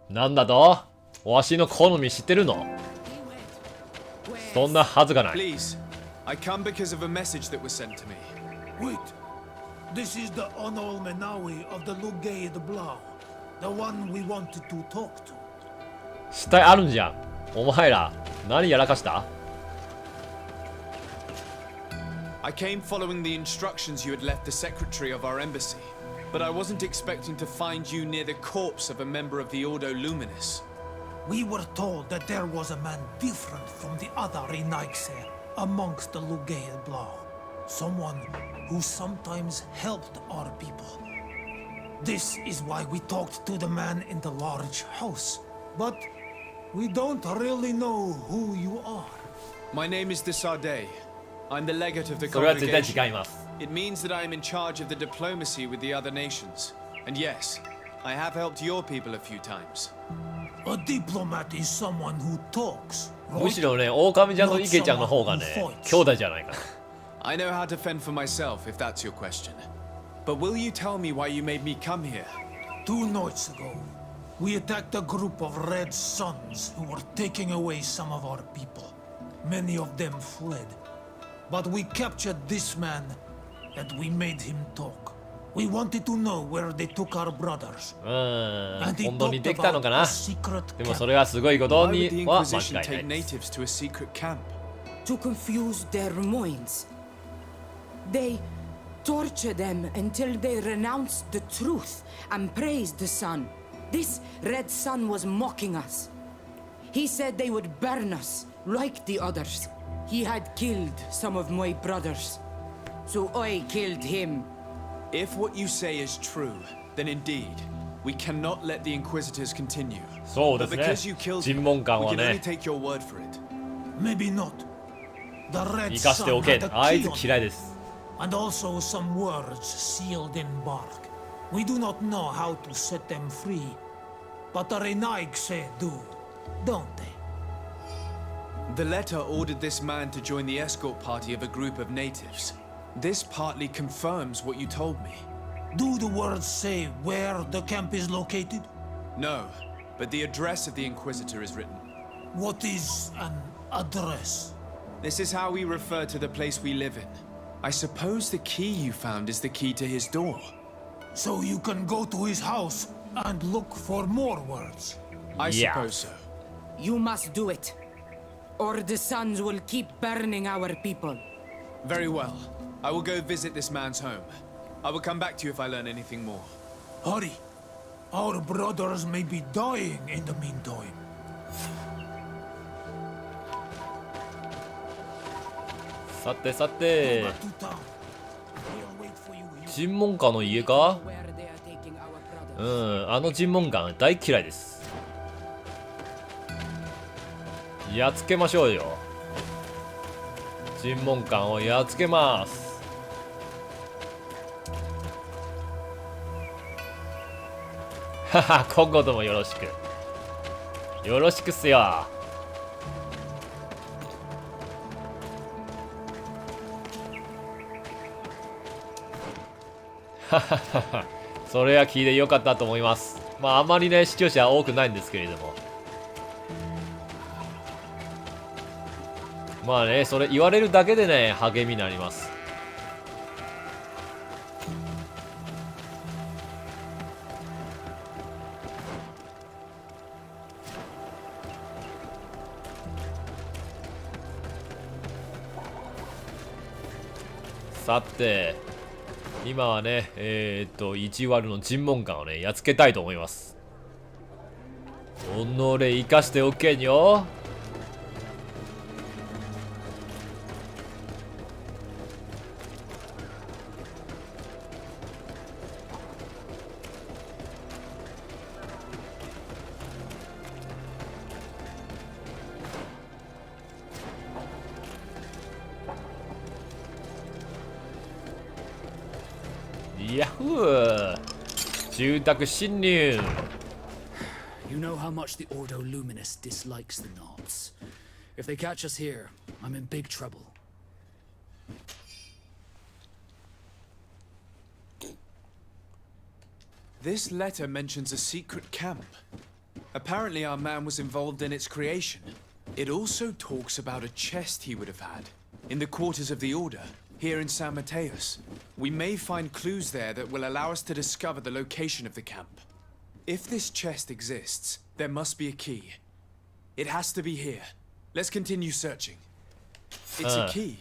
なんだと？わしの好み知ってるの？そんなはずがない。 Please, I come because of a message that was sent to me. Wait. This is the Onol Menawi of the Lugay the Blau. The one we wanted to talk to. 死体あるんじゃん。お前ら、何やらかした？ I came following the instructions you had left the secretary of our embassy, but I wasn't expecting to find you near the corpse of a member of the Ordo Luminis. We were told that there was a man different from the other Renaigse amongst the Lugay Blau. Someone who sometimes helped our people. This is why we talked to the man in the large house. But we don't really know who you are. My name is Desade. I'm the legate of the それは絶対 congregation. 違います。 It means that I am in charge of the diplomacy with the other nations. And yes, I have helped your people a few times. A diplomat is someone who talks. むしろね、狼ちゃんと池ちゃんの方がね、兄弟じゃないかな。I know how to fend for myself, if that's your question. But will you tell me why you made me come here? 2 nights ago, we attacked a group of Red Suns who were taking away some of our people. Many of them fled. But we captured this man, and we made him talk. We wanted to know where they took our brothers. 本当にできたのかな。でもそれはすごいことには間違いないです。 To confuse their minds. They torture them until they renounce the truth and praise the sun. This red sun was mocking us. He said they would burn us like the others. He had killed some of my brothers, so I killed him. If what you say is true, then indeed, we cannot let the Inquisitors continue. そうで But す because ね you。killed 尋 him, 問官 we は can only ね、 take your word for it. Maybe not. The Red 生かして Sun おけ。 had a あい key つ on 嫌い him, です。 and also some words sealed in bark. We do not know how to set them free, but the Renaigse do, don't they? The letter ordered this man to join the escort party of a group of natives. This partly confirms what you told me. Do the words say where the camp is located? No, but the address of the Inquisitor is written. What is an address? This is how we refer to the place we live in. I suppose the key you found is the key to his door. So you can go to his house and look for more words? I suppose so. You must do it, or the suns will keep burning our people. Very well. I will go visit this man's home. I will come back to you if I learn anything more. Hurry. Our brothers may be dying in the meantime. さてさて、尋問官の家か？うん、あの尋問官大嫌いです。やっつけましょうよ。尋問官をやっつけます。はは、今後ともよろしく。よろしくっすよ。はははは、それは聞いてよかったと思います。まああまりね視聴者は多くないんですけれども、まあねそれ言われるだけでね励みになります。さて今はね1割の尋問官をねやっつけたいと思います。己生かしておけんよ。ヤッホー、住宅侵入。 You know how much the Ordo Luminous dislikes the Knobs. If they catch us here, I'm in big trouble. This letter mentions a secret camp. Apparently our man was involved in its creation. It also talks about a chest he would have had in the quarters of the Order. Here in San Mateus, we may find clues there that will allow us to discover the location of the camp. If this chest exists, there must be a key. It has to be here. Let's continue searching. It's a key.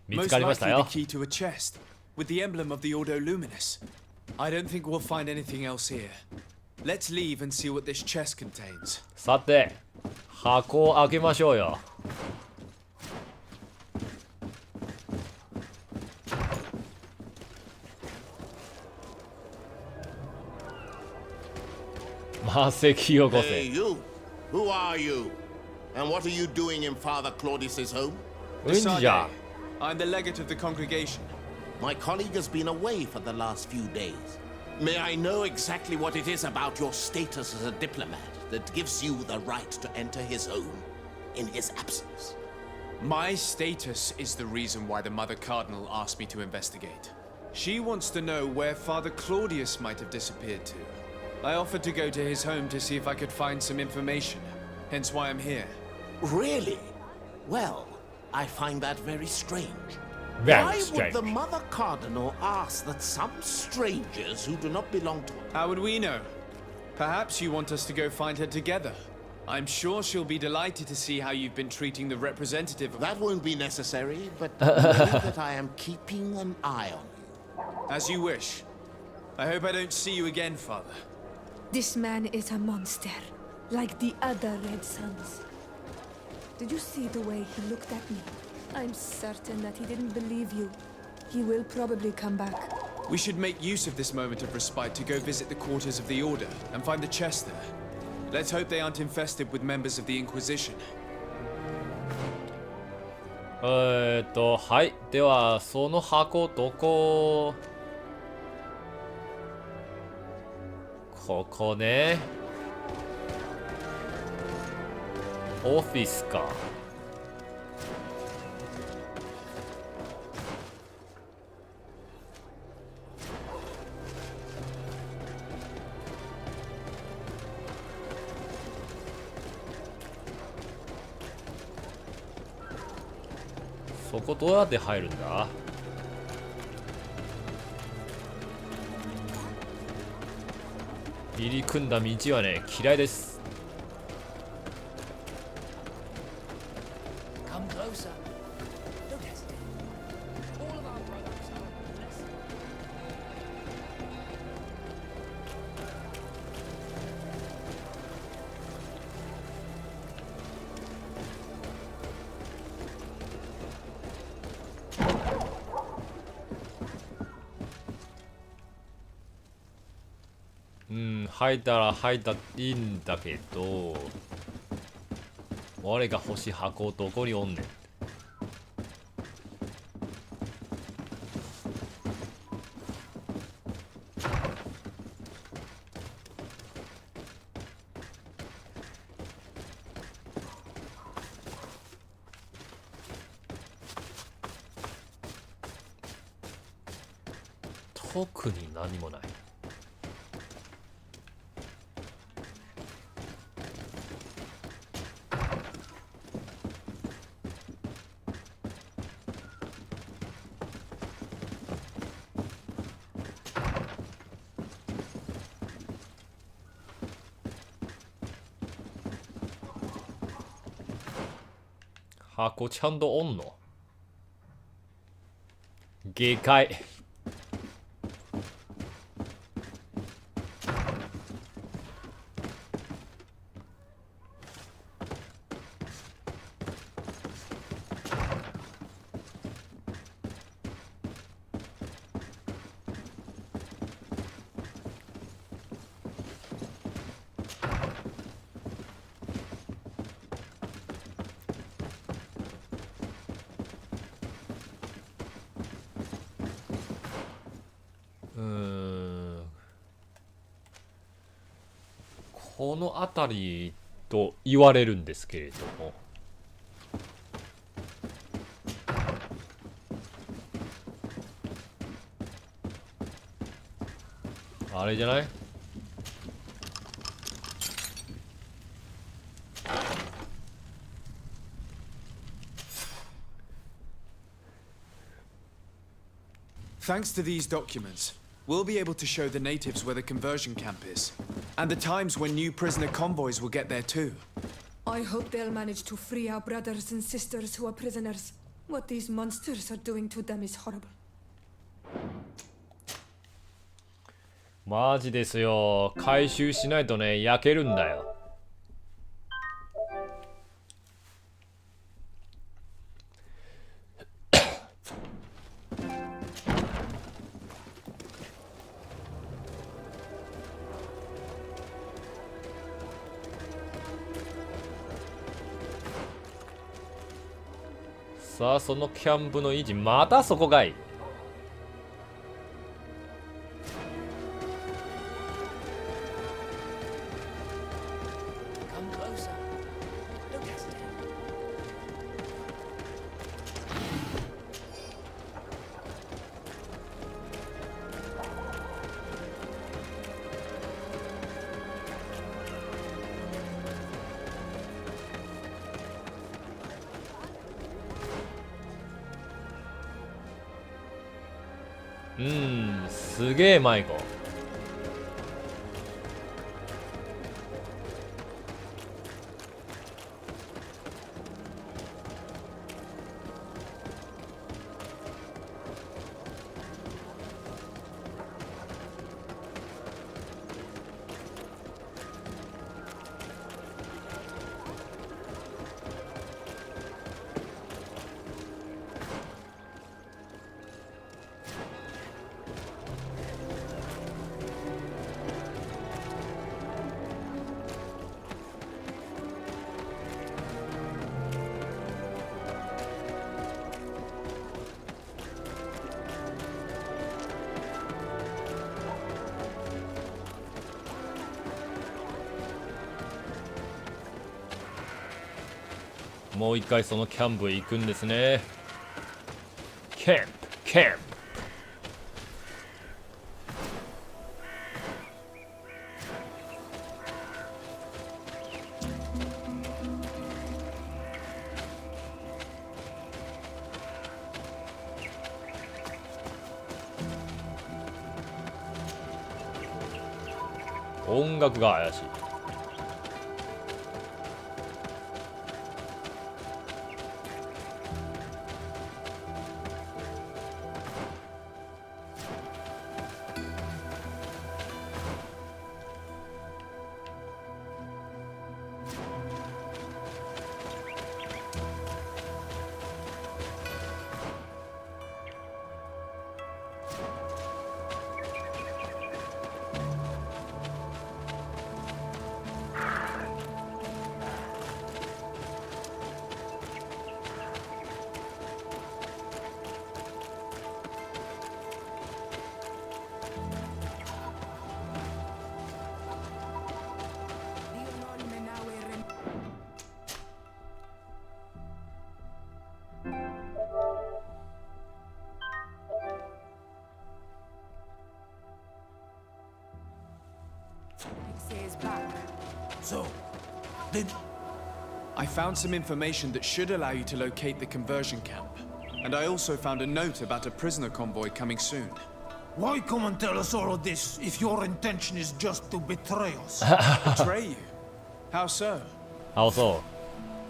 Most likely the key to a chest, with the emblem of the Ordo Luminous. I don't think we'll find anything else here. Let's leave and see what this chest contains. さて、箱を開けましょうよ。Hey, you! Who are you? And what are you doing in Father Claudius's home? I'm the legate of the congregation. My colleague has been away for the last few days. May I know exactly what it is about your status as a diplomat that gives you the right to enter his home in his absence? My status is the reason why the Mother Cardinal asked me to investigate. She wants to know where Father Claudius might have disappeared to. I offered to go to his home to see if I could find some information, hence why I'm here. Really? Well, I find that very strange. Very strange. Why would the Mother Cardinal ask that some strangers who do not belong to her... How would we know? Perhaps you want us to go find her together. I'm sure she'll be delighted to see how you've been treating the representative of... That won't be necessary, but know that I am keeping an eye on you. As you wish. I hope I don't see you again, Father. This man is a monster, like the other Red Suns. Did you see the way he looked at me? I'm certain that he didn't believe you. He will probably come back. We should make use of this moment of respite to go visit the quarters of the Order and find the chest there. Let's hope they aren't infested with members of the Inquisition. はい。では、その箱どこ？ここね。オフィスか。ここどうやって入るんだ？入り組んだ道はね嫌いです。入ったら入ったっていいんだけど、我が欲しい箱どこにおんねん。特に何もない。箱ちゃんとおんの？下界。この辺りと言われるんですけれども、あれじゃない？Thanks to these documents, we'll be able to show the natives where the conversion camp is, and the times when new prisoner convoys will get there too. I hope they'll manage to free our brothers and sisters who are prisoners. What these monsters are doing to them is horrible. マジですよ。回収しないとね、焼けるんだよ。さあ、そのキャンプの維持、またそこかい。すげえ迷子。もう一回そのキャンプへ行くんですね。キャンプ。音楽が怪しい。So, did... I found some information that should allow you to locate the conversion camp. And I also found a note about a prisoner convoy coming soon. Why come and tell us all of this if your intention is just to betray us? Betray you? How so? How so?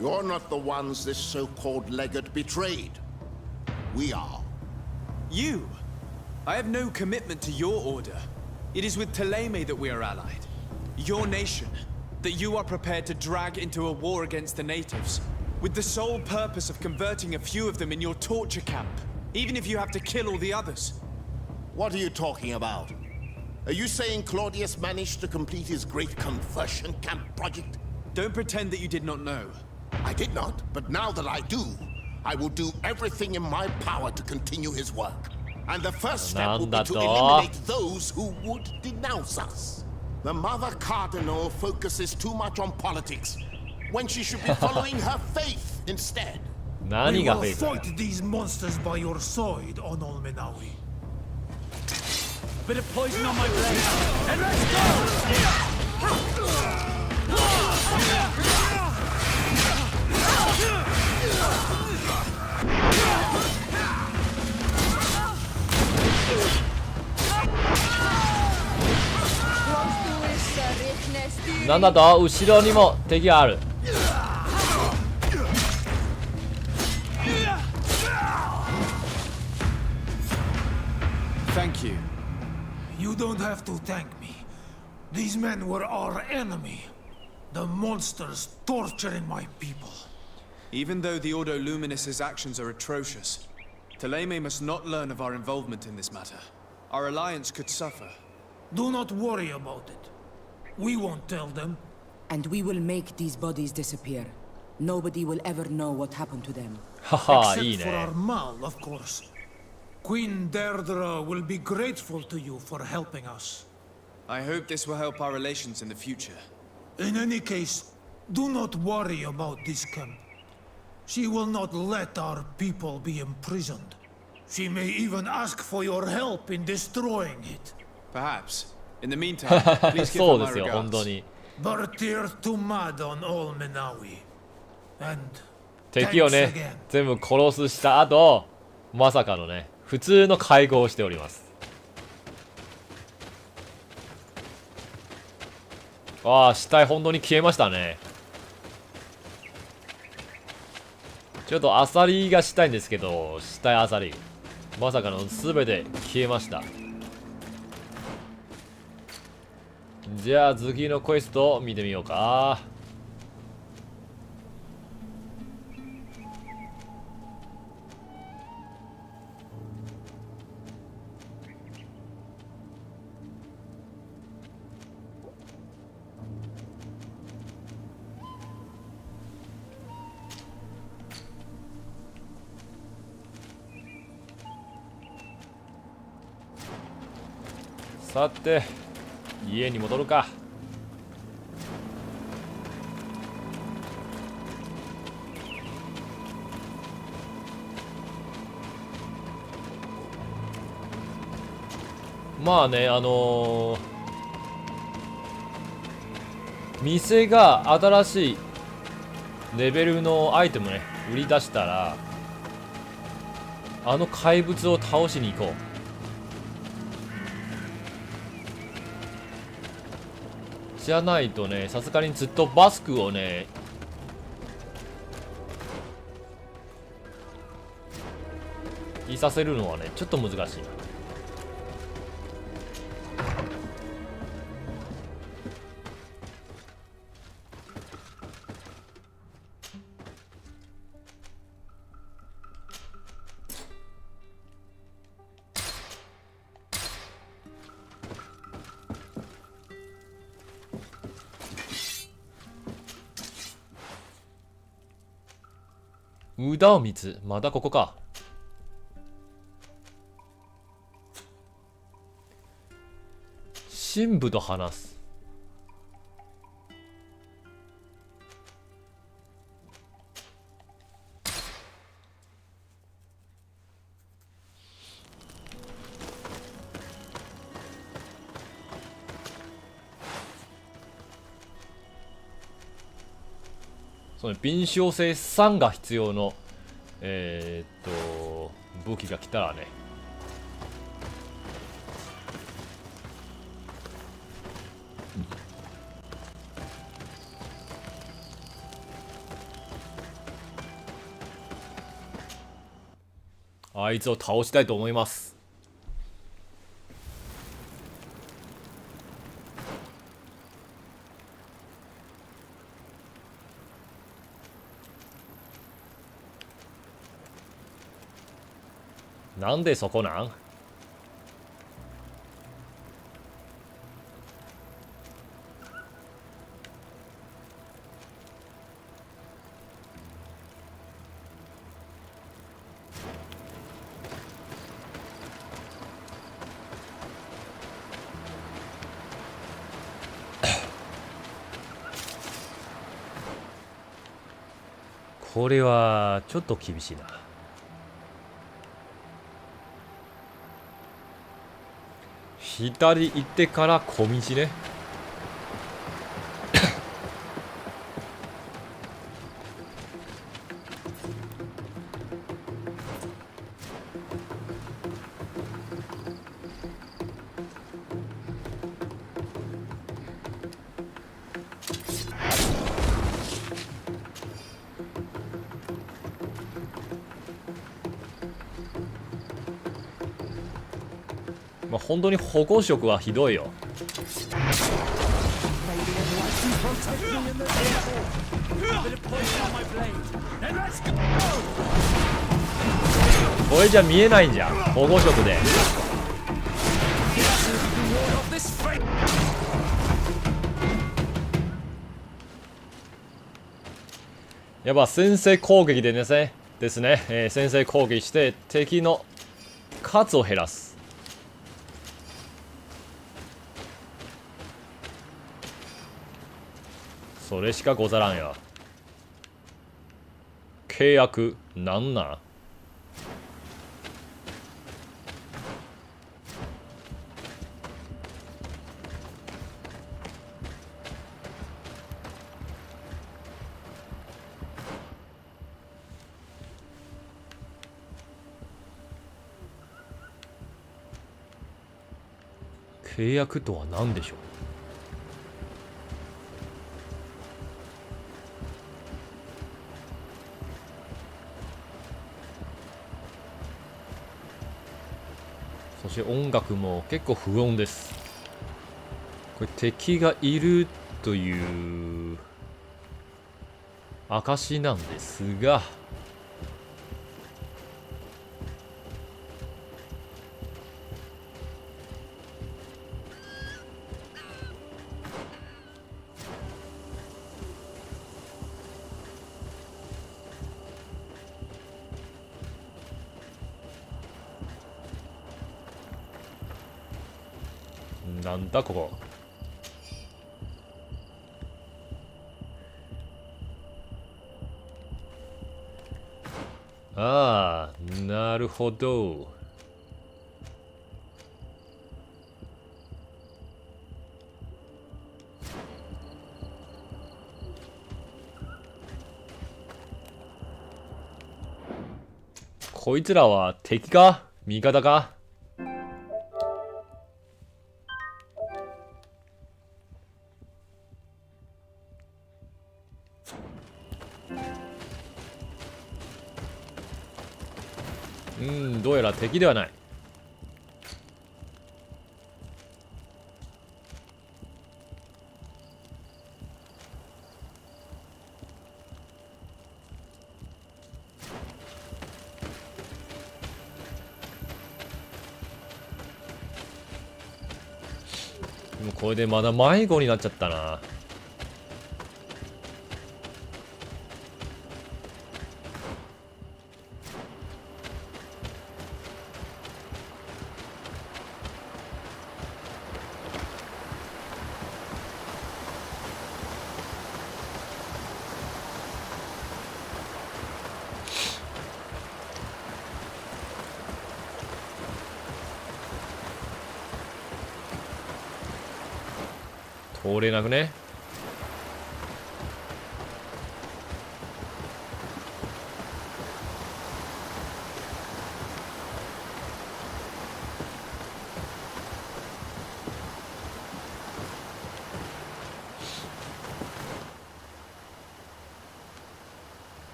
You're not the ones this so-called legate betrayed. We are. You? I have no commitment to your order. It is with Thélème that we are allied. Your nation, that you are prepared to drag into a war against the natives, with the sole purpose of converting a few of them in your torture camp, even if you have to kill all the others. What are you talking about? Are you saying Claudius managed to complete his great conversion camp project? Don't pretend that you did not know. I did not, but now that I do, I will do everything in my power to continue his work. And the first step will be to eliminate those who would denounce us. The Mother Cardinal focuses too much on politics, when she should be following her faith instead. We will fight these monsters by your side, Onol Menawi. Bit of poison on my blade, and let's go! What? なんだと後ろにも敵がある。Thank you. You don't have to thank me. These men were our enemy. The monsters torturing my people. Even though the Ordo Luminis' actions are atrocious, Thélème must not learn of our involvement in this matter. Our alliance could suffer. Do not worry about it. We won't tell them. And we will make these bodies disappear. Nobody will ever know what happened to them. Except for our Mal, of course. Queen Deirdre will be grateful to you for helping us. I hope this will help our relations in the future. In any case, do not worry about this camp. She will not let our people be imprisoned. She may even ask for your help in destroying it. Perhaps. In the meantime, please give her my regards. Bartir Tumad on all Menawi. And 敵をね、全部殺すした後、まさかのね、普通の会合をしております。ああ、死体本当に消えましたね。ちょっとアサリがしたいんですけど、死体アサリ。まさかの全て消えました。じゃあ次のクエストを見てみようか。さて家に戻るか。まあね、店が新しいレベルのアイテムね売り出したら、あの怪物を倒しに行こう。じゃないとね、さすがにずっとバスクをねいさせるのはねちょっと難しいな。udao水、まだここか。神父と話す。その敏捷性3が必要の武器が来たらね、あいつを倒したいと思います。なんでそこなん？これはちょっと厳しいな。左行ってから小道ね。まあ本当に保護色はひどいよ。これじゃ見えないんじゃん、保護色で。やっぱ先制攻撃でですね、先制攻撃して敵の数を減らす。それしかござらんよ。契約なんなん？契約とは何でしょう？そして音楽も結構不穏です。これ敵がいるという証なんですが、なんだここ。ああ、なるほど。こいつらは敵か味方か？どうやら敵ではない。でもこれでまだ迷子になっちゃったな。通れなくね。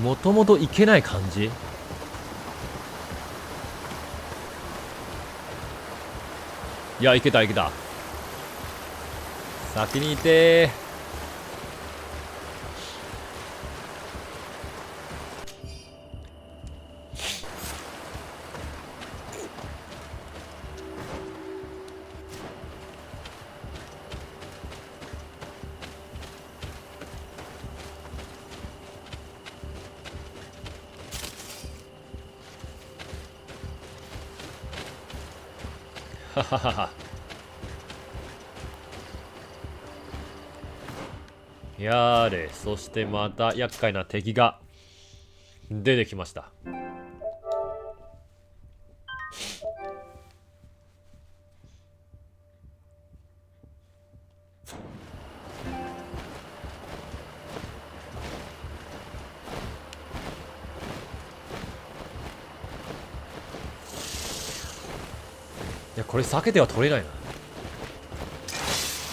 もともといけない感じ。いや、いけたいけた。先にいてー。はははは。やーれ、そしてまた厄介な敵が出てきました。いや、これ避けては取れないな。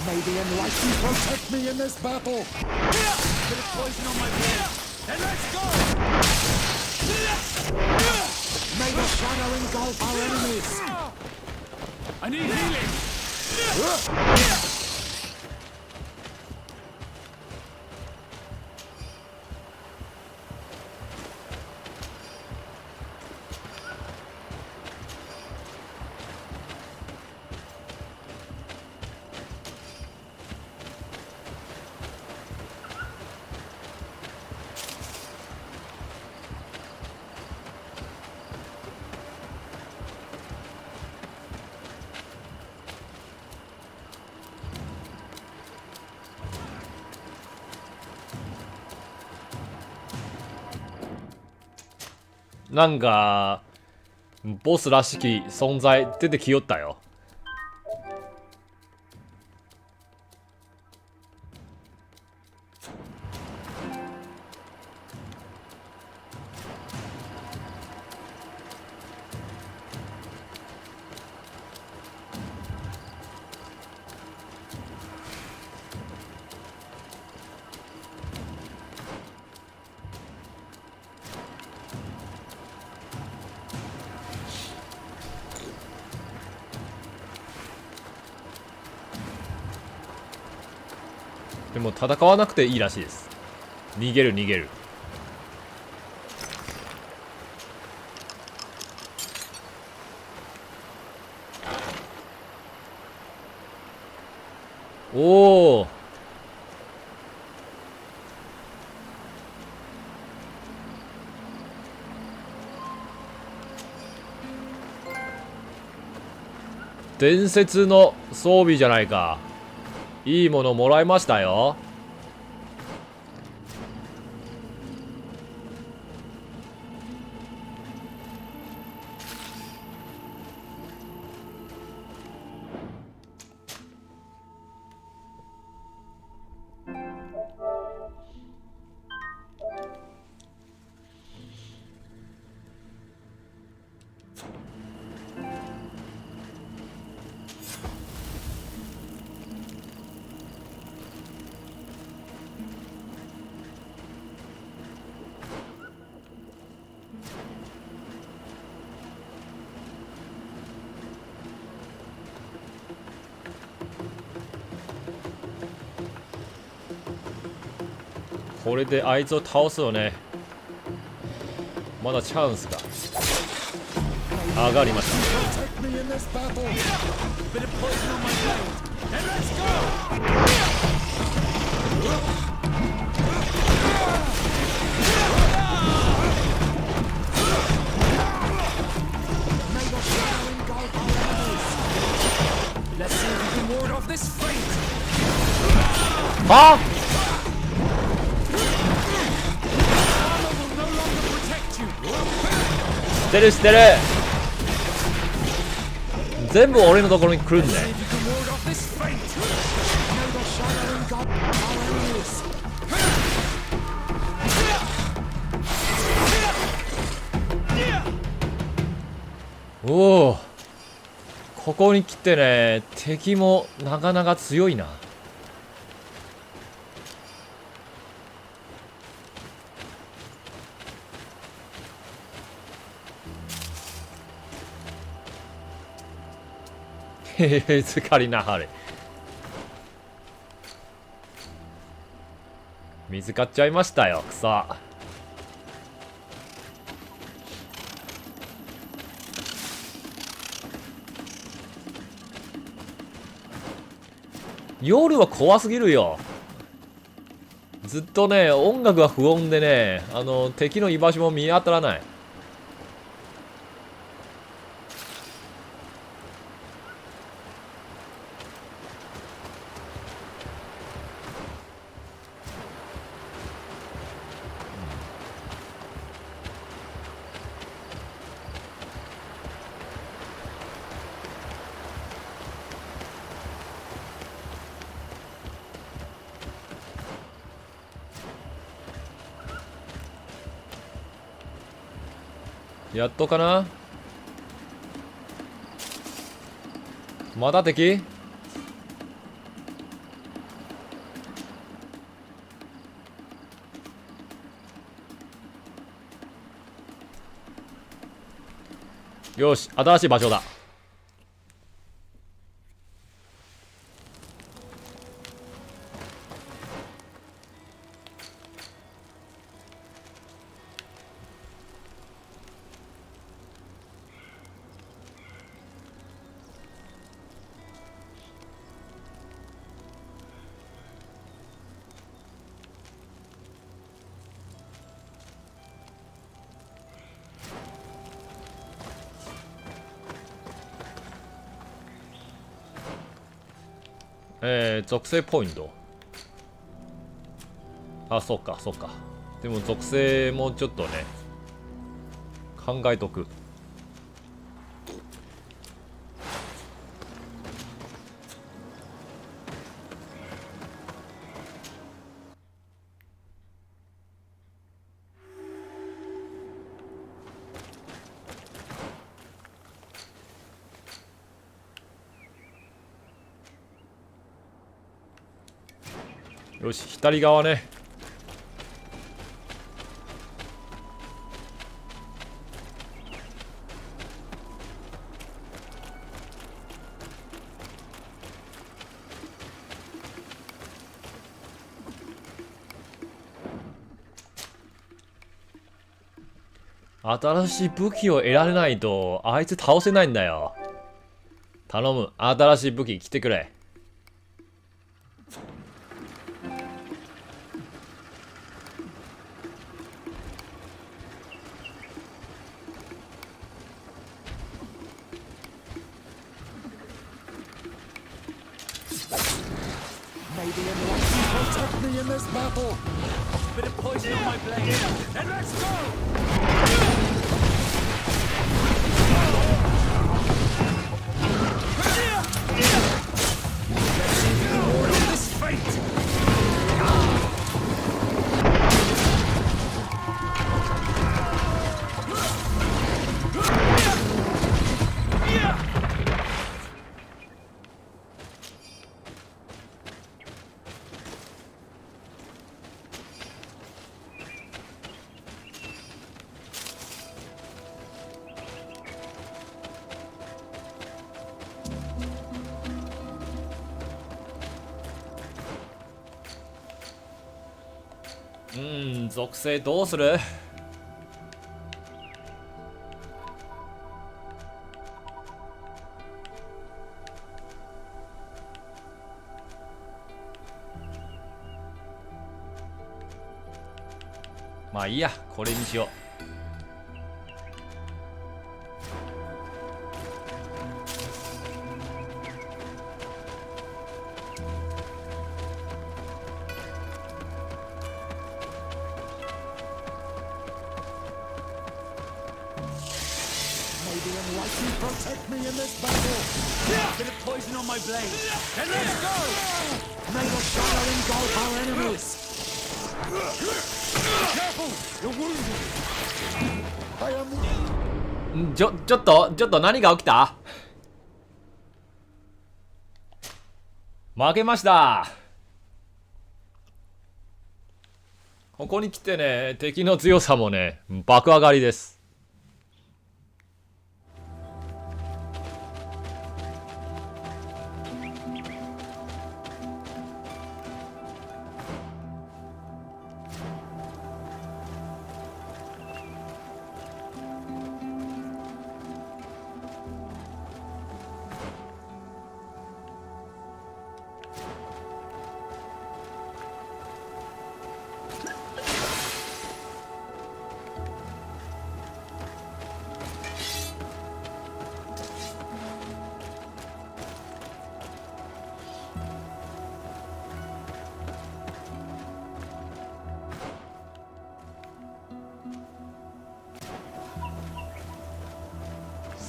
May the enlightened protect me in this battle. Bit of poison on my blade. And let's go. May the shadow engulf our enemies. I need healing. なんかボスらしき存在出てきよったよ。でも戦わなくていいらしいです。逃げる逃げる。おお。伝説の装備じゃないか。いいものもらいましたよ。これであいつを倒すよね。まだチャンスが上がりました。はあ、知ってる知ってる。全部俺のところに来るんだよ。おお、ここに来てね、敵もなかなか強いな。つかりなはれ。水買っちゃいましたよ、草。夜は怖すぎるよ。ずっとね、音楽が不穏でね、敵の居場所も見当たらない。やっとかな。まだ敵？よし、新しい場所だ。属性ポイント。あ、そっかそっか。でも属性もちょっとね、考えとく。よし、左側ね。新しい武器を得られないとあいつ倒せないんだよ。頼む、新しい武器来てくれ。属性どうする？まあいいや、これにしよう。Protect me in this battle! A bit of poison on my blade! And let's go! May the shadow engulf our enemies! Careful! You're wounded! I am... ちょっと何が起きた？負けました。ここに来てね、敵の強さもね、爆上がりです。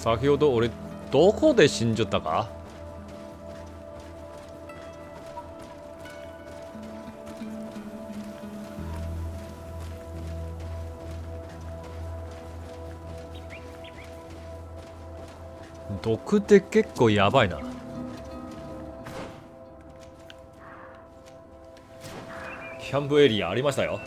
先ほど俺どこで死んじゃったか？毒って結構やばいな。キャンプエリアありましたよ。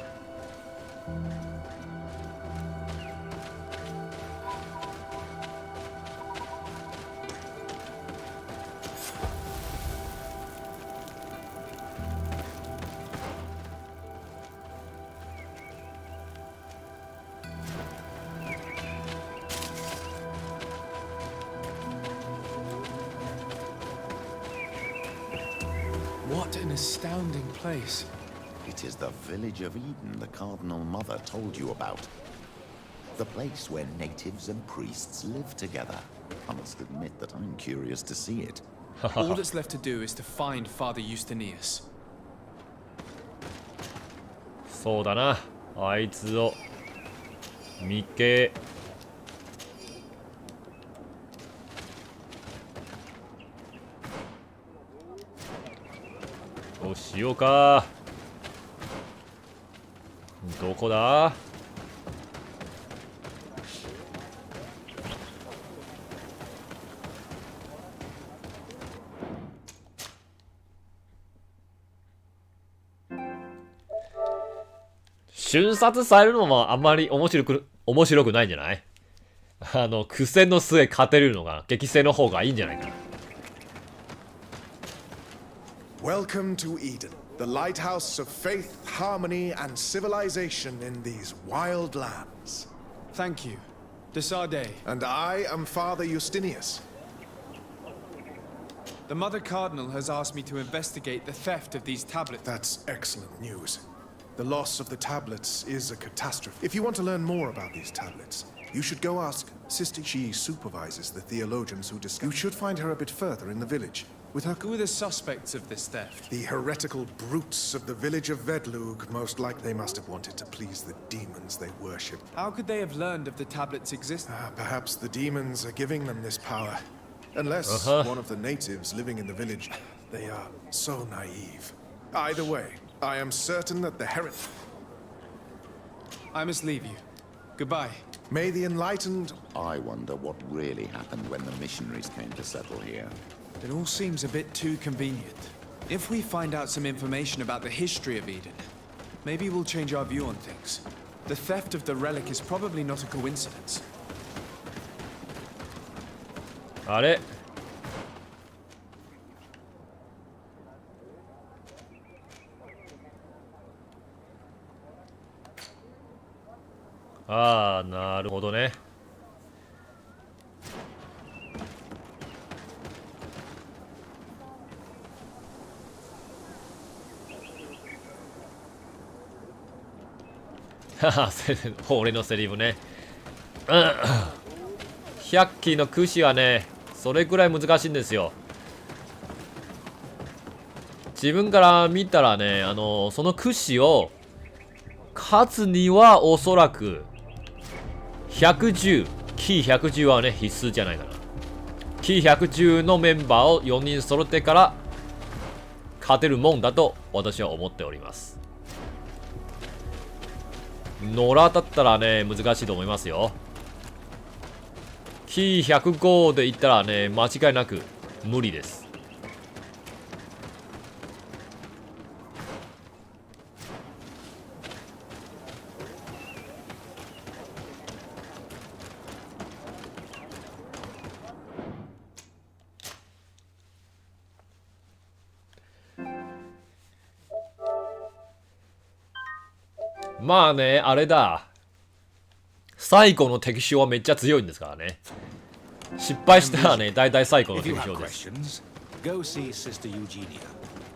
What an astounding place. It is the village of Eden the Cardinal Mother told you about. The place where natives and priests live together. I must admit that I'm curious to see it. All that's left to do is to find Father Justinius. そうだな、あいつを見け。どうしようか。どこだ？瞬殺されるのもあんまり面白くないんじゃない？苦戦の末勝てるのが激戦の方がいいんじゃないかな。Welcome to Eden, the lighthouse of faith, harmony, and civilization in these wild lands. Thank you. Desade. And I am Father Justinius. The Mother Cardinal has asked me to investigate the theft of these tablets. That's excellent news. The loss of the tablets is a catastrophe. If you want to learn more about these tablets, you should go ask Sister. She supervises the theologians who discover. You should find her a bit further in the village. With her. Who are the suspects of this theft? The heretical brutes of the village of Vedlug. Most likely they must have wanted to please the demons they worship. How could they have learned of the tablet's existence? Perhaps the demons are giving them this power. Unless one of the natives living in the village. They are so naive. Either way, I am certain that the heretic... I must leave you. Goodbye. May the enlightened... I wonder what really happened when the missionaries came to settle here. It all seems a bit too convenient. If we find out some information about the history of Eden, maybe we'll change our view on things. The theft of the relic is probably not a coincidence. あれ？ああ、なるほどね。はは、俺のセリフね。100機の駆使はね、それくらい難しいんですよ。自分から見たらね、その駆使を勝つにはおそらく110、キー110はね、必須じゃないかな。キー110のメンバーを4人揃ってから勝てるもんだと私は思っております。野良だったらね、難しいと思いますよ。キー105でいったらね、間違いなく無理です。まあね、あれだ。最古の敵将はめっちゃ強いんですからね。失敗したらね、大体最古の敵将です。Go see Sister Eugenia.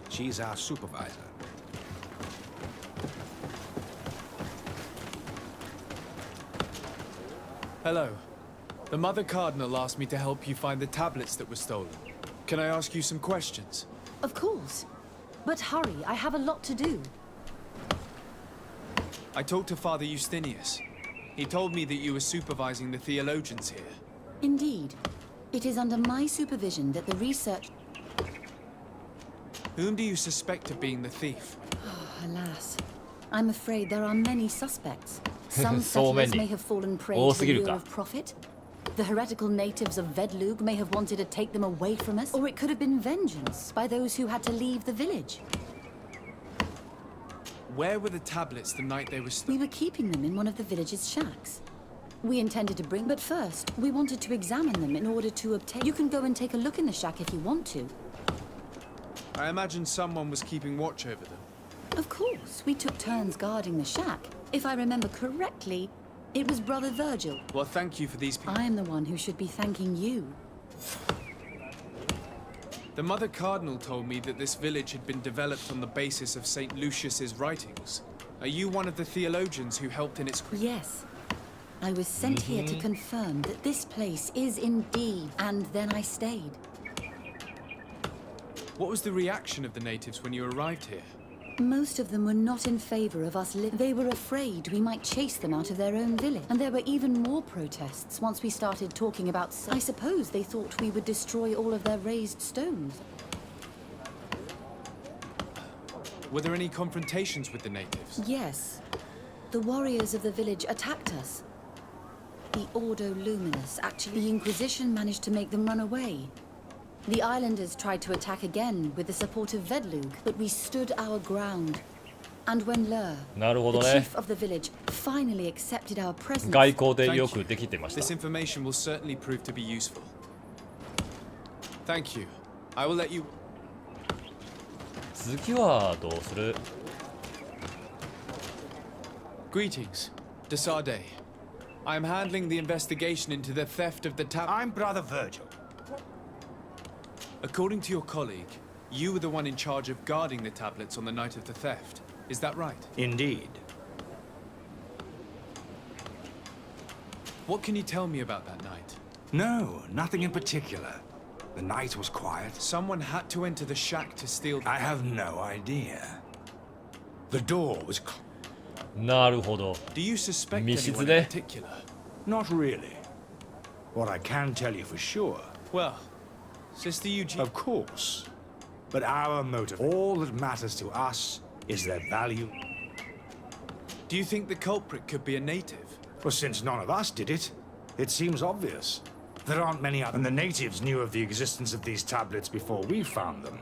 She's our supervisor. Hello. The Mother Cardinal asked me to help you find the tablets that were stolen. Can I ask you some questions? Of course. But hurry, I have a lot to do. I talked to Father Justinius. He told me that you were supervising the theologians here. Indeed. It is under my supervision that the research... Whom do you suspect of being the thief? Alas. I'm afraid there are many suspects. Some So settlers many. may have fallen prey Oh, to the Sigilka. lure of profit. The heretical natives of Vedlug may have wanted to take them away from us. Or it could have been vengeance by those who had to leave the village. Where were the tablets the night they were stolen? We were keeping them in one of the village's shacks. We intended to bring, but first, we wanted to examine them in order to obtain... You can go and take a look in the shack if you want to. I imagine someone was keeping watch over them. Of course, we took turns guarding the shack. If I remember correctly, it was Brother Virgil. Well, thank you for these people. I am the one who should be thanking you. The Mother Cardinal told me that this village had been developed on the basis of St. Lucius's writings. Are you one of the theologians who helped in its... Yes. I was sent here to confirm that this place is indeed, and then I stayed. What was the reaction of the natives when you arrived here? Most of them were not in favor of us living. They were afraid we might chase them out of their own village. And there were even more protests once we started talking about... I suppose they thought we would destroy all of their raised stones. Were there any confrontations with the natives? Yes. The warriors of the village attacked us. The Ordo Luminous, actually. The Inquisition managed to make them run away. The islanders tried to attack again with the support of Vedlug, but we stood our ground. And when Lur, the chief of the village, finally accepted our presence... This information will certainly prove to be useful. Thank you. I will let you... 次はどうする? Greetings, Desarde. I am handling the investigation into the theft of the I'm Brother Virgil. According to your colleague, you were the one in charge of guarding the tablets on the night of the theft. Is that right? Indeed. What can you tell me about that night? No, nothing in particular. The night was quiet. Someone had to enter the shack to steal... I have no idea. The door was... なるほど。 Do you suspect 密室 anyone in ね。 particular? Not really. What I can tell you for sure... Well, Sister Eugenia... Of course. But our motive, all that matters to us, is their value. Do you think the culprit could be a native? Well, since none of us did it, it seems obvious. There aren't many other... And the natives knew of the existence of these tablets before we found them.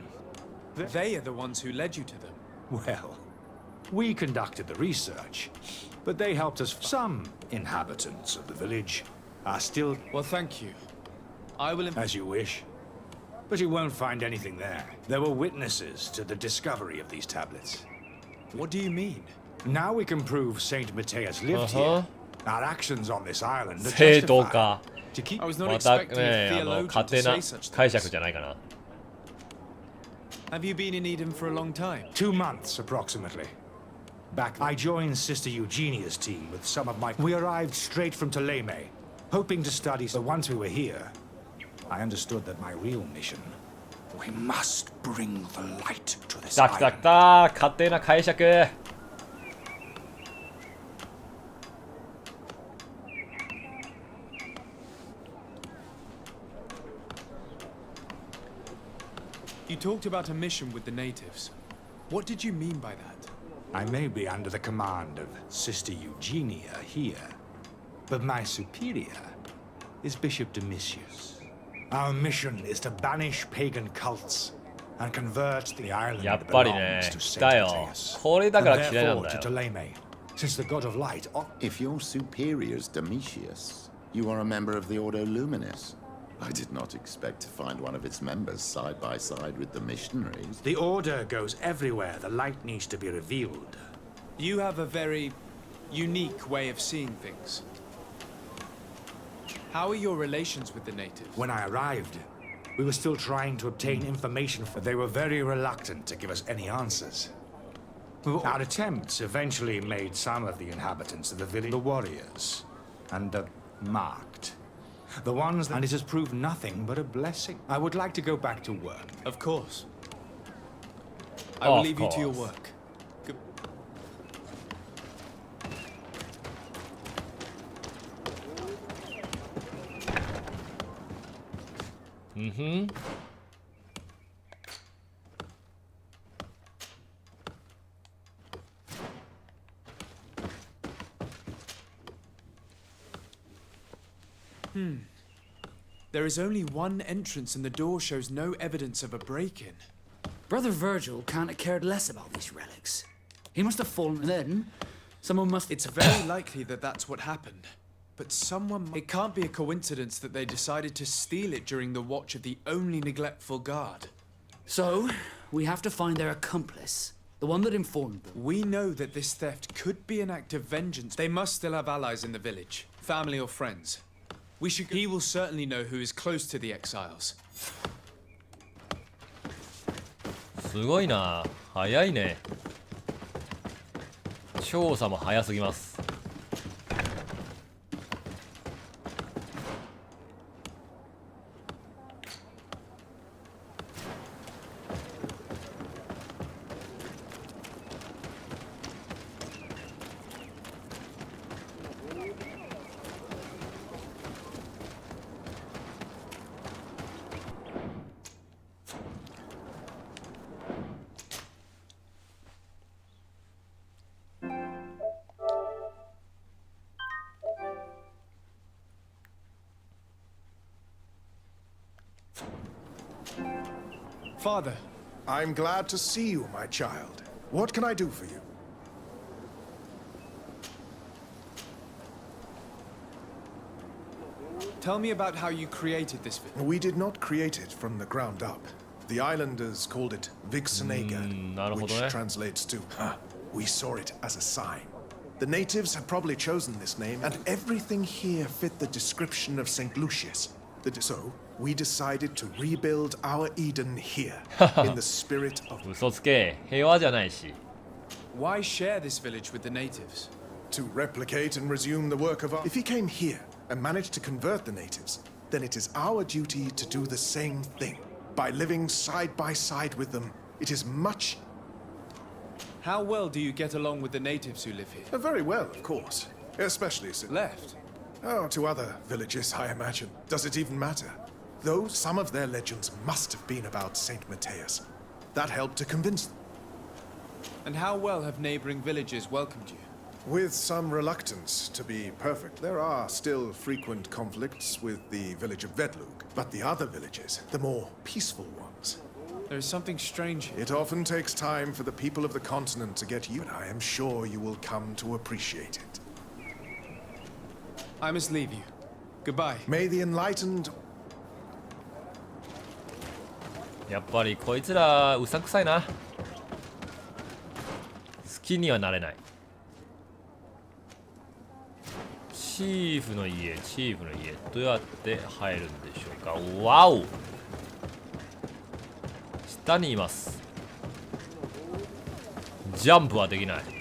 They are the ones who led you to them. Well, we conducted the research, but they helped us. Some inhabitants of the village are still... Well, thank you. I will... As you wish. But you won't find anything there. There were witnesses to the discovery of these tablets. What do you mean? Now we can prove Saint Matthias lived here, Our actions on this island are 正当 justified. 化 I was not また expecting a ね theologian 勝 to 手な say such 解 things. 釈じゃないかな。 Have you been in Eden for a long time? 2 months, approximately. Back, I joined Sister Eugenia's team with some of my... We arrived straight from Ptolemy, hoping to study. So once we were here, I understood that my real mission... We must bring the light to 来 this た来た island. 来た、勝手な解釈。You talked about a mission with the natives. What did you mean by that? I may be under the command of Sister Eugenia here, but my superior is Bishop Domitius. Our mission is to banish pagan cults and convert the island やっ that ぱりね、 belongs to 来 Saint たよ。 Matthias. これだから And 嫌いなん therefore だ to よ。 Ptolemy, since the god of light... If your superior's Domitius, you are a member of the Ordo Luminis. I did not expect to find one of its members side by side with the missionaries. The Order goes everywhere the light needs to be revealed. You have a very unique way of seeing things. How are your relations with the natives? When I arrived, we were still trying to obtain information, but they were very reluctant to give us any answers. Our attempts eventually made some of the inhabitants of the village the warriors, and marked. The ones, and it has proved nothing but a blessing. I would like to go back to work. Of course. I will Of leave you to your course. work. Good. Mm-hmm. There is only one entrance and the door shows no evidence of a break-in. Brother Virgil can't have cared less about these relics. He must have fallen then. Someone must... It's very likely that that's what happened. But someone... It can't be a coincidence that they decided to steal it during the watch of the only neglectful guard. So, we have to find their accomplice. The one that informed them. We know that this theft could be an act of vengeance. They must still have allies in the village. Family or friends. We should... He will certainly know who is close to the exiles. すごいな。早いね。調査も早すぎます。Father. I'm glad to see you, my child. What can I do for you? Tell me about how you created this village. We did not create it from the ground up. The islanders called it Vixenagad, which translates to, we saw it as a sign. The natives had probably chosen this name, and everything here fit the description of St. Lucius. So, we decided to rebuild our Eden here, in the spirit of... 嘘つけ、平和じゃないし。 Why share this village with the natives? To replicate and resume the work of our... If he came here and managed to convert the natives, then it is our duty to do the same thing. By living side by side with them, it is much... How well do you get along with the natives who live here? Very well, of course. Especially since... Left? Oh, to other villages, I imagine. Does it even matter? Though some of their legends must have been about Saint Matthias. That helped to convince them. And how well have neighboring villages welcomed you? With some reluctance, to be perfect. There are still frequent conflicts with the village of Vedlug, but the other villages, the more peaceful ones. There is something strange here. It often takes time for the people of the continent to get you, but I am sure you will come to appreciate it. I must leave you. Goodbye. May the enlightened... やっぱりこいつらうさんくさいな。好きにはなれない。チーフの家どうやって入るんでしょうか。わお、下にいます。ジャンプはできない。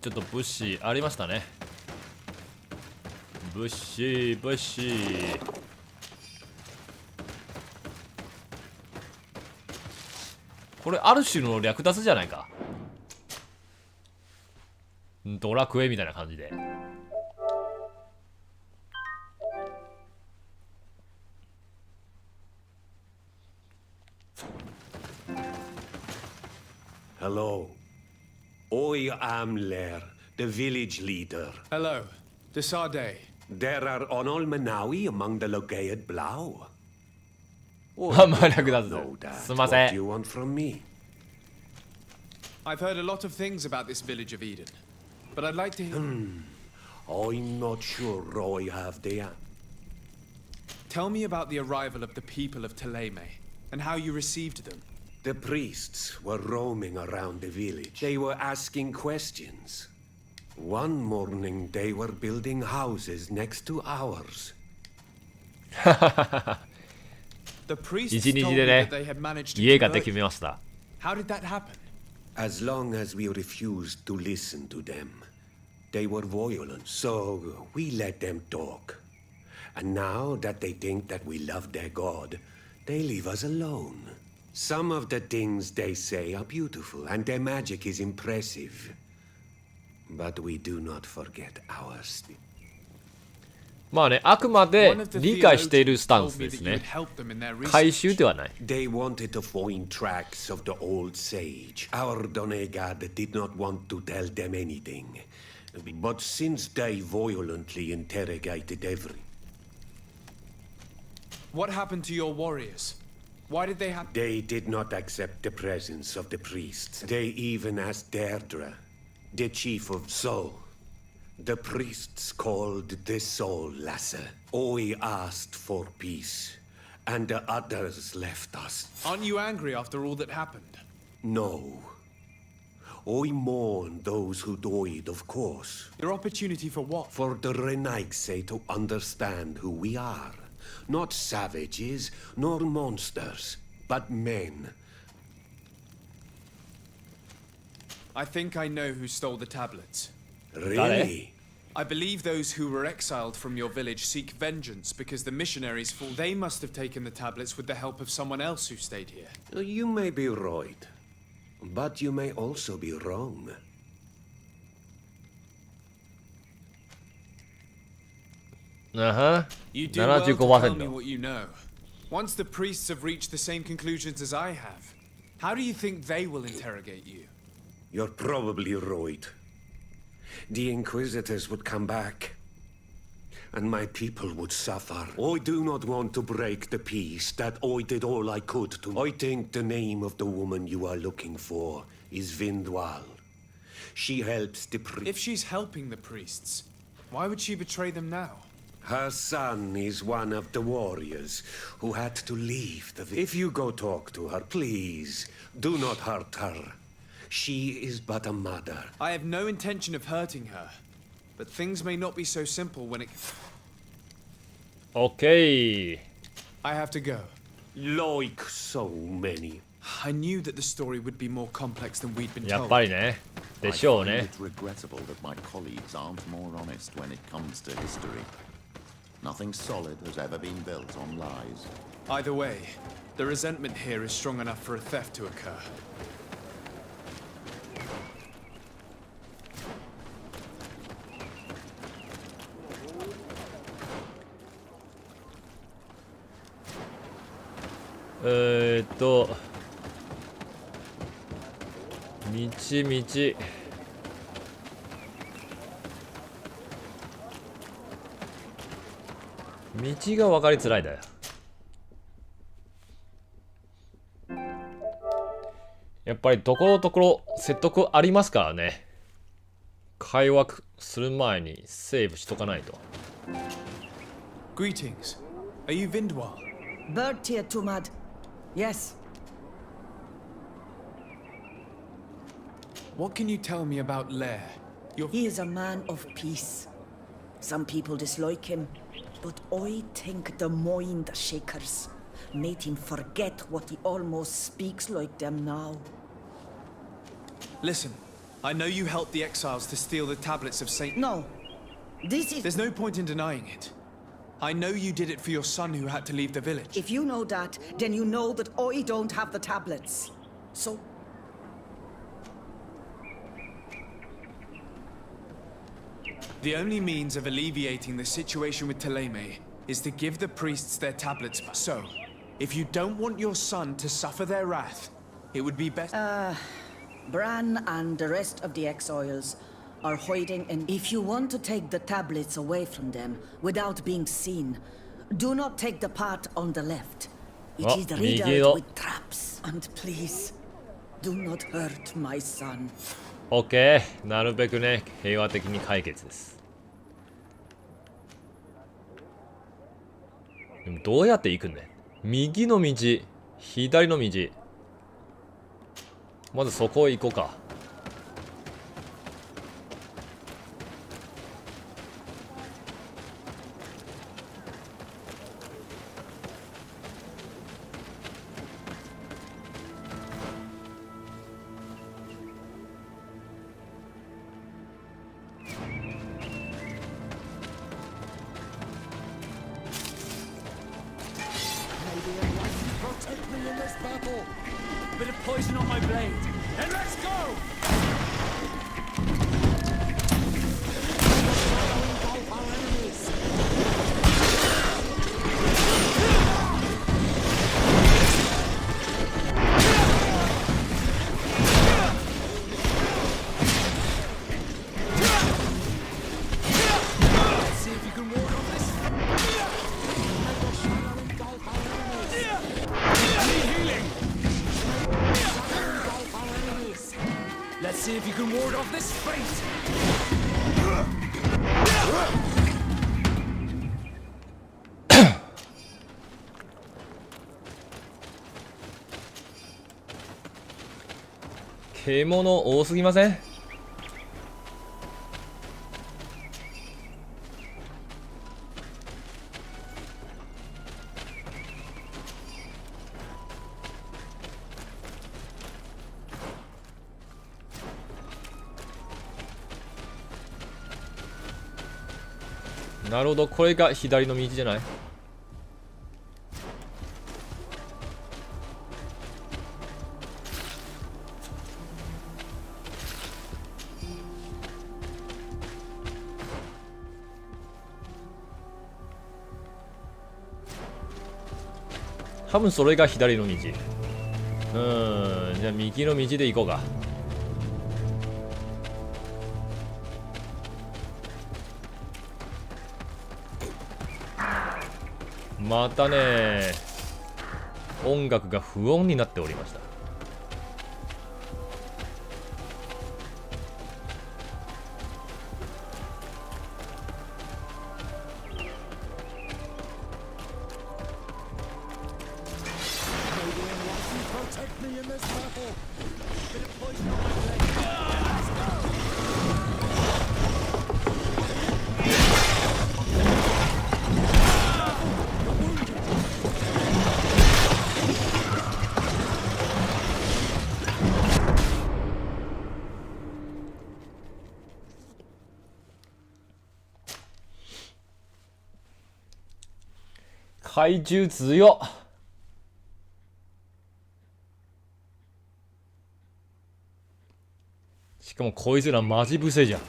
ちょっと物資ありましたね。物資これある種の略奪じゃないか。ドラクエみたいな感じで。Hello. I am Lair, the village leader. Hello. Desade. There are Onol Manawi among the Logaed Blau. あんまり略奪です。すみませ What do ん。 you want from me? I've heard a lot of things about this village of Eden, but I'd like to hear... I'm not sure I have the answer. Tell me about the arrival of the people of Teleme, and how you received them. The priests were roaming around the village. They were asking questions. One morning, they were building houses next to ours. The priests 一日 told で me ね that they had managed to 家が convert でき you. ました。 How did that happen? As long as we refused to listen to them, they were violent. So we let them talk. And now that they think that we love their god, they leave us alone. Some of the things they say are beautiful, and their magic is impressive. But we do not forget ours. まあね、あくまで理解しているスタンスですね。回収ではない。They wanted to find tracks of the old sage. Our Donegad did not want to tell them anything. But since they violently interrogated What happened to your warriors? Why did they have... They did not accept the presence of the priests. They even asked Deirdre, the chief of Soul. The priests called the Soul Lasser. I asked for peace, and the others left us. Aren't you angry after all that happened? No. I mourn those who died, of course. Your opportunity for what? For the Renaigse to understand who we are. Not savages, nor monsters, but men. I think I know who stole the tablets. Really? I believe those who were exiled from your village seek vengeance because the missionaries fall. They must have taken the tablets with the help of someone else who stayed here. You may be right, but you may also be wrong. You do well to tell me 75%。 what you know. Once the priests have reached the same conclusions as I have, how do you think they will interrogate you? You're probably right. The Inquisitors would come back, and my people would suffer. I do not want to break the peace that I did all I could to. I think the name of the woman you are looking for is Vindwal. She helps the priests. If she's helping the priests, why would she betray them now? Her son is one of the warriors who had to leave the village. If you go talk to her, please, do not hurt her. She is but a mother. I have no intention of hurting her, but things may not be so simple when it... Okay. I have to go. Like so many. I knew that the story would be more complex than we'd been told. やっぱりね。でしょうね。 It's regrettable that my colleagues aren't more honest when it comes to history. Nothing solid has ever been built on lies. Either way, the resentment here is strong enough for a theft to occur.道。道が分かりづらいだよ。やっぱりところどころ説得ありますからね。会話する前にセーブしとかないと。Greetings. Are you Vindwal? Bertia Tumad. Yes. What can you tell me about Lair? He is a man of peace. Some people dislike him, but I think the mind shakers made him forget what he almost speaks like them now. Listen, I know you helped the exiles to steal the tablets of Saint... No. This is... There's no point in denying it. I know you did it for your son who had to leave the village. If you know that, then you know that I don't have the tablets. So... The only means of alleviating the situation with Teleme is to give the priests their tablets back. So, if you don't want your son to suffer their wrath, it would be best... Bran and the rest of the exiles are hiding and if you want to take the tablets away from them without being seen, do not take the path on the left. It is riddled with traps. And please, do not hurt my son. OK。なるべくね、平和的に解決です。でもどうやって行くんだよ。右の道、左の道。まずそこへ行こうか。Protect me in this battle. Bit of poison on my blade. And let's go! Engulf our enemies. Let's see if you can ward off this. Let's see if you can ward off this fate!獣多すぎません？なるほど、これが左の道じゃない？多分それが左の道。じゃあ右の道で行こうか。またね、音楽が不穏になっておりました。怪獣強っ。しかもこいつらマジブセじゃん。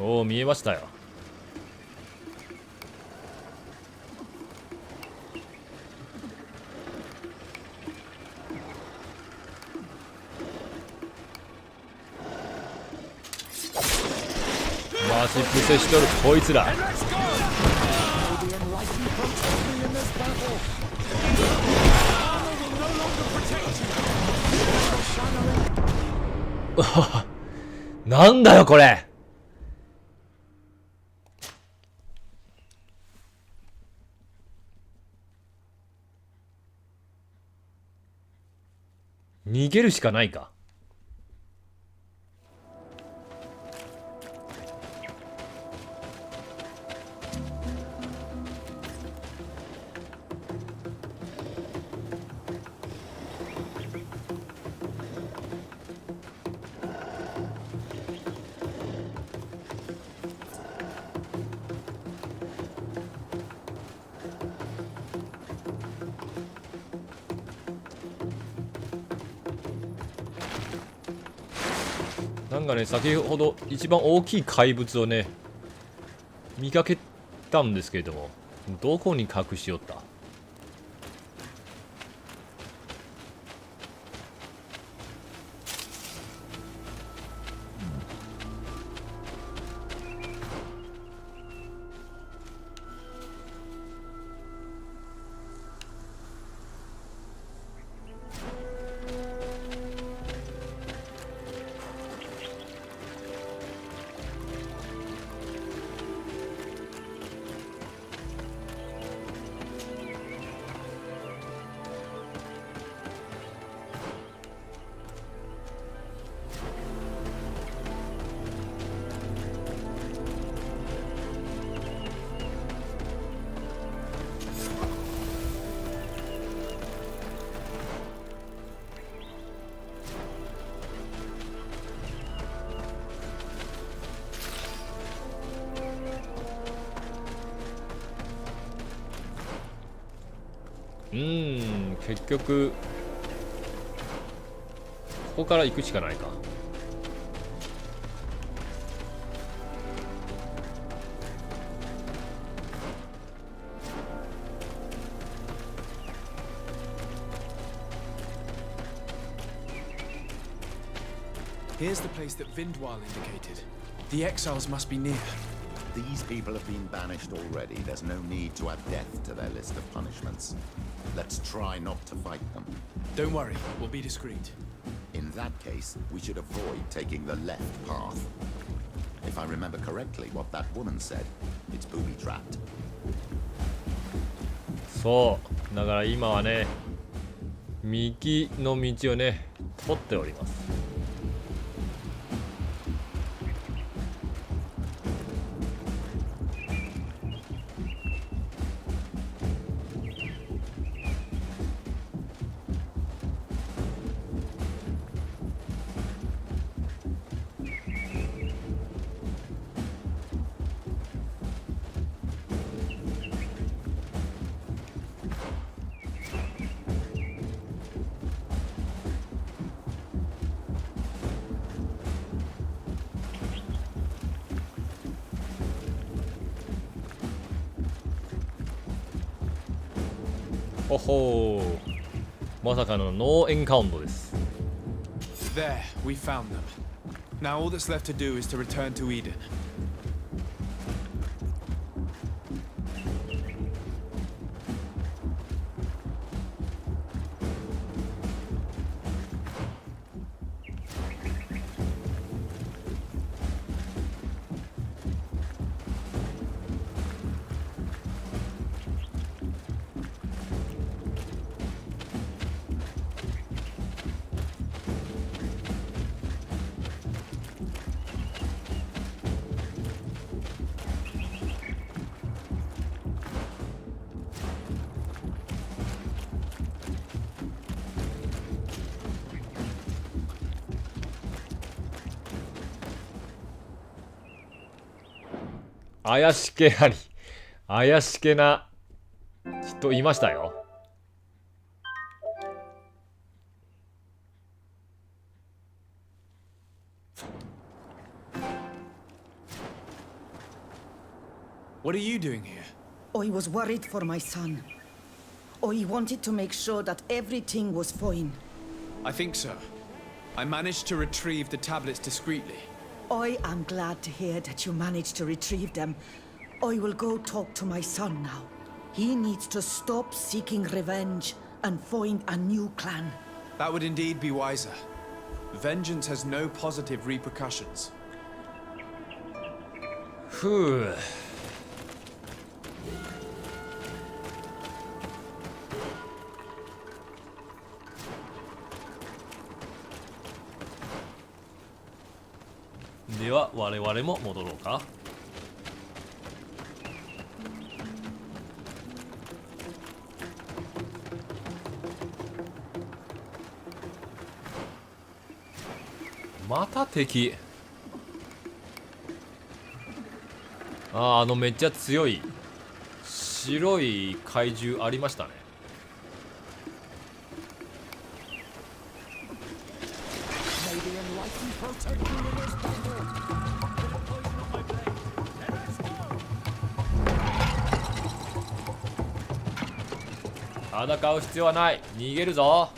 おお、見えましたよ。マシプセしとるこいつら。なんだよこれ。逃げるしかないか。なんかね、先ほど一番大きい怪物をね見かけたんですけれども、どこに隠しよった？結局ここから行くしかないか。Here's the place that Vindwal indicated. The exiles must be near. These people have been banished already. There's no need to add death to their list of punishments. Let's try not to fight them. Don't worry, we'll be discreet. In that case, we should avoid taking the left path. If I remember correctly what that woman said, it's booby-trapped. そう、だから今はね、右の道をね、取っております。ほほー、まさかのノーエンカウントです。 There, we found them. Now all that's left to do is to return to Eden.怪しげあり、怪しげな人いましたよ。What are you doing here? I was worried for my son. I wanted to make sure that everything was fine. I think so. I managed to retrieve the tablets discreetly. I am glad to hear that you managed to retrieve them. I will go talk to my son now. He needs to stop seeking revenge and find a new clan. That would indeed be wiser. Vengeance has no positive repercussions. ふう。では我々も戻ろうか。また敵。あのめっちゃ強い白い怪獣ありましたね。戦う必要はない。逃げるぞ。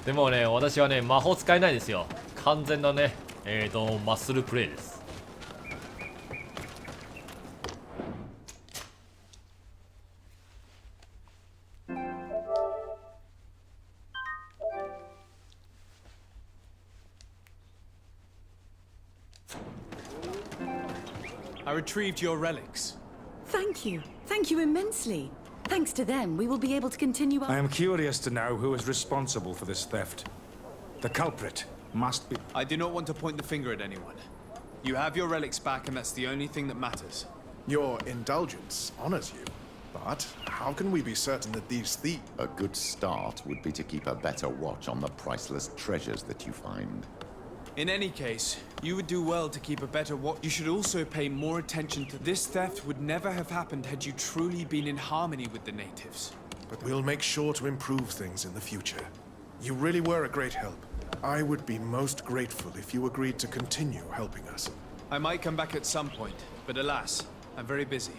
でもね、私はね、魔法使えないですよ。完全なね、マッスルプレイです。I retrieved your relics. Thank you. Thank you immensely. Thanks to them, we will be able to continue our... I am curious to know who is responsible for this theft. The culprit must be... I do not want to point the finger at anyone. You have your relics back, and that's the only thing that matters. Your indulgence honors you. But how can we be certain that these thieves... A good start would be to keep a better watch on the priceless treasures that you find. In any case, you would do well to keep a better watch. You should also pay more attention to this theft would never have happened had you truly been in harmony with the natives. But we'll make sure to improve things in the future. You really were a great help. I would be most grateful if you agreed to continue helping us. I might come back at some point, but alas, I'm very busy.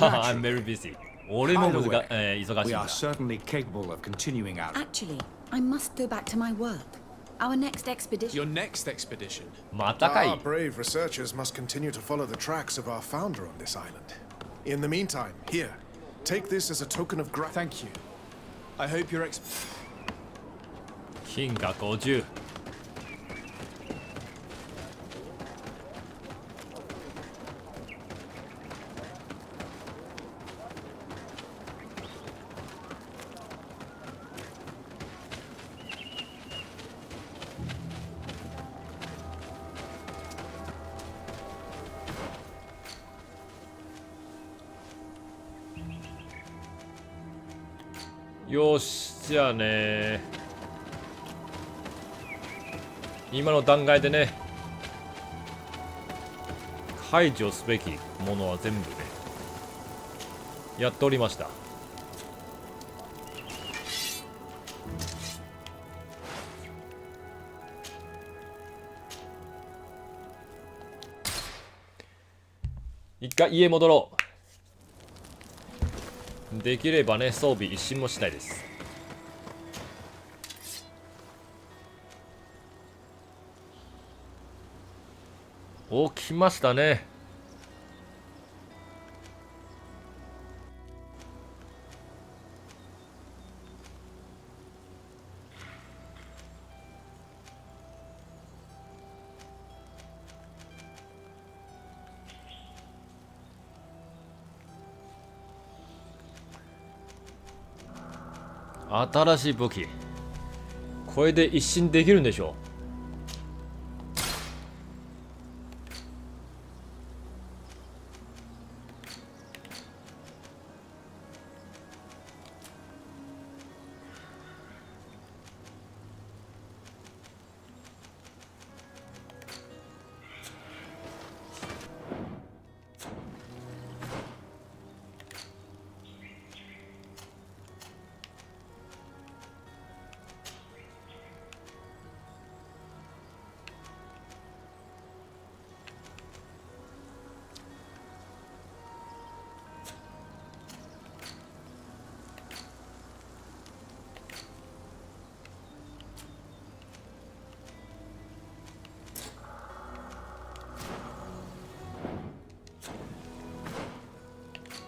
I'm very busy. 俺も忙しいんだ。 We are certainly capable of continuing our... Actually, I must go back to my work. Our next expedition... Your next expedition? Our brave researchers must continue to follow the tracks of our founder on this island. In the meantime, here, take this as a token of gratitude. Thank you. I hope your 金貨50。よし、じゃあね、今の段階でね、排除すべきものは全部ね、やっておりました。一回家戻ろう。できればね、装備一新もしたいです。お、来ましたね。新しい武器、これで一新できるんでしょ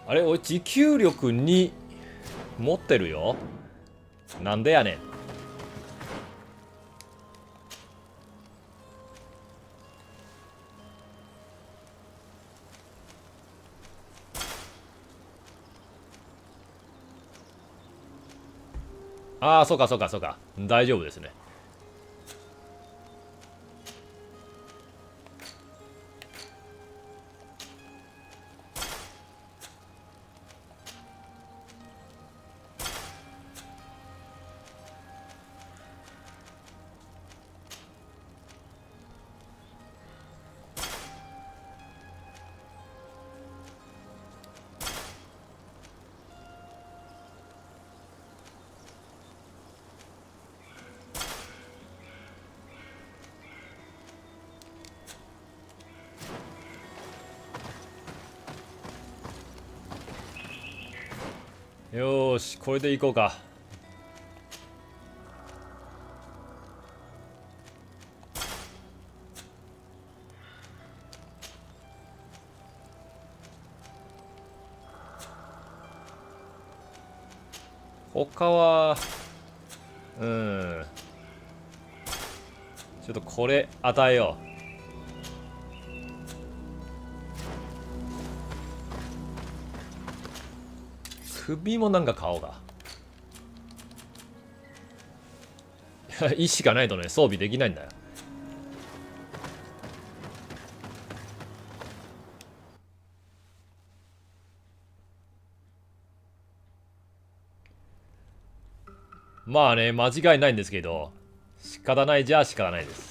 あれ、俺持久力2持ってるよ。なんでやねん。ああ、そうかそうかそうか。大丈夫ですね。よーし、これでいこうか。他はちょっとこれ与えよう。首もなんか買おうか。いや、石がないとね、装備できないんだよ。まあね、間違いないんですけど、仕方ないじゃ仕方ないです。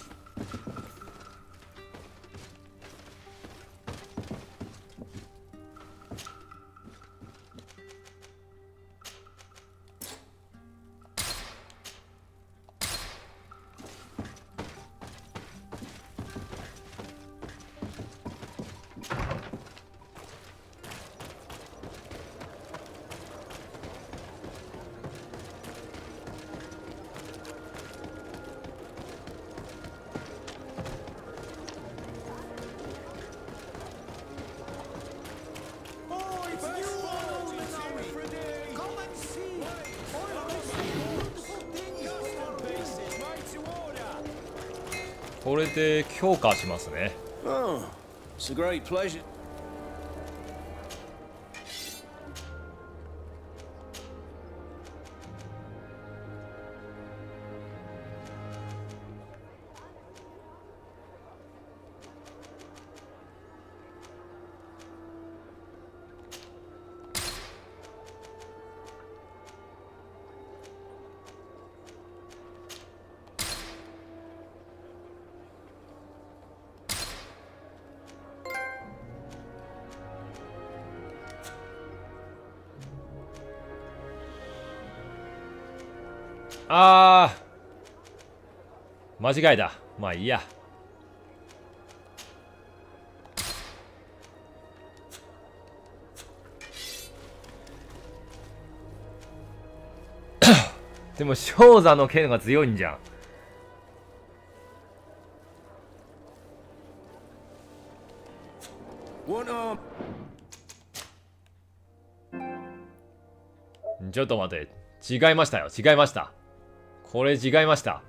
これで強化しますね。Oh, it's a great pleasure. あー、間違いだ。まあいいや。でも翔座の剣が強いんじゃん。ちょっと待って、違いましたよ。違いました。これ違いました。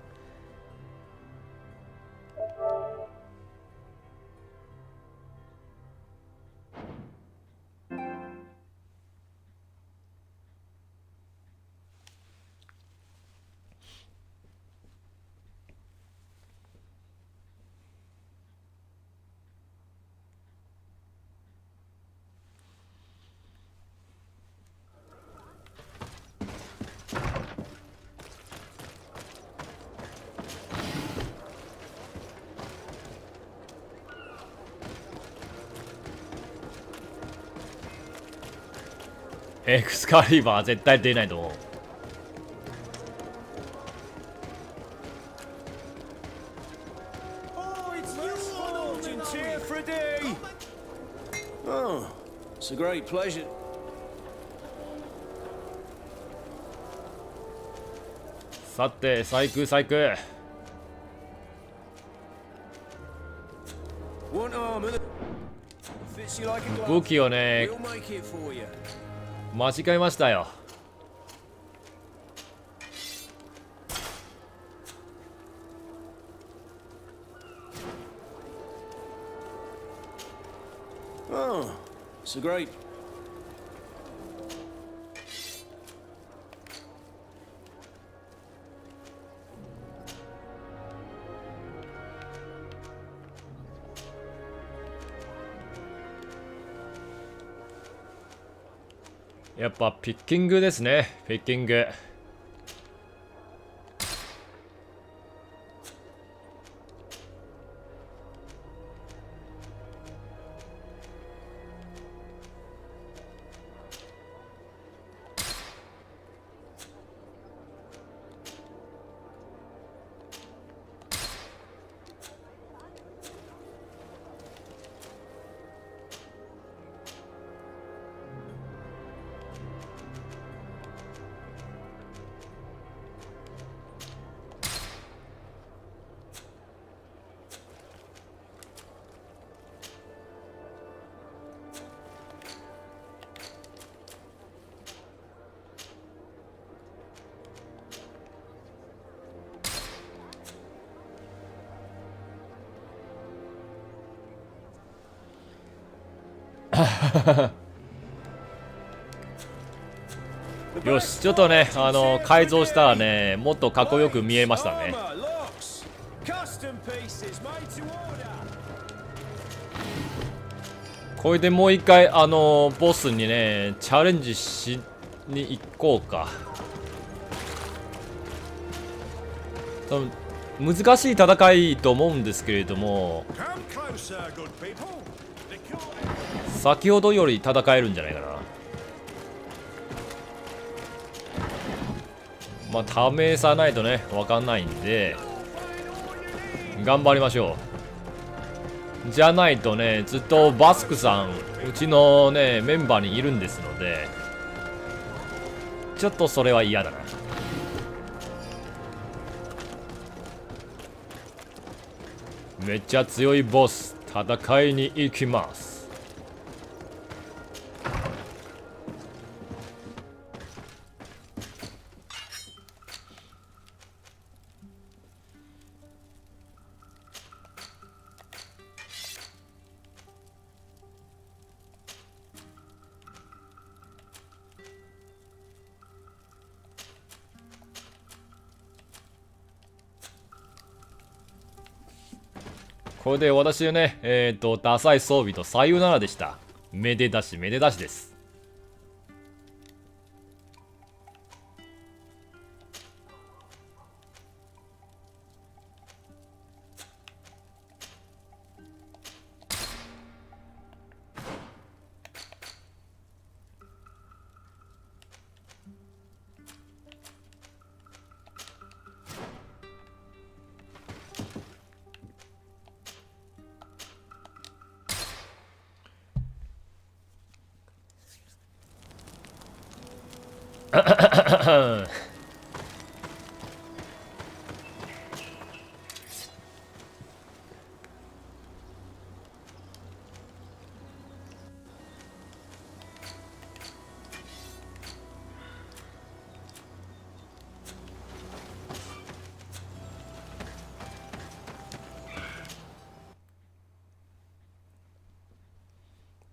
エクスカリバー絶対出ないと思う。Oh, it's a great pleasure. さて、細工細工。武器をね間違えましたよ。Oh, it's a great. やっぱピッキングですね、ピッキング。よし、ちょっとね、改造したらね、もっとかっこよく見えましたね。これでもう一回ボスにねチャレンジしに行こうか。多分難しい戦いと思うんですけれども、先ほどより戦えるんじゃないかな。まあ試さないとね分かんないんで頑張りましょう。じゃないとね、ずっとバスクさんうちのねメンバーにいるんですので、ちょっとそれは嫌だな。めっちゃ強いボス、戦いに行きます。これで私はね、ダサい装備とさよならでした。めでだしめでだしです。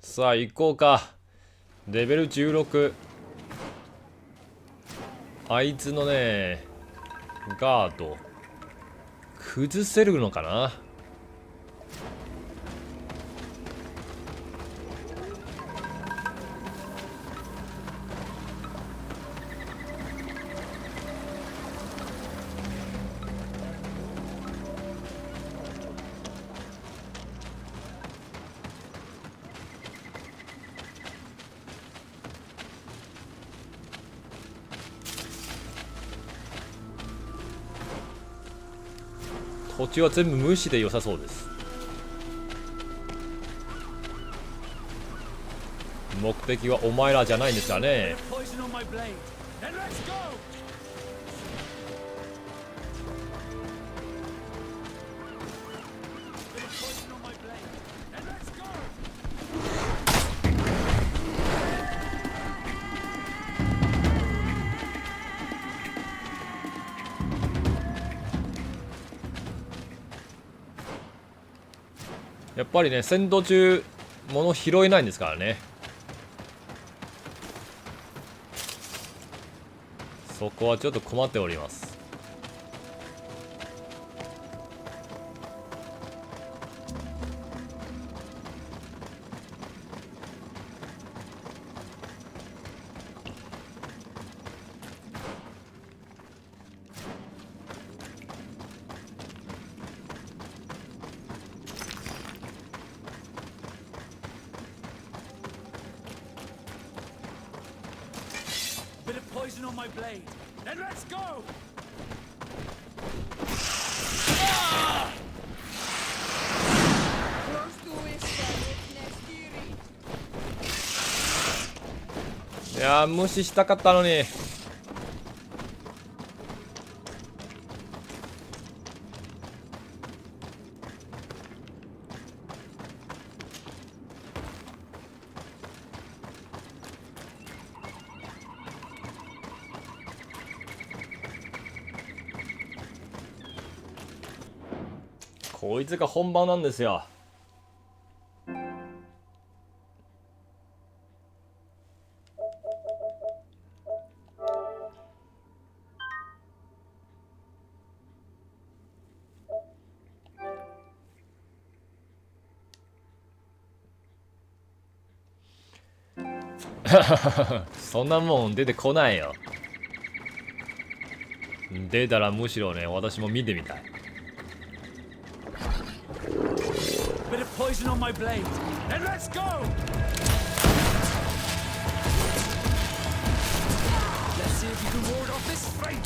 さあ行こうか。レベル16。あいつのねガード崩せるのかな。土地は全部無視で良さそうです。目的はお前らじゃないんですかね。やっぱりね、戦闘中物拾えないんですからね。そこはちょっと困っております。Bit of poison on my blade. Then let's go! いやー、無視したかったのに。こいつが本番なんですよ。そんなもん出てこないよ。出たらむしろね、私も見てみたい。Bit of poison on my blade. Then let's go! Let's see if you can ward off this fate.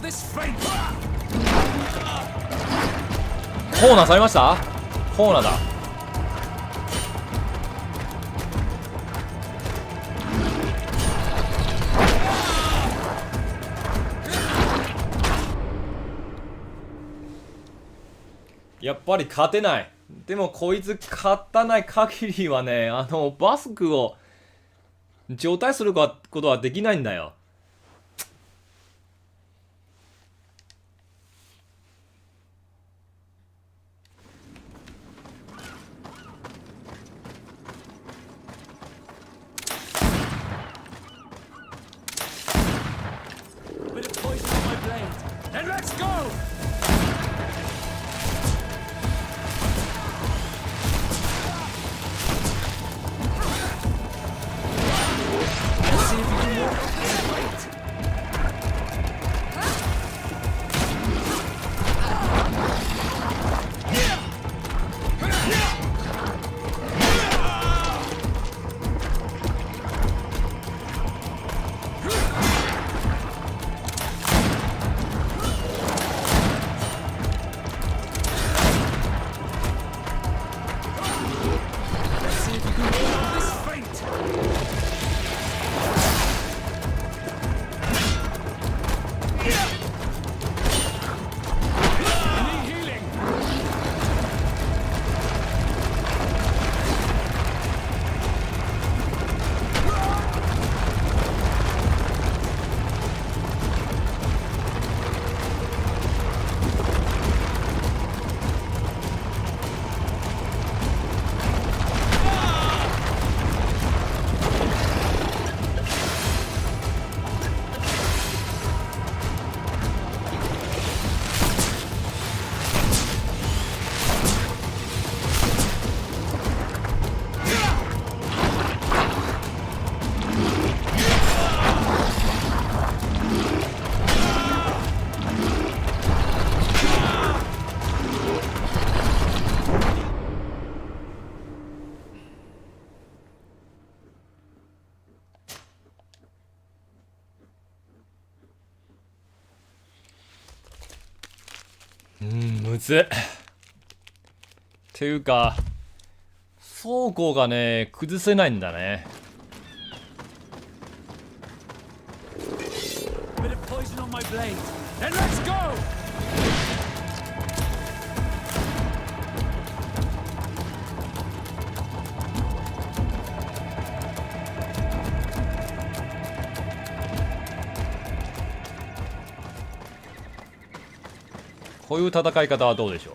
This fate. コーナーされました？コーナーだ。やっぱり勝てない。でもこいつ勝たない限りはね、バスクを状態することはできないんだよ。Then let's go! Let's see if you can walk off this fight. Healing. むずっ。っていうか、倉庫がね、崩せないんだね。Bit of poison poison on my blade. Then let's go! こういう戦い方はどうでしょ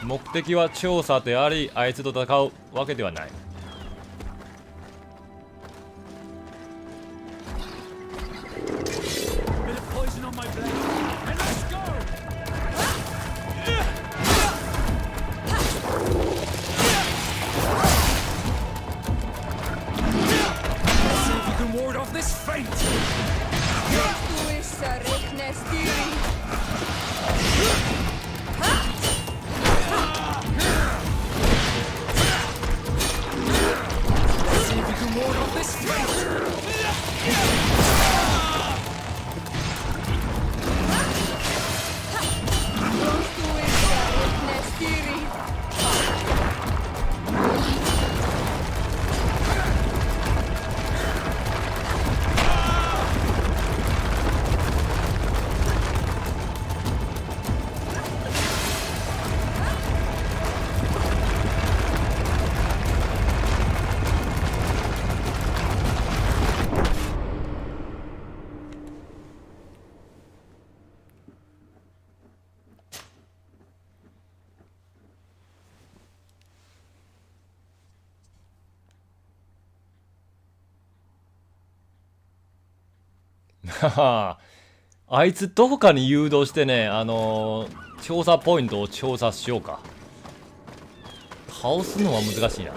う。目的は調査であり、あいつと戦うわけではない。あいつどこかに誘導してね、調査ポイントを調査しようか。倒すのは難しいな。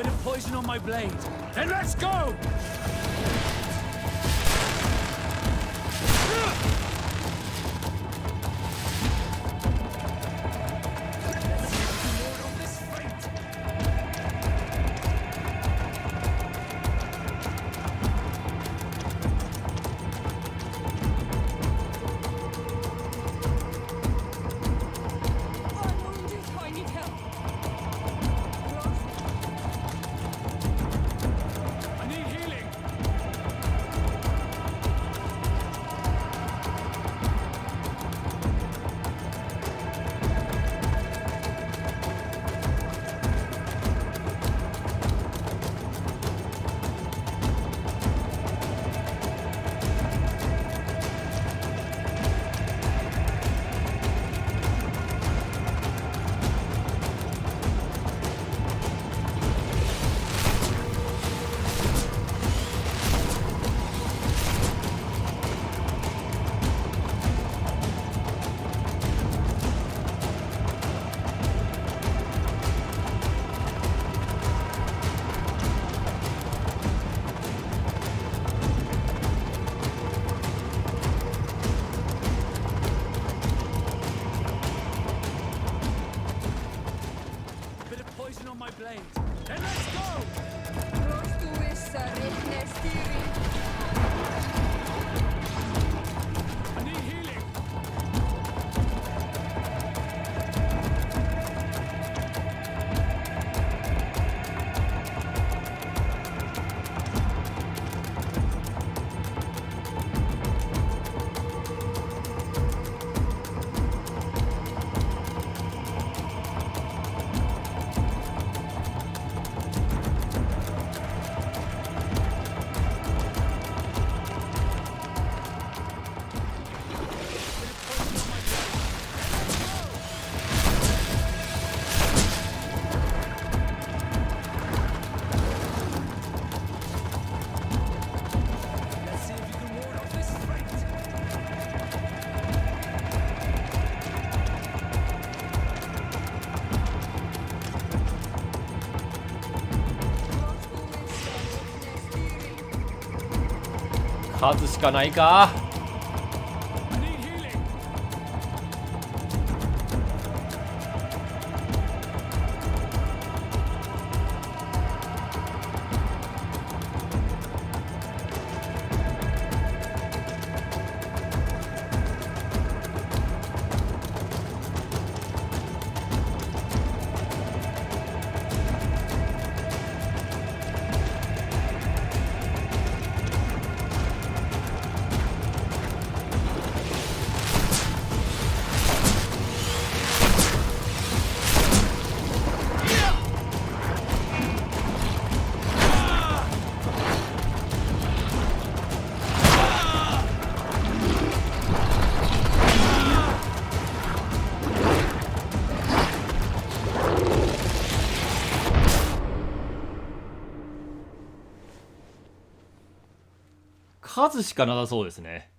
勝つしかないか。数しかなさそうですね。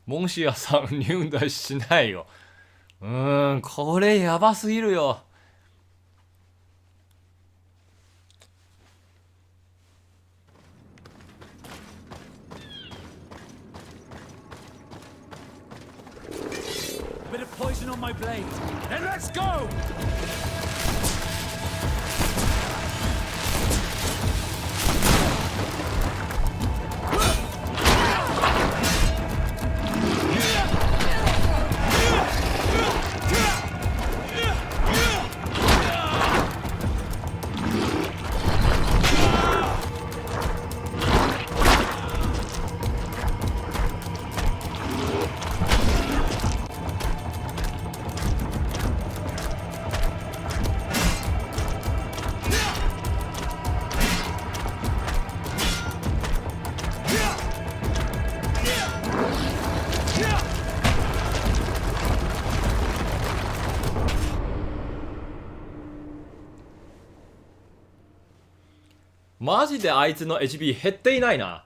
モンシアさん入隊しないよ。これやばすぎるよ。Bit of poison on my blade. Then let's go!マジであいつの HP 減っていないな。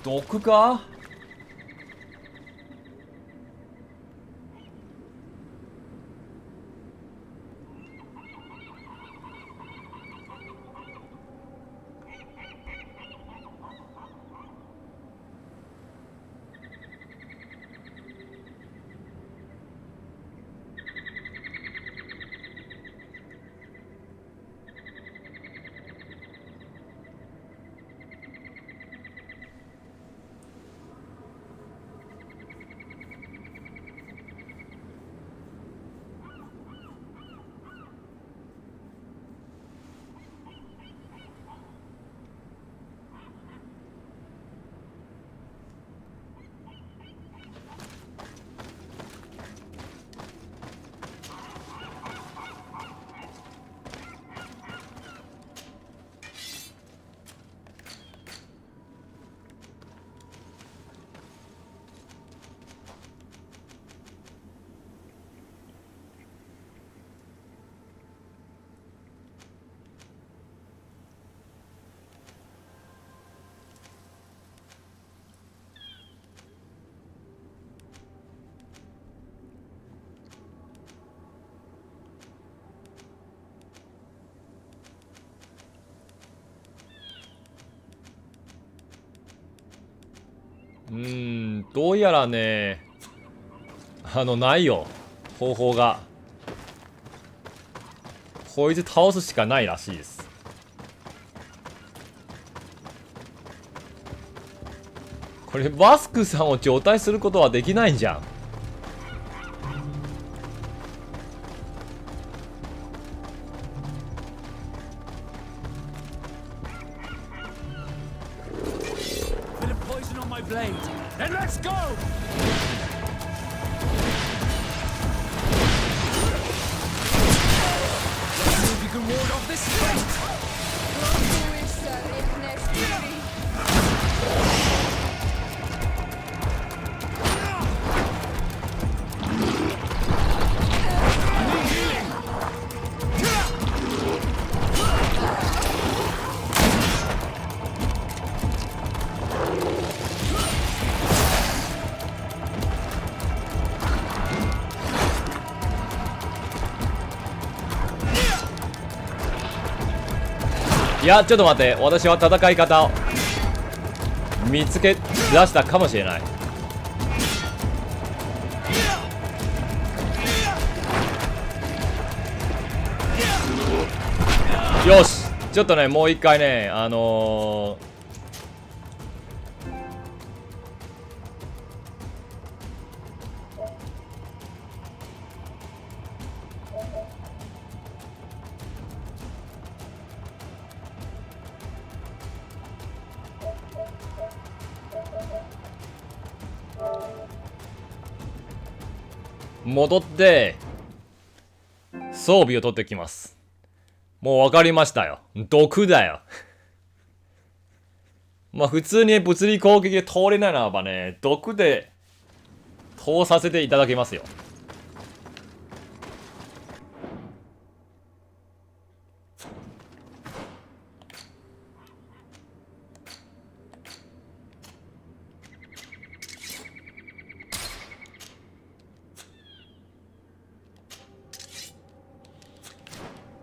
毒か？どうやらね、ないよ。方法が。こいつ倒すしかないらしいです。これ、バスクさんを状態することはできないんじゃん。Then let's go! Let's see if you can ward off this fate! いや、ちょっと待って、私は戦い方を見つけ出したかもしれない。よし、ちょっとね、もう一回ね、戻って装備を取ってきます。もう分かりましたよ。毒だよ。まあ普通に物理攻撃で通れないならばね、毒で通させていただきますよ。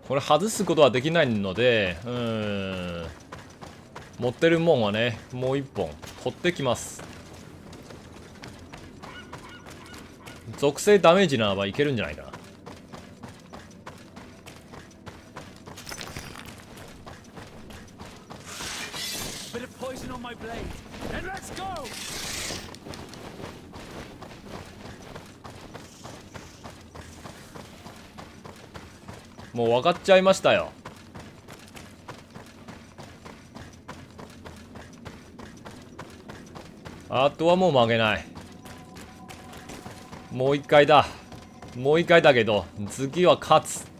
これ外すことはできないので、持ってるもんはね、もう一本取ってきます。属性ダメージならばいけるんじゃないかな。もう分かっちゃいましたよ。あとはもう負けない。もう一回だ。もう一回だけど次は勝つ。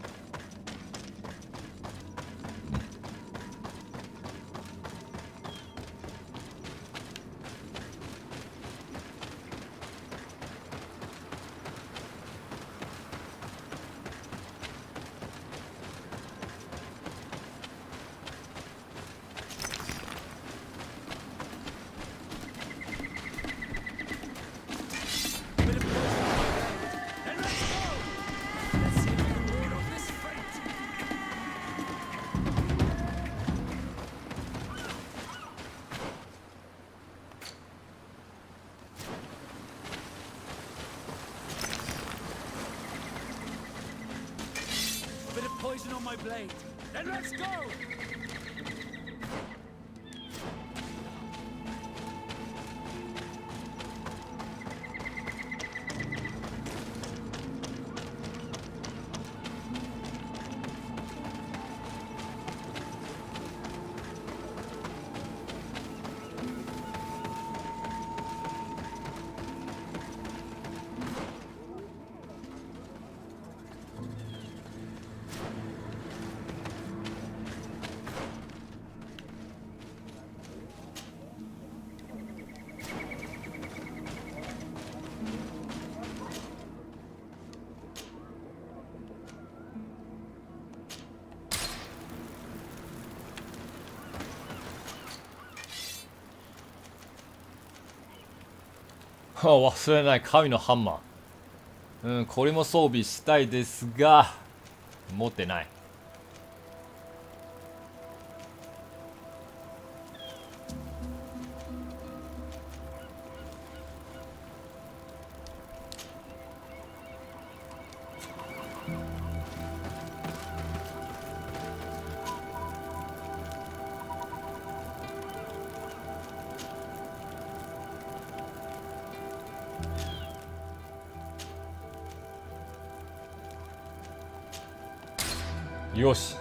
Poison on my blade. Then let's go! 忘れない神のハンマー。これも装備したいですが持ってない。よし、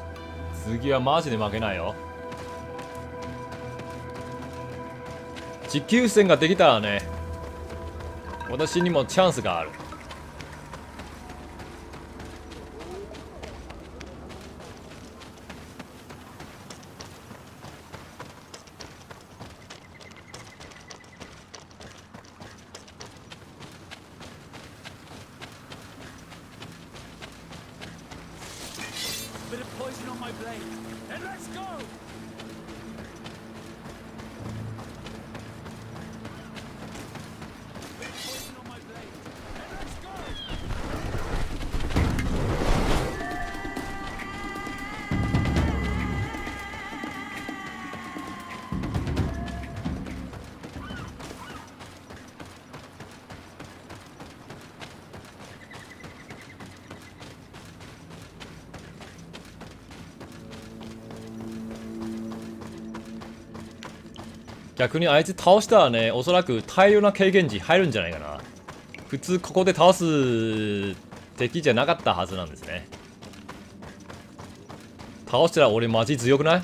次はマジで負けないよ。持久戦ができたらね、私にもチャンスがある。逆にあいつ倒したらね、おそらく大量な経験値入るんじゃないかな。普通ここで倒す敵じゃなかったはずなんですね。倒したら俺マジ強くない？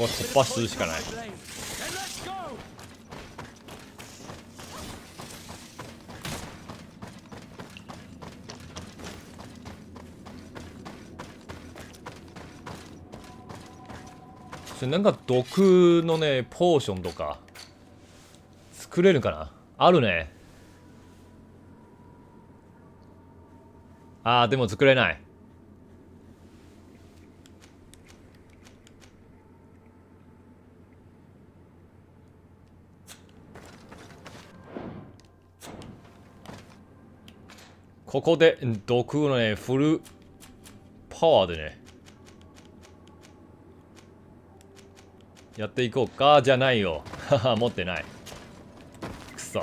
こ突破するしかない。なんか毒のねポーションとか作れるかな。あるね。あーでも作れない。ここで毒のねフルパワーでねやっていこうか。じゃないよ。持ってない。くそ。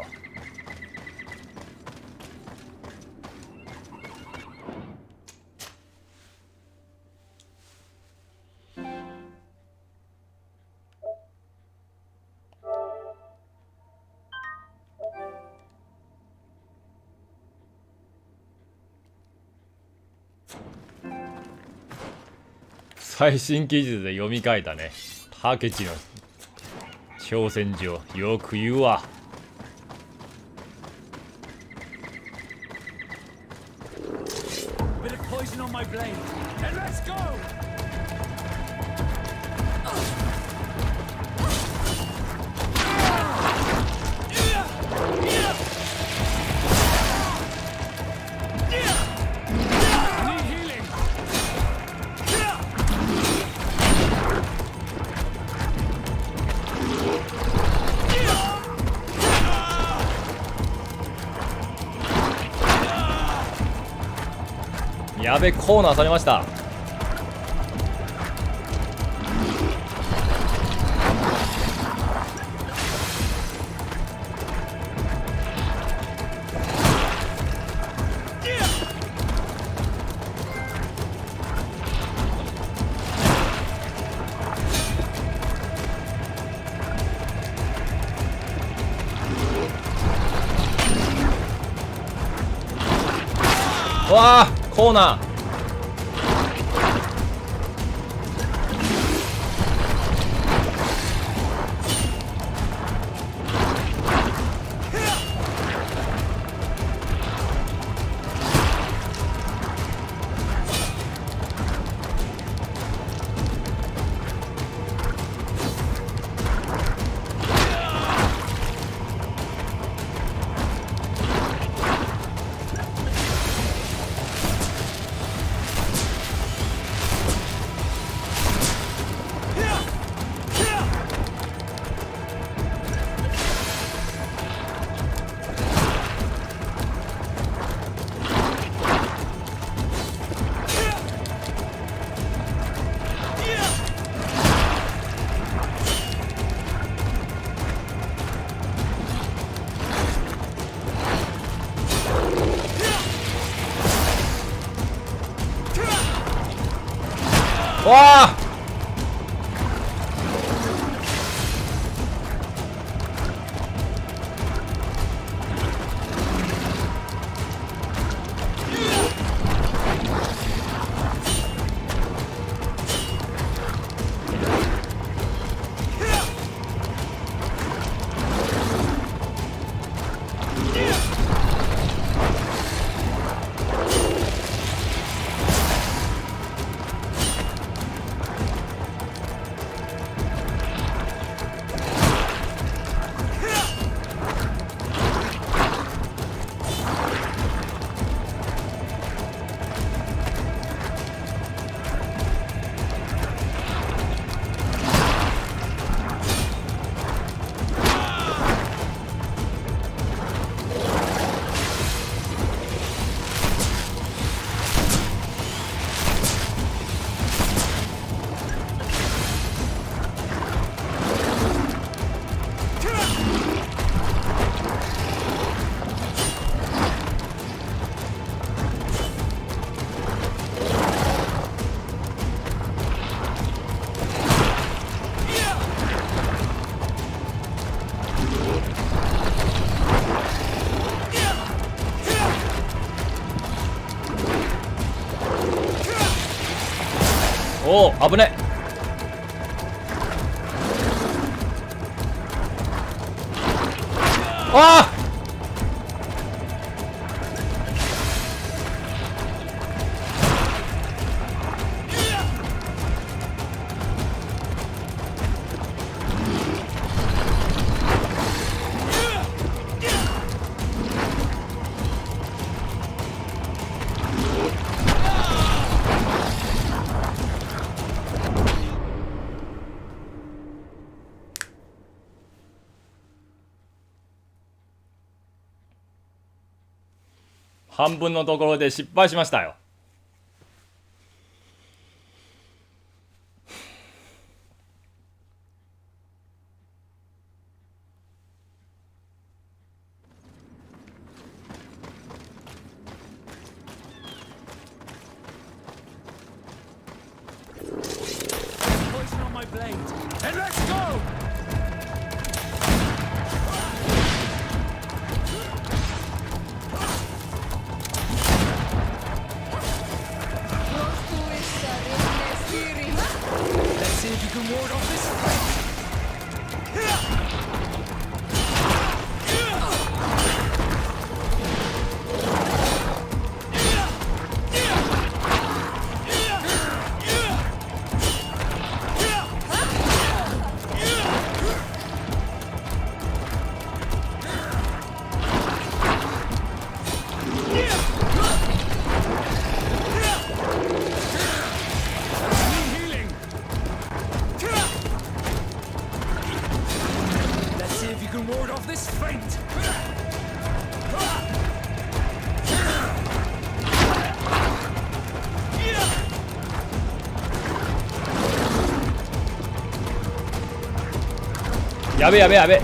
最新記述で読み替えたね。ハケチの挑戦状よく言うわ。やべ、コーナーされました。わあ、コーナー。わあ、おお、危ね。ああ半分のところで失敗しましたよ。Poison on my blade. And let's go! Let's see if you can ward off this fight. Let's see if you can ward off this feint. やべやべやべ。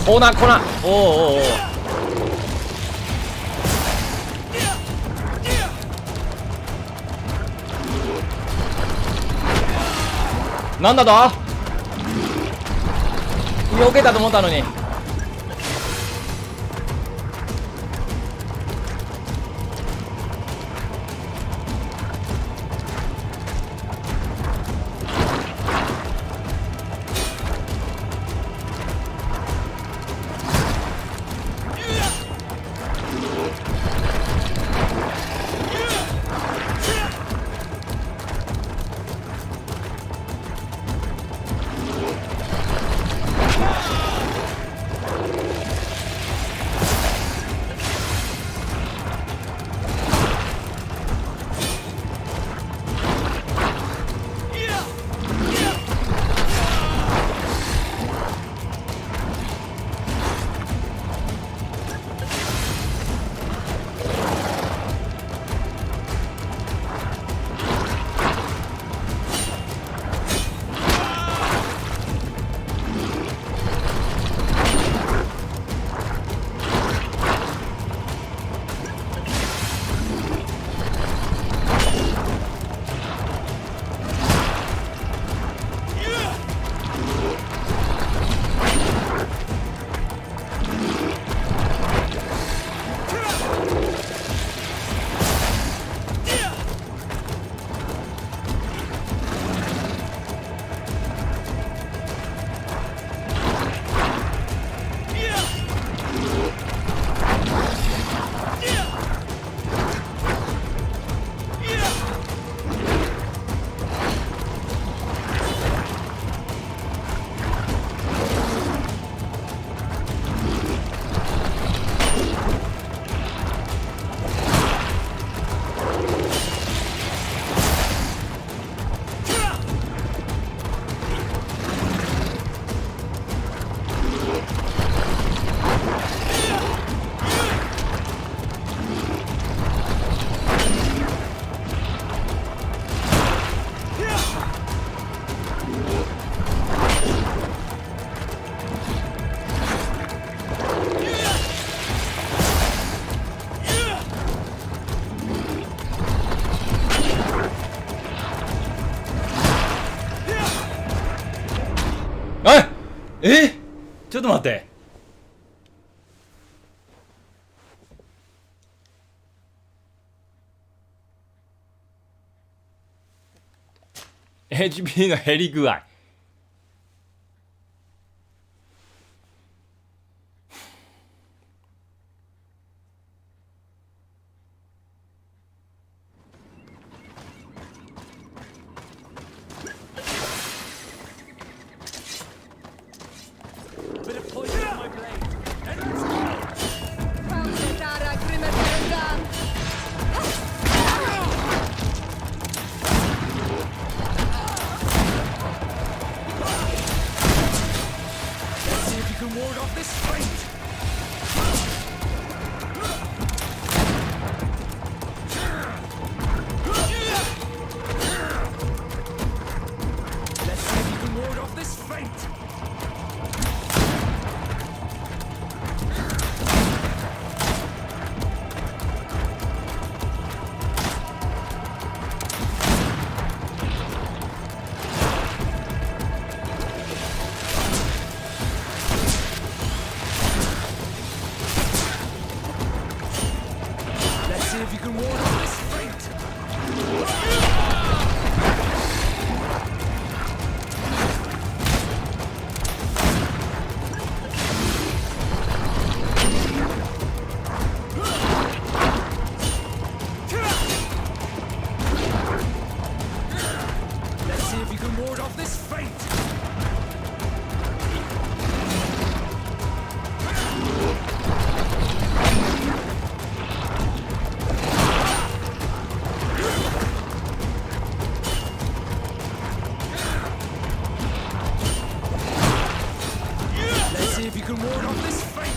コーナーコーナー。おおおお。なんだと？避けたと思ったのに。え、ちょっと待って。HP の減り具合。of this fate! Let's see if you can ward off this fate! Let's see if you can ward off this fate! Let's see if you can ward off this fate! Let's see if you can ward off this fate!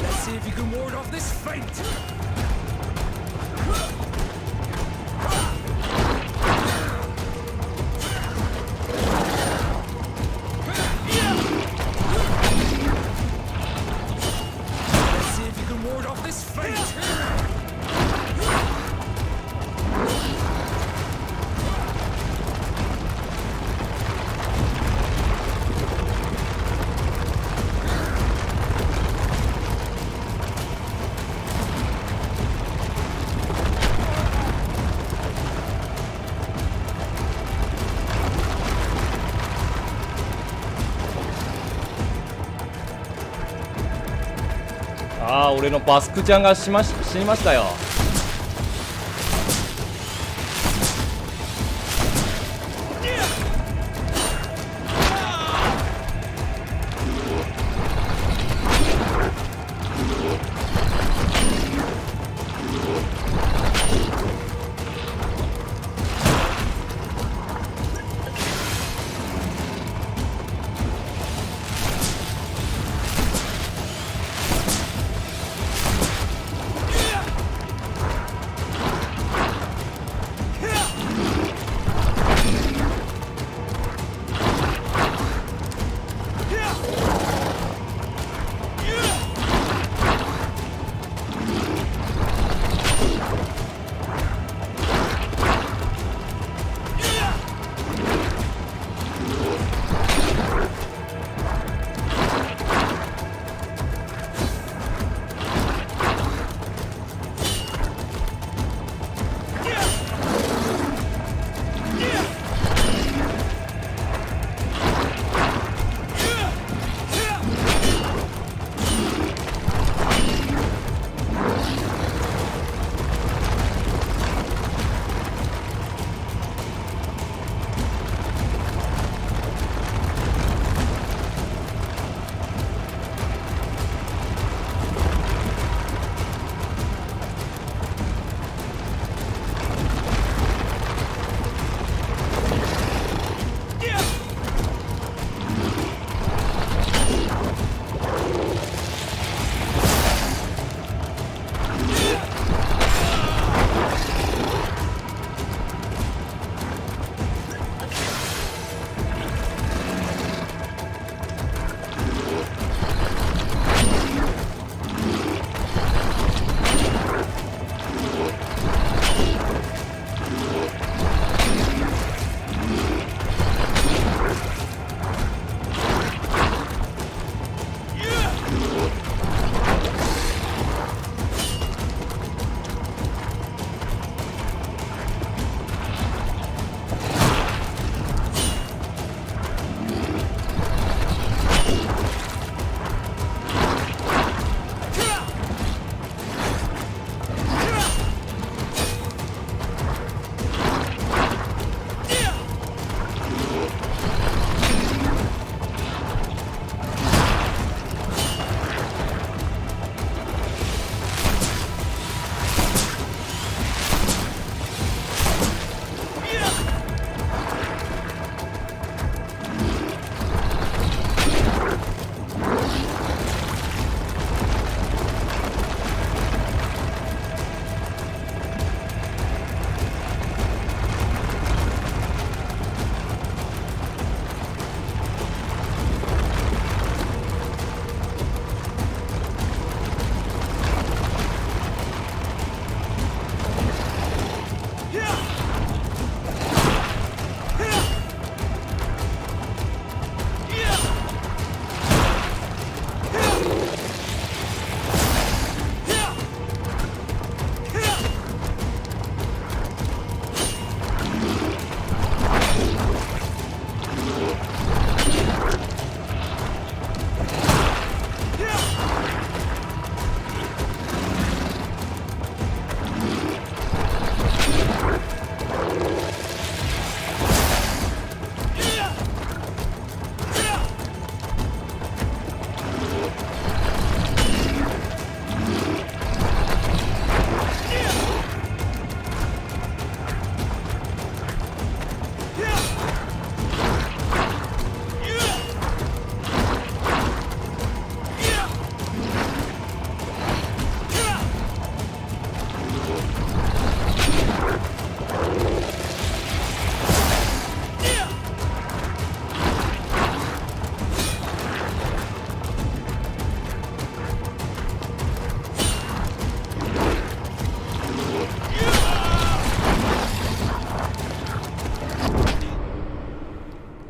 Let's see if you can ward off this fate! Let's see if you can ward off this fate!俺のバスクちゃんが死にましたよ。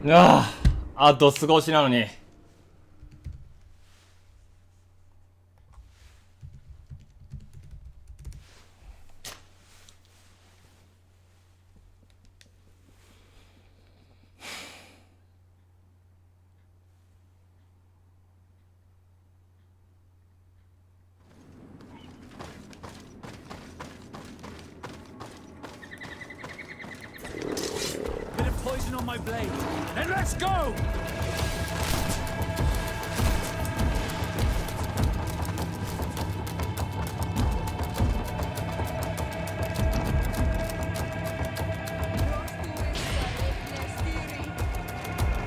ああ、あと少しなのに。On my blade. Then let's go!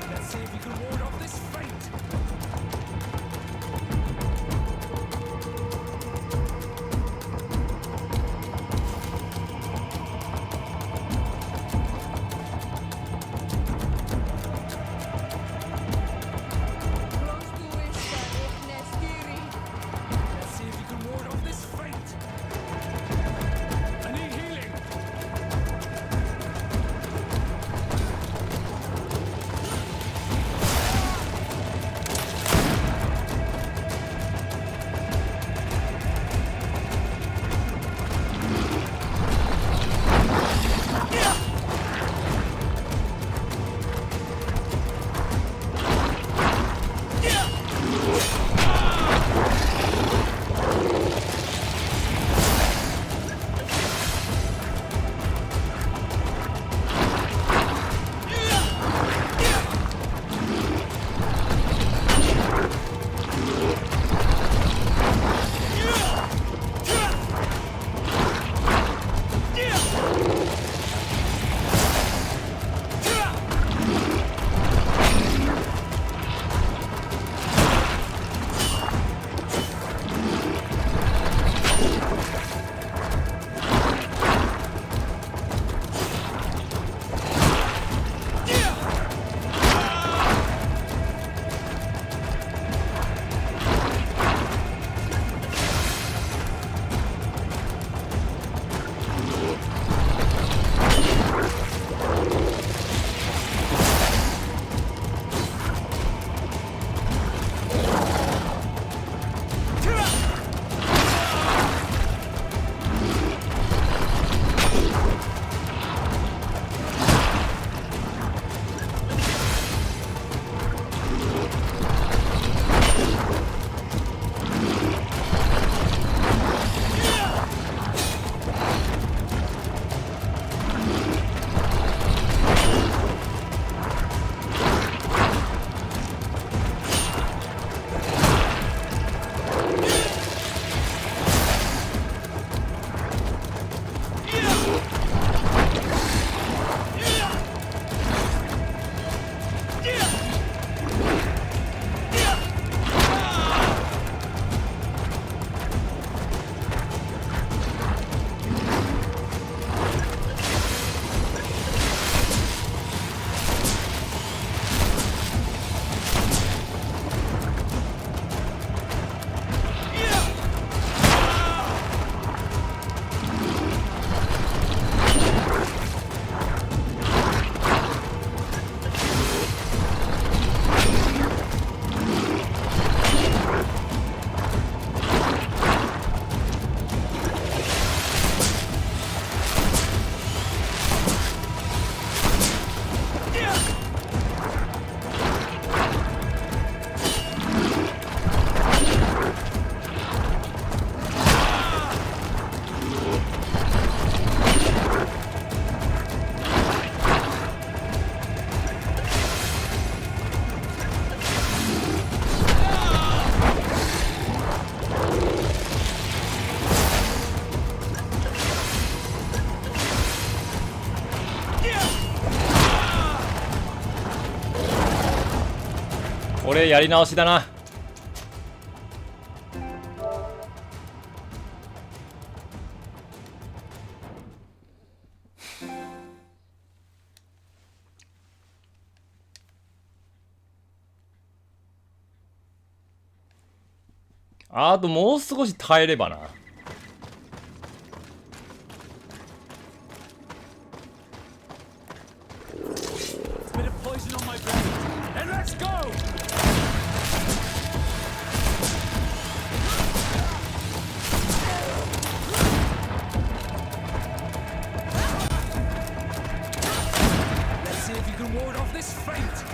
Let's see if you can ward off this fate.これやり直しだな。あともう少し耐えればな。Bit of poison on my my blade. Then let's go! Let's see if you can ward off this fate.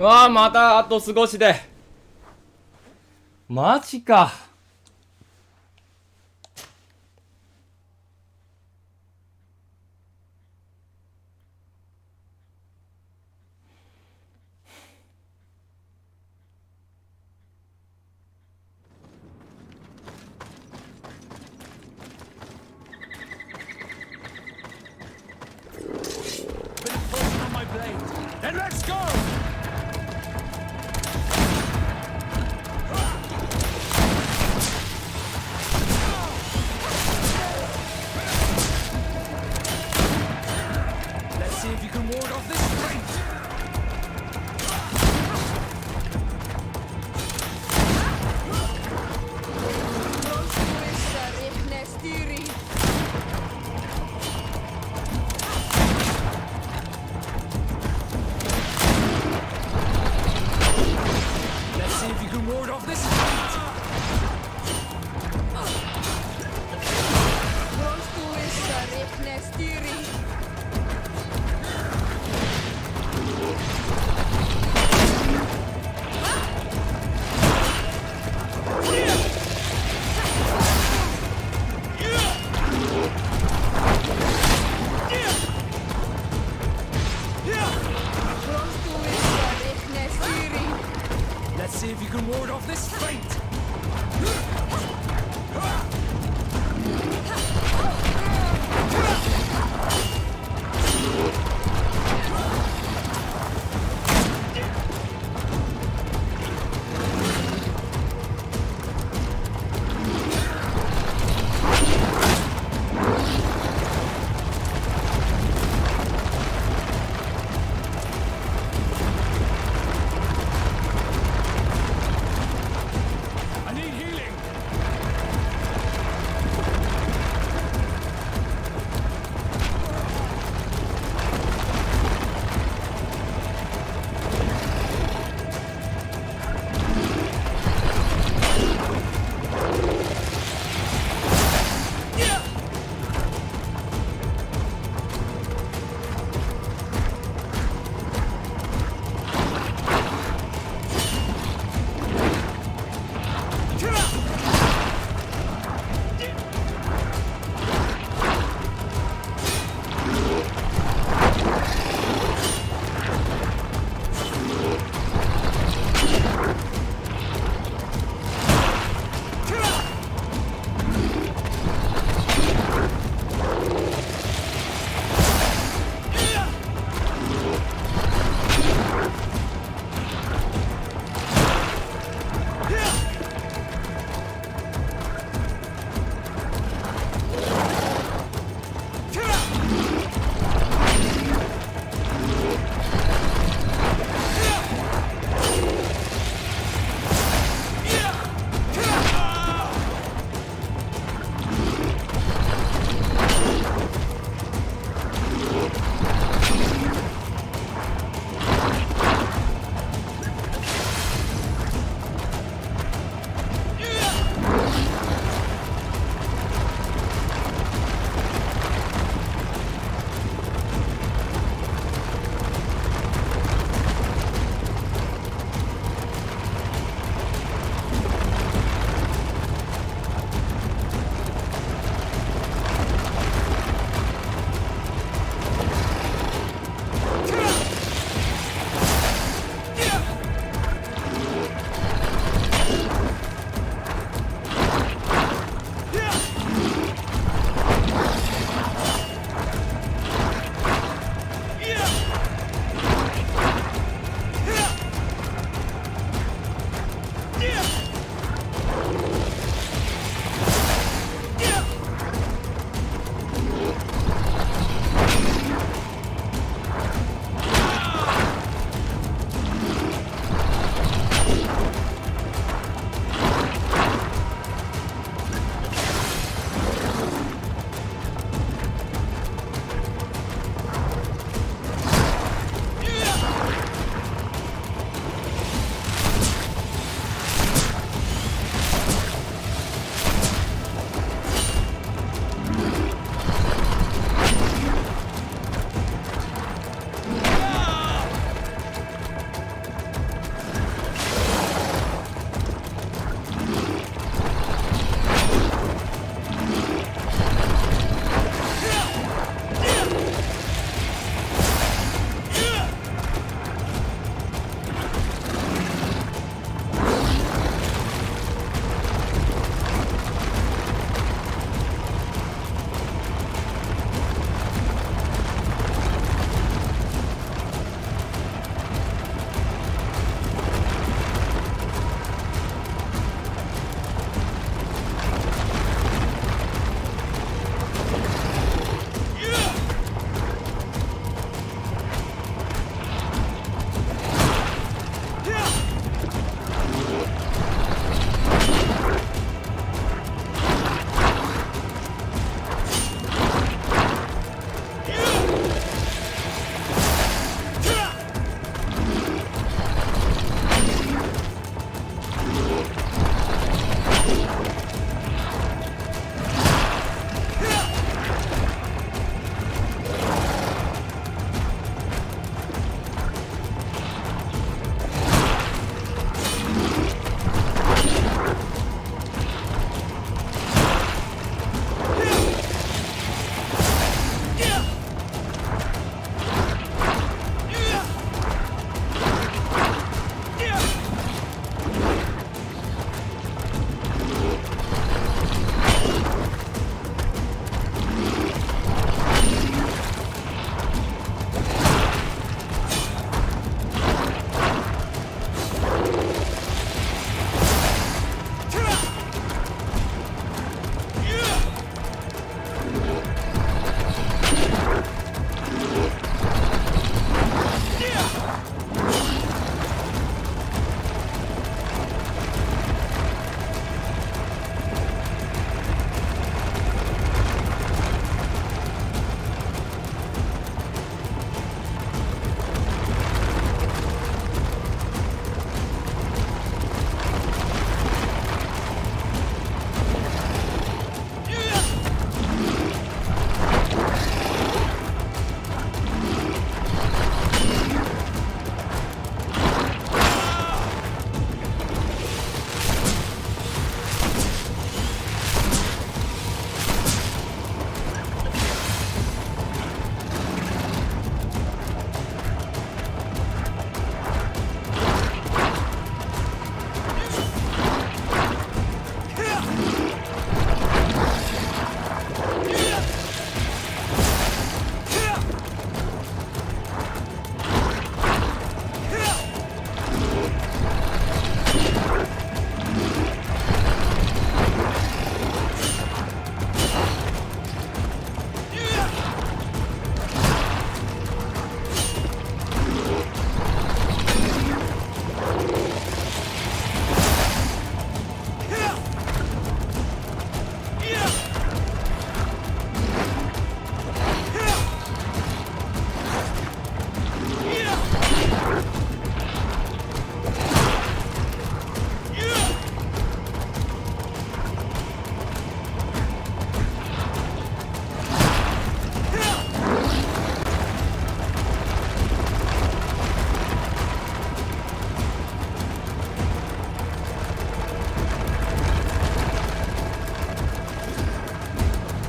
わあ、またあと少しで。マジか。Then let's go! Let's see if you can ward off this strength. Let's see if you can ward off this strength. Let's see if you can ward off this feint. I need healing.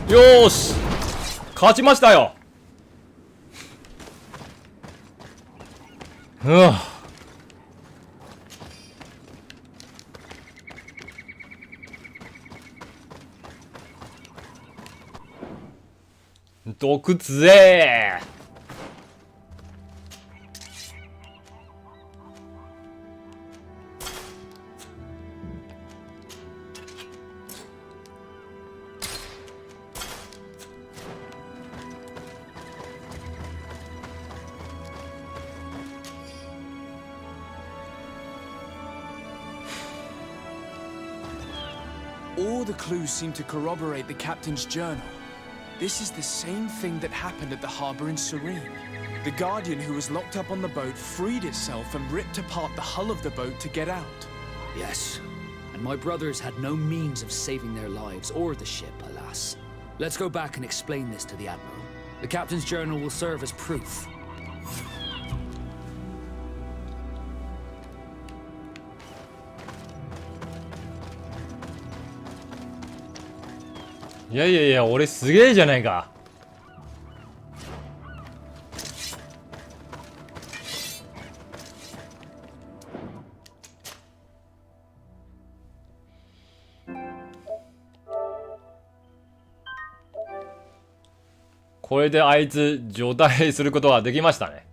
よーし勝ちましたよ。うわ毒つえー。All the clues seem to corroborate the captain's journal. This is the same thing that happened at the harbor in Serene. The Guardian who was locked up on the boat freed itself and ripped apart the hull of the boat to get out. Yes, and my brothers had no means of saving their lives or the ship, alas. Let's go back and explain this to the Admiral. The captain's journal will serve as proof. Yeah, 俺すげえじゃないか。これであいつ除隊することができましたね。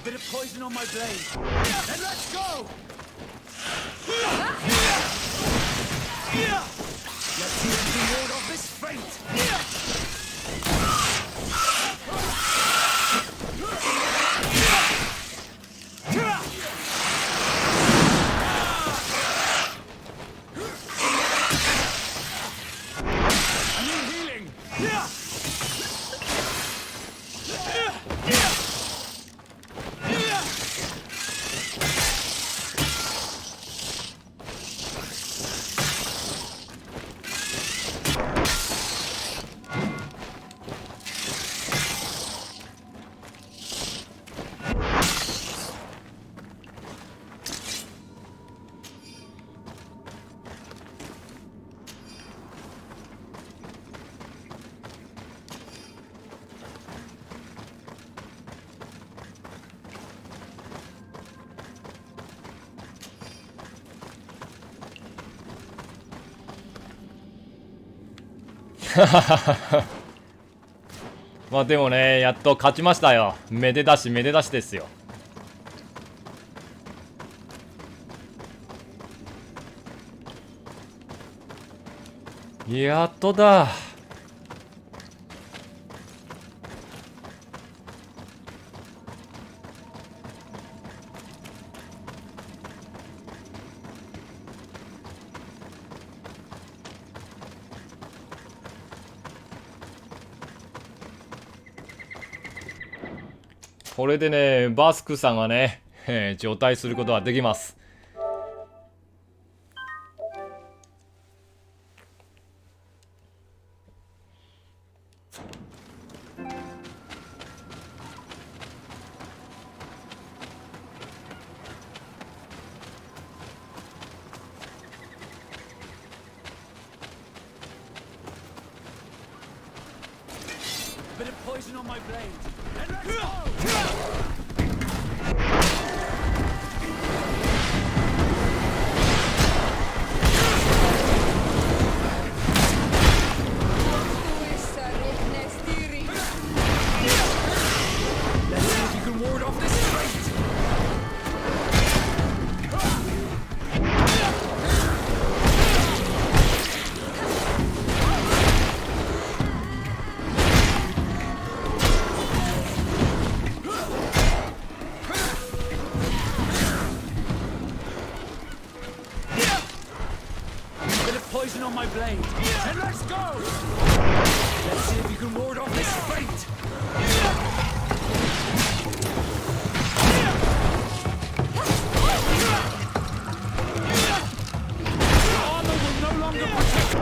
Bit of poison on my blade. And let's go! Let's see if we ward off this fate. I need healing.まあでもね、やっと勝ちましたよ。めでたしめでたしですよ。やっとだ。これでね、バスクさんがね、除隊することができます。Bit of poison on my blade. And let's go! Let's see if you can ward off this fate. my blade, and let's go! Let's see if you can ward off this fate! Your armor will no longer protect.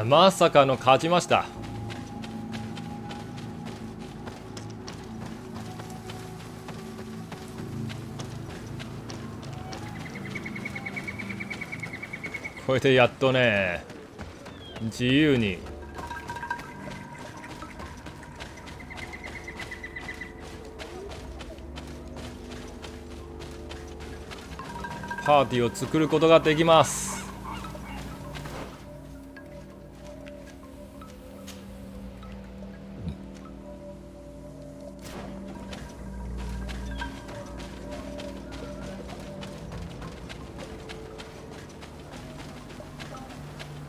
まさかの勝ちました。これでやっとね、自由にパーティーを作ることができます。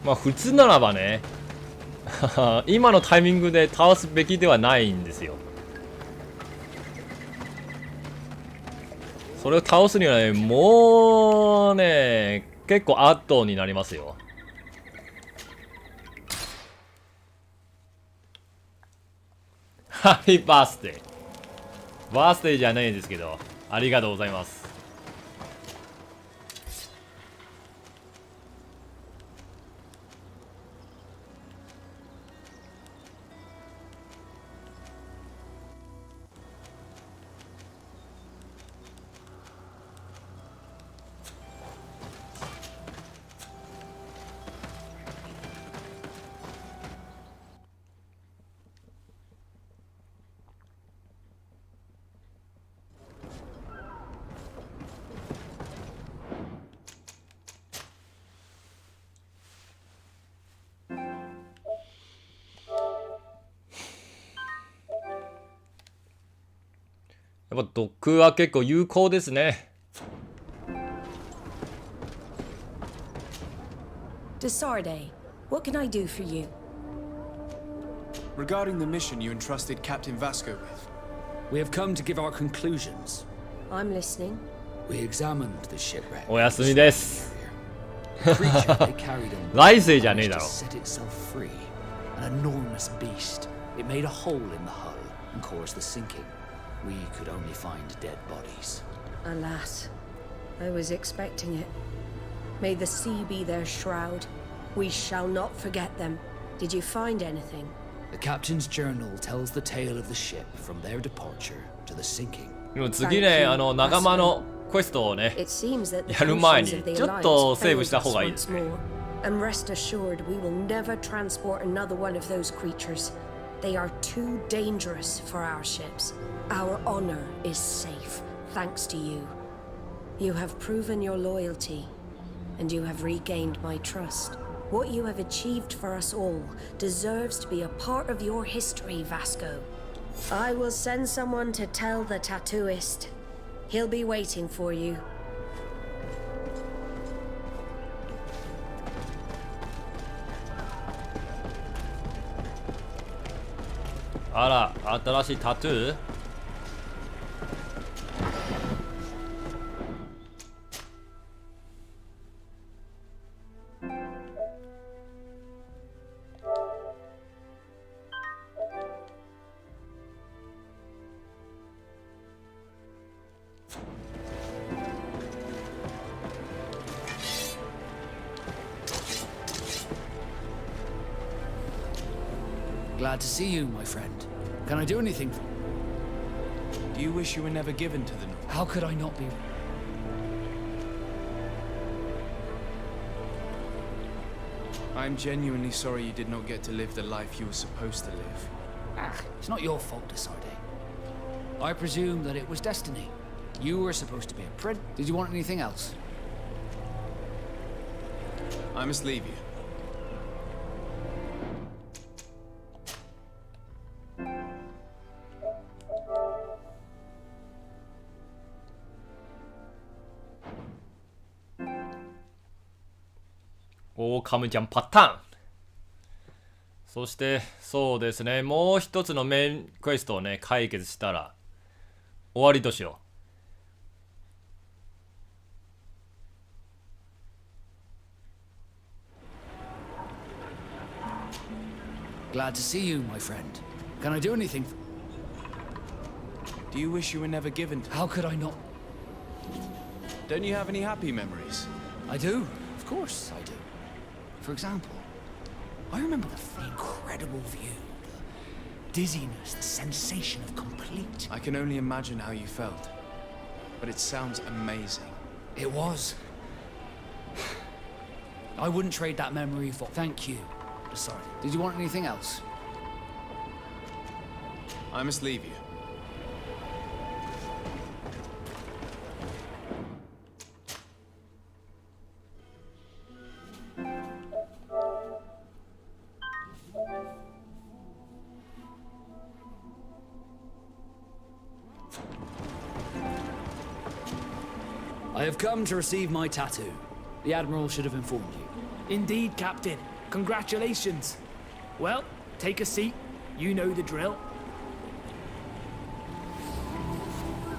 まあ普通ならばね今のタイミングで倒すべきではないんですよ。それを倒すにはね、もうね結構圧倒になりますよ。ハッピーバースデー。バースデーじゃないんですけど、ありがとうございます。やっぱ毒は結構有効ですね。Desarde, what can I do for you? Regarding the mission you entrusted Captain Vasco with, we have come to give our conclusions. I'm listening. We examined the shipwreck. お休みです。 creature they carried on 来世じゃねえだろ。 set itself free. An enormous beast. It made a hole in the hull and caused the sinking. We could only find dead bodies. Alas, I was expecting it. May the sea be their shroud. We shall not forget them. Did you find anything? The captain's journal tells the tale of the ship from their departure to the sinking. でも次ね、仲間のクエストをね、やる前にちょっとセーブした方がいいですね。And rest assured, we will never transport another one of those creatures. They are too dangerous for our ships. Our honor is safe, thanks to you. You have proven your loyalty, and you have regained my trust. What you have achieved for us all deserves to be a part of your history, Vasco. I will send someone to tell the tattooist. He'll be waiting for you. あら、新しいタトゥー？ Glad to see you, my friend. Can I do anything? Do you wish you were never given to the North? How could I not be? I'm genuinely sorry you did not get to live the life you were supposed to live. It's not your fault, Desarde. I presume that it was destiny. You were supposed to be a prince. Did you want anything else? I must leave you.オオカムちゃんパターン。そしてそうですね、もう一つのメインクエストをね解決したら終わりとしよう。Glad to see you, my friend. Can I do anything? Do you wish you were never given to? How could I not? Don't you have any happy memories? I do. Of course I do. For example, I remember the incredible view, the dizziness, the sensation of complete. I can only imagine how you felt, but it sounds amazing. It was. I wouldn't trade that memory for. Thank you. Sorry. Did you want anything else? I must leave you. I have come to receive my tattoo. The Admiral should have informed you. Indeed, Captain. Congratulations. Well, take a seat. You know the drill.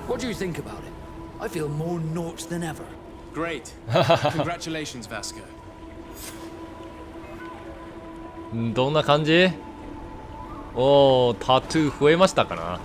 What do you think about it? I feel more Nort than ever. Great. Congratulations, Vasco. どんな感じ？おー、タトゥー増えましたかな。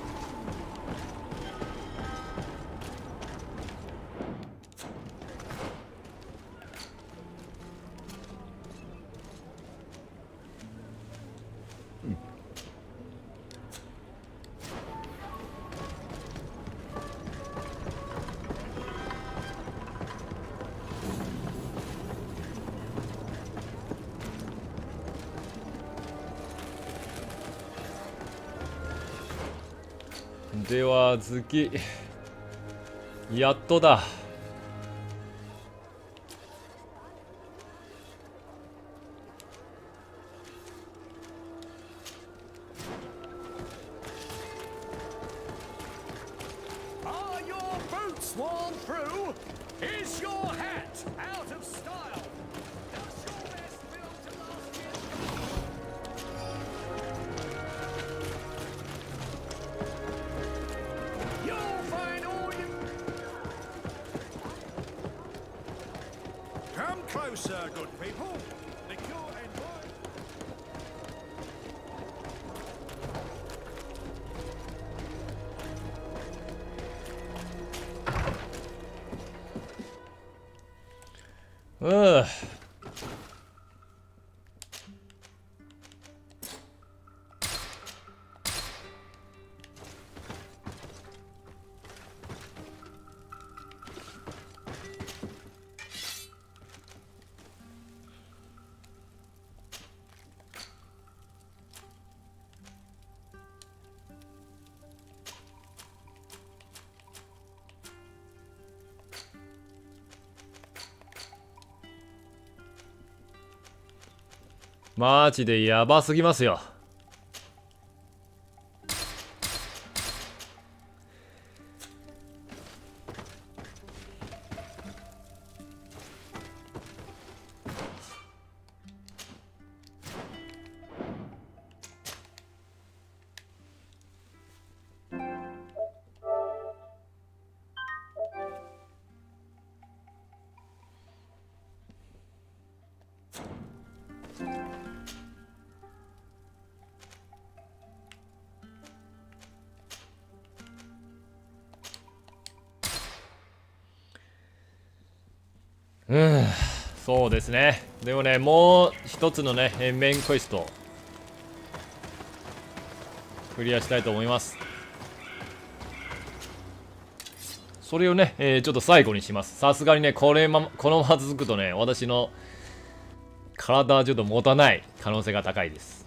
では次、やっとだ。Are your boots worn through? Is your hat out of style? Does your vest belong to last year's? You'll find all you... Come closer, good people. The cure and wine. うん。マジでやばすぎますよ。そうですね。でもね、もう一つのね、メインクエストクリアしたいと思います。それをね、ちょっと最後にします。さすがにね、このまま続くとね、私の体はちょっと持たない可能性が高いです。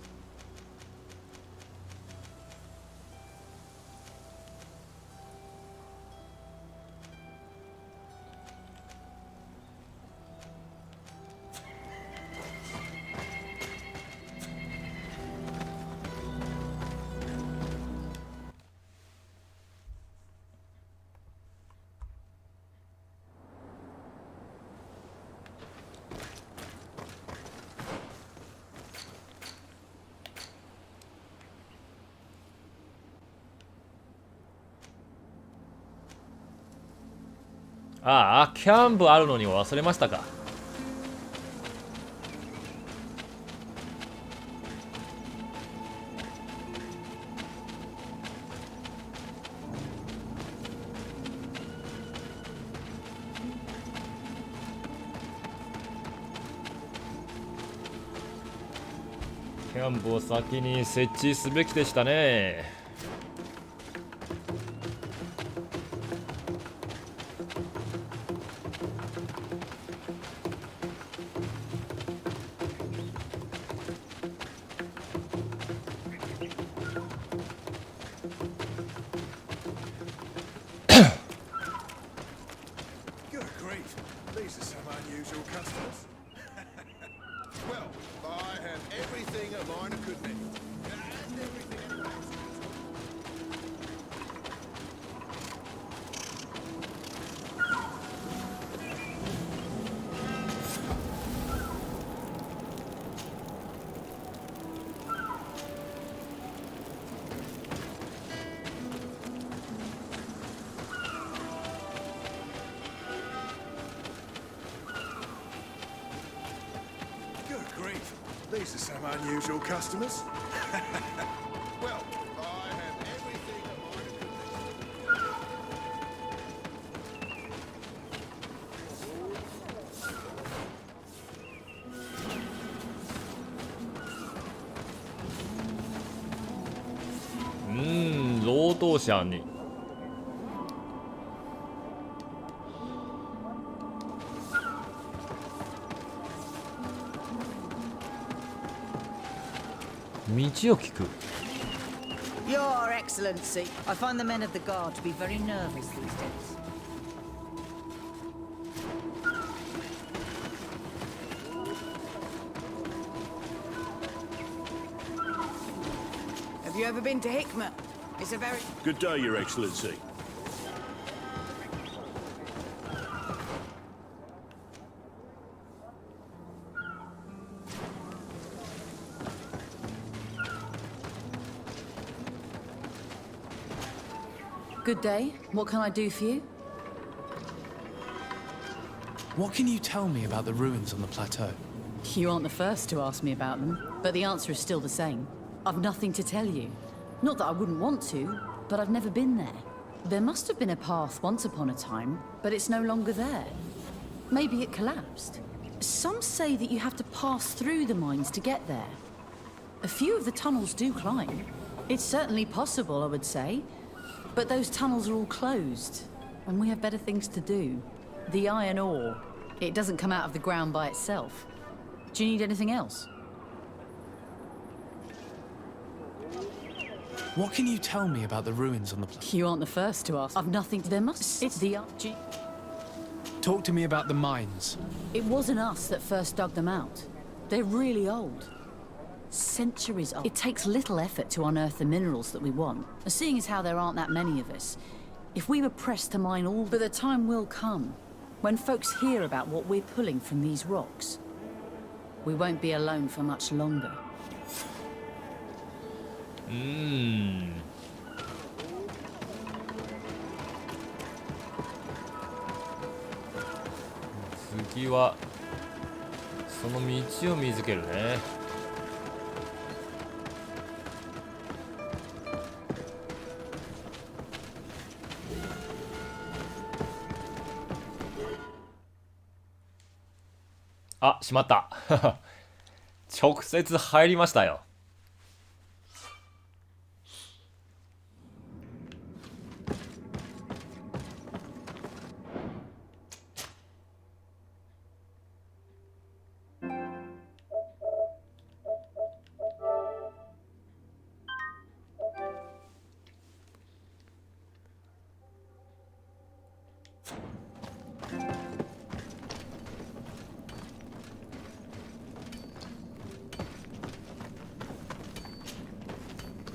ああ、キャンプあるのに忘れましたか。キャンプを先に設置すべきでしたね。These are some unusual customers. Well, I have everything at my command. 労働者に道を聞く。 Your Excellency, I find the men of the guard to be very nervous these days. Have you ever been to Hickman? It's a very... Good day, Your Excellency. Good day. What can I do for you? What can you tell me about the ruins on the plateau? You aren't the first to ask me about them, but the answer is still the same. I've nothing to tell you. Not that I wouldn't want to, but I've never been there. There must have been a path once upon a time, but it's no longer there. Maybe it collapsed. Some say that you have to pass through the mines to get there. A few of the tunnels do climb. It's certainly possible, I would say. But those tunnels are all closed, and we have better things to do. The iron ore, it doesn't come out of the ground by itself. Do you need anything else? What can you tell me about the ruins on the plateau? You aren't the first to ask. I've nothing. There must. It's the. Talk to me about the mines. It wasn't us that first dug them out. They're really old. Centuries old. It takes little effort to unearth the minerals that we want. Seeing as how there aren't that many of us, if we were pressed to mine all, but the time will come when folks hear about what we're pulling from these rocks. We won't be alone for much longer. Hmm. 次はその道を見つけるね。あ、しまった。直接入りましたよ。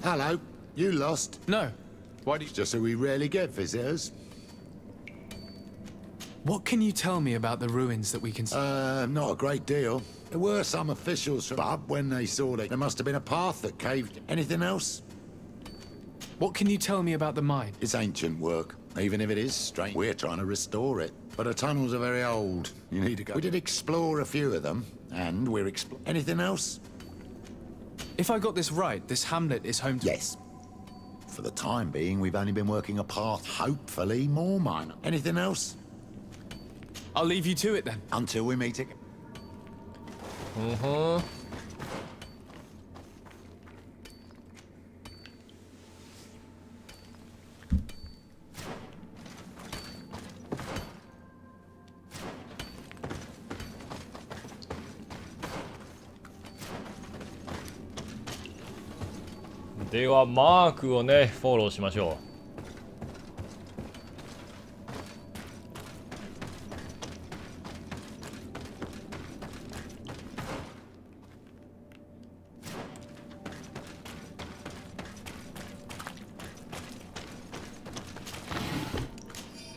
Hello. You lost? No. Why do you... Just so we rarely get visitors. What can you tell me about the ruins that we can see? Not a great deal. There were some officials, but when they saw there must have been a path that caved. Anything else? What can you tell me about the mine? It's ancient work, even if it is strange. We're trying to restore it, but the tunnels are very old. You need to go. We did explore a few of them, and we're Anything else? If I got this right, this hamlet is home to... Yes. For the time being, we've only been working a path, hopefully more minor. Anything else? I'll leave you to it then. Until we meet again. Mm-hmm. ではマークをねフォローしましょ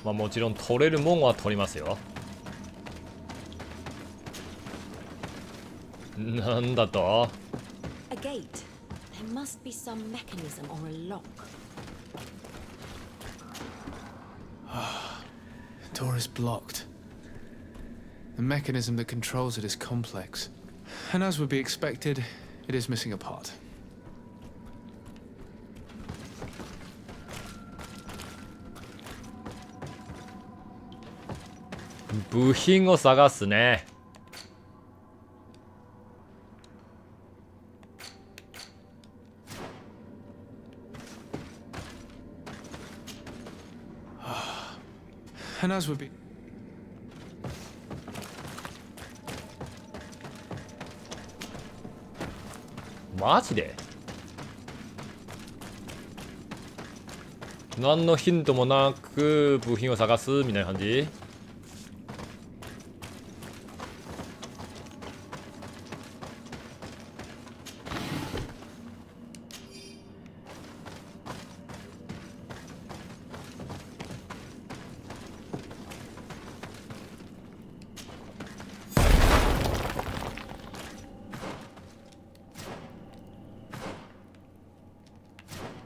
う。まあもちろん取れるもんは取りますよ。なんだと？A gate. There must be some mechanism or a lock. The door is blocked. The mechanism that controls it is complex. And as would be expected, it is missing a part. 部品を探すね。And as would be... マジで？何のヒントもなく部品を探すみたいな感じ？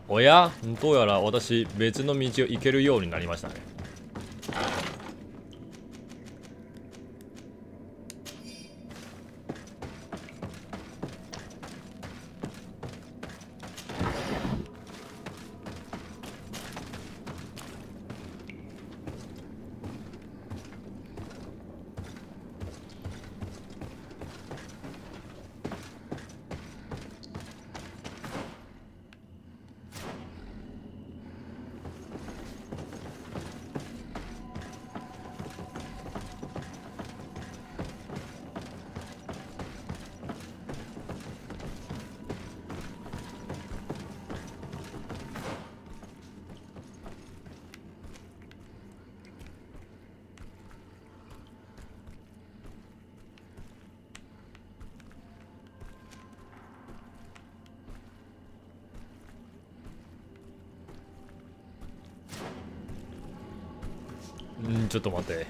おや、どうやら私別の道を行けるようになりましたね。ちょっと待って。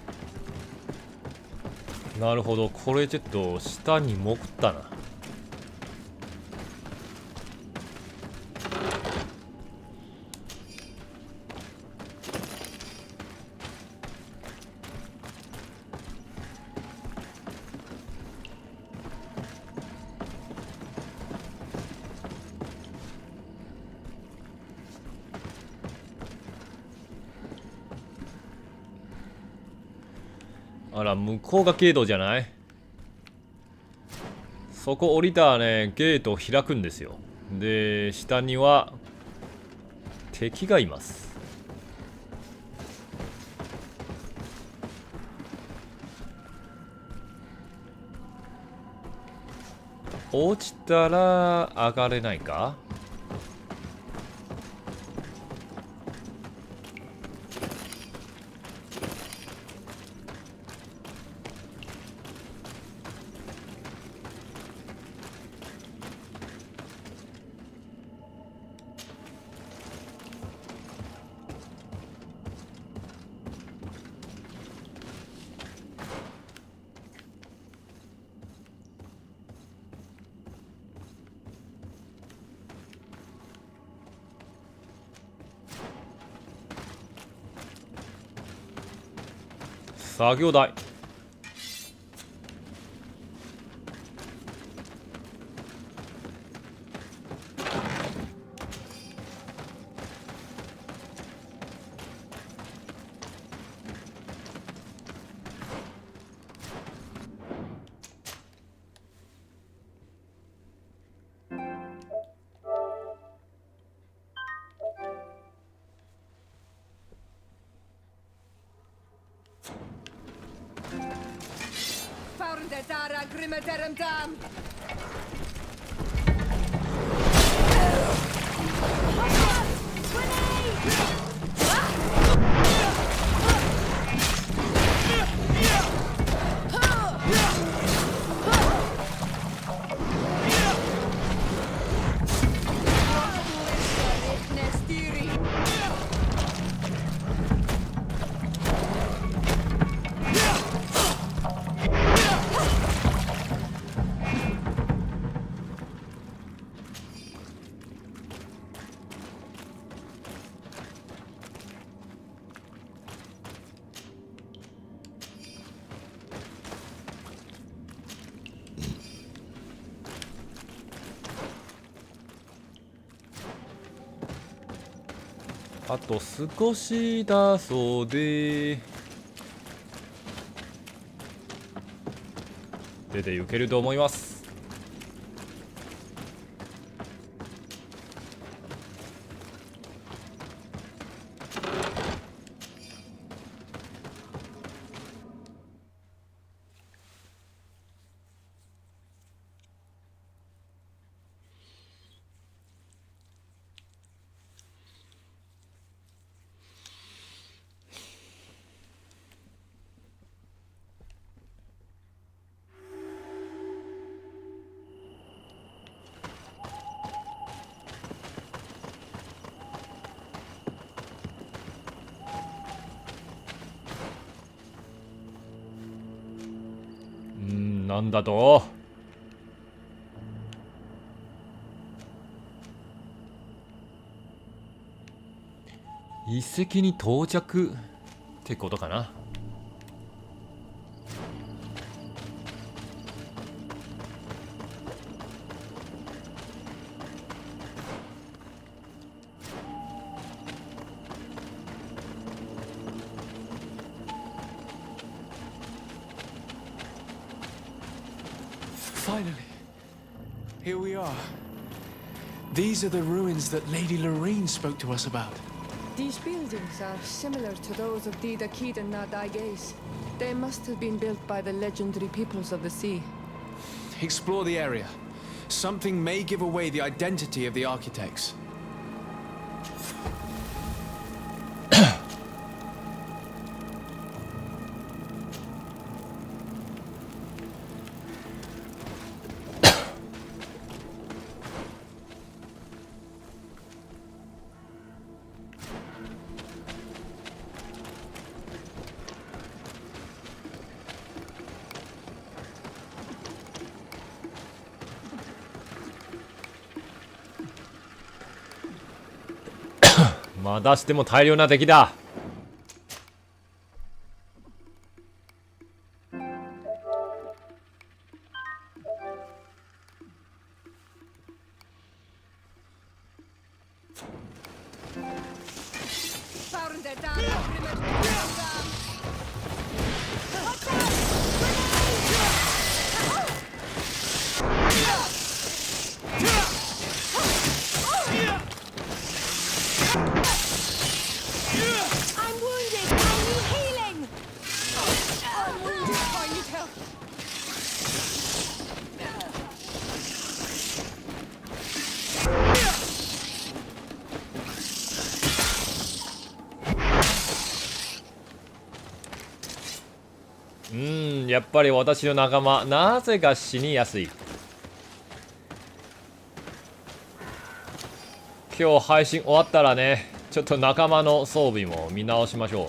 なるほど、これちょっと下に潜ったな。あら、向こうがゲートじゃない？そこ降りたらね、ゲートを開くんですよ。で、下には敵がいます。落ちたら上がれないか？作業台。あと少しだそうで出て行けると思います。なんだと。遺跡に到着ってことかな。Finally, here we are. These are the ruins that Lady Lorraine spoke to us about. These buildings are similar to those of the Dakid na Daiges. They must have been built by the legendary peoples of the sea. Explore the area. Something may give away the identity of the architects. まだしても大量な敵だ。やっぱり私の仲間なぜか死にやすい。今日配信終わったらね、ちょっと仲間の装備も見直しましょう。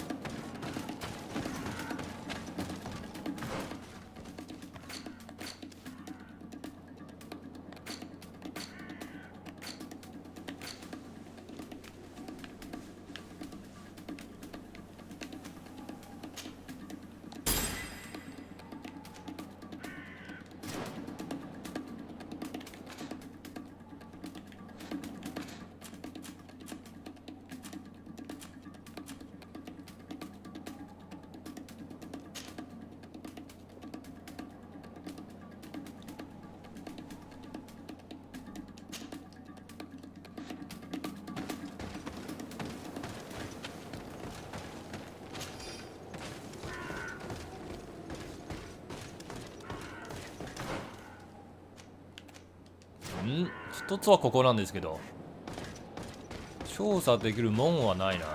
一つはここなんですけど、調査できるもんはないな。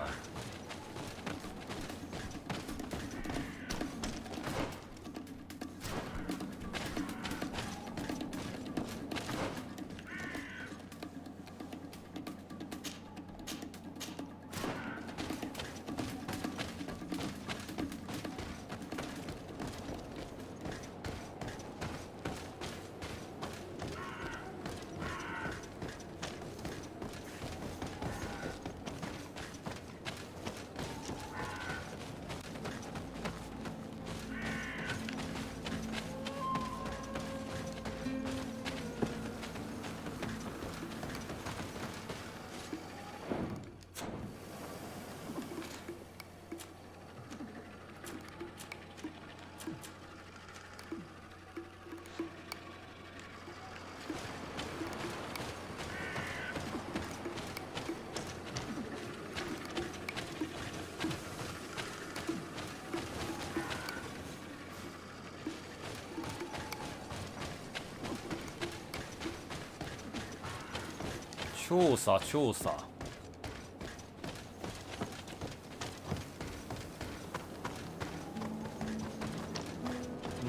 調査調査。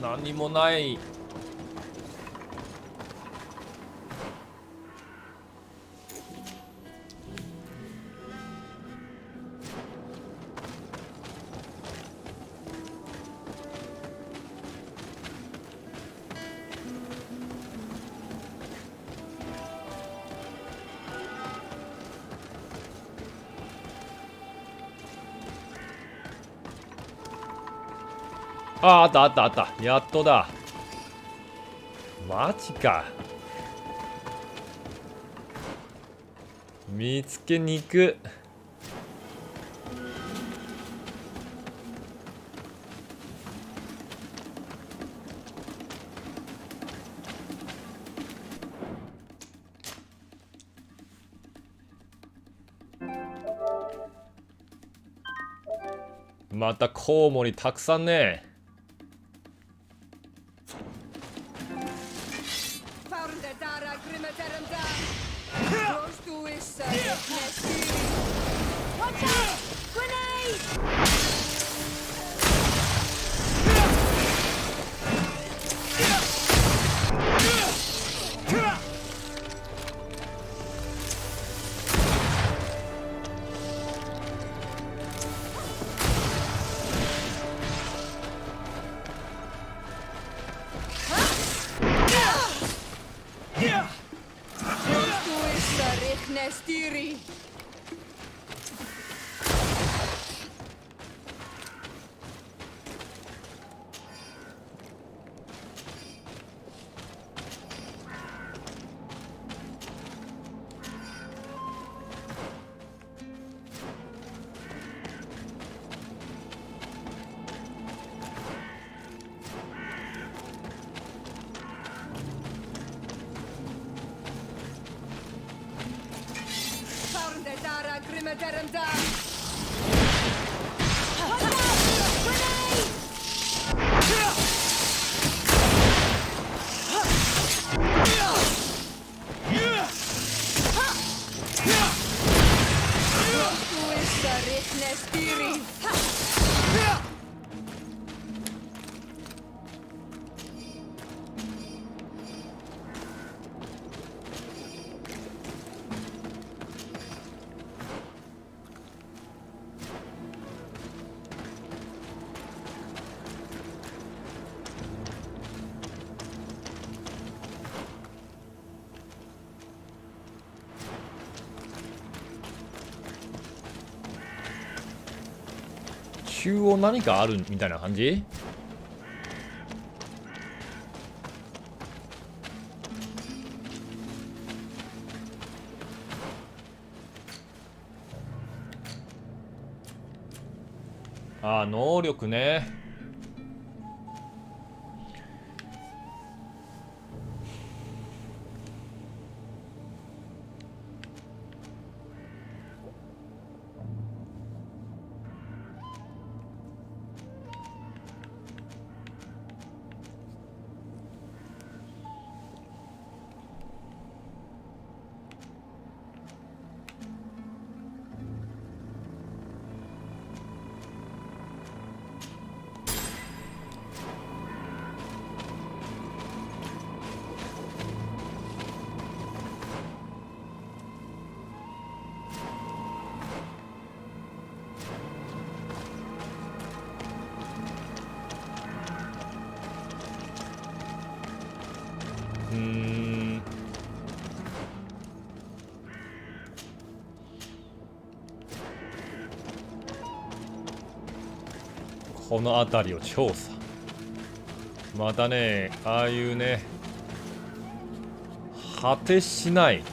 何もない。あったあったあった。やっとだ。マジか。見つけに行く。またコウモリたくさんね。中央何かあるみたいな感じ？ああ、能力ね。この辺りを調査。またね、ああいうね、果てしない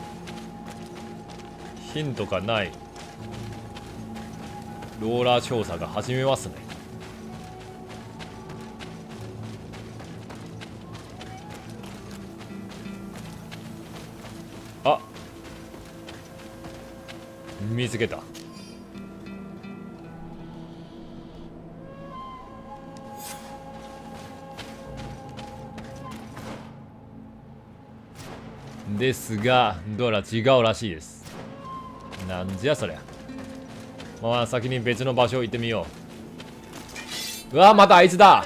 ヒントがないローラー調査が始めますね。あ、見つけた。ですが、どうやら違うらしいです。なんじゃそりゃ。まあ先に別の場所行ってみよう。うわ、またあいつだ。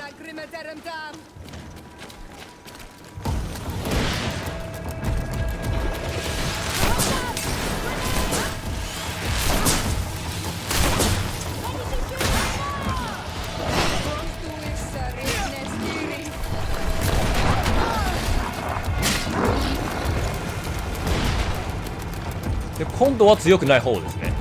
で今度は強くない方ですね。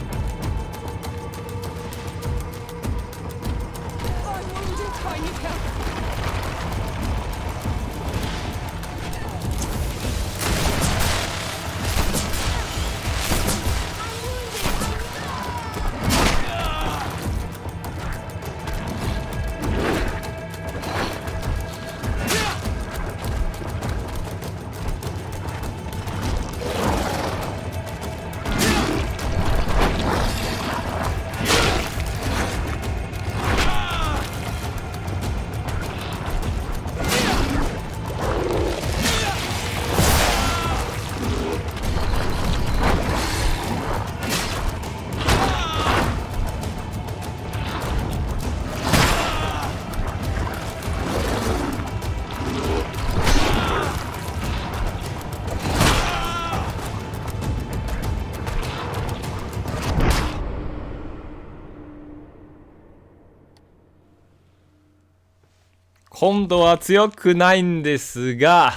今度は強くないんですが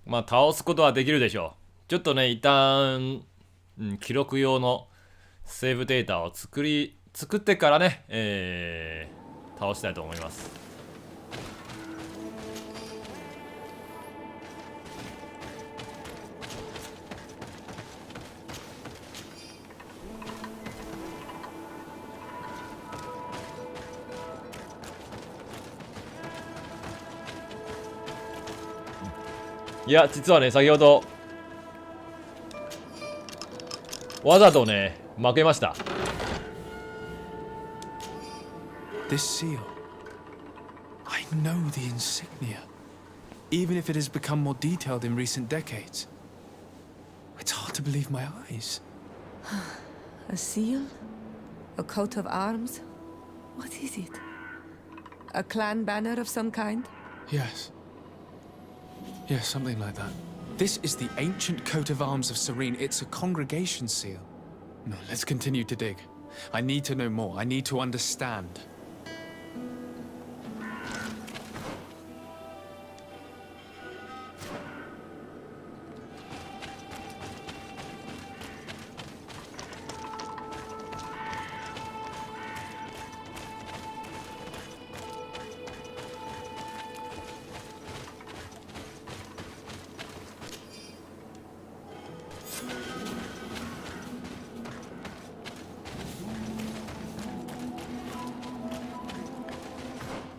まあ倒すことはできるでしょう。ちょっとね一旦、記録用のセーブデータを作ってからね、倒したいと思います。いや、実はね、先ほどわざとね、負けました。This seal. I know the insignia, even if it has become more detailed in recent decades. It's hard to believe my eyes. A seal? A coat of arms? What is it? A clan banner of some kind? Yes. Yes, something like that. This is the ancient coat of arms of Serene. It's a congregation seal. No, let's continue to dig. I need to know more. I need to understand.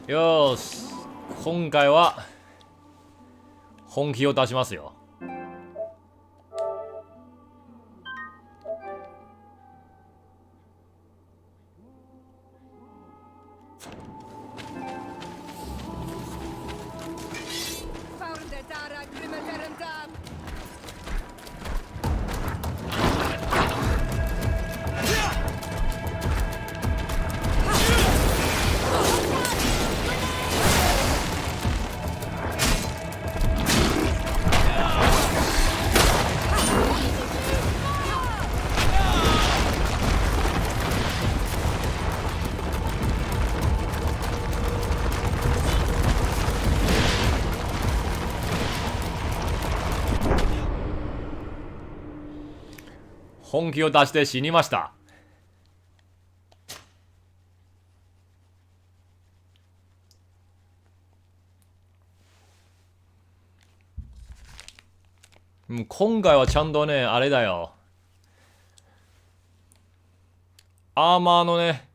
よーし、今回は本気を出しますよ。本気を出して死にました。今回はちゃんとね、あれだよ。アーマーのね、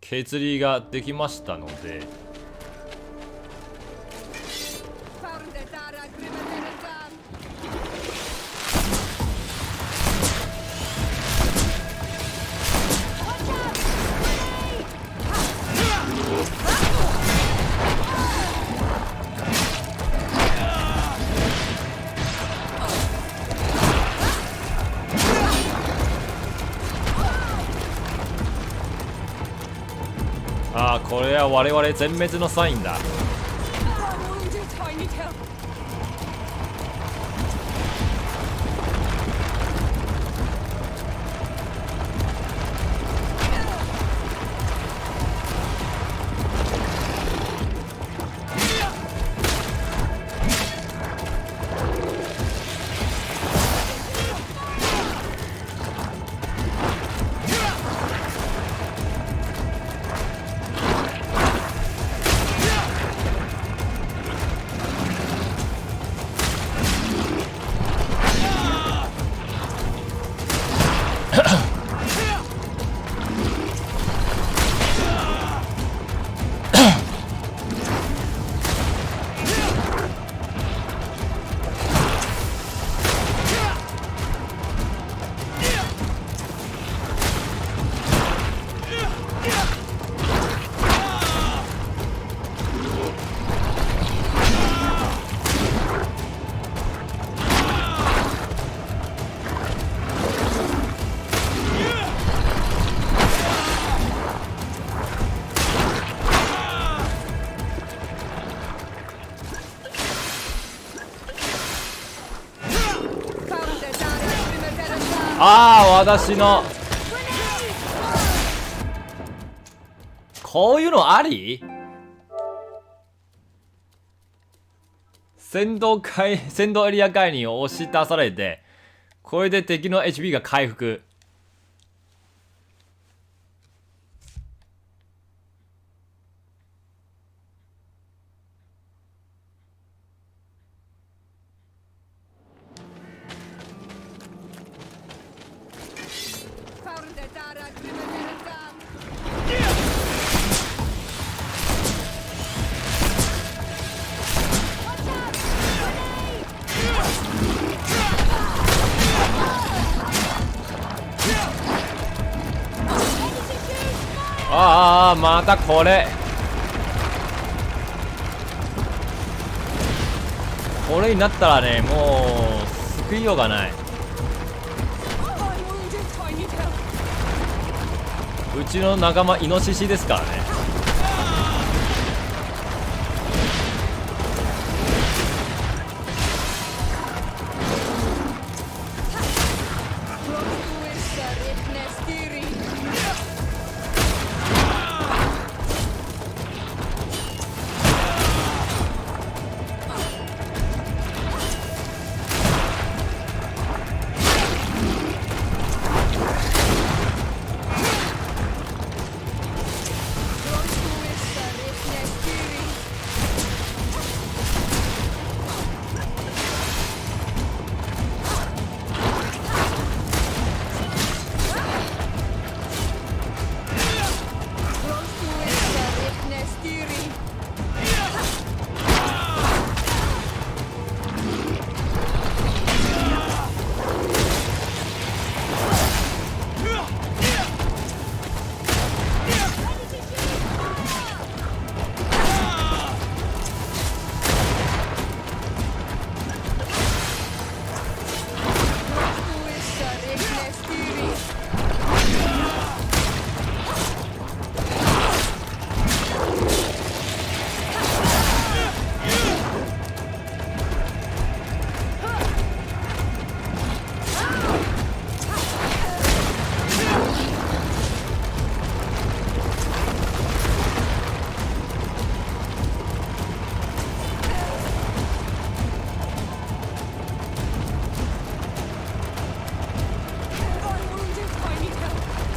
削りができましたので。ああ、これは我々全滅のサインだ。ああ、私のこういうのあり？戦闘エリア外に押し出されて、これで敵の HP が回復。ああ、またこれになったらね、もう救いようがない。うちの仲間イノシシですからね。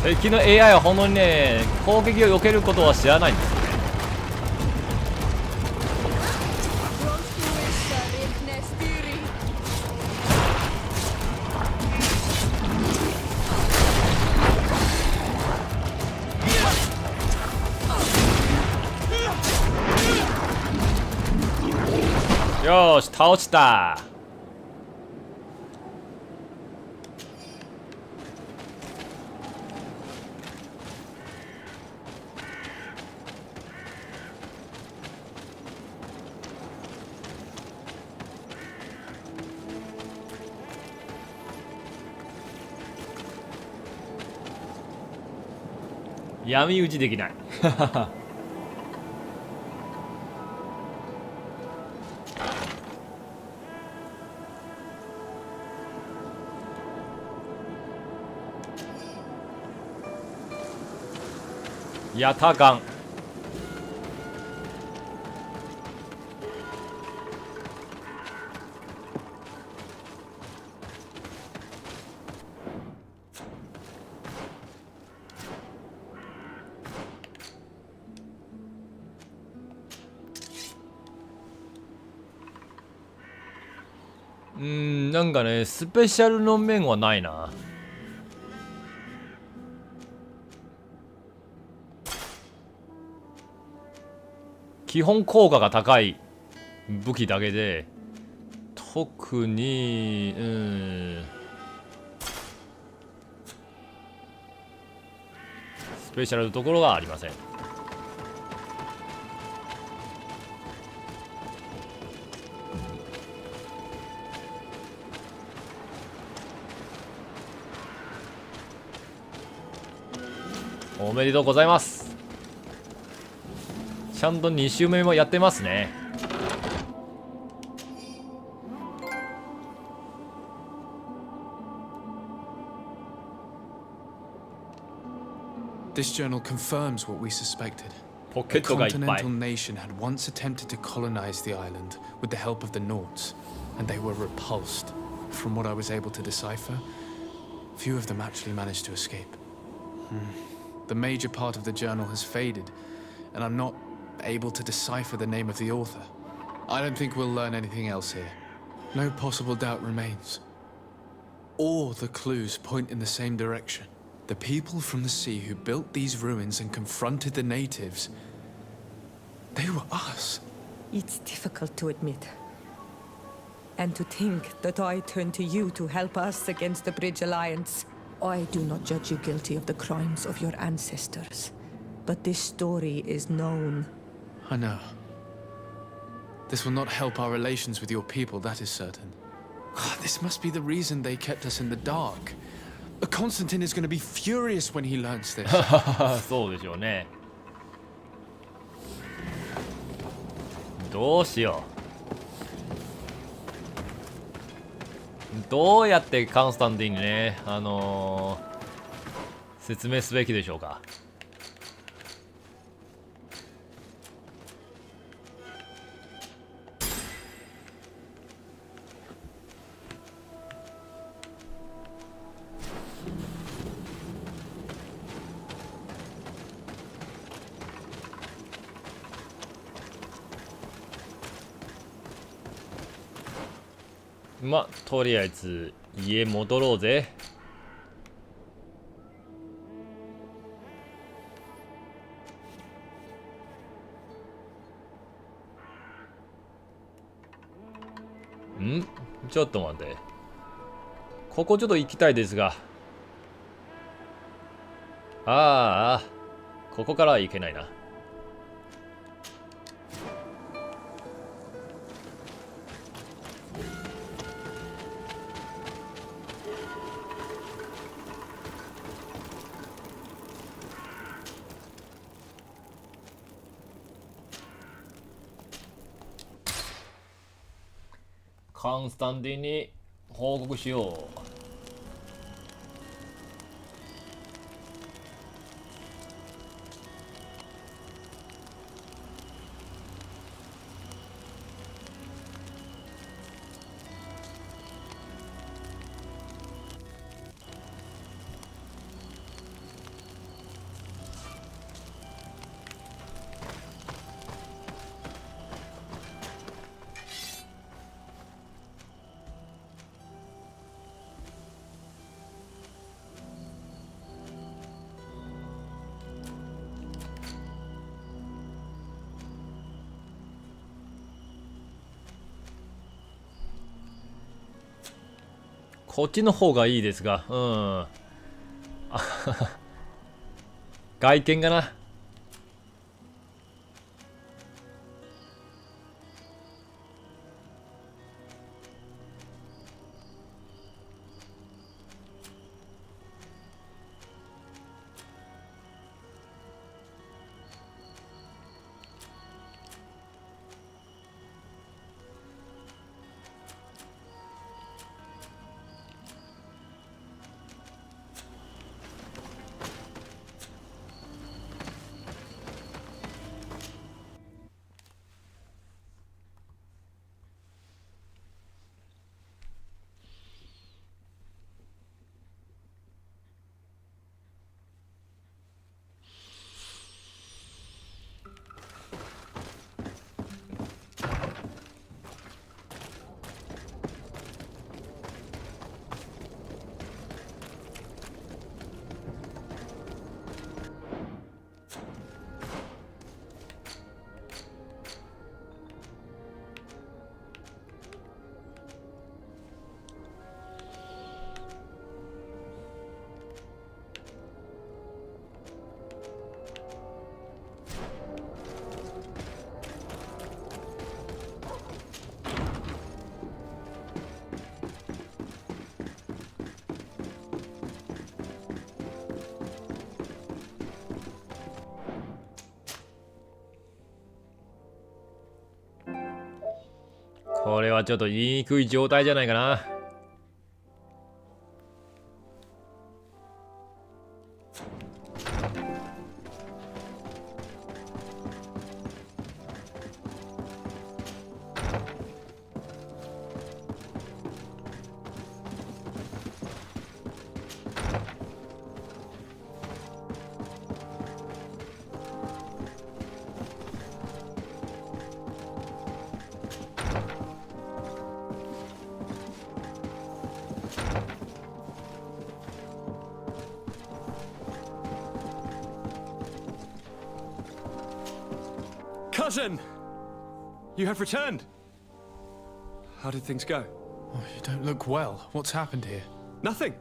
敵の AI は本当にね、攻撃を避けることは知らないんですよね。よーし、倒した。闇討ちできない。ヤタガン。なんかね、スペシャルの面はないな。基本効果が高い武器だけで、特にスペシャルのところがありません。おめでとうございます。ちゃんと2周目もやってますね。This journal confirms what we suspected. ポケッ The トがいっぱい。 continental nation had once attempted to colonize the island with the help of the Nords, and they were repulsed. From what I was able to decipher, few of them actually managed to escape. The major part of the journal has faded, and I'm not able to decipher the name of the author. I don't think we'll learn anything else here. No possible doubt remains. All the clues point in the same direction. The people from the sea who built these ruins and confronted the natives, they were us. It's difficult to admit. And to think that I turned to you to help us against the Bridge Alliance. I do not judge you guilty of the crimes of your ancestors. But this story is known. I know. This will not help our relations with your people, that is certain. This must be the reason they kept us in the dark. Constantine is going to be furious when he learns this. そうでしょうね。どうしよう。どうやってカンスタンティンにね、説明すべきでしょうか。まあとりあえず家戻ろうぜ。ちょっと待って、ここちょっと行きたいですが、ここからは行けないな。カンスタンティンに報告しよう。こっちの方がいいですが、外見かな。これはちょっと言いにくい状態じゃないかな。Cousin! You have returned. How did things go? Oh, you don't look well. What's happened here? Nothing.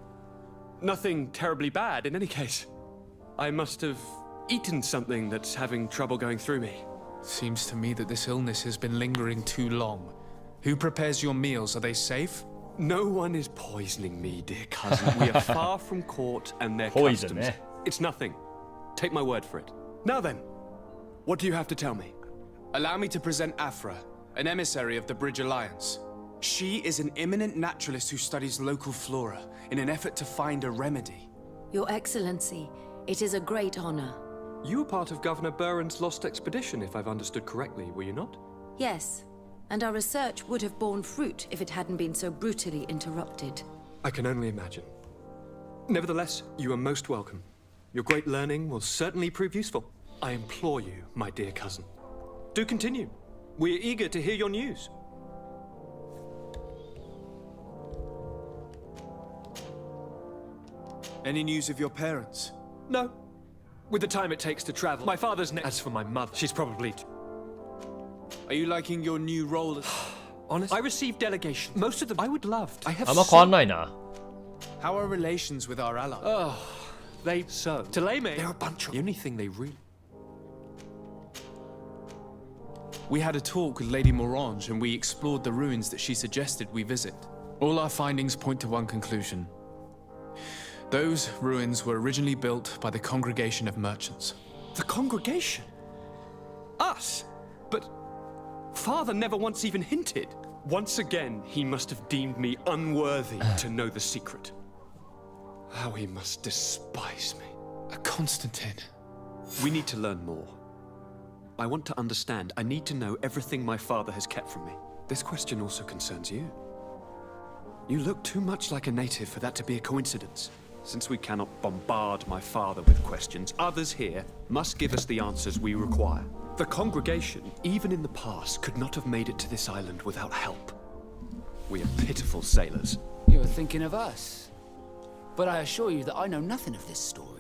Nothing terribly bad in any case. I must have eaten something that's having trouble going through me. Seems to me that this illness has been lingering too long. Who prepares your meals? Are they safe? No one is poisoning me, dear cousin. We are far from court and their Poison, customs. It's nothing. Take my word for it. Now then, what do you have to tell me? Allow me to present Afra, an emissary of the Bridge Alliance. She is an eminent naturalist who studies local flora in an effort to find a remedy. Your Excellency, it is a great honor. You were part of Governor Buren's lost expedition, if I've understood correctly, were you not? Yes, and our research would have borne fruit if it hadn't been so brutally interrupted. I can only imagine. Nevertheless, you are most welcome. Your great learning will certainly prove useful. I implore you, my dear cousin. Do continue. We are eager to hear your news. Any news of your parents? No. With the time it takes to travel, my father's As for my mother, she's probably... Are you liking your new role as... Honest? I received delegations. Most of them I would love. I have あんま変わんないな。 How are relations with our ally? Oh, to lay me. They're a bunch of... The only thing they really... We had a talk with Lady Morange and we explored the ruins that she suggested we visit. All our findings point to one conclusion. Those ruins were originally built by the Congregation of Merchants. The Congregation? Us? But Father never once even hinted. Once again, he must have deemed me unworthy to know the secret. How he must despise me. Constantine. We need to learn more. I want to understand. I need to know everything my father has kept from me. This question also concerns you. You look too much like a native for that to be a coincidence. Since we cannot bombard my father with questions, others here must give us the answers we require. The congregation, even in the past, could not have made it to this island without help. We are pitiful sailors. You're thinking of us. But I assure you that I know nothing of this story.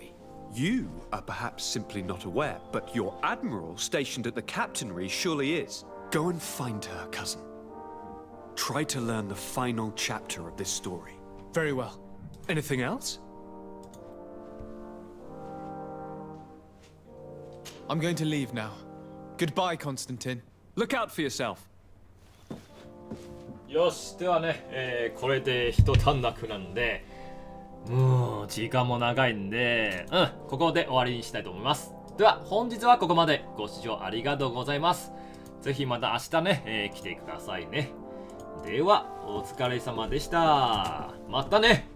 You are perhaps simply not aware, but your admiral stationed at the captainry surely is. Go and find her, cousin. Try to learn the final chapter of this story. Very well. Anything else? I'm going to leave now. Goodbye, Constantine. Look out for yourself. よし、ではね、これで一段落なんで、時間も長いんで、ここで終わりにしたいと思います。では、本日はここまで。ご視聴ありがとうございます。ぜひまた明日ね、来てくださいね。では、お疲れ様でした。またね。